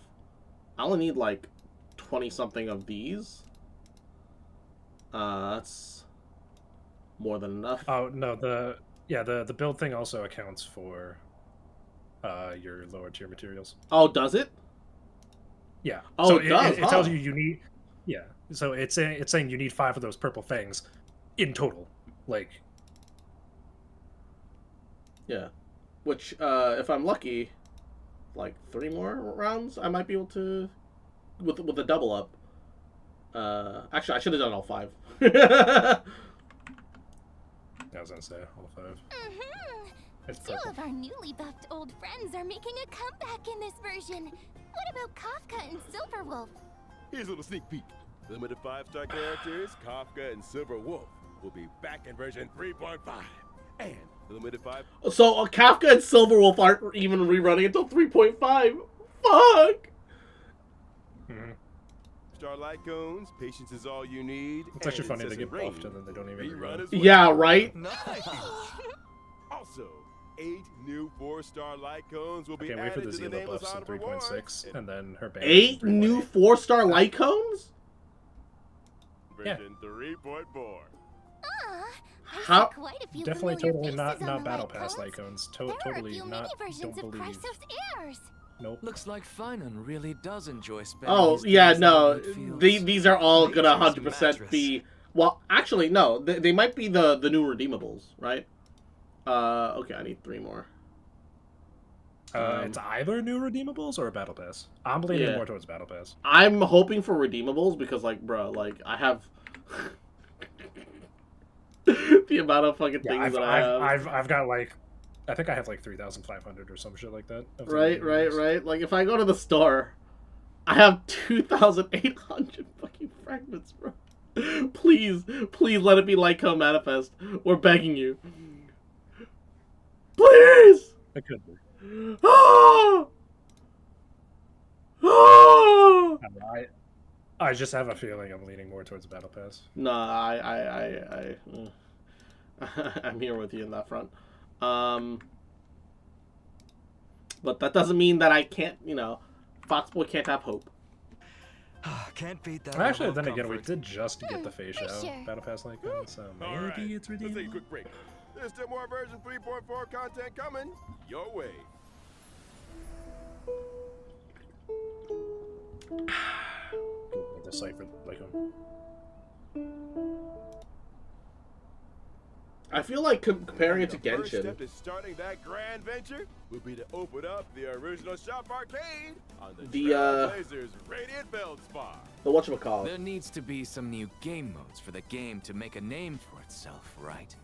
S1: I only need like 20 something of these. That's more than enough.
S11: Oh no, the build thing also accounts for your lower tier materials.
S1: Oh, does it?
S11: Yeah.
S1: Oh,
S11: so
S1: it does.
S11: It tells you need. Yeah. So it's saying you need 5 of those purple things in total. Like.
S1: Yeah. Which, if I'm lucky, like 3 more rounds, I might be able to, with a double up. Actually, I should have done all 5.
S11: I was gonna say all 5.
S19: Two of our newly buffed old friends are making a comeback in this version. What about Kafka and Silverwolf?
S18: Here's a little sneak peek. Limited 5-star characters, Kafka and Silver Wolf, will be back in version 3.5. And the limited 5.
S1: So Kafka and Silverwolf aren't even rerunning until 3.5. Fuck.
S18: Starlight Cones, patience is all you need.
S11: It's actually
S18: and
S11: funny they
S18: Incessant
S11: get
S18: Rain.
S11: buffed and then they don't even
S18: Rerun
S11: rerun.
S18: as well.
S1: Yeah, right?
S18: Nice. Also, 8 new 4-star light cones will be
S11: Okay, wait for
S18: added
S11: the
S18: to the
S11: Zila
S18: nameless
S11: buffs in
S18: out of rewards.
S11: 3.6, and then her band.
S1: 8 new 4-star light cones?
S18: Version 3.4.
S1: How?
S19: Quite a few
S11: Definitely
S19: familiar
S11: totally
S19: faces
S11: not
S19: on the
S11: Battle
S19: light
S11: Pass
S19: cones.
S11: icons.
S19: There are a
S11: Totally
S19: few
S11: not.
S19: mini versions
S11: Don't
S19: of
S11: believe.
S19: Chrysos heirs.
S11: Nope.
S17: Looks like Finan really does enjoy spending
S1: Oh,
S17: his
S1: yeah,
S17: days
S1: no.
S17: in the fields.
S1: These are all gonna
S17: Nature's
S1: 100%
S17: mattress.
S1: be... Well, actually, no. They might be the new redeemables, right? Okay, I need 3 more.
S11: It's either new redeemables or a Battle Pass. I'm leaning
S1: Yeah.
S11: more towards Battle Pass.
S1: I'm hoping for redeemables because, like, bro, like, I have... the amount of fucking
S11: Yeah,
S1: things that I have.
S11: I've got like, I think I have like 3,500 or some shit like that. of the
S1: Right.
S11: redeemables.
S1: Like, if I go to the store, I have 2,800 fucking fragments, bro. Please let it be Lyco Manifest. We're begging you. Please!
S11: It could be.
S1: Ah! Ah!
S11: I just have a feeling I'm leaning more towards Battle Pass.
S1: No, I'm here with you in that front. But that doesn't mean that I can't, Foxboy can't have hope.
S20: Can't beat that.
S11: Actually,
S20: level
S11: then
S20: of
S11: again, we
S20: comfort.
S11: did just get the face
S19: for
S11: out
S19: sure.
S11: Battle Pass icon, so maybe
S18: Alright,
S11: it's
S18: let's take a
S11: redeemable.
S18: quick break. There's still more version 3.4 content coming your way.
S11: The cipher icon.
S1: I feel like comparing it to
S18: The first
S1: Genshin.
S18: step to starting that grand venture would be to open up the original shop arcade on the Trailblazers Radiant Feldspar.
S1: The whatchamacallit.
S17: There needs to be some new game modes for the game to make a name for itself, right?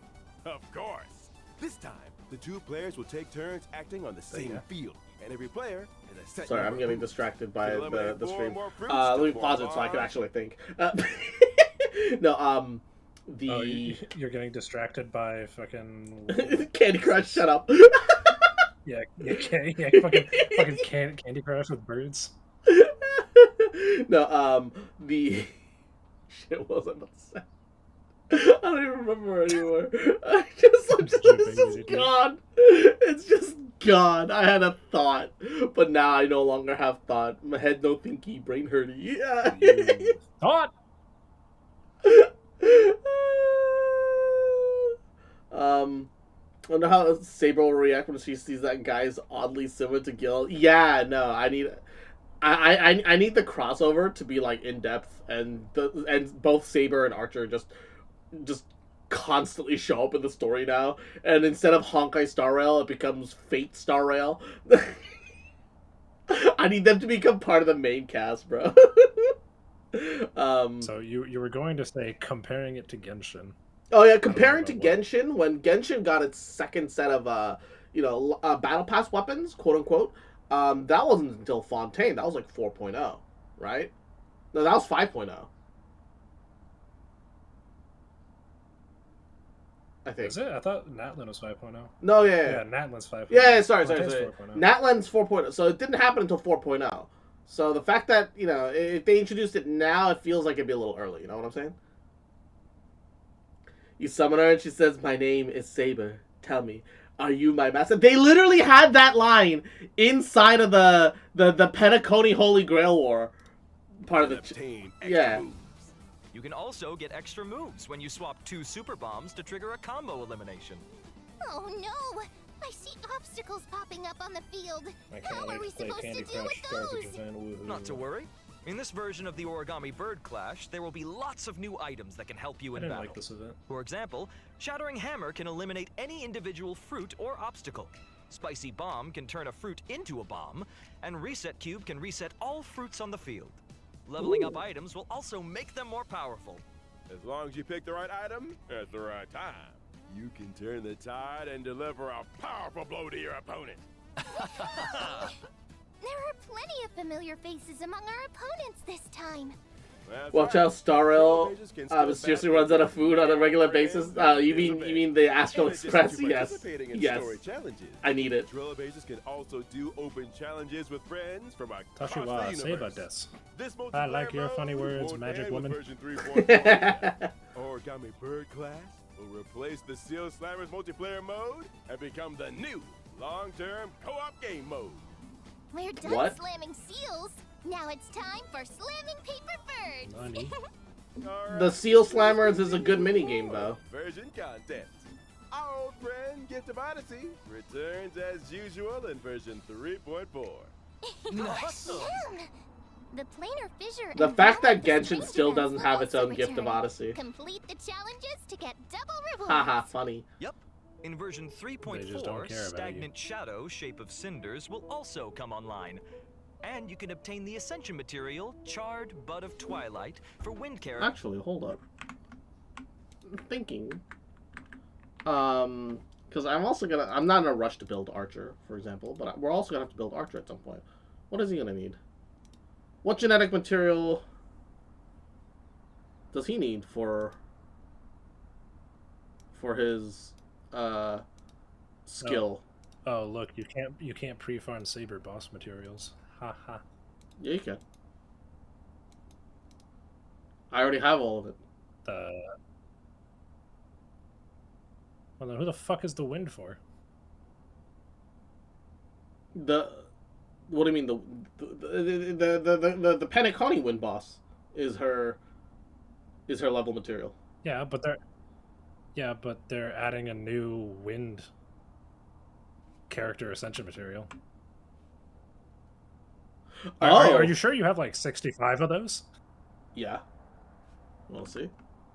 S18: Of course. This time, the 2 players will take turns acting on the same field, and every player has a set
S1: Sorry,
S18: number
S1: I'm
S18: of
S1: getting
S18: moves.
S1: distracted by
S18: To eliminate
S1: the
S18: more
S1: stream.
S18: and more fruits
S1: Let
S18: to
S1: me
S18: form
S1: pause it so I can
S18: bonds.
S1: actually think. No, the
S11: Oh, you're getting distracted by fucking
S1: Candy Crush. Shut up.
S11: yeah, fucking Candy Crush with birds.
S1: No, the shit. What was I about to say? I don't even remember anymore. It's just gone. It's just gone. I had a thought, but now I no longer have thought. My head no thinky, brain hurty. Yeah.
S11: Thought.
S1: I wonder how Saber will react when she sees that guy's oddly similar to Gil. Yeah, no, I need the crossover to be like in depth, and both Saber and Archer just constantly show up in the story now, and instead of Honkai Star Rail, it becomes Fate Star Rail. I need them to become part of the main cast, bro.
S11: So you were going to say comparing it to Genshin.
S1: Oh yeah, comparing to Genshin, when Genshin got its second set of battle pass weapons, quote unquote, that wasn't until Fontaine. That was like 4.0, right? No, that was 5.0. I think.
S11: Is it? I thought Natlin was 5.0.
S1: No, yeah.
S11: Yeah, Natlin's 5.0.
S1: Yeah, sorry.
S11: Fontaine's 4.0.
S1: Natlan's 4.0. So it didn't happen until 4.0. So the fact that, if they introduced it now, it feels like it'd be a little early. You know what I'm saying? You summon her and she says, "My name is Saber. Tell me, are you my master?" They literally had that line inside of the Penacony Holy Grail War part of the... Yeah.
S20: You can also get extra moves when you swap 2 super bombs to trigger a combo elimination.
S19: Oh no! I see obstacles popping up on the field. How are we supposed to deal with those?
S20: Not to worry. In this version of the Origami Bird Clash, there will be lots of new items that can help you in
S11: I didn't
S20: battle.
S11: like this event.
S20: For example, Shattering Hammer can eliminate any individual fruit or obstacle. Spicy Bomb can turn a fruit into a bomb, and Reset Cube can reset all fruits on the field. Leveling up items will also make them more powerful.
S18: As long as you pick the right item at the right time, you can turn the tide and deliver a powerful blow to your opponent.
S19: There are plenty of familiar faces among our opponents this time.
S1: Watch out, Starrail seriously runs out of food on a regular basis. You mean the Astral Express? Yes. Yes. I need it.
S18: Trail bases can also do open challenges with friends from across
S11: Tashiwa
S18: the universe.
S11: Seba
S18: This
S11: I like your
S18: multiplayer
S11: funny
S18: mode
S11: words,
S18: won't
S11: magic
S18: end with
S11: woman.
S18: version 3.1. Origami Bird class will replace the Seal Slammers multiplayer mode and become the new long-term co-op game mode.
S19: We're done
S1: What?
S19: slamming seals. Now it's time for slamming paper birds.
S11: Money.
S1: The Seal Slammers is a good minigame, though.
S18: Version content. Our old friend Gift of Odyssey returns as usual in version 3.4.
S17: Nice.
S19: The planar fissure.
S1: The
S19: and
S1: fact that
S19: balance
S1: Genshin
S19: range
S1: still
S19: events
S1: doesn't
S19: will
S1: have its
S19: also
S1: own Gift of
S19: return.
S1: Odyssey.
S19: Complete the challenges to get double rewards.
S1: Haha, funny.
S20: Yep. In version
S11: They just
S20: 3.4,
S11: don't care about
S20: Stagnant Shadow, Shape of Cinders, will also come online. And you can obtain the Ascension material, Charred Bud of Twilight, for wind character.
S1: Actually, hold up. I'm thinking. Because I'm not in a rush to build Archer, for example, but we're also gonna have to build Archer at some point. What is he gonna need? What genetic material does he need for his skill?
S11: Oh, look, you can't pre-farm Saber boss materials. Ha ha.
S1: Yeah, you can. I already have all of it.
S11: Well, then who the fuck is the wind for?
S1: What do you mean the Penacony wind boss is her level material.
S11: Yeah, but they're adding a new wind character ascension material. Are you sure you have like 65 of those?
S1: Yeah. We'll see.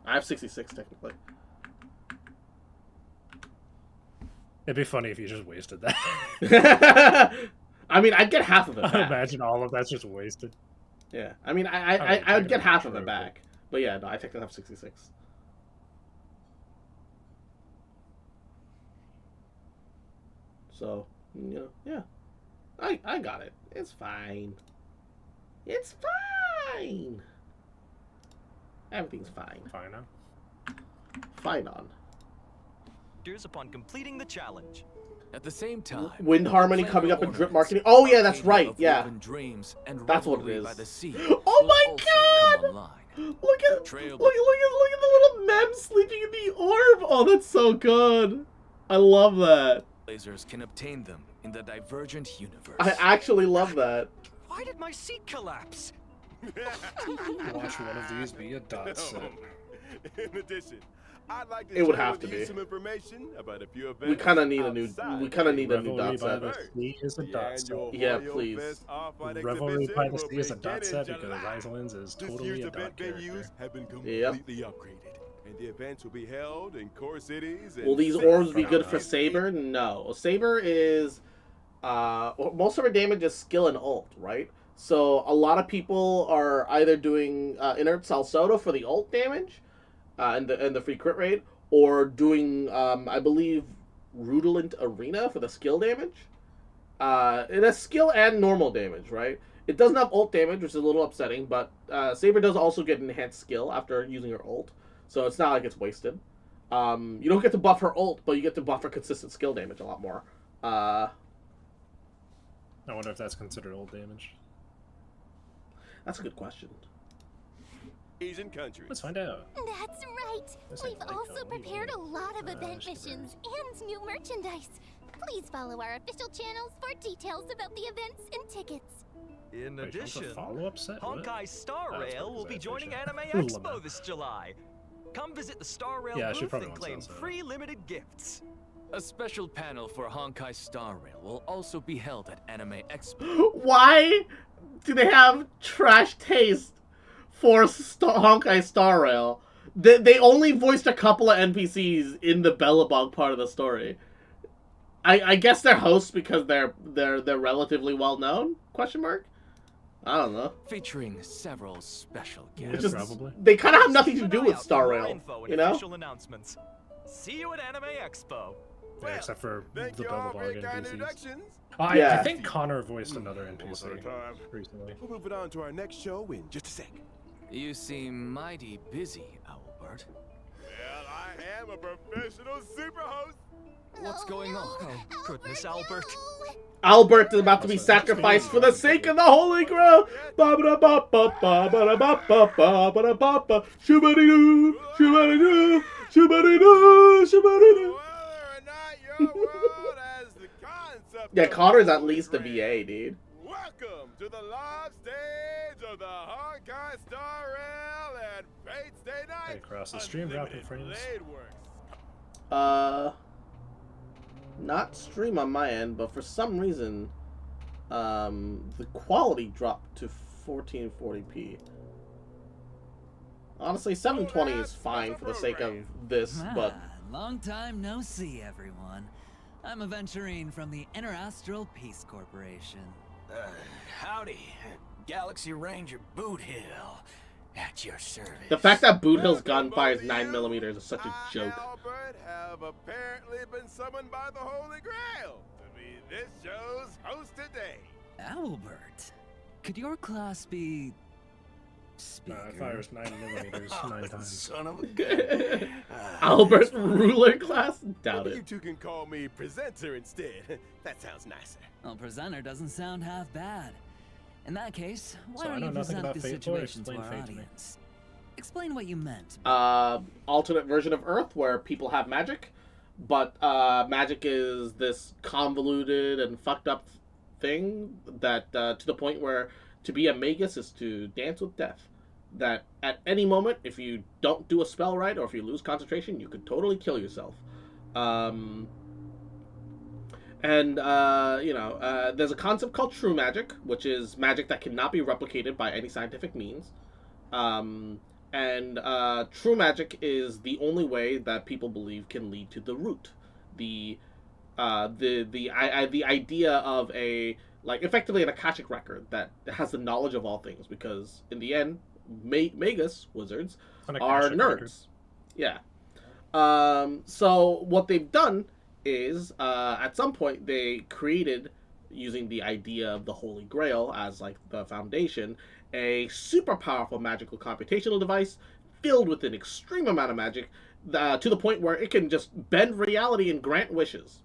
S1: I have 66 technically.
S11: It'd be funny if you just wasted that.
S1: I mean, I'd get half of it back.
S11: Imagine all of that's just wasted.
S1: Yeah. I mean, I would get half of it back. But yeah, no, I technically have 66. So, yeah. I got it. It's fine. It's fine. Everything's fine.
S11: Fine on.
S1: Fine on.
S20: Upon completing the challenge.
S17: At the same time,
S1: Wind Harmony coming up in drip marketing. Oh yeah, that's right. Yeah.
S17: Dreams and
S1: That's what it
S17: Revelry
S1: is.
S17: by the sea
S1: Oh my
S17: will also
S1: god!
S17: come online.
S1: Look at the little mem sleeping in the orb. Oh, that's so good. I love that.
S17: Lasers can obtain them in the Divergent universe.
S1: I actually love that.
S20: Why did my seat collapse?
S11: Watch one of these be a dot set.
S18: In addition, I'd like to
S1: It would
S18: share
S1: have
S18: with
S1: to
S18: you
S1: be.
S18: some information about a few events.
S1: We kind of need a new.
S18: outside
S1: We kind of need a new
S11: Revelry
S1: dot
S11: by
S1: set.
S11: the Sea is a dot set.
S1: Yeah, please.
S11: Revelry by the Sea is a dot set because Islands is
S18: This
S11: totally
S18: year's
S11: a
S18: event
S11: dot character.
S18: venues have been completely upgraded, and the events will be held in core cities.
S1: Will these orbs be good for Saber? No. Saber is most of her damage is skill and ult, right? So a lot of people are either doing inert Salsoda for the ult damage and the free crit rate, or doing I believe Rutilant Arena for the skill damage. It has skill and normal damage, right? It doesn't have ult damage, which is a little upsetting, but Saber does also get enhanced skill after using her ult, so it's not like it's wasted. You don't get to buff her ult, but you get to buff her consistent skill damage a lot more.
S11: I wonder if that's considered ult damage.
S1: That's a good question.
S18: Asian countries.
S11: Let's find out.
S19: That's right.
S11: This
S19: We've
S11: ain't like
S19: also
S11: Halloween.
S19: prepared a lot of event missions and new merchandise. Please follow our official channels for details about the events and tickets.
S20: In
S11: Wait, what's the
S20: addition,
S11: follow-up set? What?
S20: Honkai Star
S11: Oh, that's
S20: Rail
S11: what
S20: will
S11: it
S20: be
S11: is,
S20: joining
S11: actually.
S20: Anime
S11: Ooh,
S20: Expo
S11: lemon.
S20: this July. Come visit the Star Rail
S11: Yeah, I should
S20: booth
S11: probably
S20: and
S11: want
S20: claim
S11: Salsa.
S20: free limited gifts.
S17: A special panel for Honkai Star Rail will also be held at Anime Expo.
S1: Why do they have trash taste for Honkai Star Rail? They only voiced a couple of NPCs in the Bellabog part of the story. I guess they're hosts because they're relatively well known? Question mark. I don't know.
S17: Featuring several special
S11: Yeah,
S17: guests.
S1: Just-
S11: probably.
S1: They kind of have nothing
S20: Keep
S1: to
S20: an
S1: do
S20: eye
S1: with
S20: out
S1: Star
S20: for more
S1: Rail,
S20: info and
S1: you know?
S20: official announcements. See you at Anime Expo.
S11: Yeah, except for
S18: Thank
S11: the
S18: you all for
S11: Bellabog
S18: your kind
S11: NPCs.
S18: introductions.
S11: I
S1: Yeah.
S11: think Connor voiced another NPC
S18: Time.
S11: recently.
S18: We're moving on to our next show in just a sec.
S17: You seem mighty busy, Owlbert.
S18: Well, I am a professional super host.
S17: What's going on?
S20: Oh, goodness, Albert.
S1: Albert is about to be sacrificed for the sake of the Holy Grail. Shoo-ba-dee-doo, shoo-ba-dee-doo, shoo-ba-dee-doo, shoo-ba-dee-doo. Yeah, Connor's at least a VA, dude.
S18: Welcome to the live stage of the Honkai Star Rail and Fate Stay Night.
S11: Hey, across the stream, dropping frames.
S1: Not stream on my end, but for some reason, the quality dropped to 1440p. Honestly, 720 is fine for the sake of this, but
S8: Long time no see, everyone. I'm Aventurine from the Interastral Peace Corporation.
S22: Howdy, Galaxy Ranger Boot Hill. At your service.
S1: the fact that Boot Hill's gun fires 9mm is such a joke.
S18: Albert have apparently been summoned by the Holy Grail to be this show's host today.
S8: Albert, could your class be...
S11: It fires 9mm 9 times.
S22: Son of a gun.
S1: Albert ruler class? Doubt
S18: Maybe
S1: it.
S18: you two can call me presenter instead. That sounds nicer.
S8: Well, presenter doesn't sound half bad. In that case, why
S11: So I
S8: don't
S11: know
S8: you
S11: nothing
S8: present
S11: about
S8: the
S11: Fate Lore,
S8: situation to
S11: explain
S8: our
S11: Fate to me.
S8: audience? Explain what you meant.
S1: Alternate version of Earth where people have magic, but magic is this convoluted and fucked up thing that to the point where to be a magus is to dance with death. That at any moment, if you don't do a spell right or if you lose concentration, you could totally kill yourself. There's a concept called true magic, which is magic that cannot be replicated by any scientific means. True magic is the only way that people believe can lead to the root, the idea of effectively an Akashic record that has the knowledge of all things. Because in the end, magus wizards are nerds. Yeah. So what they've done is at some point they created, using the idea of the Holy Grail as like the foundation, a super powerful magical computational device filled with an extreme amount of magic to the point where it can just bend reality and grant wishes.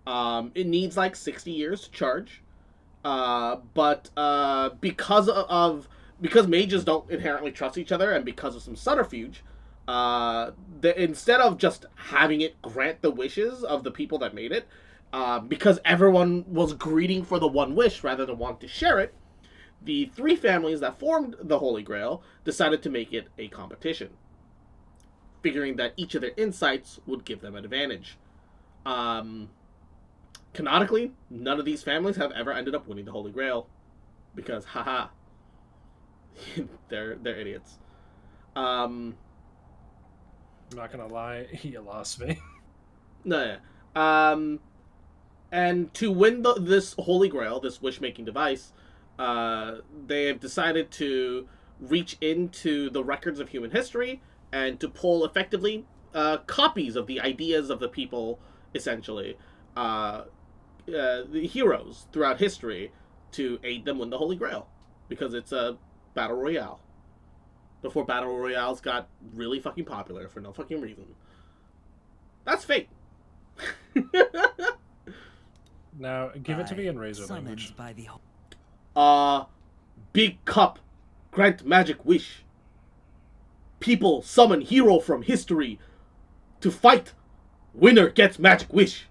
S1: It needs like 60 years to charge, but because mages don't inherently trust each other and because of some subterfuge, instead of just having it grant the wishes of the people that made it, because everyone was greeting for the one wish rather than want to share it, the three families that formed the Holy Grail decided to make it a competition, figuring that each of their insights would give them an advantage. Canonically, none of these families have ever ended up winning the Holy Grail, because haha, they're idiots.
S11: I'm not gonna lie, you lost me.
S1: No, yeah. And to win this Holy Grail, this wish-making device, they have decided to reach into the records of human history and to pull effectively copies of the ideas of the people, essentially, the heroes throughout history, to aid them win the Holy Grail, because it's a battle royale. Before battle royales got really fucking popular for no fucking reason. That's Fate.
S11: Now, give it to me in Razor language.
S8: By the
S1: Big cup, grant magic wish. People summon hero from history to fight. Winner gets magic wish.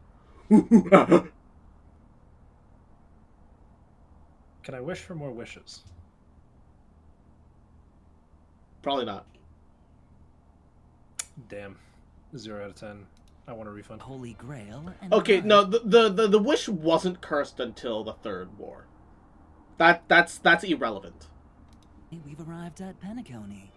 S11: Can I wish for more wishes?
S1: Probably not.
S11: Damn. 0 out of 10. I want a refund.
S8: Holy Grail. And
S1: Okay, no, the wish wasn't cursed until the Third War. That's irrelevant.
S8: We've arrived at Penacony.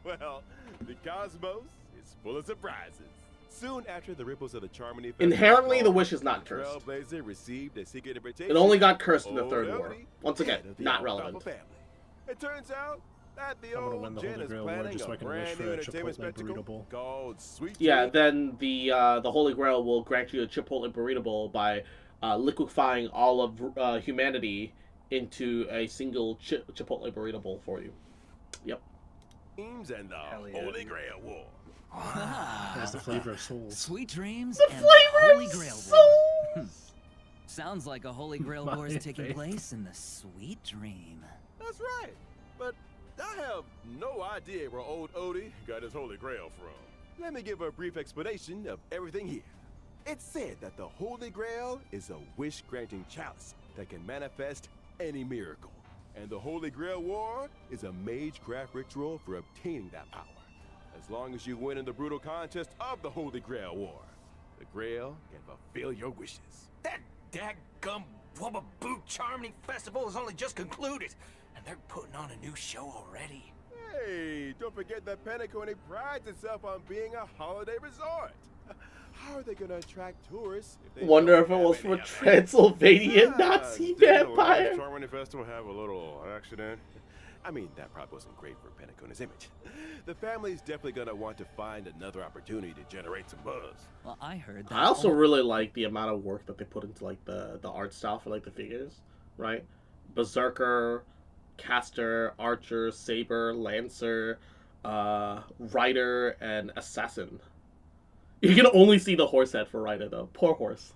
S18: Well, the cosmos is full of surprises. Soon after the ripples of the Charmony
S1: Inherently, the wish is not cursed.
S18: Trailblazer received a secret invitation.
S1: It only got cursed in the Third
S18: Old
S1: War.
S18: Odie,
S1: Once again,
S18: head of the
S1: not
S18: Alfalfa
S1: relevant.
S18: family. It turns out that the
S11: I'm gonna win
S18: old
S11: the
S18: Jen
S11: Holy
S18: is
S11: Grail War
S18: planning
S11: just so I
S18: a
S11: can wish
S18: brand
S11: for
S18: new
S11: a
S18: entertainment
S11: Chipotle
S18: spectacle
S11: burrito
S18: called Sweet
S1: Yeah,
S18: Treat.
S1: then the Holy Grail will grant you a Chipotle burrito bowl by liquefying all of humanity into a single Chipotle burrito bowl for you. Yep.
S18: Dreams and the
S11: yeah.
S18: Holy Grail War.
S11: There's the flavor of souls.
S8: Sweet dreams
S1: The
S8: and
S1: flavor
S8: the Holy
S1: of
S8: Grail
S1: souls!
S8: War. Sounds like a Holy Grail
S11: My
S8: War is taking
S11: favorite.
S8: place in the Sweet Dream.
S18: That's right. But I have no idea where old Odie got his Holy Grail from. Let me give a brief explanation of everything here. It's said that the Holy Grail is a wish-granting chalice that can manifest any miracle. And the Holy Grail War is a magecraft ritual for obtaining that power. As long as you win in the brutal contest of the Holy Grail War, the Grail can fulfill your wishes.
S22: That daggum Wubba Boot Charming Festival has only just concluded, and they're putting on a new show already.
S18: Hey, don't forget that Penacony prides itself on being a holiday resort. How are they gonna attract tourists if they
S1: Wonder
S18: don't
S1: if it
S18: have
S1: was
S18: any
S1: from a
S18: of that?
S1: Transylvanian Nazi vampire.
S18: Charming Festival have a little accident. I mean, that probably wasn't great for Penacony's image. The family's definitely gonna want to find another opportunity to generate some buzz.
S8: Well, I heard that.
S1: I also really like the amount of work that they put into like the art style for like the figures, right? Berserker, Caster, Archer, Saber, Lancer, Rider, and Assassin. You can only see the horse head for Rider though. Poor horse.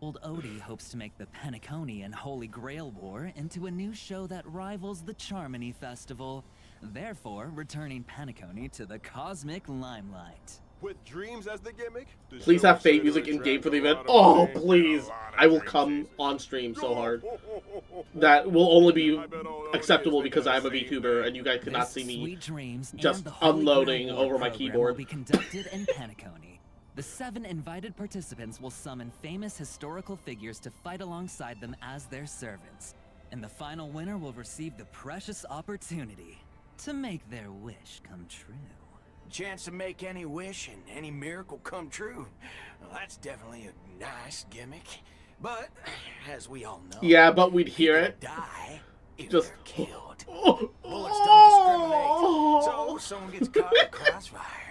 S8: Old Odie hopes to make the Penacony and Holy Grail War into a new show that rivals the Charmony Festival, therefore returning Penacony to the cosmic limelight.
S18: With dreams as the gimmick, the
S1: Please
S18: show
S1: have
S18: is
S1: fate
S18: sure to
S1: music in game
S18: attract
S1: for the
S18: a
S1: event.
S18: lot of
S1: Oh,
S18: fans,
S1: please.
S18: a lot of
S1: I will
S18: dream
S1: come
S18: chasers.
S1: on stream so hard. That will only be acceptable because I'm a VTuber and you guys cannot see me
S8: Sweet dreams
S1: just
S8: and the Holy
S1: unloading
S8: Grail War
S1: over my
S8: program
S1: keyboard.
S8: will be conducted in Penacony. The 7 invited participants will summon famous historical figures to fight alongside them as their servants. And the final winner will receive the precious opportunity to make their wish come true.
S22: Chance to make any wish and any miracle come true. Well, that's definitely a nice gimmick. But, as we all know,
S1: Yeah, but we'd hear
S22: people
S1: it.
S22: die if
S1: Just
S22: they're killed.
S1: Oh,
S22: Bullets don't discriminate, so someone gets caught in the crossfire.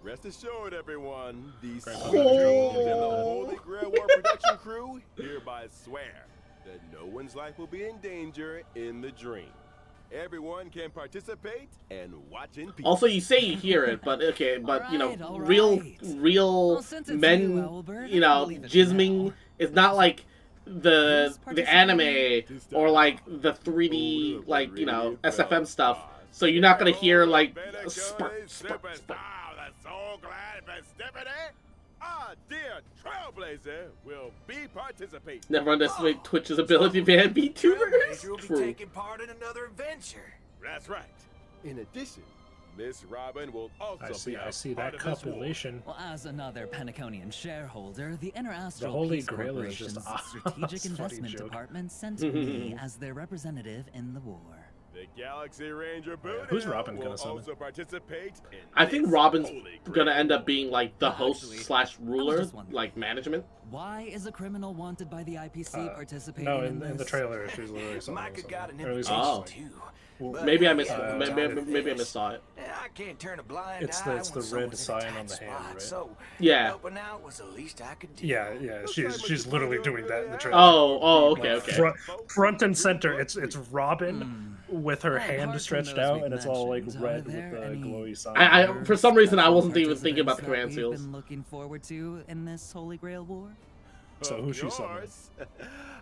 S18: Rest assured, everyone, the Sweet
S11: Oh.
S18: Dreams and the Holy Grail War production crew hereby swear that no one's life will be in danger in the dream. Everyone can participate and watch in peace.
S1: Also, you say you hear it, but okay, but you know,
S8: all
S1: real
S8: Well, since it's
S1: men,
S8: you, Albert,
S1: you know,
S8: I'll leave it
S1: jisming is not like the anime or like the 3D like you know SFM stuff. So you're not gonna hear like spark, spark, spark.
S18: That's so glad festivity. Our dear Trailblazer will be participating.
S1: Never underestimate Twitch's ability to ban VTubers.
S22: Trailblazer will be
S1: True.
S22: taking part in another adventure.
S18: That's right. In addition, Miss Robin will also
S11: I see
S18: part
S11: that
S18: of this war.
S11: compilation.
S8: Well, as another Penaconian shareholder, the Interastral
S11: The Holy
S8: Peace
S11: Grail is just
S8: Corporation's
S11: a
S8: Strategic
S11: funny
S8: Investment
S11: joke.
S8: Department sent me as their representative in the war.
S18: The Galaxy Ranger Booty
S11: Who's Robin
S18: will
S11: gonna summon?
S18: also participate in
S1: I think
S18: this
S1: Robin's
S18: Holy
S1: gonna
S18: Grail
S1: end up
S18: War.
S1: being like the host slash ruler,
S8: just wondering.
S1: like management.
S8: Why is a criminal wanted by the IPC participating
S11: No,
S8: in
S11: in the
S8: this?
S11: trailer, she's literally something.
S22: Micah got an
S11: Or at least
S22: invitation
S1: Oh.
S22: too.
S11: Well,
S22: But
S1: Maybe I missed.
S22: hey,
S1: Maybe I missaw it.
S22: I can't turn a blind
S11: It's
S22: eye
S11: the-
S22: when
S11: it's the red
S22: someone's in a
S11: sign
S22: tight
S11: on the hand,
S22: spot,
S11: right?
S22: So
S1: Yeah.
S22: helping out was the least I could do.
S11: Yeah, she's literally doing that in the trailer.
S1: Oh, okay,
S11: Like,
S1: okay.
S11: Front and center, it's Robin with her
S8: Well,
S11: hand
S8: apart from
S11: stretched
S8: those
S11: out,
S8: we've
S11: and it's all like
S8: mentioned, are
S11: red with
S8: there
S11: the
S8: any
S11: glowy sign.
S1: I for some reason I wasn't even
S8: Participants
S1: thinking about the
S8: that
S1: command
S8: we've
S1: seals.
S8: been looking forward to in this Holy Grail War.
S11: So who's she
S18: Of
S11: summoning?
S18: course.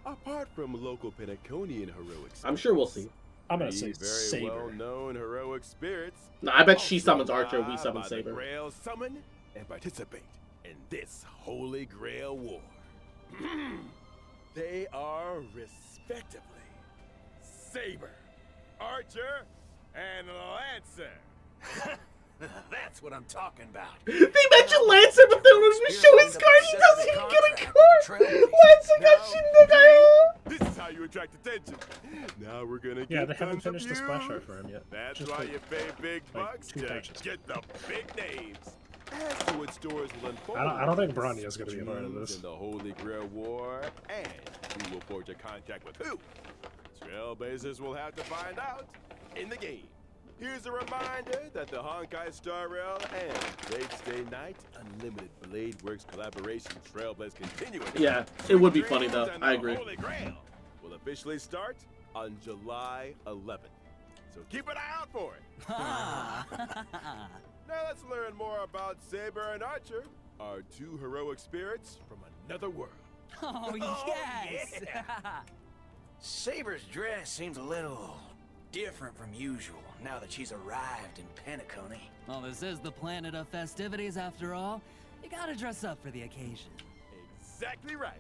S18: Apart from local Penaconian heroics,
S1: I'm sure we'll see.
S11: I'm gonna
S18: the
S11: say
S18: very
S11: Saber.
S18: well-known heroic spirits.
S1: No, I bet she
S18: also
S1: summons Archer, we
S18: abide
S1: summon
S18: by the
S1: Saber.
S18: Grail summon and participate in this Holy Grail War. They are respectively Saber, Archer, and Lancer.
S22: That's what I'm talking about.
S1: They mentioned Lancer, but then when we show his card, he doesn't even get a card. Lancer got Shindegayo.
S18: This is how you attract attention. Now we're gonna get
S11: Yeah, they haven't
S18: tons of
S11: finished the splash
S18: views.
S11: art for him yet.
S18: That's
S11: Just
S18: why
S11: like-
S18: you pay big
S11: like
S18: bucks
S11: 2
S18: to
S11: patches.
S18: get the big names. As to its stories will unfold.
S11: I don't think Bronya's gonna be a part of
S18: Dreams
S11: this.
S18: In the Holy Grail War, and who will forge a contract with who? Trailblazers will have to find out in the game. Here's a reminder that the Honkai Star Rail and Blade Stay Night Unlimited Blade Works collaboration Trailblaze continuing.
S1: Yeah, it would be funny though.
S18: Dreams and
S1: I
S18: the
S1: agree.
S18: Holy Grail will officially start on July 11th. So keep an eye out for it. Now let's learn more about Saber and Archer, our two heroic spirits from another world.
S8: Oh, yes!
S22: Yeah. Saber's dress seems a little different from usual now that she's arrived in Penacony.
S8: Well, this is the planet of festivities after all. You gotta dress up for the occasion.
S18: Exactly right.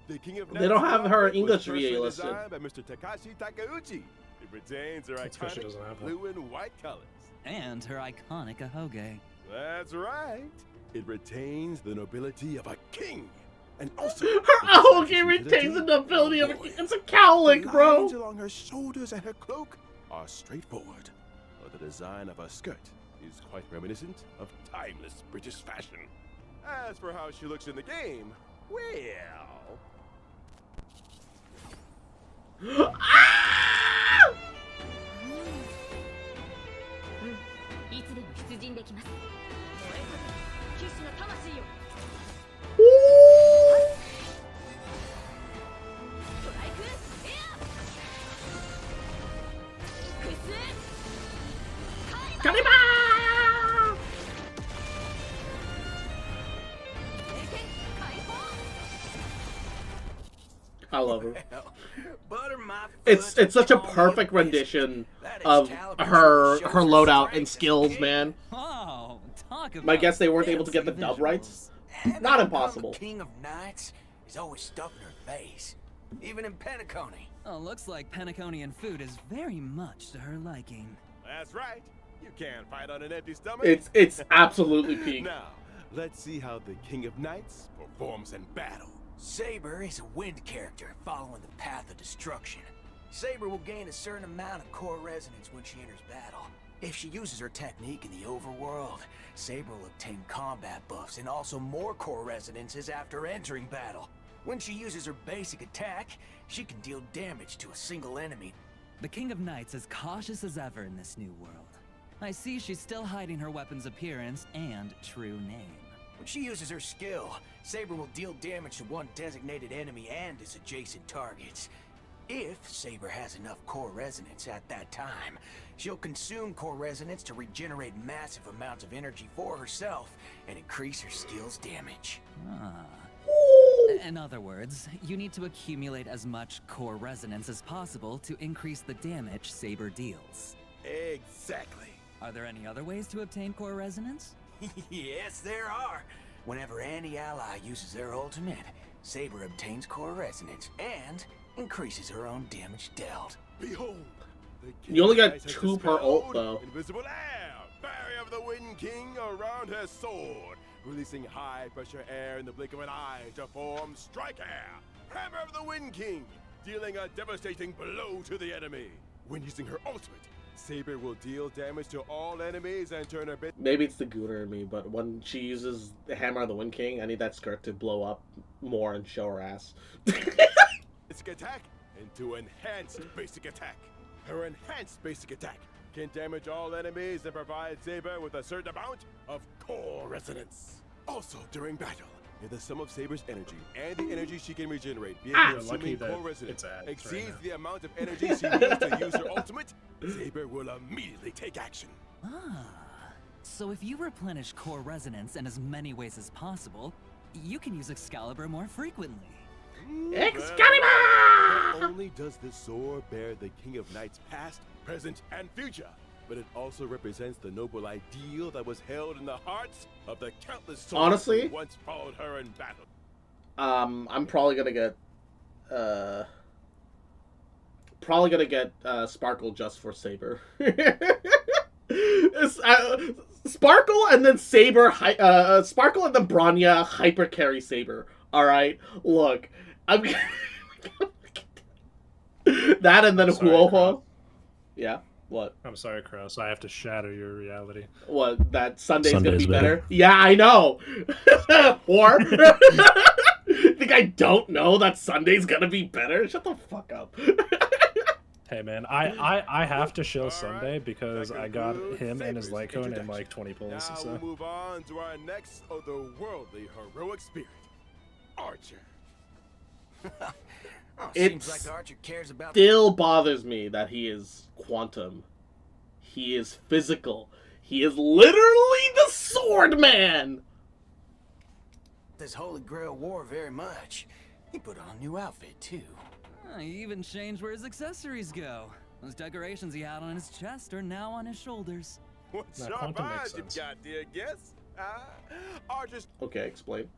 S18: The King of
S1: They don't have her
S18: outfit was
S1: English
S18: personally
S1: VA listed.
S18: designed by Mr. Takashi Takeuchi. It retains her
S11: That's 'cause she
S18: iconic
S11: doesn't have
S18: blue and white colors.
S8: And her iconic ahoge.
S18: That's right. It retains the nobility of a king. And also,
S1: Her ahoge retains the nobility of a king. It's a cowlick,
S18: the
S1: bro.
S18: lines along her shoulders and her cloak are straightforward. But the design of her skirt is quite reminiscent of timeless British fashion. As for how she looks in the game, well...
S1: Ah!
S13: いつでも出陣できます。燃え尽きる騎士の魂よ。ストライクエア。クイズ。
S1: カリバー I love her. It's such a perfect rendition of her loadout and skills, man.
S8: Oh, talk about
S1: I guess they weren't able to get the dub rights. Not impossible.
S22: King of Knights is always stuffing her face, even in Penacony.
S8: Oh, looks like Penaconian food is very much to her liking.
S18: That's right. You can't fight on an empty stomach.
S1: It's absolutely peak.
S18: Now, let's see how the King of Knights performs in battle.
S22: Saber is a wind character following the path of destruction. Saber will gain a certain amount of core resonance when she enters battle. If she uses her technique in the overworld, Saber will obtain combat buffs and also more core resonances after entering battle. When she uses her basic attack, she can deal damage to a single enemy.
S8: The King of Knights is cautious as ever in this new world. I see she's still hiding her weapon's appearance and true name.
S22: When she uses her skill, Saber will deal damage to one designated enemy and its adjacent targets. If Saber has enough core resonance at that time, she'll consume core resonance to regenerate massive amounts of energy for herself and increase her skill's damage.
S8: In other words, you need to accumulate as much core resonance as possible to increase the damage Saber deals.
S18: Exactly.
S8: Are there any other ways to obtain core resonance?
S22: Yes, there are. Whenever any ally uses their ultimate, Saber obtains core resonance and increases her own damage dealt.
S18: Behold,
S1: You only got 2 per ult, though.
S18: Invisible air, barrier of the Wind King around her sword, releasing high-pressure air in the blink of an eye to form Strike Air, Hammer of the Wind King, dealing a devastating blow to the enemy. When using her ultimate, Saber will deal damage to all enemies and turn her bit.
S1: Maybe it's the Gooner in me, but when she uses the Hammer of the Wind King, I need that skirt to blow up more and show her ass.
S18: Basic attack into enhanced basic attack. Her enhanced basic attack can damage all enemies and provide Saber with a certain amount of core resonance. Also, during battle, if the sum of Saber's energy and the energy she can regenerate via consuming core resonance exceeds the amount of energy she needs to use her ultimate, Saber will immediately take action.
S8: So if you replenish core resonance in as many ways as possible, you can use Excalibur more frequently.
S1: Excalibur!
S18: Not only does this sword bear the King of Knights past, present, and future, but it also represents the noble ideal that was held in the hearts of the countless souls
S1: Honestly,
S18: who once followed her in battle.
S1: I'm probably gonna get Sparkle just for Saber. Sparkle and then Saber, Sparkle and then Bronya hyper carry Saber. All right, look, I'm that and then Huoho. Yeah, what?
S11: I'm sorry, Kraus. I have to shatter your reality.
S1: What? That Sunday's gonna be better? Yeah, I know. Or think I don't know that Sunday's gonna be better? Shut the fuck up.
S11: Hey man, I have to show Sunday because I got him and his Lycone in like 20 pulls.
S18: Now
S11: So.
S18: we'll move on to our next otherworldly heroic spirit, Archer.
S22: seems
S1: It
S22: like Archer cares about
S1: still bothers me that he is quantum. He is physical. He is literally the sword man.
S22: this Holy Grail war very much. He put on a new outfit too.
S8: He even changed where his accessories go. Those decorations he had on his chest are now on his shoulders.
S18: What
S16: Now,
S18: sharp
S16: quantum makes
S18: eyes you
S16: sense.
S18: got, dear guest? Archer's
S1: Okay, explain.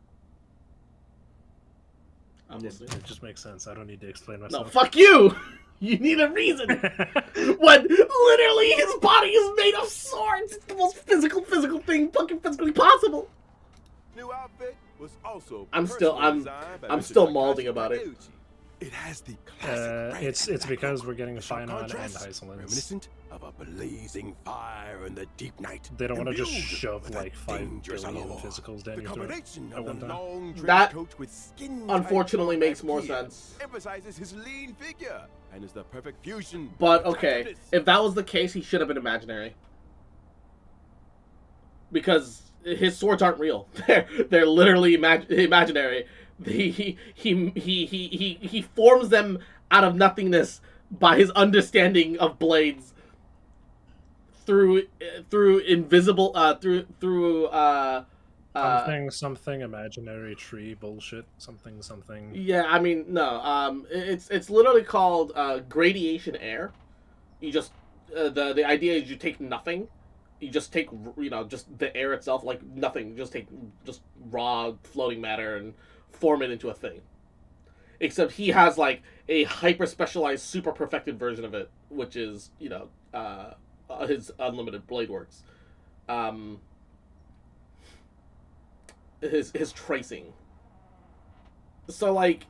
S1: I'm listening.
S16: It just makes sense. I don't need to explain
S1: No,
S16: myself.
S1: fuck you! You need a reason! When literally his body is made of swords! It's the most physical thing fucking physically possible!
S18: new outfit was also
S1: I'm
S18: personally designed by
S1: I'm
S18: Mr.
S1: still
S18: Takashi
S1: malding about it.
S18: Takeuchi. It has the classic
S16: It's because we're getting
S18: sharp
S16: Finon and
S18: contrast,
S16: Isolins.
S18: reminiscent of a blazing fire in the deep night.
S16: They don't want to just
S18: imbued
S16: shove
S18: with a
S16: like 5
S18: dangerous
S16: billion
S18: allure.
S16: physicals down
S18: The
S16: your throat
S18: combination
S16: at
S18: of
S16: one
S18: the
S16: time.
S18: long trench
S1: That
S18: coat with skin
S1: unfortunately makes more sense.
S18: emphasizes his lean figure and is the perfect fusion.
S1: But
S18: of
S1: okay,
S18: toughness.
S1: if that was the case, he should have been imaginary. Because his swords aren't real. They're literally imaginary. He forms them out of nothingness by his understanding of blades through invisible through
S16: something imaginary tree bullshit. Something.
S1: Yeah, I mean no. It's literally called gradiation air. You just the idea is you take nothing. You just take just the air itself, like nothing. Just take just raw floating matter and form it into a thing. Except he has like a hyper specialized, super perfected version of it, which is his unlimited blade works. His tracing. So like,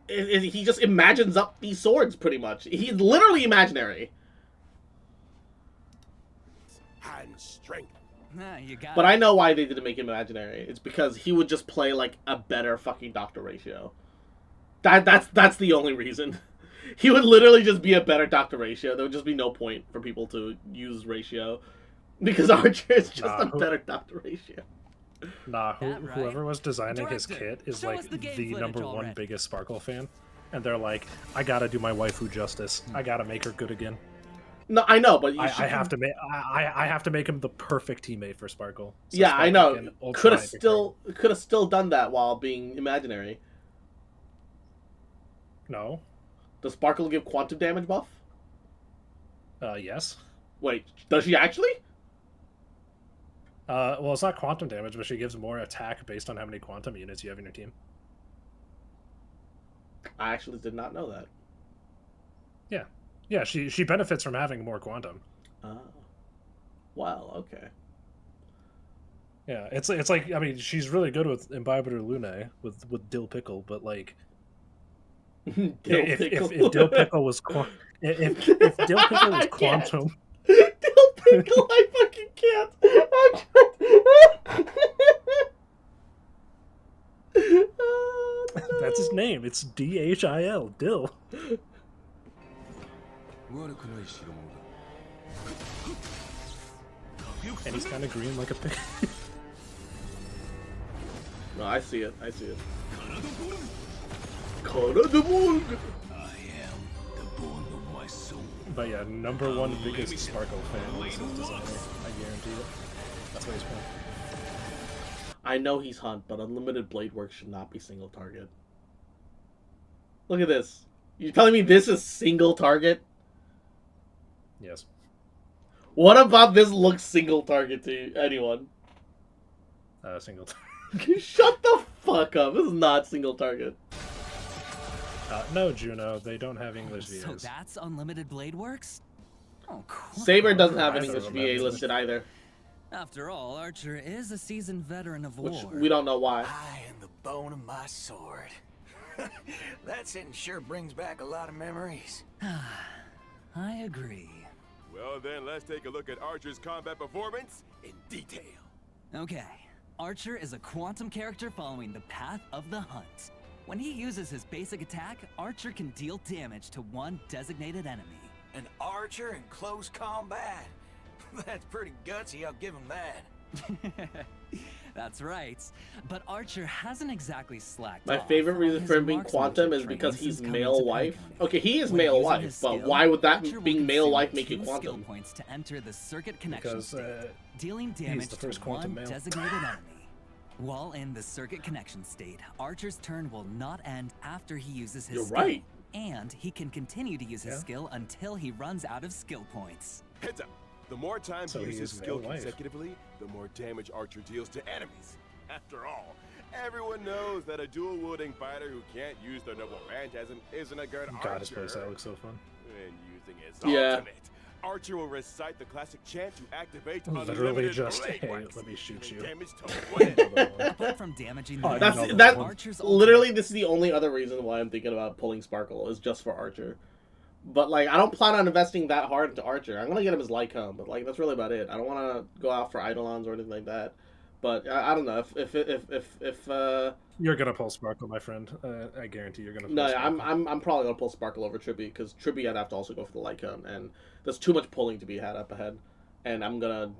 S1: he just imagines up these swords pretty much. He's literally imaginary.
S18: And strength.
S8: You got
S1: But
S8: it.
S1: I know why they didn't make him imaginary. It's because he would just play like a better fucking Dr. Ratio. That's the only reason. He would literally just be a better Dr. Ratio. There would just be no point for people to use Ratio. Because Archer is just a better Dr. Ratio.
S16: Nah,
S8: That right.
S16: whoever was designing his
S8: Director,
S16: kit is
S8: show
S16: like
S8: us the game
S16: the
S8: footage
S16: number one
S8: already.
S16: biggest Sparkle fan. And they're like, I gotta do my waifu justice. I gotta make her good again.
S1: No, I know, but
S16: I have to make I have to make him the perfect teammate for Sparkle. So
S1: yeah, I
S16: Sparkle
S1: know.
S16: can ultra
S1: Could have
S16: hyper
S1: still done that while being imaginary.
S16: No.
S1: Does Sparkle give quantum damage buff?
S16: Yes.
S1: Wait, does she actually?
S16: Well, it's not quantum damage, but she gives more attack based on how many quantum units you have in your team.
S1: I actually did not know that.
S16: Yeah. Yeah, she benefits from having more quantum.
S1: Oh. Well, okay.
S16: Yeah, it's like, I mean, she's really good with Imbibitor Lunae, with Dill Pickle, but like if Dill Pickle was if Dill Pickle was quantum.
S1: Dill Pickle, I fucking can't.
S16: That's his name. It's DHIL, Dill. And he's kind of green like a pig.
S1: No, I see it. I see it.
S16: But yeah, number one biggest Sparkle fan is his designer. I guarantee it. That's what he's playing.
S1: I know he's Hunt, but unlimited blade work should not be single target. Look at this. You're telling me this is single target?
S16: Yes.
S1: What about this looks single target to anyone?
S16: Single target.
S1: Shut the fuck up. This is not single target.
S16: No, Juno, they don't have English VAs.
S8: So that's unlimited blade works? Oh, cool.
S1: Saber doesn't have an
S16: Neither
S1: English
S16: of them
S1: VA
S16: have
S1: listed either.
S8: After all, Archer is a seasoned veteran of war.
S1: Which we don't know why.
S22: I am the bone of my sword. That sentence sure brings back a lot of memories.
S8: I agree.
S18: Well then, let's take a look at Archer's combat performance in detail.
S8: Okay. Archer is a quantum character following the path of the hunt. When he uses his basic attack, Archer can deal damage to one designated enemy.
S22: An archer in close combat. That's pretty gutsy, I'll give him that.
S8: That's right. But Archer hasn't exactly slacked
S1: My
S8: off
S1: favorite
S8: on
S1: reason
S8: his
S1: for him being
S8: marksmanship
S1: quantum is
S8: training
S1: because
S8: since
S1: he's
S8: coming
S1: male
S8: to
S1: wife.
S8: Pentagon.
S1: Okay, he is
S8: When
S1: male
S8: using
S1: wife,
S8: his
S1: but
S8: skill,
S1: why would that
S8: Archer will
S1: being male
S8: consume
S1: wife make
S8: 2
S1: you
S8: skill
S1: quantum?
S8: points to enter the circuit connection
S11: Because
S8: state, dealing
S11: he's
S8: damage
S11: the
S8: to
S11: first quantum
S8: one
S11: male.
S8: designated enemy. While in the circuit connection state, Archer's turn will not end after he uses his
S1: You're
S8: skill,
S1: right.
S8: and he can continue to use his skill until he runs out of skill points.
S18: Heads up. The more times
S11: So
S18: he
S11: he
S18: uses
S11: is
S18: skill
S11: male wife.
S18: consecutively, the more damage Archer deals to enemies. After all, everyone knows that a dual-wielding fighter who can't use their noble phantasm isn't a good
S11: God, his
S18: archer.
S11: voice, that looks so fun.
S18: When using his
S1: Yeah.
S18: ultimate, Archer will recite the classic chant to activate
S11: Literally
S18: unlimited
S11: just,
S18: blade
S11: hey,
S18: works,
S11: let me shoot
S18: dealing
S11: you.
S18: damage to win.
S8: Apart from damaging
S11: Oh,
S8: the
S1: That's
S8: enemy,
S1: that.
S8: Archer's
S1: Literally, this is the only other reason why I'm thinking about pulling Sparkle is just for Archer. But like, I don't plan on investing that hard into Archer. I'm gonna get him his Lycom, but like, that's really about it. I don't want to go out for Eidolons or anything like that. But I don't know if
S11: You're gonna pull Sparkle, my friend. I guarantee you're gonna pull
S1: no,
S11: Sparkle.
S1: I'm probably gonna pull Sparkle over Trippy because Trippy I'd have to also go for the Lycon, and there's too much pulling to be had up ahead, and I'm gonna.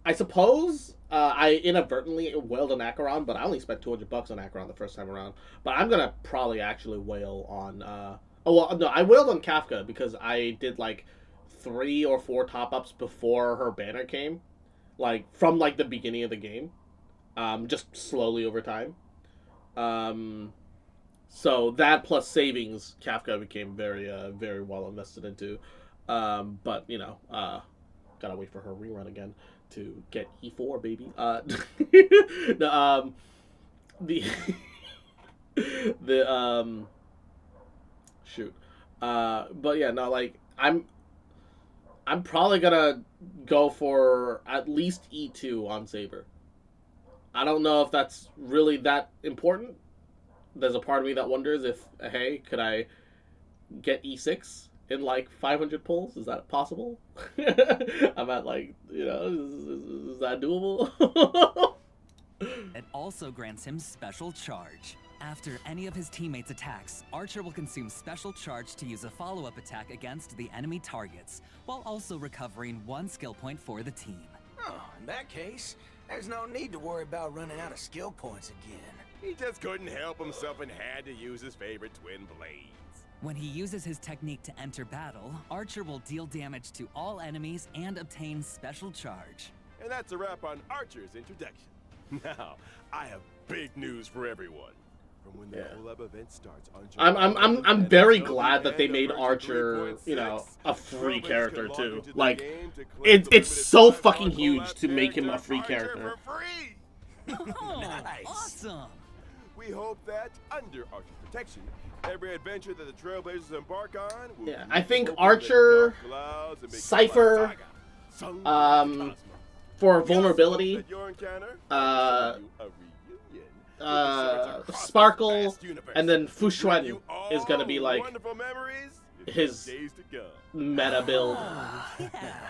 S1: I suppose I inadvertently whaled an Acheron, but I only spent $200 on Acheron the first time around. But I'm gonna probably actually whale on. Oh well, no, I whaled on Kafka because I did like 3 or 4 top ups before her banner came, like from like the beginning of the game, just slowly over time. So that plus savings, Kafka became very well invested into. But you know, gotta wait for her rerun again to get E4, baby. The shoot. But yeah, no, like I'm probably gonna go for at least E2 on Saber. I don't know if that's really that important. There's a part of me that wonders if, hey, could I get E6 in like 500 pulls? Is that possible? I'm at like, you know, is that doable?
S8: It also grants him special charge. After any of his teammates' attacks, Archer will consume special charge to use a follow-up attack against the enemy targets, while also recovering 1 skill point for the team.
S22: Oh, in that case, there's no need to worry about running out of skill points again.
S18: He just couldn't help himself and had to use his favorite twin blades.
S8: When he uses his technique to enter battle, Archer will deal damage to all enemies and obtain special charge.
S18: And that's a wrap on Archer's introduction. Now, I have big news for everyone. From when the collab event starts on
S1: I'm very glad that they made Archer, you know, a free character too. Like, it's so fucking huge to make him a free character.
S22: Nice.
S8: Awesome!
S18: We hope that under Archer's protection, every adventure that the Trailblazers embark on will
S1: Yeah, I think Archer, Cypher, for vulnerability, Sparkle, and then Fushuen is gonna be like his meta build.
S8: Yeah.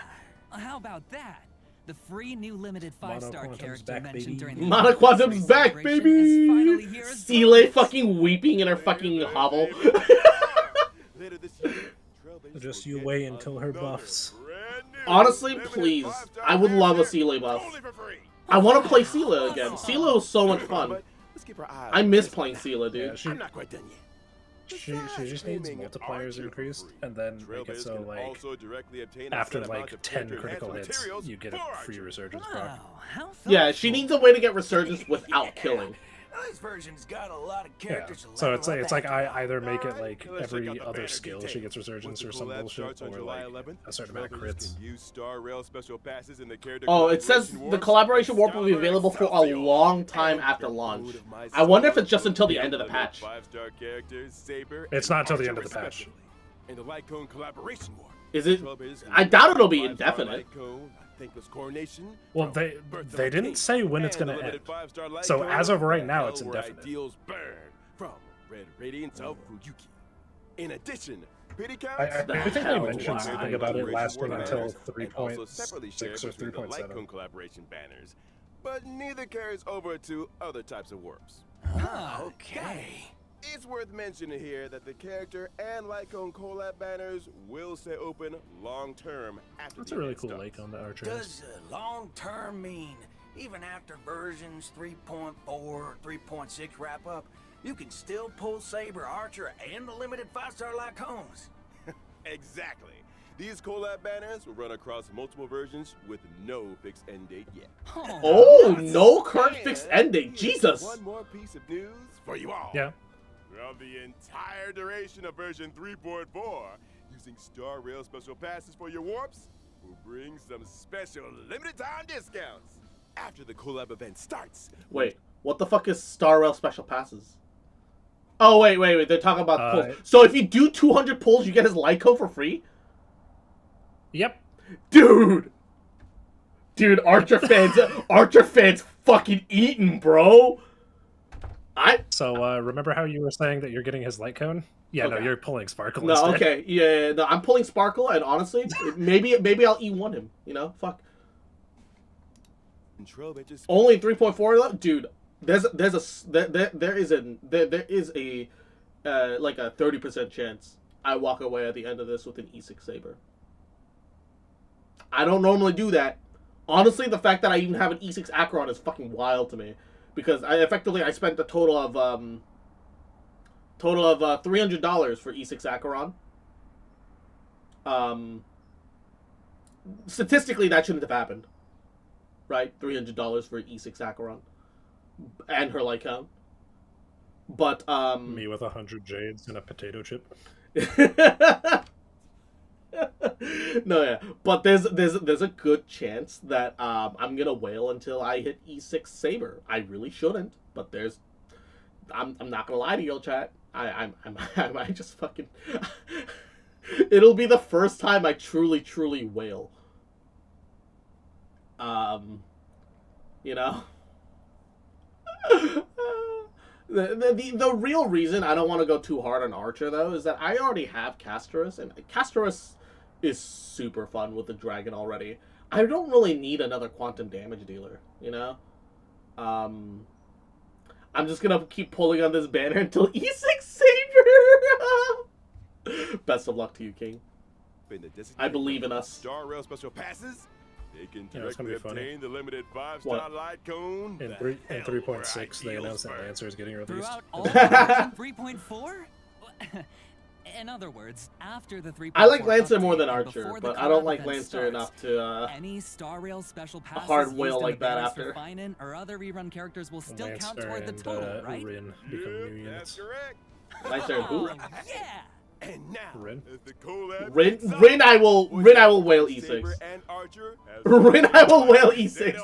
S8: How about that? The free new limited 5-star character
S11: back,
S8: mentioned
S11: baby.
S8: during the
S1: Mana Quantum's back,
S8: celebration is finally
S1: baby!
S8: here as
S1: Seele fucking weeping in her fucking hovel.
S11: Just you wait until her buffs.
S1: Honestly, please. I would love a Seele buff. I want to play Seele again. Seele was so much fun. I miss playing Seele, dude.
S11: Yeah, she just needs multipliers increased, and then make it so like after like 10 critical hits, you get a free resurgence proc.
S1: Yeah, she needs a way to get resurgence without killing.
S22: This version's got a lot of
S11: Yeah,
S22: characters.
S11: so it's like I either make it like every other skill she gets resurgence or some bullshit, or like a certain amount of crits.
S1: Oh, it says the collaboration warp will be available for a long time after launch. I wonder if it's just until the end of the patch.
S11: It's not until the end of the patch.
S18: And the Lycone collaboration war.
S1: Is it? I doubt it'll be indefinite.
S11: Well, they didn't say when it's gonna end. So as of right now, it's indefinite.
S18: Deals burn from Red Radiance of Fuyuki. In addition,
S11: I think they mentioned something about it lasting until 3.6 or 3.7.
S18: Lycone collaboration banners, but neither carries over to other types of warps.
S22: Oh, okay.
S18: It's worth mentioning here that the character and Lycone collab banners will stay open long term after
S11: That's
S18: the
S11: a really
S18: event
S11: cool
S18: starts.
S11: Lycone that Archer has.
S22: Does long term mean even after versions 3.4 or 3.6 wrap up, you can still pull Saber, Archer, and the limited 5-star Lycones?
S18: Exactly. These collab banners will run across multiple versions with no fixed end date yet.
S1: Oh, no current fixed end date.
S18: Here's
S1: Jesus.
S18: One more piece of news for you all.
S11: Yeah.
S18: Throughout the entire duration of version 3.4, using Star Rail special passes for your warps will bring some special limited time discounts. After the collab event starts.
S1: Wait, what the fuck is Star Rail special passes? Oh, wait. They're talking about pulls. So if you do 200 pulls, you get his Lyco for free?
S11: Yep.
S1: Dude, Archer fans fucking eating, bro.
S11: So remember how you were saying that you're getting his light cone? Yeah, no, you're pulling Sparkle.
S1: No,
S11: instead.
S1: okay, yeah, no, I'm pulling Sparkle, and honestly, maybe I'll E1 him. You know, fuck. Only 3.4 though, dude. There is a like a 30% chance I walk away at the end of this with an E6 Saber. I don't normally do that. Honestly, the fact that I even have an E6 Acheron is fucking wild to me, because I spent a total of $300 for E6 Acheron. Statistically, that shouldn't have happened, right? $300 for an E6 Acheron and her Lycone. But
S11: me with 100 jades and a potato chip.
S1: No, yeah, but there's a good chance that I'm gonna wail until I hit E6 Saber. I really shouldn't, but I'm not gonna lie to you, chat. I might just fucking. It'll be the first time I truly wail. You know. The real reason I don't want to go too hard on Archer though is that I already have Castorus, and Castorus is super fun with the dragon already. I don't really need another quantum damage dealer, you know? I'm just gonna keep pulling on this banner until E6 Saber! Best of luck to you, King. I believe in us.
S18: Star Rail special passes. They can
S11: it's gonna
S18: directly
S11: be funny.
S18: obtain the limited 5-star light cone.
S11: In 3.6, they announced that Lancer is getting released.
S8: Throughout all version 3.4? In other words, after the 3.4
S1: I like Lancer more
S8: update
S1: than
S8: and
S1: Archer,
S8: before the
S1: but I don't
S8: collab
S1: like
S8: event
S1: Lancer
S8: starts,
S1: enough to
S8: any Star Rail special passes
S1: hard
S8: used
S1: whale
S8: in
S1: like
S8: the
S1: that
S8: banners
S1: after.
S8: for Finan or other rerun characters will still count
S11: Lancer
S8: toward the
S11: and,
S8: total, right?
S11: Rin become new units.
S1: Lancer and who?
S8: Yeah.
S18: And now,
S11: Rin.
S18: as the collab
S1: Rin I will whale E6. Rin I will whale E6.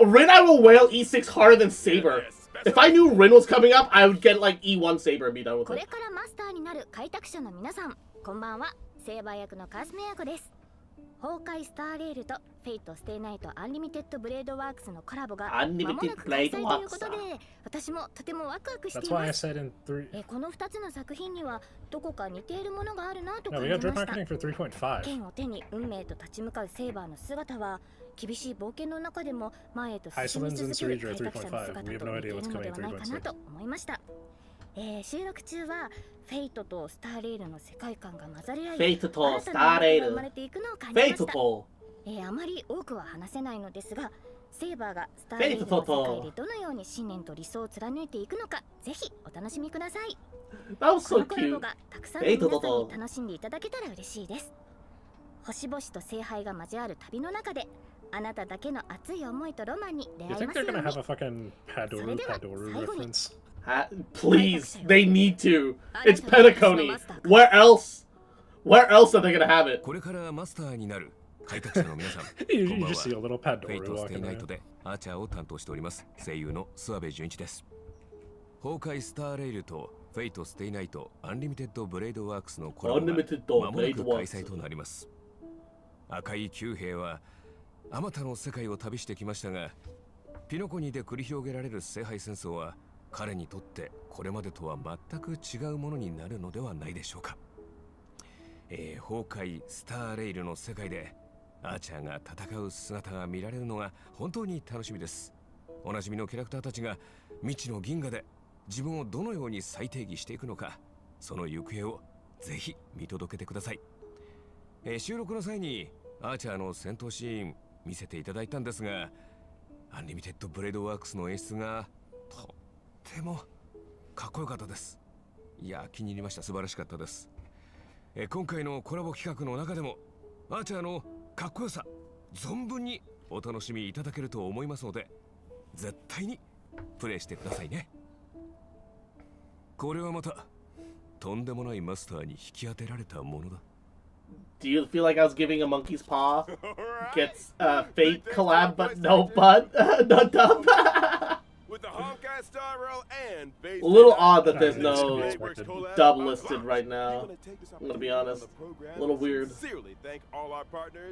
S1: Rin I will whale E6 harder than Saber. If I knew Rin was coming up, I would get like E1 Saber and be done with
S2: こ
S1: it.
S2: れからマスターになる開拓者の皆さん、こんばんは。セーバー役のカズメ役です。崩壊スターレールとフェイトステイナイトアンリミテッドブレードワークスのコラボが間もなく開催ということで、私もとてもワクワクしてい
S11: That's why
S2: ま
S11: I
S2: す。
S11: said in 3.
S2: この2つの作品にはどこか似ているものがあるなと
S11: No,
S2: 感
S11: we
S2: じ
S11: got
S2: ま
S11: drip
S2: した。
S11: marketing for 3.5.
S2: 剣を手に運命と立ち向かうセーバーの姿は厳しい冒険の中でも前へと進み続ける開拓者の姿と似ているのではないかなと思いました。収録中はフェイトとスターレールの世界観が混ざり合い、
S1: フェイトと
S2: 新たな魅力が生まれていくのを感じました。
S1: フェイトと
S2: あまり多くは話せないのですが、セーバーがスターレールの世界でどのように信念と理想を貫いていくのか、ぜひお楽しみください。このコラボがたくさんの皆さんに楽しんでいただけたら嬉しいです。星々と聖杯が交わる旅の中で、あなただけの熱い思いとロマンに出
S11: You
S2: 会い
S11: think
S2: ますよ
S11: they're
S2: う
S11: gonna
S2: に。
S11: have a fucking Padoru reference?
S1: Please, they need to. It's Penacony. Where else? Where else are they gonna have it?
S14: これからマスターになる開拓者の皆さん
S11: You
S14: こんばん
S11: just see a
S14: は
S11: little
S14: フェイ
S11: Padoru
S14: トステイ
S11: walking
S14: ナイト
S11: around.
S14: でアーチャーを担当しております声優の諏訪部純一です崩壊スターレイルとフェイトステイナイトアンリミテッドブレードワークスのコラボが間もなく開催となります赤い九兵はあまたの世界を旅してきましたがピノコニで繰り広げられる聖杯戦争は彼にとってこれまでとは全く違うものになるのではないでしょうか、崩壊スターレイルの世界でアーチャーが戦う姿が見られるのが本当に楽しみですおなじみのキャラクターたちが未知の銀河で自分をどのように再定義していくのか、その行方をぜひ見届けてください。収録の際にアーチャーの戦闘シーン見せていただいたんですが、アンリミテッドブレードワークスの演出がとってもかっこよかったです。いや、気に入りました。素晴らしかったです。今回のコラボ企画の中でもアーチャーのかっこよさ存分にお楽しみいただけると思いますので、絶対にプレイしてくださいね。これはまたとんでもないマスターに引き当てられたものだ。
S1: Do you feel like I was giving a monkey's paw? Gets Fate collab, but no butt, no dub.
S18: With the Honkai Star Roll and
S1: A little odd that there's no dub listed right now. I'm gonna be honest. A little weird.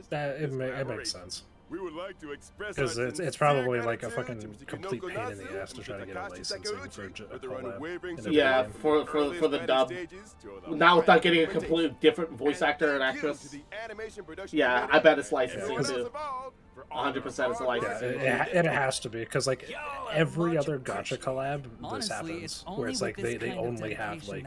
S11: That it makes sense.
S18: We would like to express
S11: because it's probably like a fucking complete pain in the ass to try to get a licensing for a collab.
S1: Yeah, for the dub. Now without getting a completely different voice actor and actress. Yeah, I bet it's licensing too. 100% it's licensing.
S11: Yeah, it has to be, because like every other gacha collab, this happens, where it's like they only have like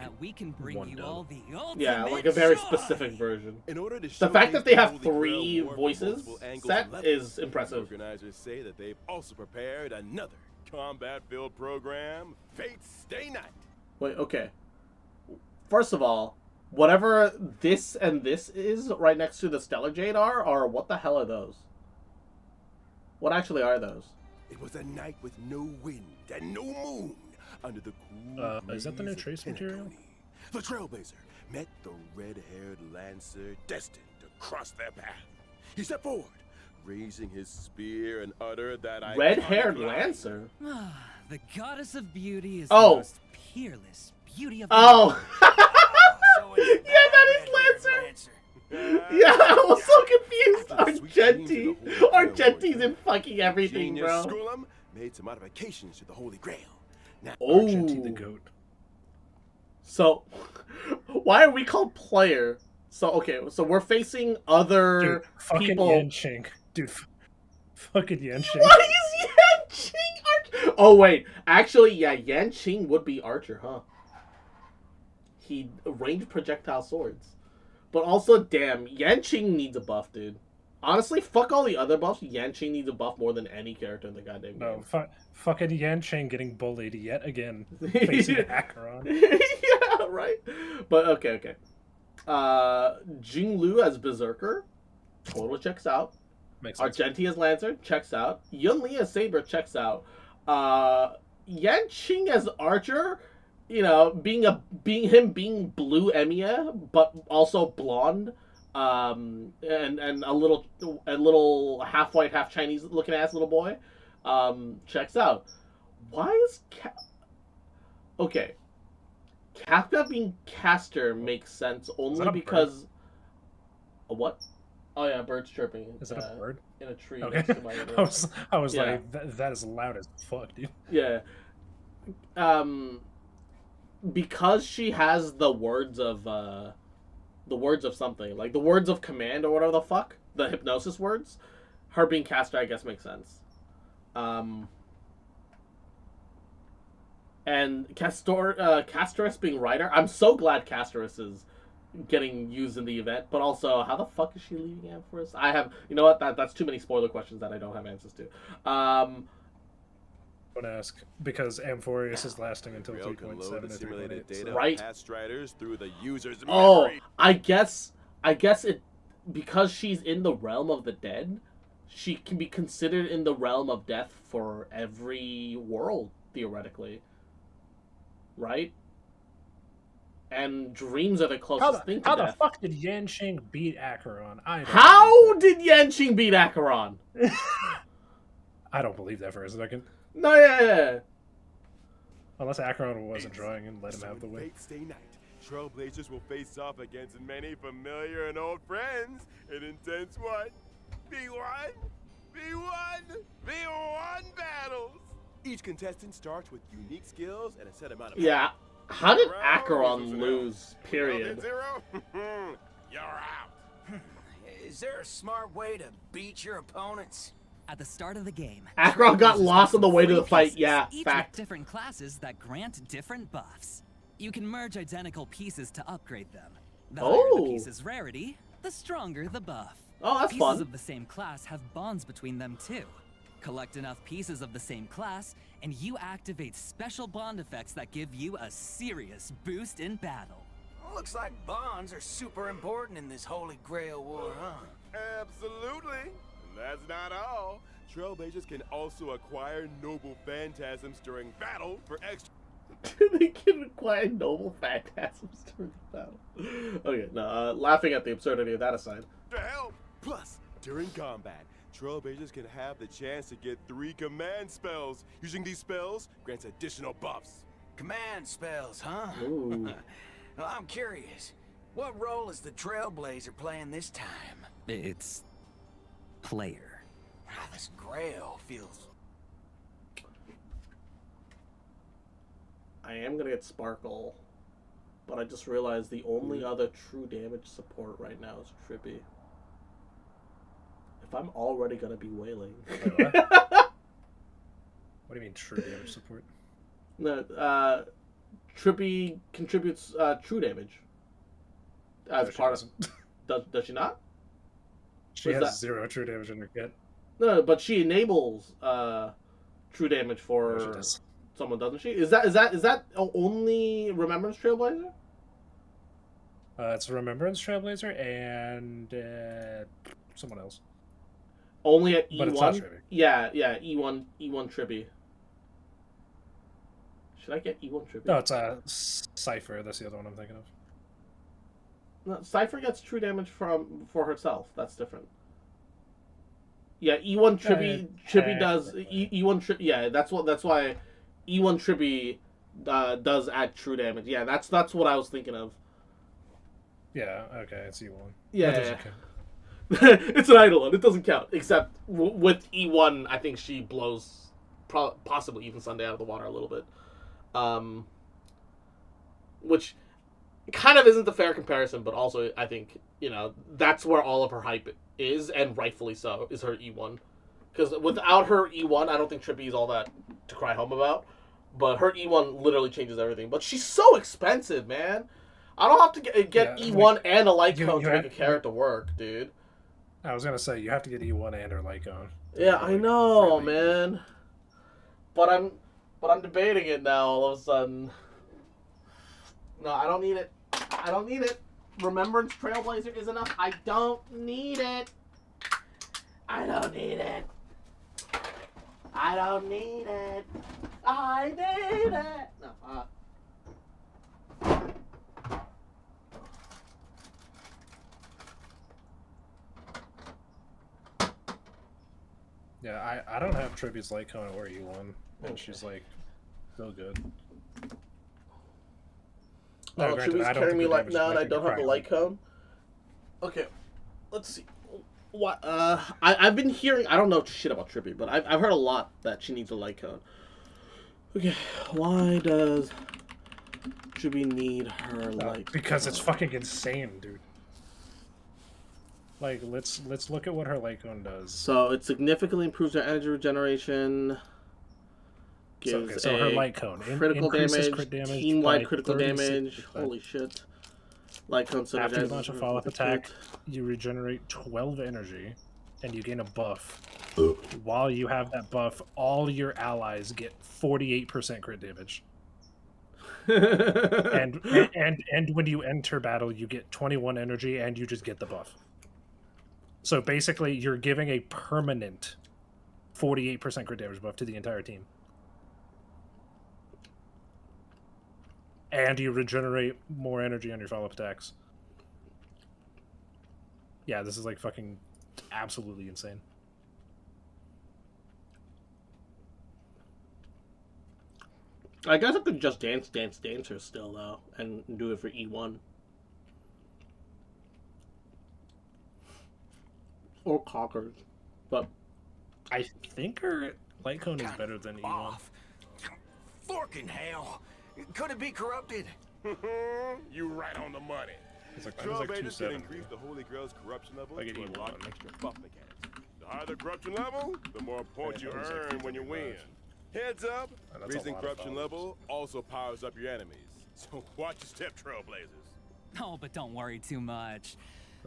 S11: one dub.
S1: Yeah, like a very specific version. The fact that they have 3 voices set is impressive.
S18: Organizers say that they've also prepared another combat-filled program, Fate Stay Night.
S1: Wait, okay. First of all, whatever this and this is right next to the Stellar Jade are what the hell are those? What actually are those?
S18: It was a night with no wind and no moon under the cool
S11: is that the new trace material?
S18: The Trailblazer met the red-haired Lancer destined to cross their path. He stepped forward, raising his spear and uttered that
S1: red-haired Lancer?
S8: The goddess of beauty is
S1: the
S8: most peerless beauty of the
S1: world. Yeah, that is Lancer! Yeah, I was so confused. Argenti's in fucking everything, bro.
S18: Scullum made some modifications to the Holy Grail. Now,
S11: Argenti the goat.
S1: So, why are we called player? So, okay, so we're facing other people.
S11: Yanqing. Dude, fucking Yanqing.
S1: Why is Yanqing Archer? Oh, wait. Actually, yeah, Yanqing would be Archer, huh? He ranged projectile swords. But also, damn, Yanqing needs a buff, dude. Honestly, fuck all the other buffs. Yanqing needs a buff more than any character in the goddamn game.
S11: No, fucking Yanqing getting bullied yet again, facing Acheron.
S1: Yeah, right? But, okay. Jinglu as Berserker, total checks out.
S11: Makes sense.
S1: Argenti as Lancer, checks out. Yunli as Saber, checks out. Yanqing as Archer, you know, being blue Emiya, but also blonde, and a little half white, half Chinese looking ass little boy, checks out. Why is okay? Kafka being caster makes sense only because a what? Oh yeah, birds chirping.
S11: Is it a bird?
S1: In a tree.
S11: Okay.
S1: Next to my
S11: I was
S1: yeah.
S11: like, that is loud as fuck, dude.
S1: Yeah. Because she has the words of something, like the words of command or whatever the fuck, the hypnosis words, her being caster I guess makes sense. And Casterus being writer, I'm so glad Casterus is getting used in the event, but also how the fuck is she leaving Amphoris? I have, you know what, that's too many spoiler questions that I don't have answers to.
S11: Don't ask, because Amphoris is lasting until 3.7 or 3.8.
S1: Right.
S18: Through the user's
S1: oh,
S18: memory.
S1: I guess it, because she's in the realm of the dead, she can be considered in the realm of death for every world, theoretically. Right? And dreams are the closest thing to
S11: how
S1: death.
S11: The fuck did Yanqing beat Acheron?
S1: How did Yanqing beat Acheron?
S11: I don't believe that for a second.
S1: No, yeah.
S11: Unless Acheron wasn't drawing and let him have the win.
S18: Fate Stay Night. Trailblazers will face off against many familiar and old friends in intense one, V1 battles. Each contestant starts with unique skills and a set amount of
S1: yeah. How did Acheron lose? Period.
S18: You're out.
S22: Is there a smart way to beat your opponents?
S8: At the start of the game,
S1: Acheron got lost on the way to the fight.
S8: pieces,
S1: Yeah,
S8: each
S1: fact.
S8: with different classes that grant different buffs. You can merge identical pieces to upgrade them. The higher the piece's rarity, the stronger the buff.
S1: Oh, that's
S8: pieces
S1: fun.
S8: of the same class have bonds between them too. Collect enough pieces of the same class, and you activate special bond effects that give you a serious boost in battle.
S22: Looks like bonds are super important in this Holy Grail war, huh?
S18: Absolutely. And that's not all. Trailblazers can also acquire noble phantasms during battle for extra.
S1: They can acquire noble phantasms during battle. Okay, no, laughing at the absurdity of that aside.
S18: Help! Plus, during combat, Trailblazers can have the chance to get 3 command spells. Using these spells grants additional buffs.
S22: Command spells, huh?
S1: Ooh.
S22: Well, I'm curious. What role is the Trailblazer playing this time?
S8: It's player.
S22: This Grail feels...
S1: I am gonna get Sparkle, but I just realized the only other true damage support right now is Trippy. If I'm already gonna be wailing.
S11: What do you mean true damage support?
S1: No, Trippy contributes true damage as part of. Does she not?
S11: She has 0 true damage in her kit.
S1: No, but she enables true damage for someone, doesn't she? Is that only Remembrance Trailblazer?
S11: It's Remembrance Trailblazer and someone else.
S1: Only at E1.
S11: But it's not Trippy.
S1: Yeah, E1 Trippy. Should I get E1 Trippy?
S11: No, it's Cypher. That's the other one I'm thinking of.
S1: No, Cypher gets true damage for herself. That's different. Yeah, E1 Trippy does E1 Trippy. Yeah, that's why E1 Trippy does add true damage. Yeah, that's what I was thinking of.
S11: Yeah, okay, it's E1.
S1: Yeah, it's an Eidolon. It doesn't count. Except with E1, I think she blows possibly even Sunday out of the water a little bit. Which kind of isn't a fair comparison, but also I think, that's where all of her hype is, and rightfully so, is her E1. Because without her E1, I don't think Trippy is all that to cry home about. But her E1 literally changes everything. But she's so expensive, man. I don't have to get E1 and a light cone to make a character work, dude.
S11: I was gonna say you have to get E1 and her light cone.
S1: Yeah, I know, man. But I'm debating it now. All of a sudden, no, I don't need it. I don't need it. Remembrance Trailblazer is enough. I don't need it. I don't need it. I don't need it. I need it. No,
S11: Yeah, I don't have Trippy's light cone or E1, and she's like so good.
S1: Oh, Trippy's carrying me like now, and I don't have the light cone. Okay, let's see. What? I've been hearing. I don't know shit about Trippy, but I've heard a lot that she needs a light cone. Okay, why does Trippy need her light?
S11: Because it's fucking insane, dude. Like, let's look at what her light cone does.
S1: So it significantly improves her energy regeneration. Gives
S11: so her light cone
S1: critical damage,
S11: crit damage,
S1: team-wide critical
S11: 36%.
S1: damage. Holy shit! Light cone synergizes.
S11: After you launch a follow-up attack, you regenerate 12 energy, and you gain a buff. While you have that buff, all your allies get 48% crit damage. and when you enter battle, you get 21 energy, and you just get the buff. So basically, you're giving a permanent 48% crit damage buff to the entire team. And you regenerate more energy on your follow-up attacks. Yeah, this is like fucking absolutely insane.
S1: I guess I could just dance her still, though, and do it for E1. Or Cockers. But
S11: I think her light cone is better than E1.
S22: Forking hell! Could it be corrupted?
S18: You right on the money.
S11: It's like
S18: Trailblazers can
S11: 270.
S18: increase the Holy Grail's corruption level
S11: Like an
S18: to
S11: E1.
S18: unlock extra buff mechanics. The higher the corruption level, the more points you earn when you win. Heads up, raising corruption level also powers up your enemies. So watch your step, Trailblazers.
S8: Oh, but don't worry too much.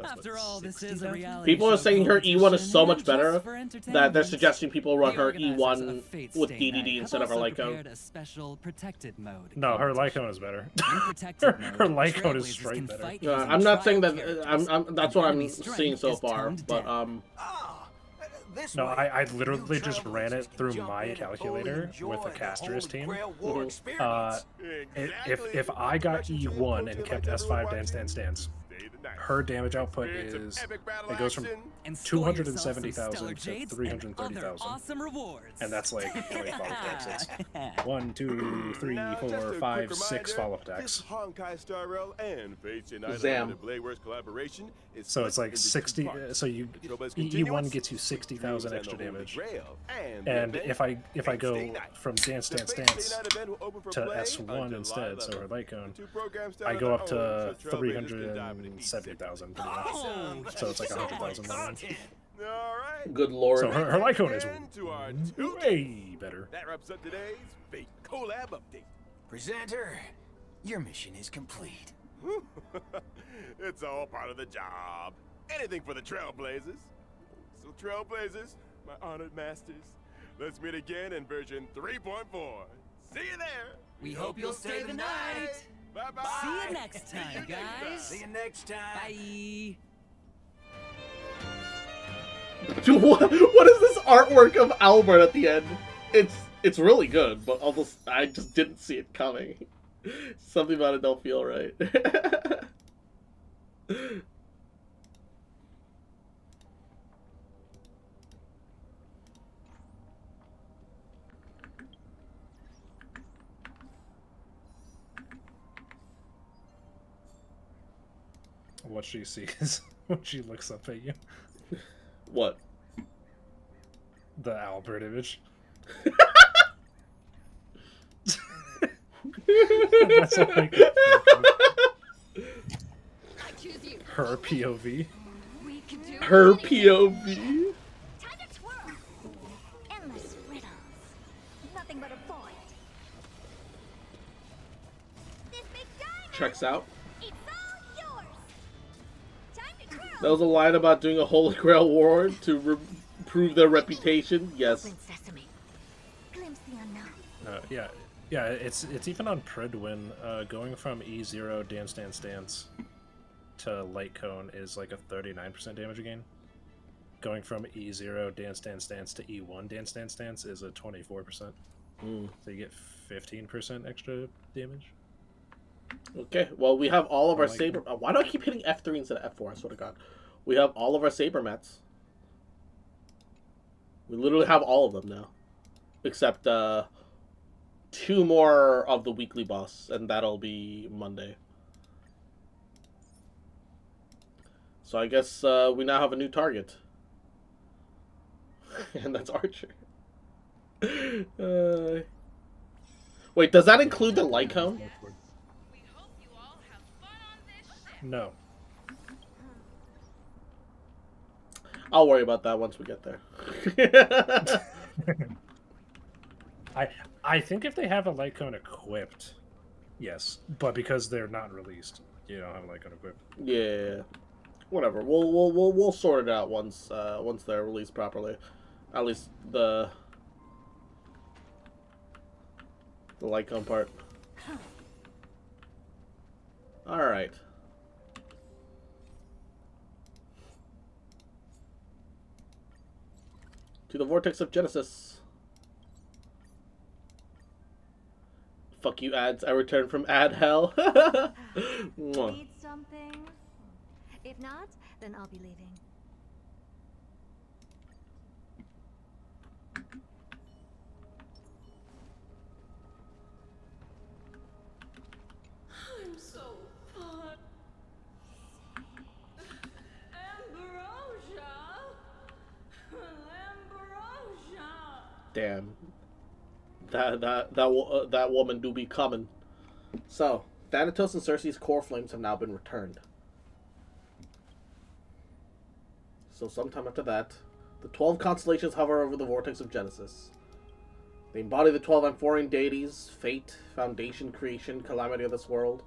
S8: After all, this is a reality.
S1: People are saying her E1 is so much better that they're suggesting people run her E1 with DDD instead of her Lycone.
S8: A special protected mode.
S11: No, her Lycone is better. Her Lycone is straight better.
S1: I'm not saying that. That's what I'm seeing so far, but
S11: No, I literally just ran it through my calculator with the Caster's team. If I got E1 and kept S5 dance, her damage output is, it goes from 270,000 to 330,000.
S8: Awesome rewards.
S11: And that's like how many follow-up attacks? 1, 2, 3, 4, 5, 6 follow-up attacks. So it's like 60. So you E1 gets you 60,000 extra damage. And if I go from dance to S1 instead, so her Lycone, I go up to 370,000 pretty much. So it's like 100,000 more.
S1: Good lord.
S11: So her Lycone is way better.
S18: That wraps up today's Fate collab update.
S22: Presenter, your mission is complete.
S18: It's all part of the job. Anything for the Trailblazers. So Trailblazers, my honored masters, let's meet again in version 3.4. See you there.
S8: We hope you'll stay the night.
S18: Bye-bye.
S8: See you next time, guys.
S22: See you next time.
S8: Bye.
S1: Dude, what is this artwork of Albert at the end? It's really good, but I just didn't see it coming. Something about it don't feel right.
S11: What she sees when she looks up at you.
S1: What?
S11: The Albert image. That's all I can think. Her POV.
S1: Her POV.
S2: Endless riddles. Nothing but a void. This big diamond.
S1: Checks out.
S2: It's all yours. Time to twirl.
S1: That was a line about doing a Holy Grail war to prove their reputation. Yes.
S2: Open sesame. Glimpse the unknown.
S11: Yeah, it's even on Pridwin. Going from E0 dance to Light Cone is like a 39% damage gain. Going from E0 dance to E1 dance is a 24%. So you get 15% extra damage.
S1: Okay, well we have all of our saber. Why do I keep hitting F3 instead of F4? I swear to God. We have all of our saber mets. We literally have all of them now, except 2 more of the weekly boss, and that'll be Monday. So I guess we now have a new target. And that's Archer. Wait, does that include the Lycone?
S11: No.
S1: I'll worry about that once we get there.
S11: I think if they have a Lycone equipped, yes. But because they're not released, you don't have a Lycone equipped.
S1: Yeah. Whatever. We'll sort it out once they're released properly. At least the Lycone part. All right. To the Vortex of Genesis. Fuck you, ads. I return from ad hell.
S3: Need something? If not, then I'll be leaving.
S13: I'm so hot. Ambrosia. Ambrosia.
S1: Damn. That woman do be coming. So, Thanatos and Cersei's core flames have now been returned. So sometime after that, The 12 constellations hover over the vortex of Genesis. They embody the 12 Amphorian deities, fate, foundation, creation, calamity of this world.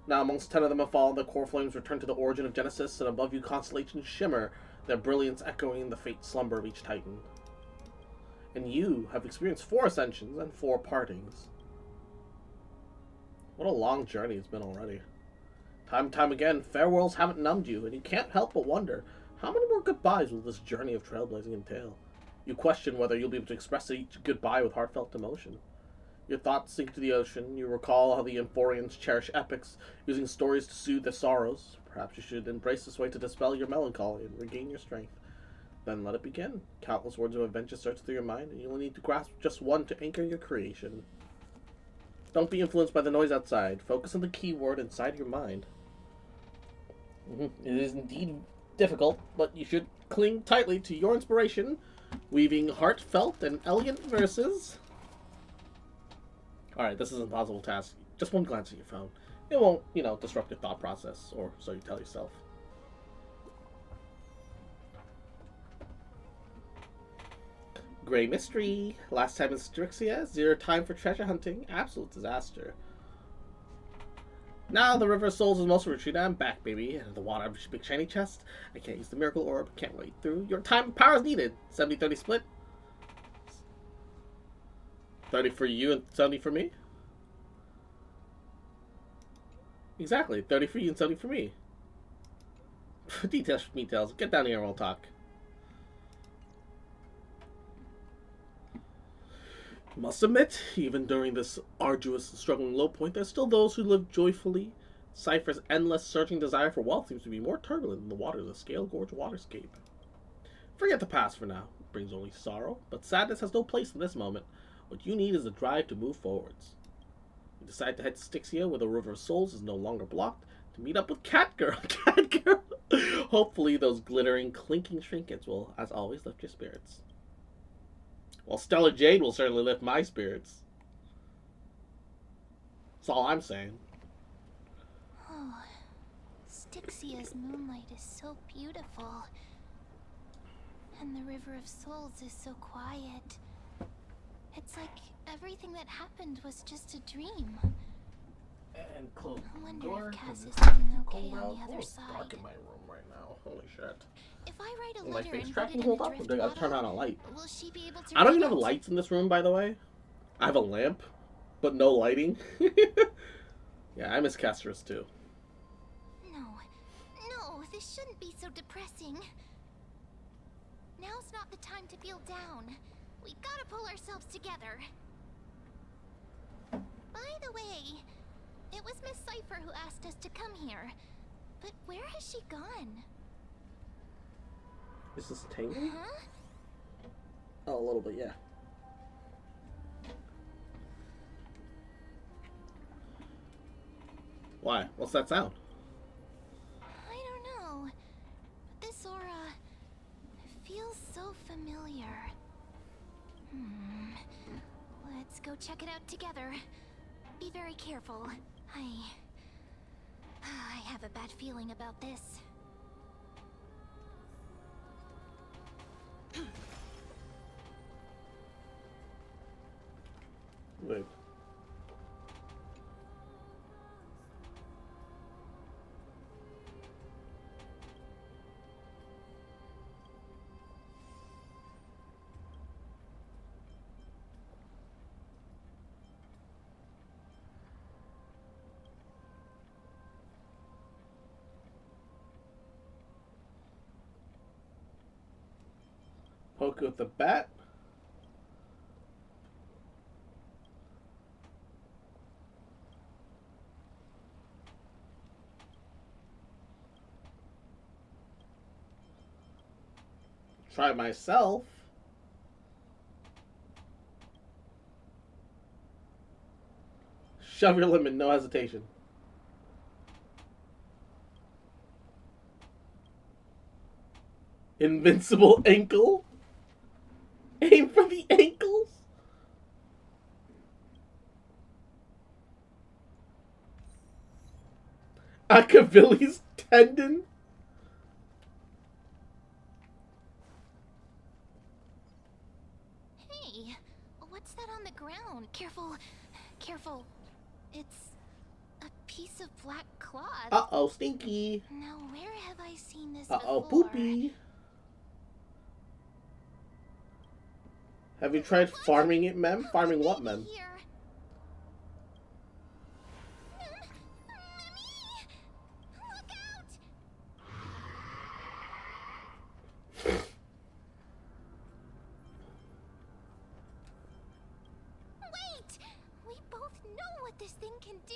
S1: Now amongst 10 of them have fallen, the core flames return to the origin of Genesis, and above you constellations shimmer, their brilliance echoing the fate slumber of each titan. And you have experienced 4 ascensions and 4 partings. What a long journey it's been already. Time and time again, farewells haven't numbed you, and you can't help but wonder, how many more goodbyes will this journey of trailblazing entail? You question whether you'll be able to express each goodbye with heartfelt emotion. Your thoughts sink to the ocean. You recall how the Amphorians cherish epics, using stories to soothe their sorrows. Perhaps you should embrace this way to dispel your melancholy and regain your strength. Then let it begin. Countless words of adventure search through your mind, and you will need to grasp just one to anchor your creation. Don't be influenced by the noise outside. Focus on the key word inside your mind. It is indeed difficult, but you should cling tightly to your inspiration, weaving heartfelt and elegant verses. Alright, this is an impossible task. Just one glance at your phone. It won't, disrupt your thought process, or so you tell yourself. Gray Mystery. Last time in Strixia. 0 time for treasure hunting. Absolute disaster. Now the River of Souls is most retreat. I'm back, baby. The water, big shiny chest. I can't use the miracle orb. Can't wait through. Your time and power is needed. 70-30 split. 30 for you and 70 for me? Exactly. 30 for you and 70 for me. Details. Get down here and we'll talk. Must admit, even during this arduous, struggling low point, there's still those who live joyfully. Cypher's endless, searching desire for wealth seems to be more turbulent than the waters of the Scale Gorge waterscape. Forget the past for now. It brings only sorrow, but sadness has no place in this moment. What you need is a drive to move forwards. You decide to head to Styxia, where the River of Souls is no longer blocked, to meet up with Catgirl. Catgirl! Hopefully those glittering, clinking trinkets will, as always, lift your spirits. Well, Stellar Jade will certainly lift my spirits. That's all I'm saying.
S19: Oh, Styxia's moonlight is so beautiful. And the River of Souls is so quiet. It's like everything that happened was just a dream.
S1: And close
S19: I
S1: the
S19: wonder
S1: door,
S19: if Cass
S1: 'cause
S19: is
S1: it's
S19: doing
S1: too
S19: okay
S1: cold
S19: on the
S1: out.
S19: other
S1: It's
S19: side.
S1: dark in my room right now. Holy shit.
S19: If I write a
S1: Will my
S19: letter
S1: face
S19: and
S1: tracking
S19: put it in
S1: hold
S19: a
S1: up? Or
S19: drift
S1: do I gotta
S19: bottle,
S1: turn on a light?
S19: will she be able to
S1: I don't
S19: read
S1: even have
S19: it?
S1: lights in this room, by the way. I have a lamp, but no lighting. Yeah, I miss Castorus too.
S19: No, this shouldn't be so depressing. Now's not the time to feel down. We gotta pull ourselves together. By the way, it was Miss Cypher who asked us to come here. But where has she gone?
S1: Is this tingling?
S19: Huh?
S1: Oh, a little bit, yeah. Why? What's that sound?
S19: I don't know. But this aura feels so familiar. Let's go check it out together. Be very careful. I have a bad feeling about this.
S1: Wait. Poke with the bat. Try myself. Shove your limit, no hesitation. Invincible ankle? Aim for the ankles? Achilles tendon?
S19: Careful. Careful. It's a piece of black cloth.
S1: Uh-oh, stinky.
S19: Now, where have I seen this
S1: Uh-oh,
S19: before?
S1: poopy. Have you tried farming it, mem? Farming what, mem?
S19: Here. Wait! We both know what this thing can do.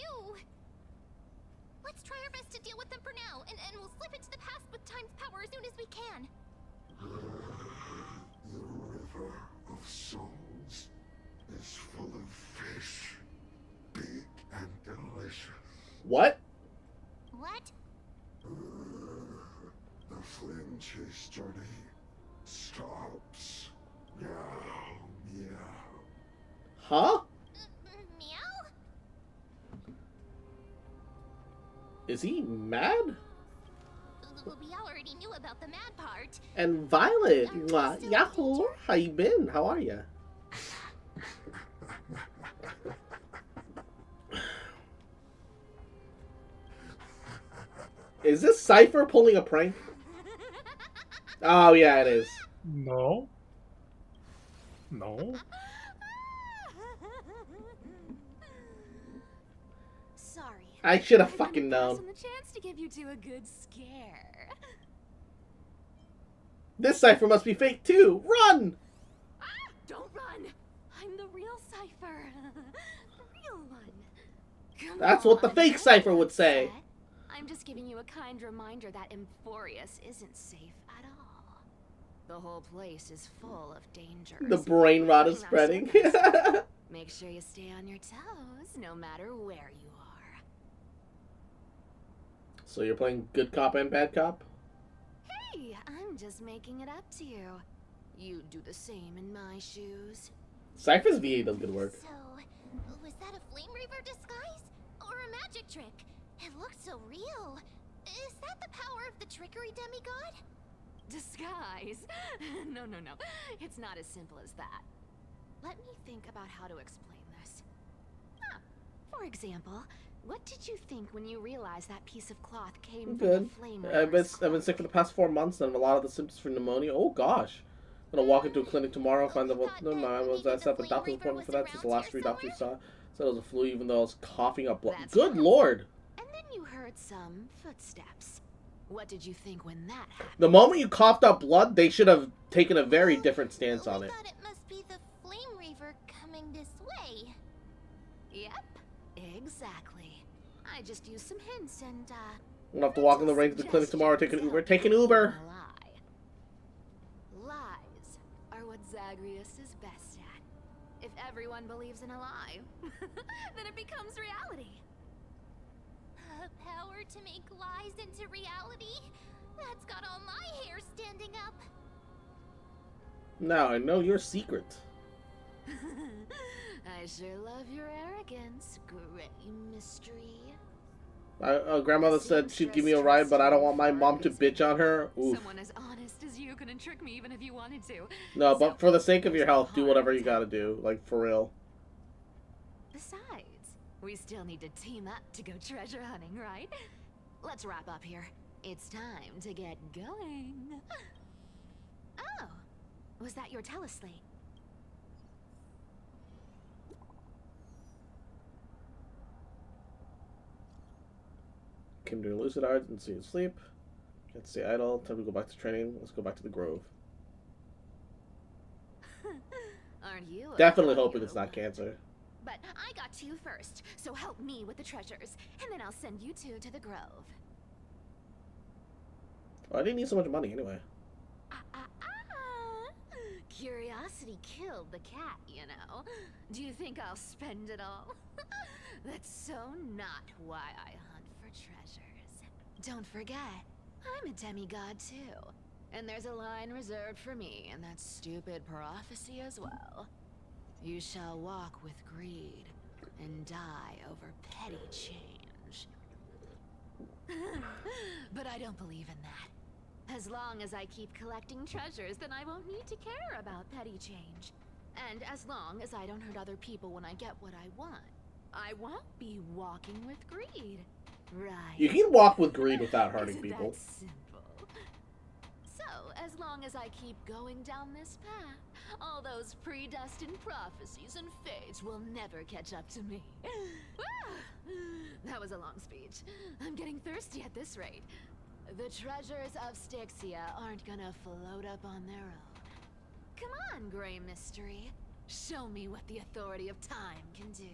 S19: Let's try our best to deal with them for now, and we'll slip into the past with time's power as soon as we can.
S12: The river of souls is full of fish, big and delicious.
S1: What?
S19: What?
S12: The Flynn chase journey stops. Meow, meow.
S1: Huh?
S19: Meow?
S1: Is he mad?
S19: We already knew about the mad part.
S1: And Violet, mwah, yahoo! How you been? How are ya? Is this Cypher pulling a prank? Oh yeah, it is.
S11: No. No.
S2: Sorry.
S1: I should have fucking known.
S2: The chance to give you two a good scare.
S1: This Cypher must be fake too. Run!
S2: Don't run. I'm the real Cypher. The real one. Come
S1: That's what the
S2: on,
S1: fake
S2: don't
S1: Cypher
S2: get
S1: would say.
S2: upset. I'm just giving you a kind reminder that Emphorius isn't safe at all. The whole place is full of dangers.
S1: The brain rot is spreading.
S2: Make sure you stay on your toes, no matter where you are.
S1: So you're playing good cop and bad cop?
S2: Hey, I'm just making it up to you. You'd do the same in my shoes.
S1: Cypher's VA does good work.
S19: So, was that a Flame Reaver disguise? Or a magic trick? It looked so real. Is that the power of the trickery demigod?
S2: Disguise? No. It's not as simple as that. Let me think about how to explain this. For example, what did you think when you realized that piece of cloth came
S1: Good.
S2: from the flame
S1: I've
S2: Reaver's
S1: been sick for the past 4 months and have a lot of the symptoms for pneumonia. Oh gosh. I'm gonna walk into a clinic tomorrow, find out what I set up a doctor's appointment for that since the last 3 doctors saw said it was a flu even though I was coughing up blood. Good lord!
S2: And then you heard some footsteps. What did you think when that happened?
S1: The moment you coughed up blood, they should have taken a very different stance on it.
S19: Thought it must be the Flame Reaver coming this way.
S2: Yep, exactly. I just used some hints and,
S1: I'm gonna have to walk in the rain to the clinic tomorrow, take an Uber. Take an Uber!
S2: Lies are what Zagreus is best at. If everyone believes in a lie, then it becomes reality.
S19: Power to make lies into reality? That's got all my hair standing up.
S1: Now I know your secret.
S2: I sure love your arrogance, gray mystery.
S1: Grandmother said she'd give me a ride, but I don't want my mom to bitch on her. Oof.
S2: Someone as honest as you couldn't trick me even if you wanted to.
S1: No, but for the sake of your health, do whatever you gotta do. Like, for real.
S2: Besides, we still need to team up to go treasure hunting, right? Let's wrap up here. It's time to get going. Oh, was that your teleslate?
S1: Came to lucid arts and see you sleep. Can't stay idle. Time to go back to training. Let's go back to the Grove.
S2: Aren't you?
S1: Definitely hoping it's not cancer.
S2: But I got to you first, so help me with the treasures, and then I'll send you two to the Grove.
S1: Oh, I didn't need so much money anyway.
S2: Curiosity killed the cat, you know. Do you think I'll spend it all? That's so not why I hunt for treasures. Don't forget, I'm a demigod too. And there's a line reserved for me in that stupid prophecy as well. You shall walk with greed and die over petty change. But I don't believe in that. As long as I keep collecting treasures, then I won't need to care about petty change.
S5: And as long as I don't hurt other people when I get what I want, I won't be walking with greed. Right.
S1: You can walk with greed without hurting
S5: Isn't
S1: people.
S5: that simple? So, as long as I keep going down this path, all those predestined prophecies and fates will never catch up to me. That was a long speech. I'm getting thirsty at this rate. The treasures of Styxia aren't gonna float up on their own. Come on, Grey Mystery. Show me what the authority of time can do.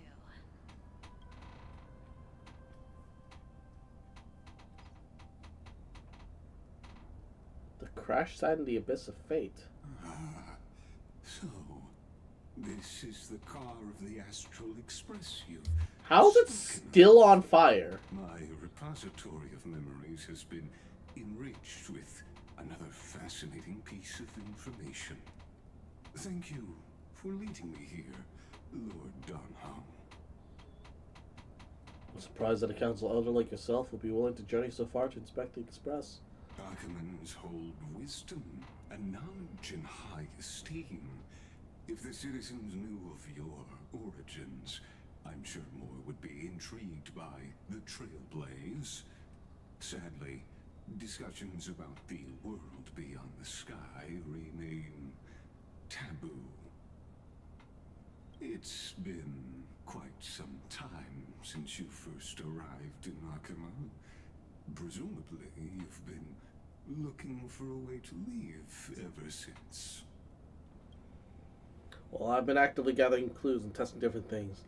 S1: The crash site in the abyss of fate.
S12: So, this is the car of the Astral Express you've...
S1: How's it still on fire?
S12: My repository of memories has been enriched with another fascinating piece of information. Thank you for leading me here, Lord Donham.
S1: I'm surprised that a council elder like yourself would be willing to journey so far to inspect the Express.
S12: Archimans hold wisdom and knowledge in high esteem. If the citizens knew of your origins, I'm sure more would be intrigued by the Trailblaze. Sadly, discussions about the world beyond the sky remain taboo. It's been quite some time since you first arrived in Akima. Presumably, you've been looking for a way to leave ever since.
S1: Well, I've been actively gathering clues and testing different things.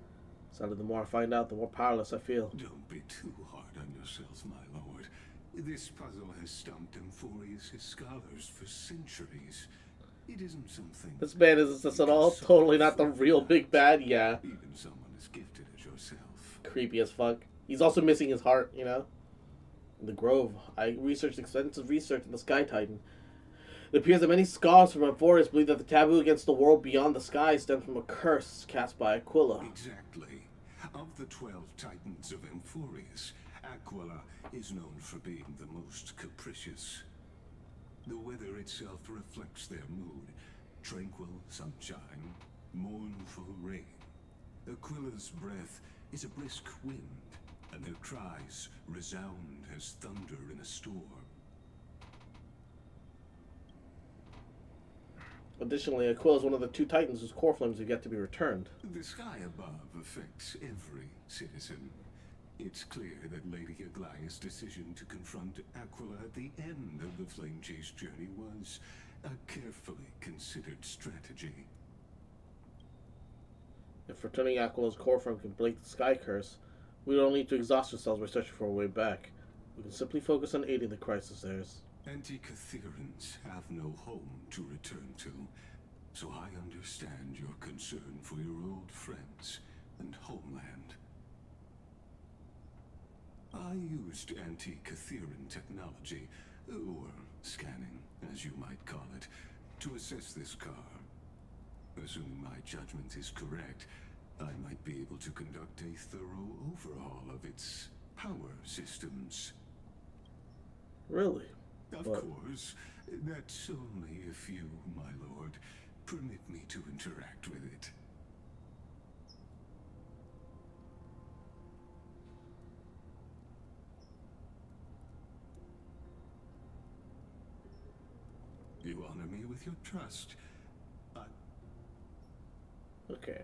S1: Sadly, the more I find out, the more powerless I feel.
S12: Don't be too hard on yourself, my lord. This puzzle has stumped Emphorius' scholars for centuries. It isn't something...
S1: This man isn't this at all. Totally not the real big bad, yeah.
S12: Even someone as gifted as yourself.
S1: Creepy as fuck. He's also missing his heart, you know? In the Grove, I researched extensive research in the Sky Titan. It appears that many scholars from Emphorius believe that the taboo against the world beyond the sky stems from a curse cast by Aquila.
S12: Exactly. Of the 12 Titans of Emphorius, Aquila is known for being the most capricious. The weather itself reflects their mood. Tranquil sunshine, mournful rain. Aquila's breath is a brisk wind, and their cries resound as thunder in a storm.
S1: Additionally, Aquila is one of the 2 Titans whose core flames have yet to be returned.
S12: The sky above affects every citizen. It's clear that Lady Aglaya's decision to confront Aquila at the end of the Flame Chase journey was a carefully considered strategy.
S1: If returning Aquila's core flame can break the sky curse, we don't need to exhaust ourselves by searching for a way back. We can simply focus on aiding the crisis heirs.
S12: Anti-Catherians have no home to return to, so I understand your concern for your old friends and homeland. I used anti-Catherian technology, or scanning, as you might call it, to assess this car. Assuming my judgment is correct, I might be able to conduct a thorough overhaul of its power systems.
S1: Really?
S12: Of course. That's only if you, my lord, permit me to interact with it. You honor me with your trust.
S1: Okay.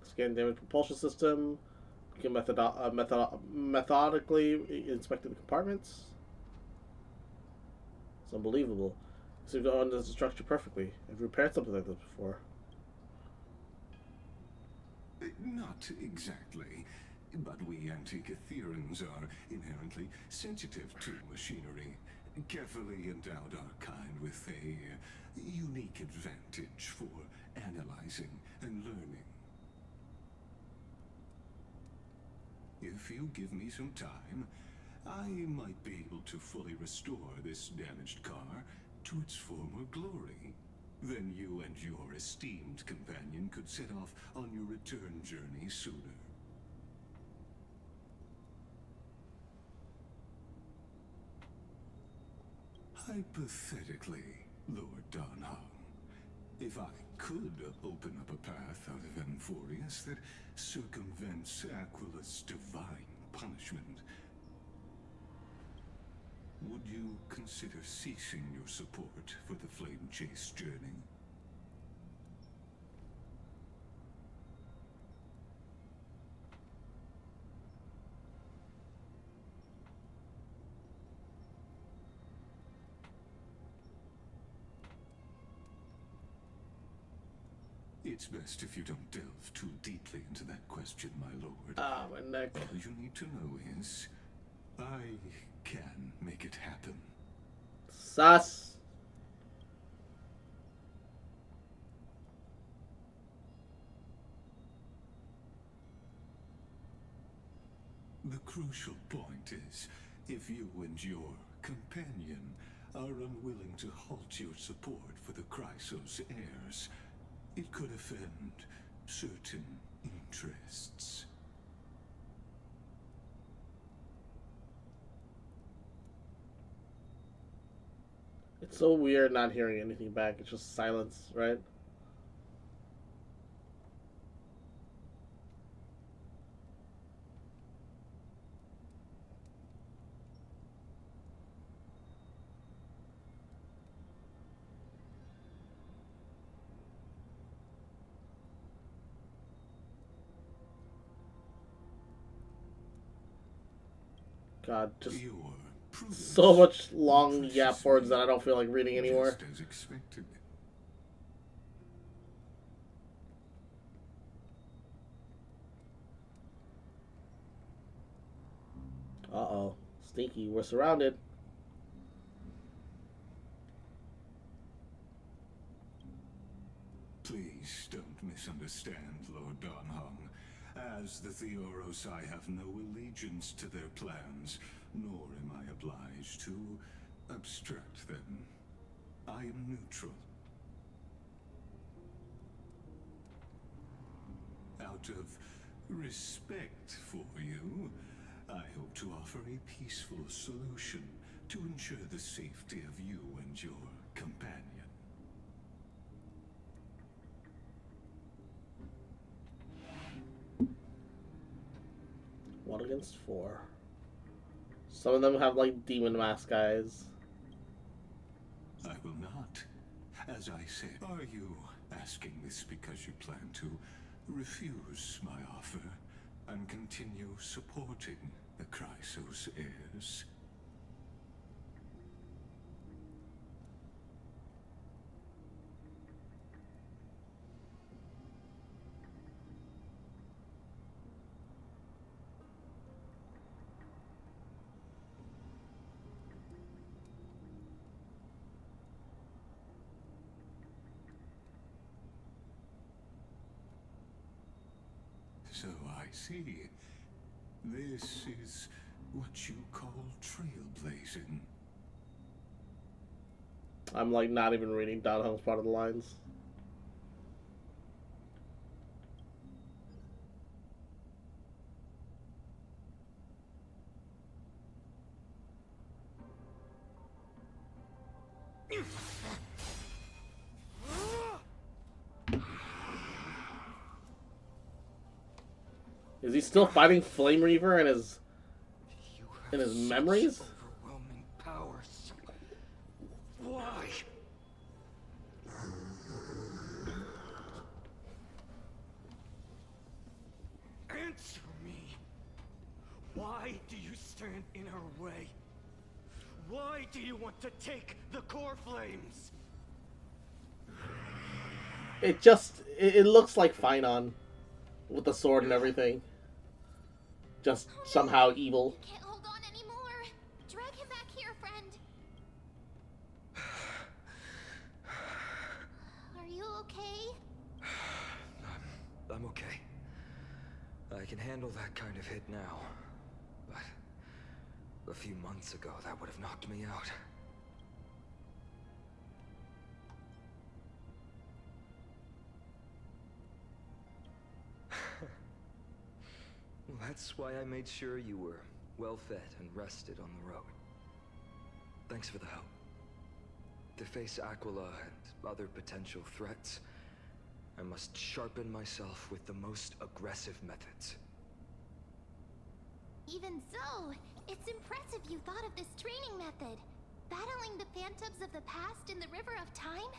S1: Scan damage propulsion system. You can methodically inspect the compartments. It's unbelievable. You seem to understand the structure perfectly. I've repaired something like this before.
S12: Not exactly. But we Anti-Catherians are inherently sensitive to machinery. Carefully endowed our kind with a unique advantage for analyzing and learning. If you give me some time, I might be able to fully restore this damaged car to its former glory. Then you and your esteemed companion could set off on your return journey sooner. Hypothetically, Lord Donham, If I could open up a path out of Amphorius that circumvents Aquila's divine punishment, would you consider ceasing your support for the Flame Chase journey? It's best if you don't delve too deeply into that question, my lord.
S1: Ah, my neck.
S12: All you need to know is, I can make it happen.
S1: Sus.
S12: The crucial point is, if you and your companion are unwilling to halt your support for the Chrysos heirs, it could offend certain interests.
S1: It's so weird not hearing anything back. It's just silence, right? God, just so much long yap words that I don't feel like reading anymore.
S12: Just as expected.
S1: Uh-oh. Stinky, we're surrounded.
S12: Please don't misunderstand, Lord Donhong. As the Theoros, I have no allegiance to their plans, nor am I obliged to obstruct them. I am neutral. Out of respect for you, I hope to offer a peaceful solution to ensure the safety of you and your companion.
S1: One against four. Some of them have like demon mask eyes.
S12: I will not. As I said, are you asking this because you plan to refuse my offer and continue supporting the Chrysos heirs? So I see. This is what you call trailblazing.
S1: I'm like not even reading Donhong's part of the lines. Is he still fighting Flame Reaver in his memories?
S20: Overwhelming powers. Why? Answer me. Why do you stand in her way? Why do you want to take the core flames?
S1: It looks like Finon with the sword and everything. Just somehow evil.
S19: You can't hold on anymore. Drag him back here, friend. Are you okay?
S20: I'm okay. I can handle that kind of hit now. But a few months ago, that would have knocked me out. Well, that's why I made sure you were well fed and rested on the road. Thanks for the help. To face Aquila and other potential threats, I must sharpen myself with the most aggressive methods.
S19: Even so, it's impressive you thought of this training method. Battling the phantoms of the past in the River of Time?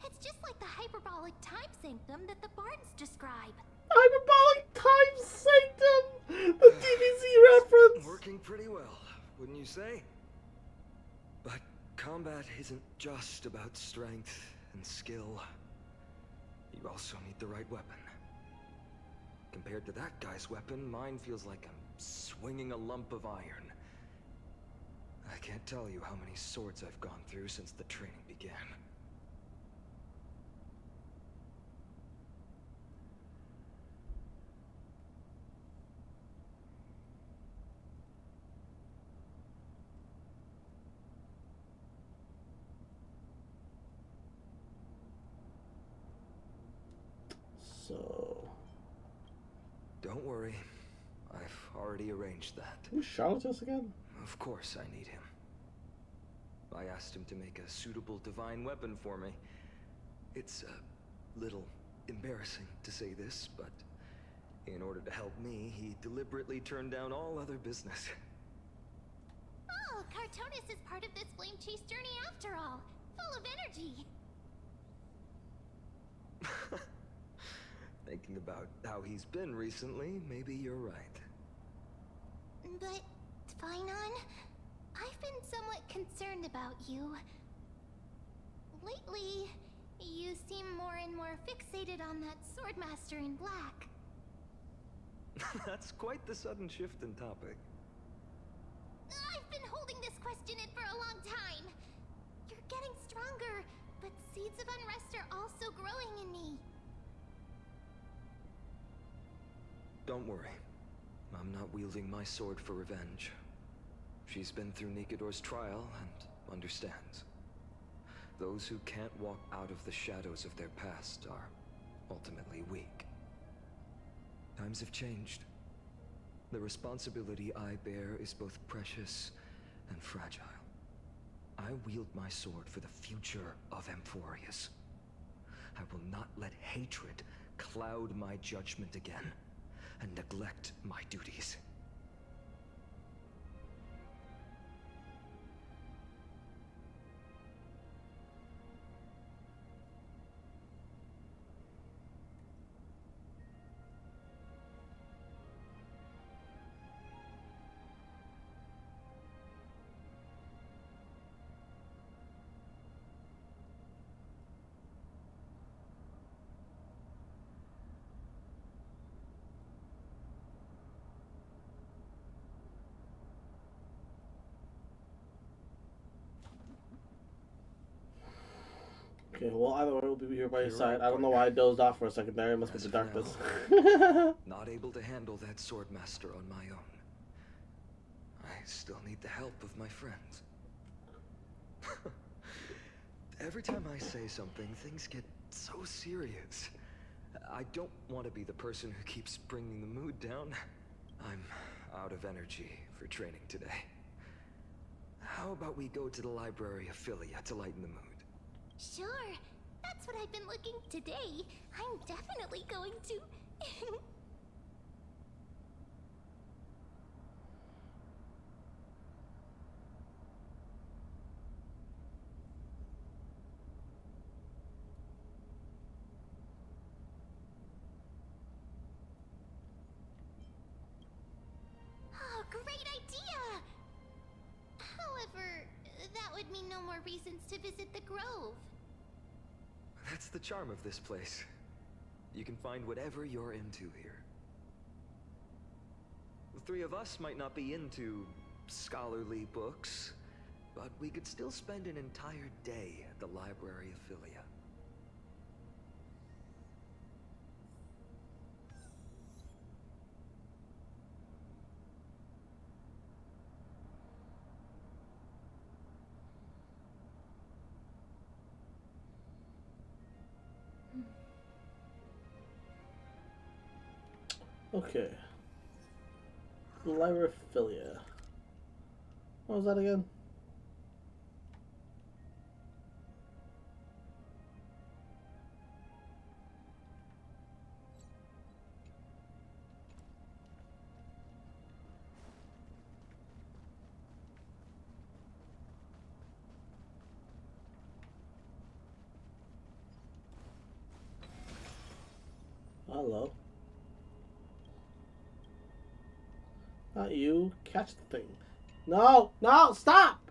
S19: It's just like the hyperbolic time sanctum that the bards describe.
S1: Hyperbolic time sanctum! The DBZ reference!
S20: Working pretty well, wouldn't you say? But combat isn't just about strength and skill. You also need the right weapon. Compared to that guy's weapon, mine feels like I'm swinging a lump of iron. I can't tell you how many swords I've gone through since the training began.
S1: So...
S20: Don't worry. I've already arranged that.
S1: Who's Charlotus again?
S20: Of course I need him. I asked him to make a suitable divine weapon for me. It's a little embarrassing to say this, but in order to help me, he deliberately turned down all other business.
S19: Oh, Cartonis is part of this flame chase journey after all. Full of energy.
S20: Thinking about how he's been recently, maybe you're right.
S19: But, Finon, I've been somewhat concerned about you. Lately, you seem more and more fixated on that Swordmaster in black.
S20: That's quite the sudden shift in topic.
S19: I've been holding this question in for a long time. You're getting stronger, but seeds of unrest are also growing in me.
S20: Don't worry. I'm not wielding my sword for revenge. She's been through Nikidor's trial and understands. Those who can't walk out of the shadows of their past are ultimately weak. Times have changed. The responsibility I bear is both precious and fragile. I wield my sword for the future of Amphorius. I will not let hatred cloud my judgment again and neglect my duties.
S1: Okay, well, either way, we'll be here by your side. I don't know why I dozed off for a second there. It must be the darkness.
S20: Not able to handle that Swordmaster on my own. I still need the help of my friends. Every time I say something, things get so serious. I don't want to be the person who keeps bringing the mood down. I'm out of energy for training today. How about we go to the library of Philia to lighten the mood?
S19: Sure, that's what I've been looking today. I'm definitely going to. Oh, great idea! However, that would mean no more reasons to visit the Grove.
S20: That's the charm of this place. You can find whatever you're into here. The three of us might not be into scholarly books, but we could still spend an entire day at the library of Philia.
S1: Okay. Library of Philia. What was that again? hello. Not you. Catch the thing. No! No! Stop!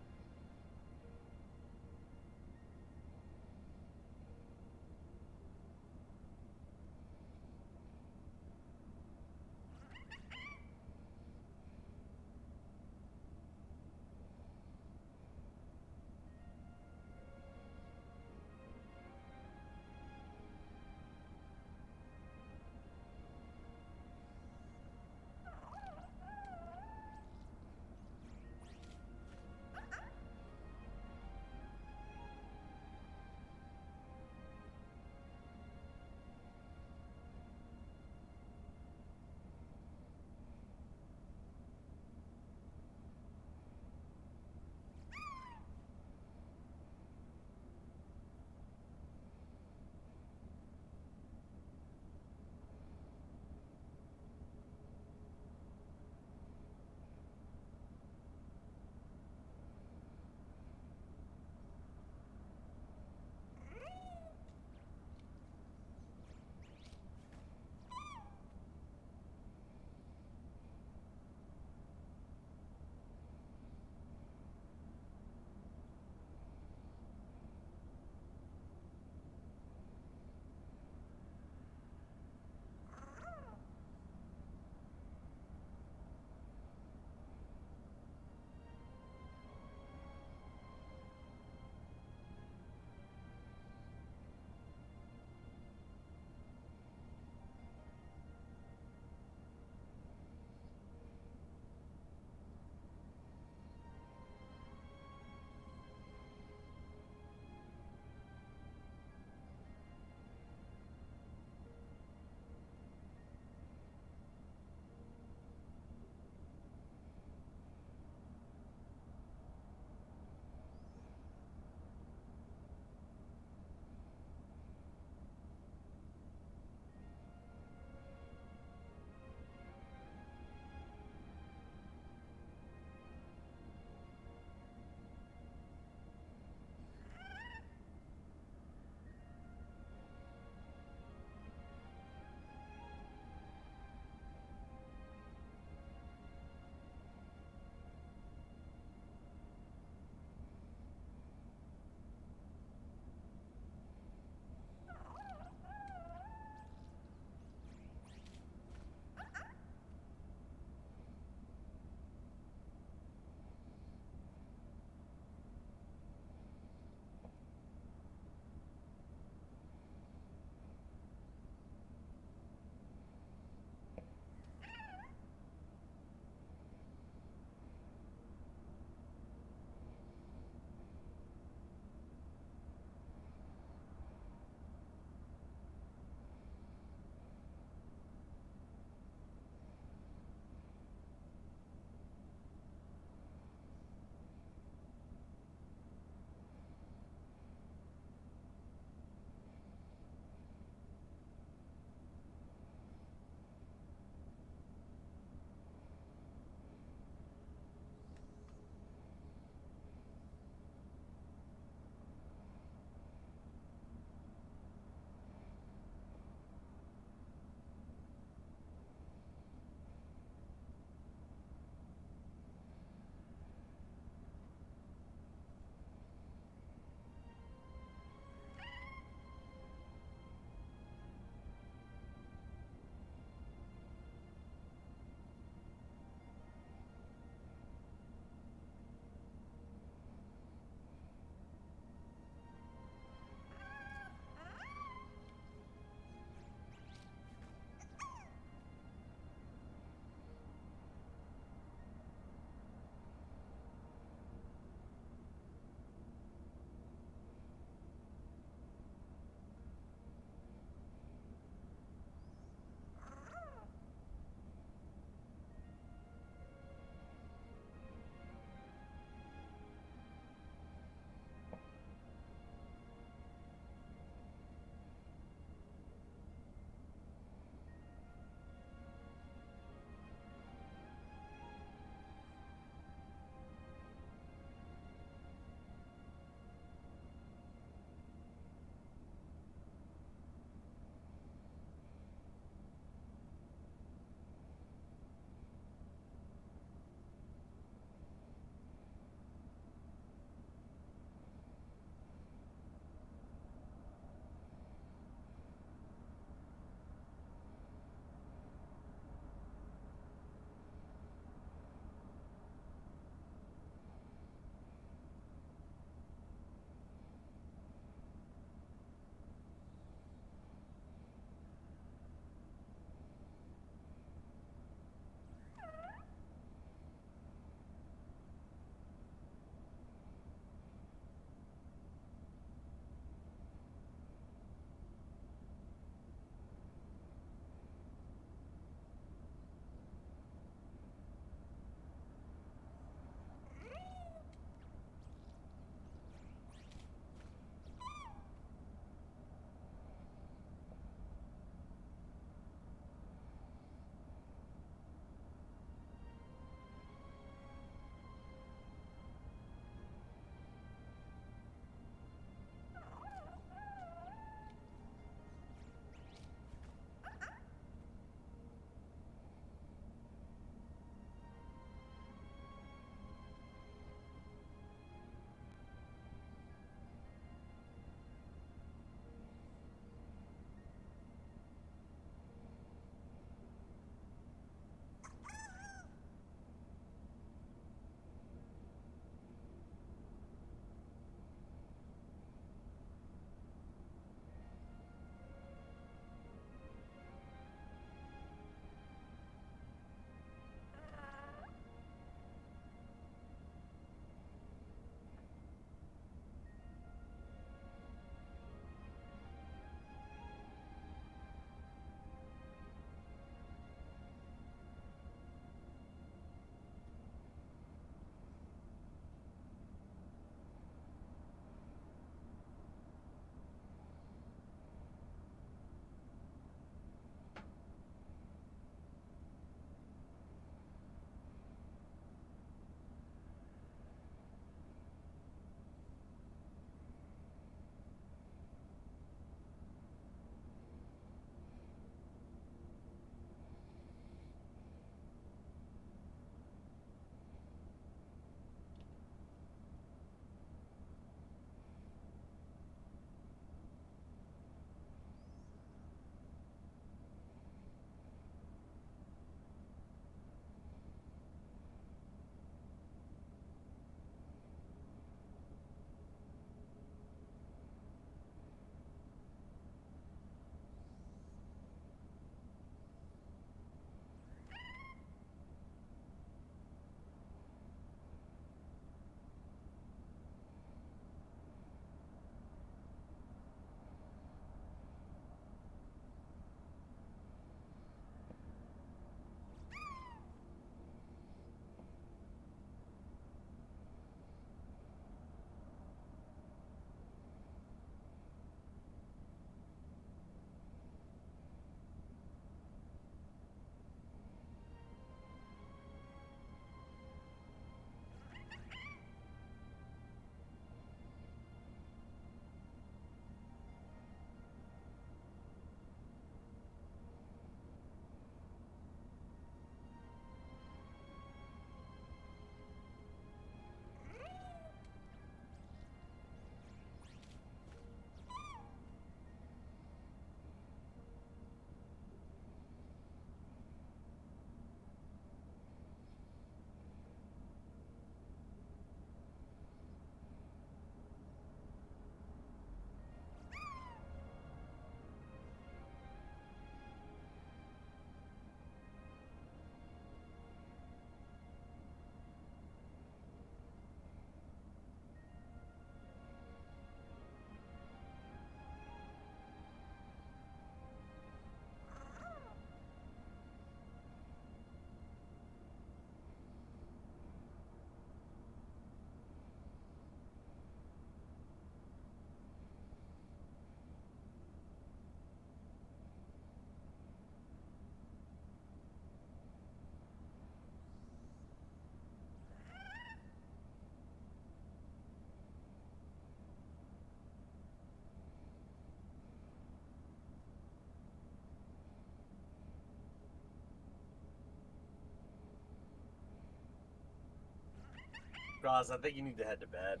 S6: Cross, I think you need to head to bed.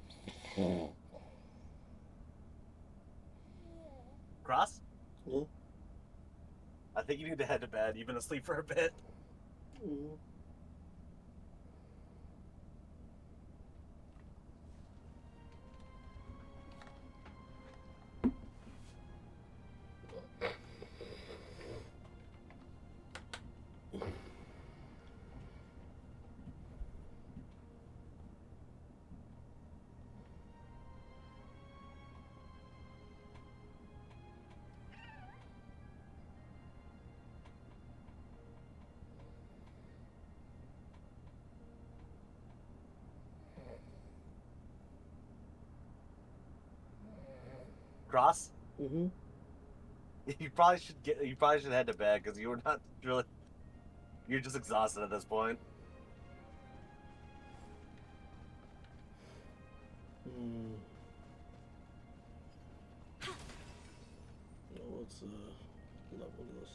S6: Cross?
S1: Hmm?
S6: I think you need to head to bed. You've been asleep for a bit. Cross?
S1: Mm-hmm.
S6: You probably should head to bed because you were not really. You're just exhausted at this point.
S1: What's level of this?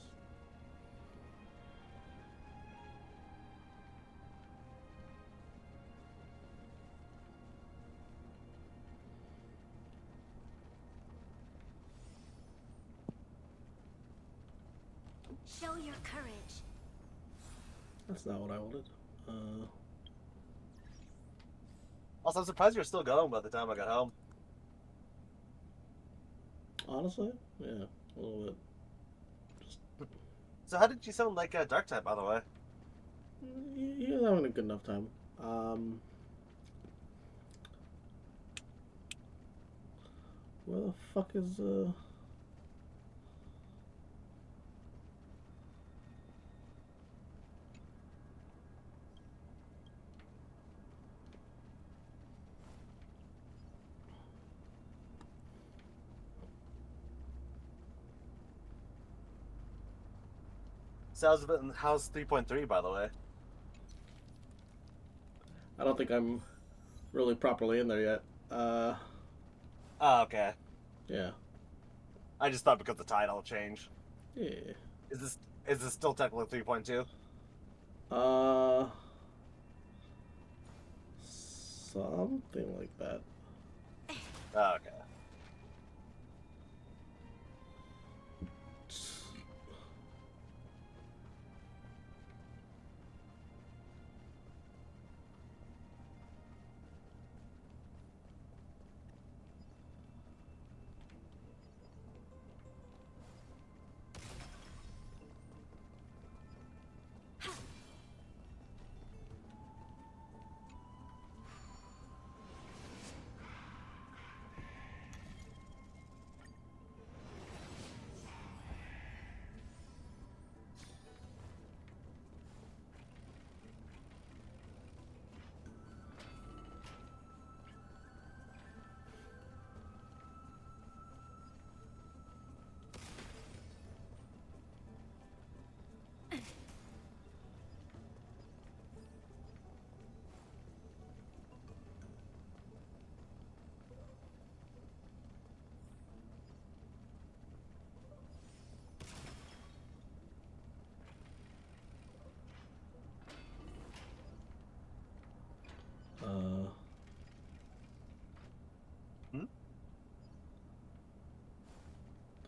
S19: Show your courage.
S1: That's not what I wanted.
S6: Also, I'm surprised you're still going by the time I got home.
S1: Honestly, yeah, a little bit.
S6: So how did you sound like Darktide, by the way?
S1: You're having a good enough time. Where the fuck is
S6: So how's 3.3, by the way?
S1: I don't think I'm really properly in there yet.
S6: Oh, okay.
S1: Yeah.
S6: I just thought because the title changed.
S1: Yeah.
S6: Is this still technically 3.2?
S1: Something like that.
S6: Oh, okay.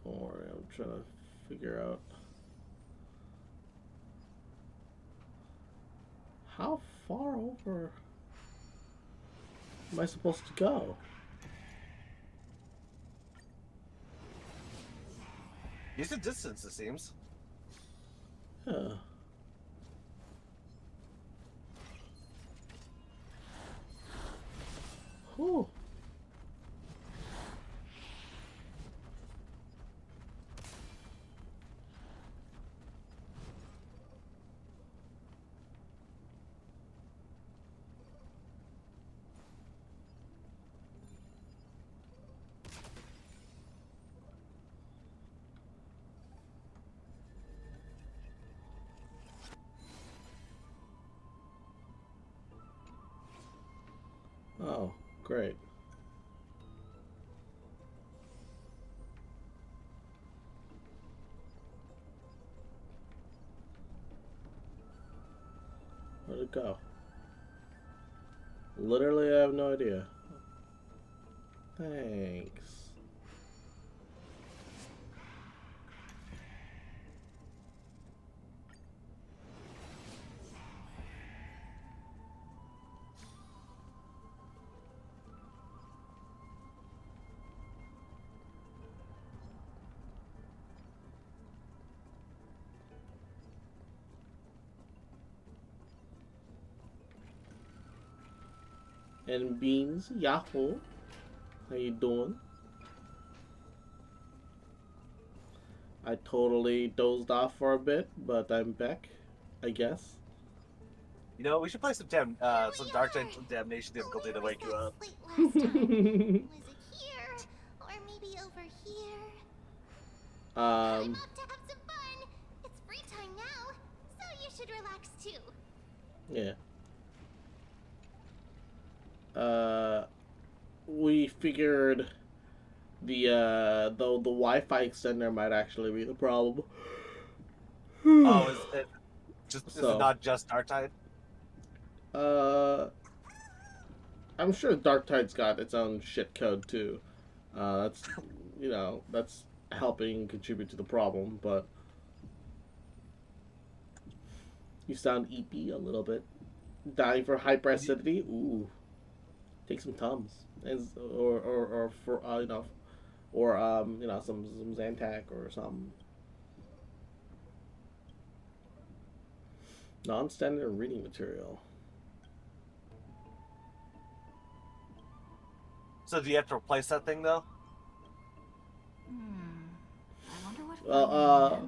S1: Don't worry, I'm trying to figure out how far over am I supposed to go?
S6: Decent distance, it seems.
S1: Yeah. Whew. Oh, great. Where'd it go? Literally, I have no idea. Thanks. And Beans, Yahoo. How you doing? I totally dozed off for a bit, but I'm back, I guess.
S6: You know, we should play some Darktide Damnation difficulty to wake you up.
S19: Was it here? Or maybe over here? I'm up to have some fun. It's free time now, so you should relax too.
S1: Yeah. We figured the Wi-Fi extender might actually be the problem.
S6: Oh, is it not just Darktide?
S1: I'm sure Darktide's got its own shit code too. That's that's helping contribute to the problem, but you sound eepy a little bit. Dying for hyperacidity? Ooh. Take some Tums. Or for some Zantac or something. Non-standard reading material.
S6: So do you have to replace that thing though?
S15: I wonder what we're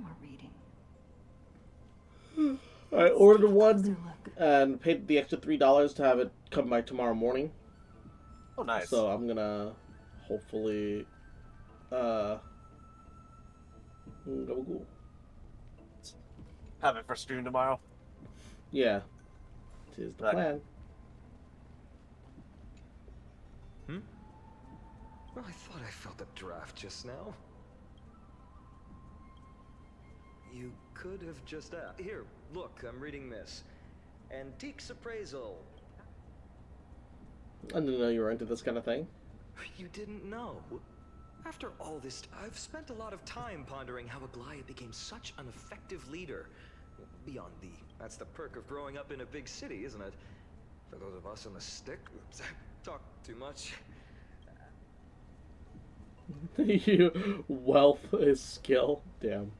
S15: reading.
S1: I ordered one and paid the extra $3 to have it come by tomorrow morning.
S6: Oh, nice.
S1: So I'm gonna hopefully go.
S6: Have it for stream tomorrow.
S1: Yeah, tis the plan.
S20: Well, I thought I felt a draft just now. You could have just asked. Here, look, I'm reading this. Antiques appraisal.
S1: I didn't know you were into this kind of thing.
S20: You didn't know? After all this, I've spent a lot of time pondering how Aglaia became such an effective leader. Beyond that's the perk of growing up in a big city, isn't it? For those of us on the stick, talk too much.
S1: Wealth is skill. Damn.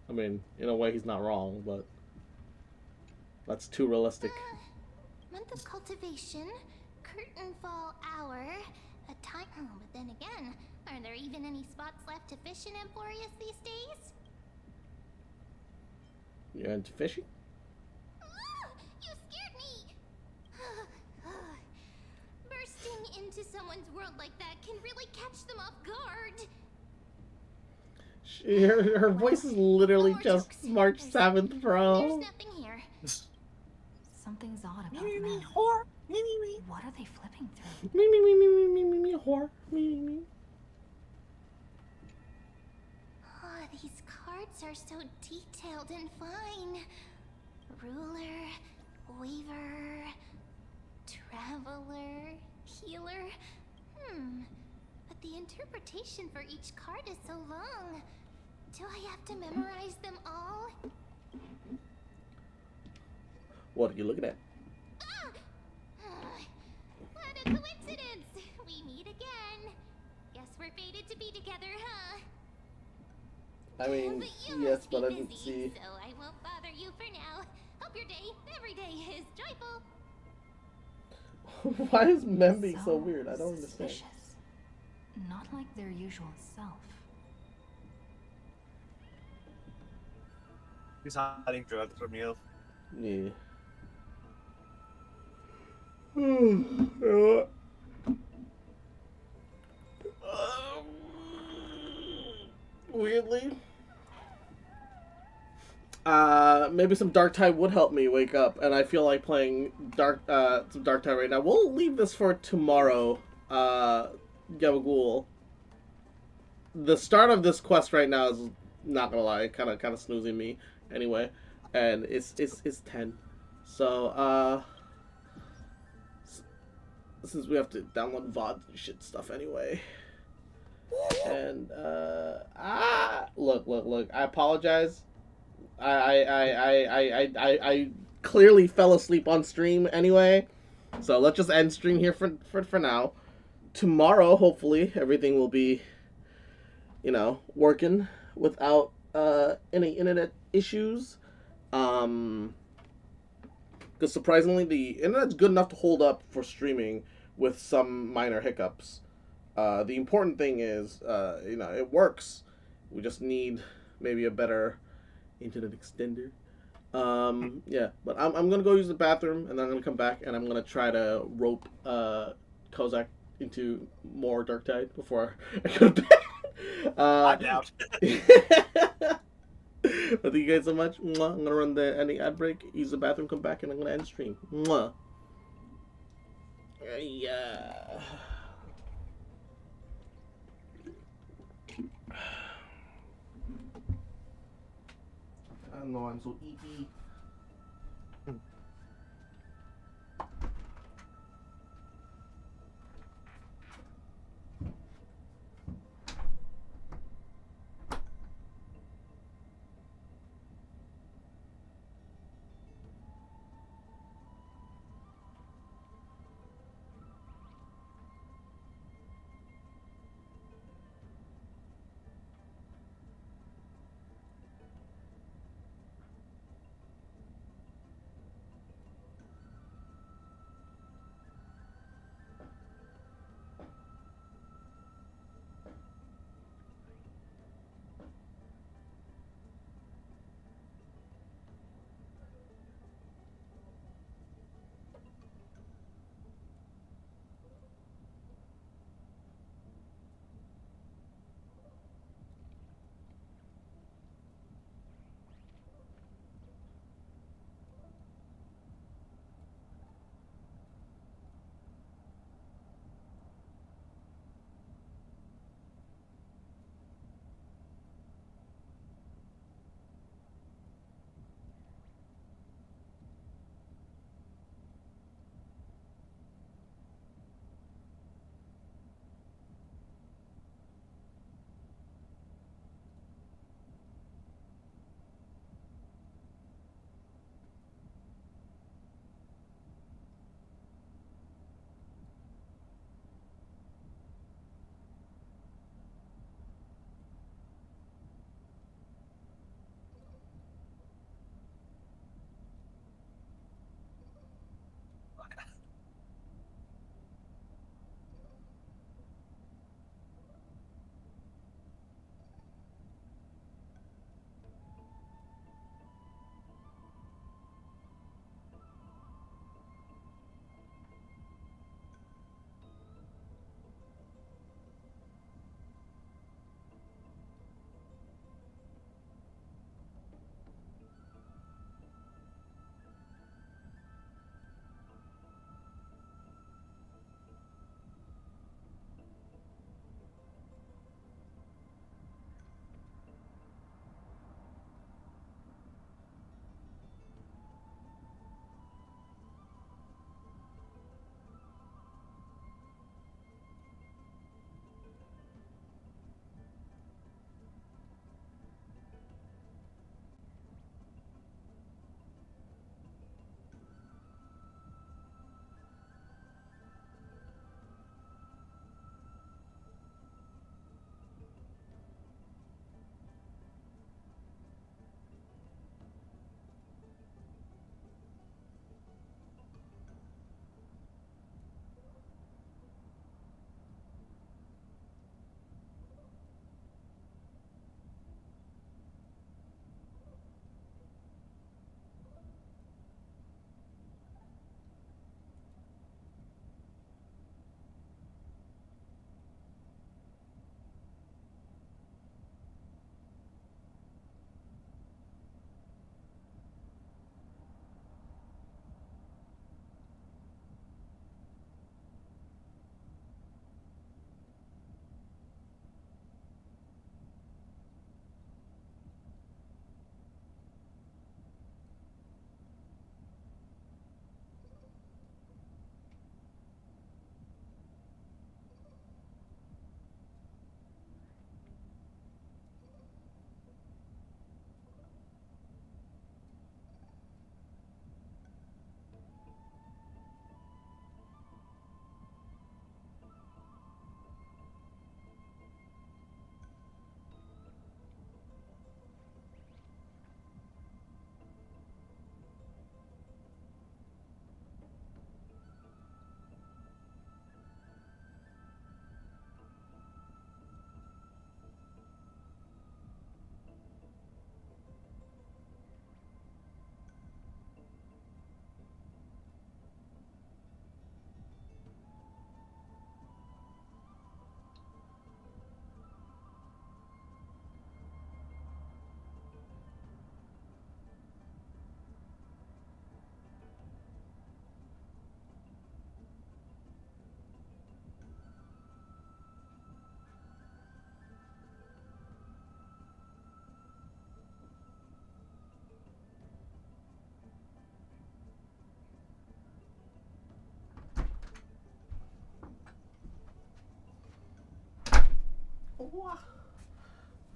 S1: I mean, in a way, he's not wrong, but that's too realistic.
S19: Month of cultivation, curtain fall hour, a time. Oh, but then again, are there even any spots left to fish in Emporius these days?
S1: You're into fishing?
S19: You scared me! Bursting into someone's world like that can really catch them off guard.
S1: Her voice is literally just March 7th, bro.
S19: There's nothing here.
S15: Something's odd about
S19: Me,
S15: them.
S19: whore.
S15: What are they flipping through?
S1: Me, whore. Me.
S19: Oh, these cards are so detailed and fine. Ruler, weaver, traveler, healer. But the interpretation for each card is so long. Do I have to memorize them all?
S1: What are you looking at?
S19: What a coincidence! We meet again. Guess we're fated to be together, huh?
S1: I mean, yes, but I didn't see.
S19: So I won't bother you for now. Hope your day, every day, is joyful.
S1: Why is Mem being so weird? I don't understand.
S15: Not like their usual self.
S6: He's hiding drugs from you.
S1: Yeah. Weirdly, maybe some Darktide would help me wake up, and I feel like playing some Darktide right now. We'll leave this for tomorrow. Gabagool. The start of this quest right now is, not gonna lie, kind of snoozing me anyway, and it's 10. So since we have to download VOD and shit stuff anyway. And look. I apologize. I clearly fell asleep on stream anyway. So let's just end stream here for now. Tomorrow, hopefully, everything will be, working without any internet issues. Because surprisingly, the internet's good enough to hold up for streaming with some minor hiccups. The important thing is, it works. We just need maybe a better internet extender. Yeah, but I'm gonna go use the bathroom, and then I'm gonna come back, and I'm gonna try to rope Kozak into more Darktide before I go to bed.
S6: I doubt.
S1: Thank you guys so much. Mwah. I'm gonna run the ending ad break, use the bathroom, come back, and I'm gonna end stream. Mwah. Yeah. I don't know, I'm so eepy.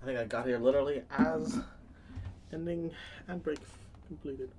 S1: I think I got here literally as ending and break completed.